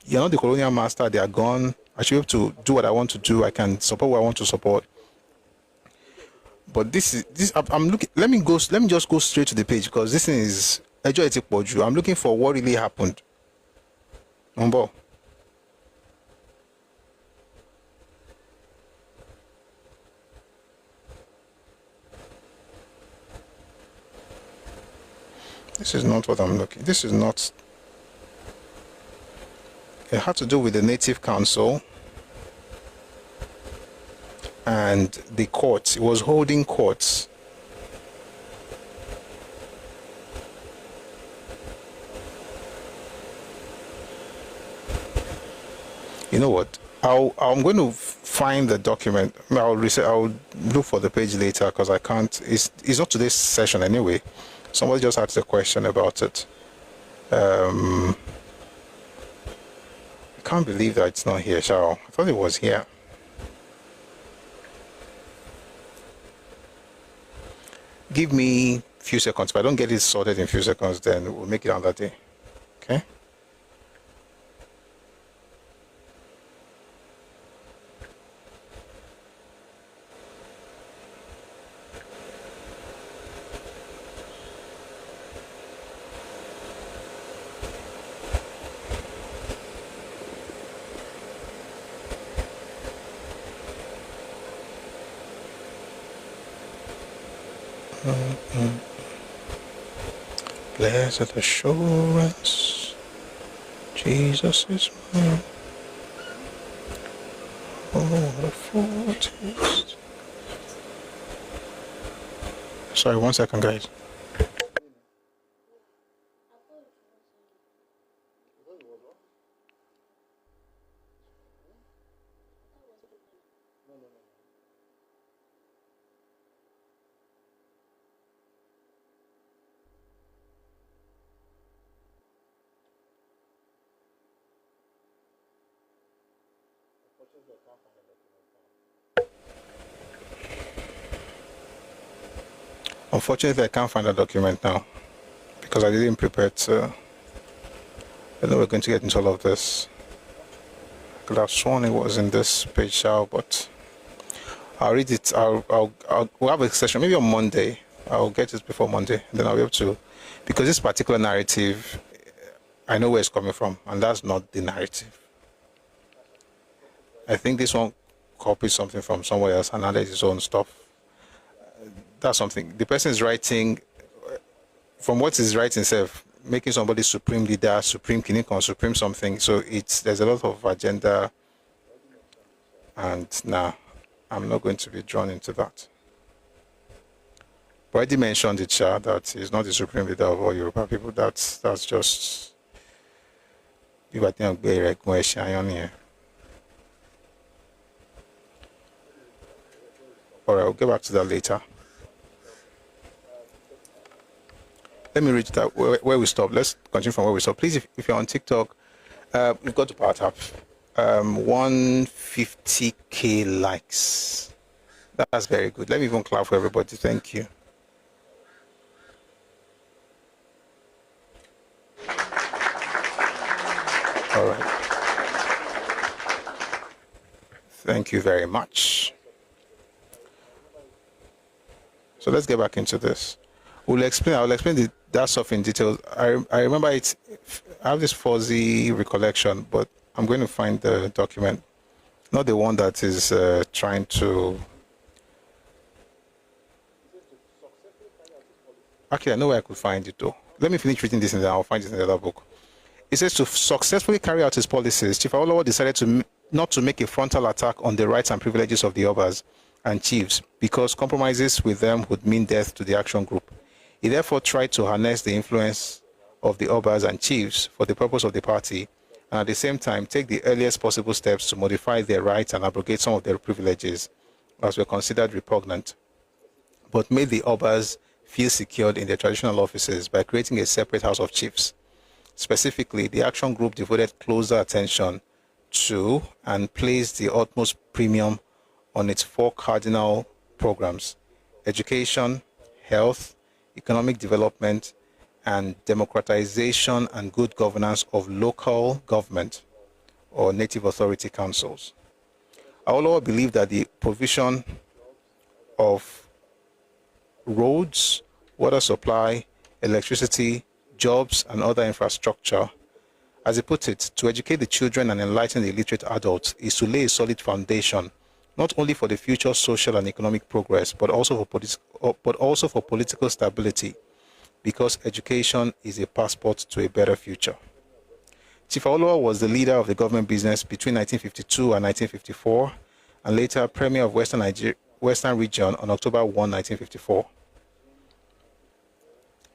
you're not the colonial master, they are gone. I should be able to do what I want to do. I can support what I want to support. But I'm looking. Let me just go straight to the page, because this thing is I'm looking for what really happened. Umbo. This is not what I'm looking. This is not It had to do with the Native Council and the courts. It was holding courts. You know what? I'm going to find the document. I'll look for the page later because I can't. It's not today's session anyway. Somebody just asked a question about it. I can't believe that it's not here, Shao. I thought it was here. Give me a few seconds. If I don't get it sorted in a few seconds, then we'll make it on that day. Okay? Blessed assurance, Jesus is mine. Oh, what a foretaste. Sorry, 1 second, guys. Unfortunately, I can't find a document now because I didn't prepare to. I know we're going to get into all of this. I could have sworn it was in this page now, but I'll read it. We'll have a session maybe on Monday. I'll get it before Monday, and then I'll be able to, because this particular narrative, I know where it's coming from, and that's not the narrative. I think this one copies something from somewhere else and added his own stuff. That's something. The person is writing, from what he's writing himself, making somebody supreme leader, supreme clinical, supreme something. So there's a lot of agenda, and I'm not going to be drawn into that. But I already mentioned it, Shah, that he's not the supreme leader of all Yoruba people. That's just you got to be here. All right, I'll get back to that later. Let me reach that where we stopped. Let's continue from where we stopped. Please, if you're on TikTok, we've got to power tap 150k likes. That's very good. Let me even clap for everybody. Thank you. All right. Thank you very much. So let's get back into this. I'll explain that stuff in detail. I remember it. I have this fuzzy recollection, but I'm going to find the document, not the one that is trying to. Actually, I know where I could find it though. Let me finish reading this and then I'll find it in the other book. It says to successfully carry out his policies, Chief Awolowo decided not to make a frontal attack on the rights and privileges of the Obas and chiefs because compromises with them would mean death to the action group. He therefore tried to harness the influence of the Obas and chiefs for the purpose of the party, and at the same time take the earliest possible steps to modify their rights and abrogate some of their privileges as were considered repugnant, but made the Obas feel secured in their traditional offices by creating a separate House of Chiefs. Specifically, the action group devoted closer attention to and placed the utmost premium on its 4 cardinal programs: education, health, economic development, and democratization and good governance of local government or native authority councils. Awolowo believed that the provision of roads, water supply, electricity, jobs, and other infrastructure, as he put it, to educate the children and enlighten the illiterate adults is to lay a solid foundation not only for the future social and economic progress, but also for political stability, because education is a passport to a better future. Chief Awolowo was the leader of the government business between 1952 and 1954, and later Premier of Western Region on October 1, 1954.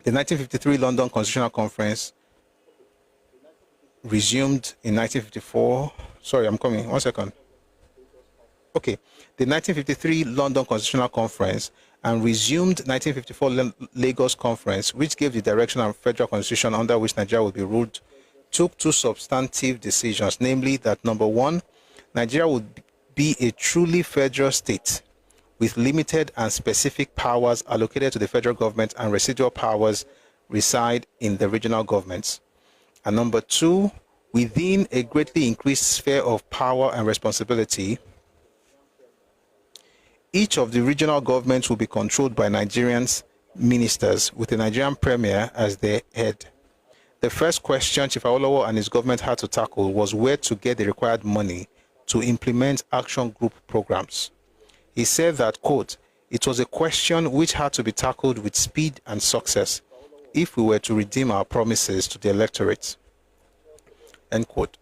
The 1953 London Constitutional Conference resumed in 1954. Sorry, I'm coming. 1 second. Okay. The 1953 London Constitutional Conference and resumed 1954 Lagos Conference, which gave the direction and federal constitution under which Nigeria would be ruled, took two substantive decisions, namely that number one, Nigeria would be a truly federal state with limited and specific powers allocated to the federal government, and residual powers reside in the regional governments. And number two, within a greatly increased sphere of power and responsibility, each of the regional governments will be controlled by Nigerians ministers with the Nigerian premier as their head. The first question Chief Awolowo and his government had to tackle was where to get the required money to implement action group programs. He said that, quote, it was a question which had to be tackled with speed and success if we were to redeem our promises to the electorate, end quote.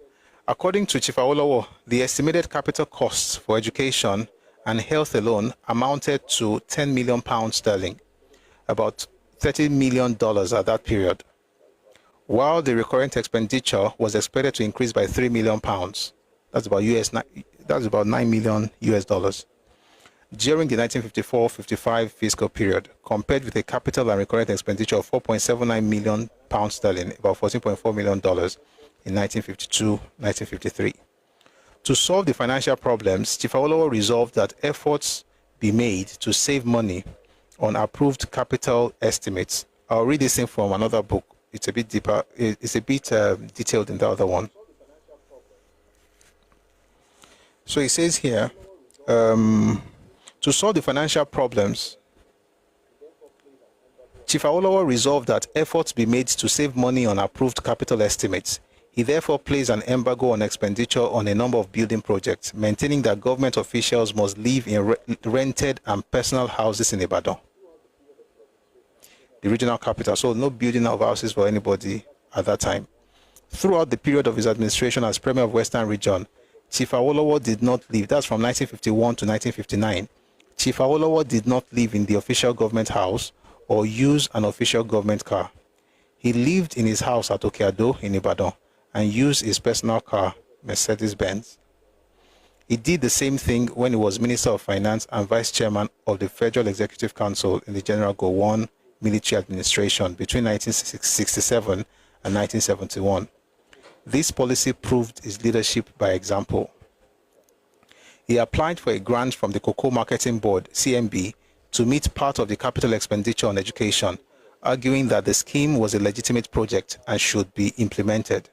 According to Chief Awolowo, the estimated capital costs for education and health alone amounted to £10 million sterling, about $30 million at that period, while the recurrent expenditure was expected to increase by £3 million. That's about $9 million US. During the 1954-55 fiscal period, compared with a capital and recurrent expenditure of £4.79 million sterling, about $14.4 million in 1952-1953. To solve the financial problems, Chief Awolowo resolved that efforts be made to save money on approved capital estimates. I'll read this in from another book. It's a bit deeper. It's a bit detailed in the other one. So it says here, to solve the financial problems, Chief Awolowo resolved that efforts be made to save money on approved capital estimates. He therefore placed an embargo on expenditure on a number of building projects, maintaining that government officials must live in rented and personal houses in Ibadan, the regional capital. So no building of houses for anybody at that time. Throughout the period of his administration as Premier of Western Region, Chief Awolowo did not live. That's from 1951 to 1959. Chief Awolowo did not live in the official government house or use an official government car. He lived in his house at Okeado in Ibadan and used his personal car, Mercedes-Benz. He did the same thing when he was Minister of Finance and Vice Chairman of the Federal Executive Council in the General Gowon military administration between 1967 and 1971. This policy proved his leadership by example. He applied for a grant from the Cocoa Marketing Board, CMB, to meet part of the capital expenditure on education, arguing that the scheme was a legitimate project and should be implemented.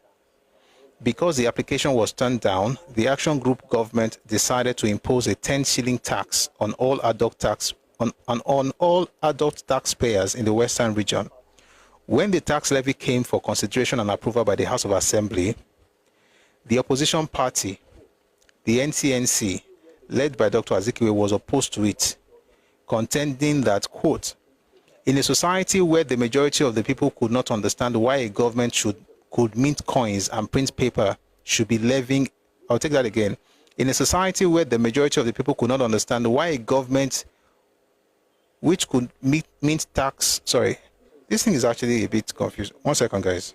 Because the application was turned down, the Action Group government decided to impose a 10 shilling tax on all adult taxpayers in the Western region. When the tax levy came for consideration and approval by the House of Assembly, the opposition party, the NCNC, led by Dr. Azikiwe, was opposed to it, contending that, quote, in a society where the majority of the people could not understand why a government could mint coins and print paper should be levying, I'll take that again. In a society where the majority of the people could not understand why a government which could mint tax, sorry, this thing is actually a bit confused. 1 second, guys.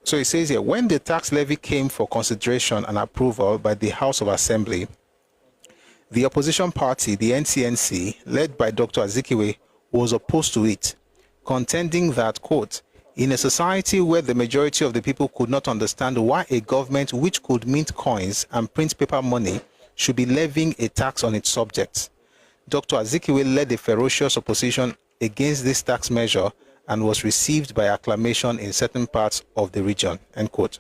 So it says here, when the tax levy came for consideration and approval by the House of Assembly, the opposition party, the NCNC, led by Dr. Azikiwe, was opposed to it, contending that, quote, in a society where the majority of the people could not understand why a government which could mint coins and print paper money should be levying a tax on its subjects. Dr. Azikiwe led a ferocious opposition against this tax measure and was received by acclamation in certain parts of the region, end quote.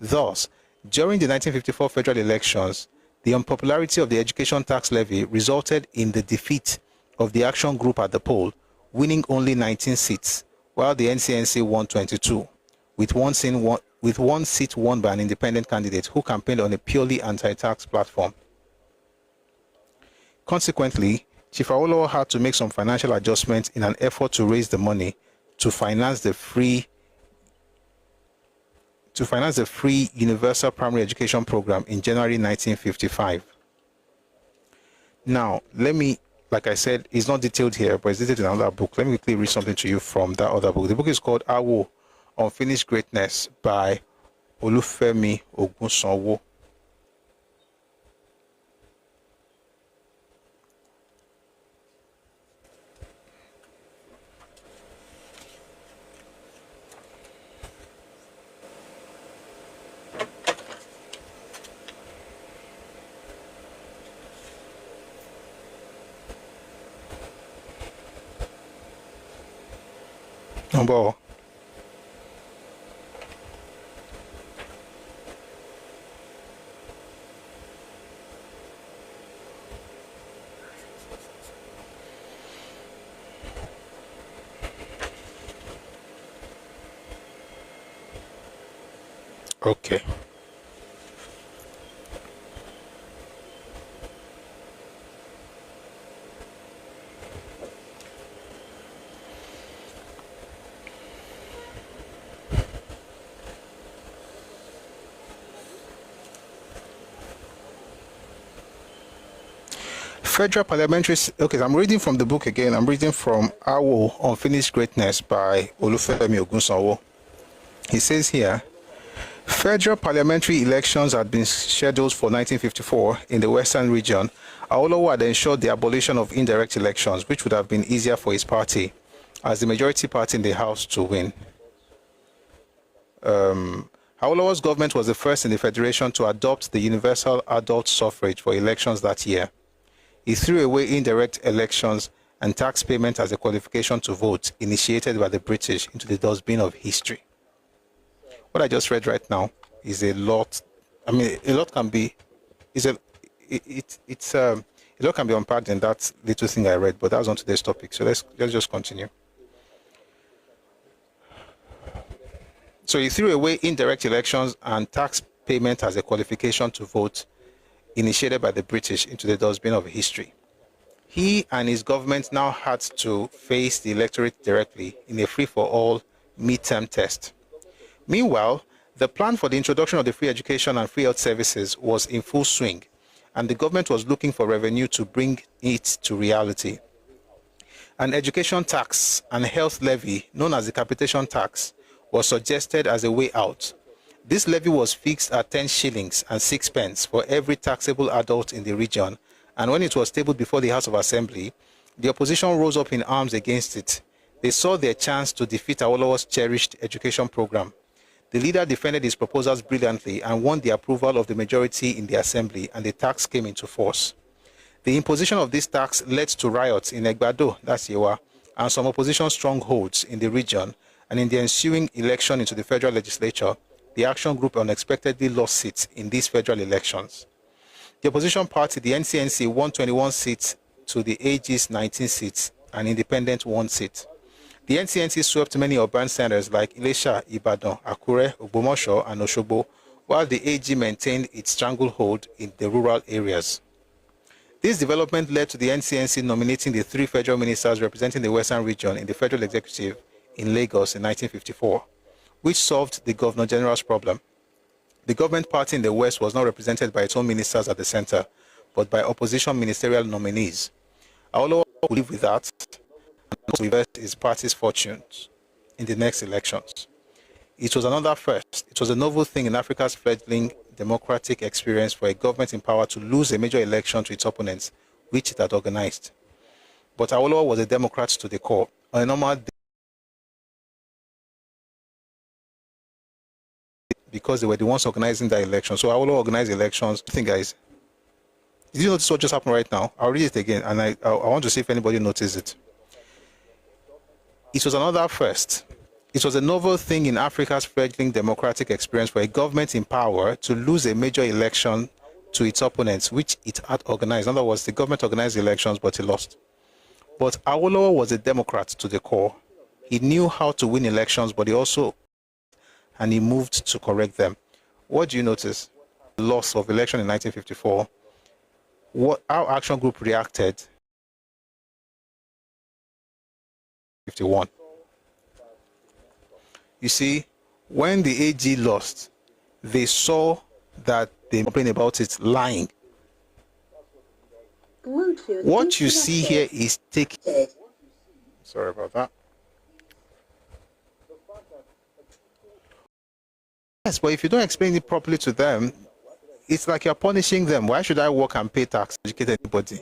Thus, during the 1954 federal elections, the unpopularity of the education tax levy resulted in the defeat of the Action Group at the poll, winning only 19 seats, while the NCNC won 22, with one seat won by an independent candidate who campaigned on a purely anti-tax platform. Consequently, Chief Awolowo had to make some financial adjustments in an effort to raise the money to finance the free to finance the free universal primary education program in January 1955. Now, let me, like I said, it's not detailed here, but it's detailed in another book. Let me quickly read something to you from that other book. The book is called Awo, Unfinished Greatness by Olufemi Ogunsanwo. Number. Okay. Federal Parliamentary... Okay, I'm reading from the book again. I'm reading from Awo, Unfinished Greatness by Olufemi Ogunsanwo. He says here, federal parliamentary elections had been scheduled for 1954 in the Western region. Awolowo had ensured the abolition of indirect elections, which would have been easier for his party as the majority party in the House to win. Awolowo's government was the first in the Federation to adopt the universal adult suffrage for elections that year. He threw away indirect elections and tax payment as a qualification to vote, initiated by the British, into the dustbin of history. What I just read right now is a lot. I mean, a lot can be, a lot can be unpacked in that little thing I read, but that's on today's topic. So let's just continue. So he threw away indirect elections and tax payment as a qualification to vote, initiated by the British, into the dustbin of history. He and his government now had to face the electorate directly in a free-for-all midterm test. Meanwhile, the plan for the introduction of the free education and free health services was in full swing, and the government was looking for revenue to bring it to reality. An education tax and health levy, known as the capitation tax, was suggested as a way out. This levy was fixed at 10 shillings and 6 pence for every taxable adult in the region, and when it was tabled before the House of Assembly, the opposition rose up in arms against it. They saw their chance to defeat Awolowo's cherished education program. The leader defended his proposals brilliantly and won the approval of the majority in the Assembly, and the tax came into force. The imposition of this tax led to riots in Egbado, that's Yewa, and some opposition strongholds in the region, and in the ensuing election into the federal legislature, the Action Group unexpectedly lost seats in these federal elections. The opposition party, the NCNC, won 21 seats to the AG's 19 seats, and independent 1 seat. The NCNC swept many urban centers like Ilesha, Ibadan, Akure, Ogbomoso, and Osogbo, while the AG maintained its stranglehold in the rural areas. This development led to the NCNC nominating the 3 federal ministers representing the Western region in the federal executive in Lagos in 1954, which solved the Governor General's problem. The government party in the West was not represented by its own ministers at the center, but by opposition ministerial nominees. Awolowo would live with that and reverse his party's fortunes in the next elections. It was another first. It was a novel thing in Africa's fledgling democratic experience for a government in power to lose a major election to its opponents, which it had organized. But Awolowo was a Democrat to the core. On a normal day, because they were the ones organizing the election. So Awolowo organized elections. I think, guys, did you notice what just happened right now? I'll read it again, and I want to see if anybody noticed it. It was another first. It was a novel thing in Africa's fledgling democratic experience for a government in power to lose a major election to its opponents, which it had organized. In other words, the government organized the elections, but it lost. But Awolowo was a Democrat to the core. He knew how to win elections, but he also, and he moved to correct them. What do you notice? The loss of election in 1954. Our Action Group reacted. 51. You see, When the AG lost, they saw that they complained about it lying. What you see here is taking. Sorry about that. Yes, but if you don't explain it properly to them, it's like you're punishing them. Why should I work and pay tax to educate anybody?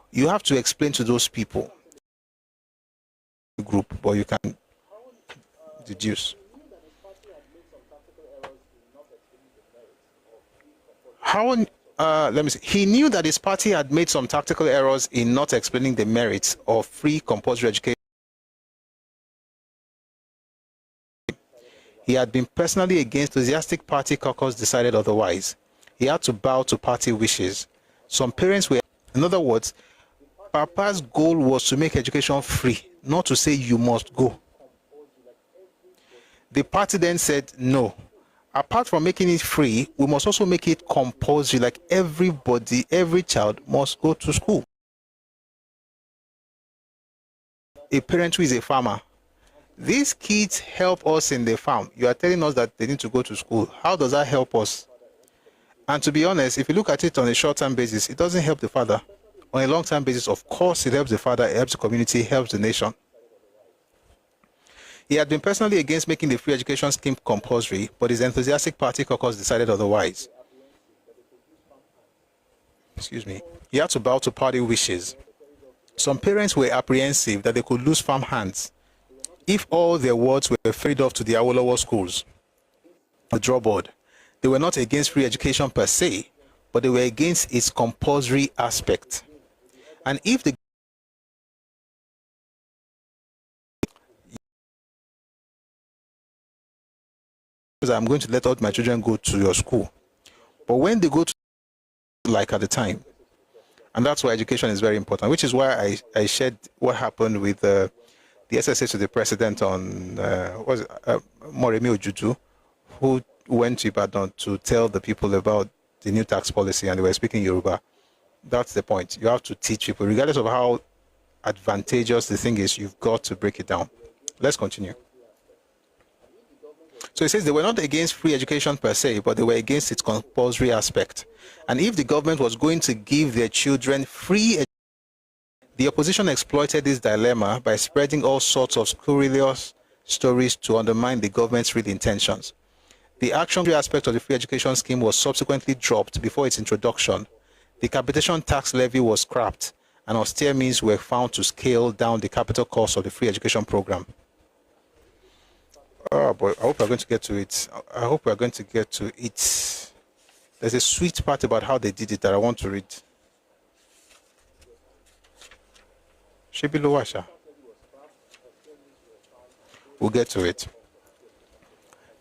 You have to explain to those people. Group, but you can deduce. How? Let me see. He knew that his party had made some tactical errors in not explaining the merits of free compulsory education. He had been personally against enthusiastic party caucus decided otherwise. He had to bow to party wishes. Some parents were, in other words, Papa's goal was to make education free, not to say you must go. The party then said, no. Apart from making it free, we must also make it compulsory, like everybody, every child must go to school. A parent who is a farmer. These kids help us in the farm. You are telling us that they need to go to school. How does that help us? And to be honest, if you look at it on a short-term basis, it doesn't help the father. On a long-term basis, of course, it helps the father, it helps the community, it helps the nation. He had been personally against making the free education scheme compulsory, but his enthusiastic party caucus decided otherwise. Excuse me. He had to bow to party wishes. Some parents were apprehensive that they could lose farm hands if all their wards were ferried off to the Awolowo schools. The draw board. They were not against free education per se, but they were against its compulsory aspect. And if the I'm going to let all my children go to your school, but when they go to, like at the time, and that's why education is very important, which is why I shared what happened with the SSA to the president on Moremi Ojuju, who went to Ibadan to tell the people about the new tax policy, and they were speaking Yoruba. That's the point. You have to teach people, regardless of how advantageous the thing is, you've got to break it down. Let's continue. So it says they were not against free education per se, but they were against its compulsory aspect. And if the government was going to give their children free education, the opposition exploited this dilemma by spreading all sorts of scurrilous stories to undermine the government's real intentions. The action aspect of the free education scheme was subsequently dropped before its introduction. The capitation tax levy was scrapped, and austere means were found to scale down the capital cost of the free education program. Oh boy, I hope we're going to get to it. I hope we're going to get to it. There's a sweet part about how they did it that I want to read. We'll get to it.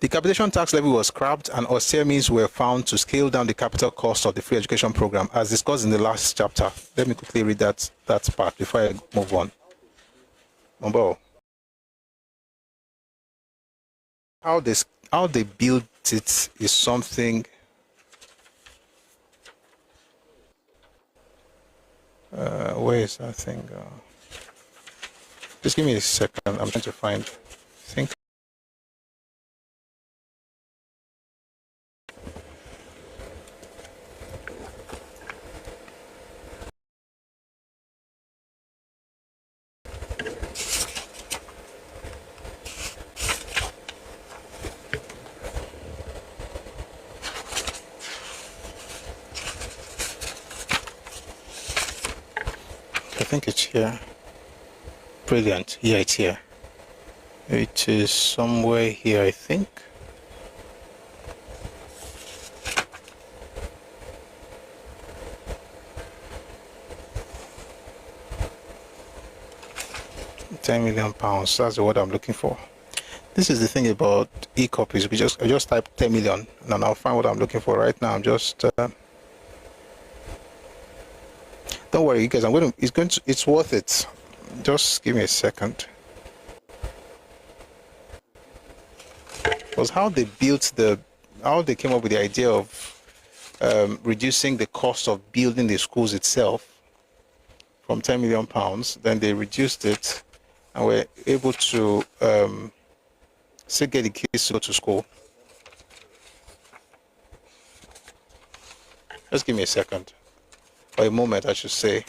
The capitation tax levy was scrapped and austere means were found to scale down the capital cost of the free education program, as discussed in the last chapter. Let me quickly read that part before I move on. Mambo. How they built it is something. Where is that thing? Just give me a second. I'm trying to find. Think. I think it's here. Brilliant. Yeah, it's here. It is somewhere here, I think. £10 million. That's the word I'm looking for. This is the thing about e-copies. I just type 10 million and I'll find what I'm looking for right now. I'm just don't worry, you guys. It's worth it. Just give me a second. Was how they how they came up with the idea of reducing the cost of building the schools itself from £10 million. Then they reduced it, and were able to still get the kids to go to school. Just give me a second, or a moment, I should say.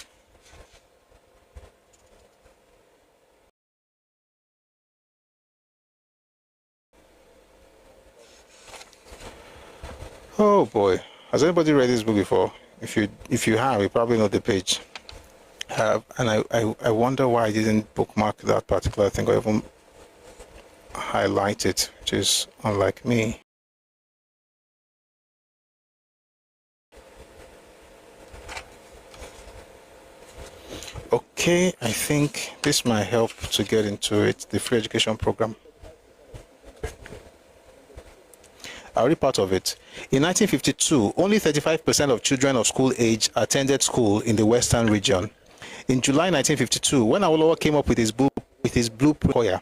Oh boy, has anybody read this book before? If you have, you probably know the page. And I wonder why I didn't bookmark that particular thing or even highlight it, which is unlike me. Okay, I think this might help to get into it, the free education program. I read part of it. In 1952, only 35% of children of school age attended school in the Western region. In July 1952, when Awolowo came up with his blueprint,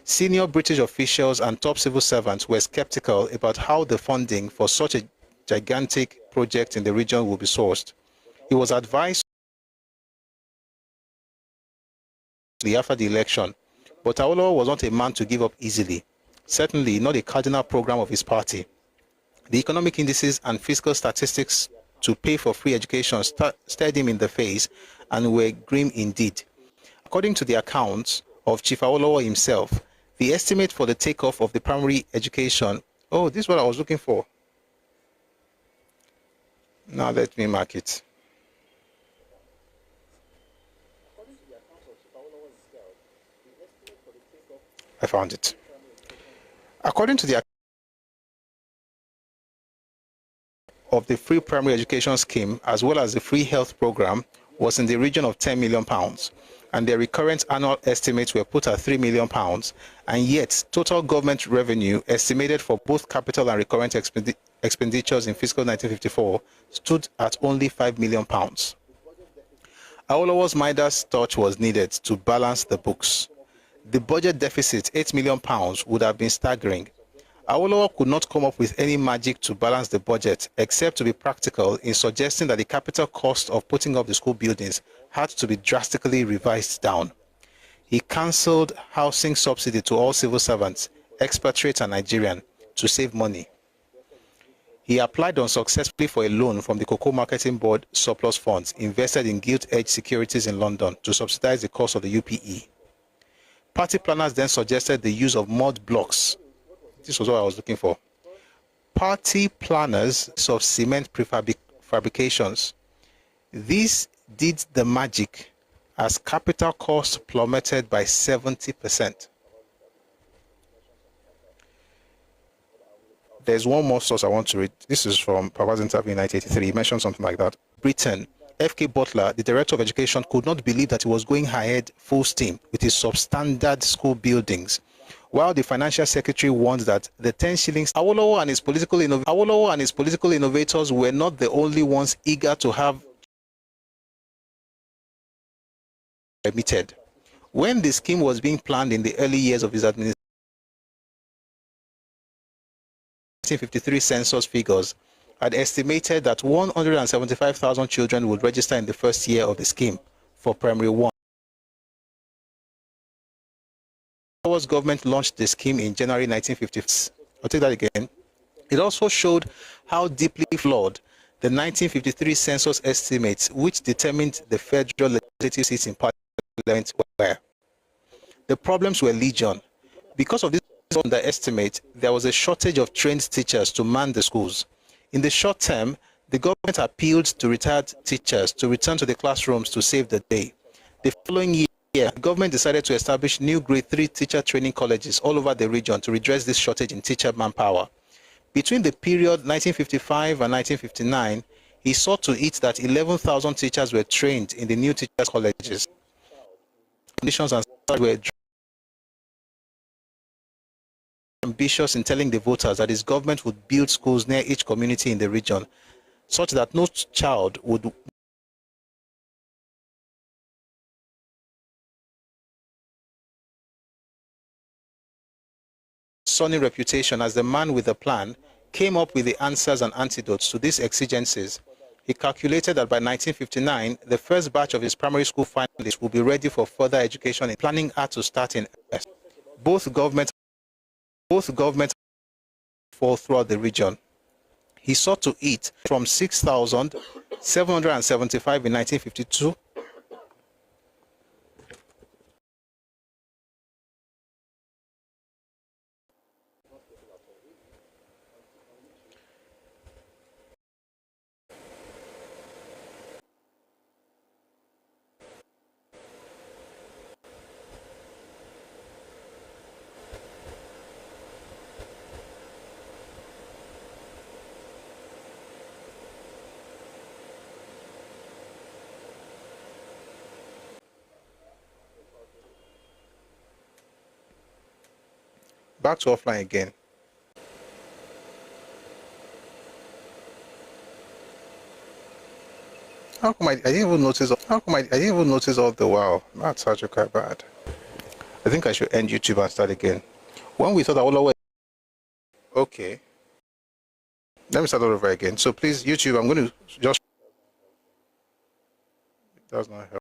senior British officials and top civil servants were skeptical about how the funding for such a gigantic project in the region would be sourced. He was advised after the election, but Awolowo was not a man to give up easily, certainly not a cardinal program of his party. The economic indices and fiscal statistics to pay for free education stared him in the face and were grim indeed. According to the accounts of Chief Awolowo himself, the estimate for the takeoff of the primary education... Oh, this is what I was looking for. Now let me mark it. I found it. According to the of the free primary education scheme as well as the free health program was in the region of £10 million, and their recurrent annual estimates were put at £3 million, and yet total government revenue estimated for both capital and recurrent expenditures in fiscal 1954 stood at only £5 million. Awolowo's Midas touch was needed to balance the books. The budget deficit, £8 million, would have been staggering. Awolowo could not come up with any magic to balance the budget, except to be practical in suggesting that the capital cost of putting up the school buildings had to be drastically revised down. He cancelled housing subsidy to all civil servants, expatriate and Nigerian, to save money. He applied unsuccessfully for a loan from the Cocoa Marketing Board surplus funds invested in gilt-edged securities in London to subsidize the cost of the UPE. Party planners then suggested the use of mud blocks. This was what I was looking for. Party planners of cement prefabrications. This did the magic as capital costs plummeted by 70%. There's one more source I want to read. This is from Papa's interview in 1983. He mentioned something like that. Britain, F.K. Butler, the Director of Education, could not believe that he was going ahead full steam with his substandard school buildings, while the Financial Secretary warned that the 10 shillings... Awolowo and his political innovators were not the only ones eager to have remitted. When the scheme was being planned in the early years of his administration, 1953 census figures had estimated that 175,000 children would register in the first year of the scheme for primary 1. Awolowo's government launched the scheme in January 1956. I'll take that again. It also showed how deeply flawed the 1953 census estimates, which determined the federal legislative seats in parliament, were. The problems were legion. Because of this underestimate, there was a shortage of trained teachers to man the schools. In the short term, the government appealed to retired teachers to return to the classrooms to save the day. The following year, the government decided to establish new grade 3 teacher training colleges all over the region to redress this shortage in teacher manpower. Between the period 1955 and 1959, he saw to it that 11,000 teachers were trained in the new teachers' colleges. Conditions and were ambitious in telling the voters that his government would build schools near each community in the region, such that no child would sunny reputation as the man with a plan, came up with the answers and antidotes to these exigencies. He calculated that by 1959, the first batch of his primary school finalists would be ready for further education, and planning had to start in earnest. Both government both governments fall throughout the region. He sought to eat from 6,775 in 1952 back to offline again. How come I didn't even notice? How come I didn't even notice all the while? That's actually quite bad. I think I should end YouTube and start again. When we thought I would okay, let me start all over again. So please, YouTube, I'm going to just. It does not help.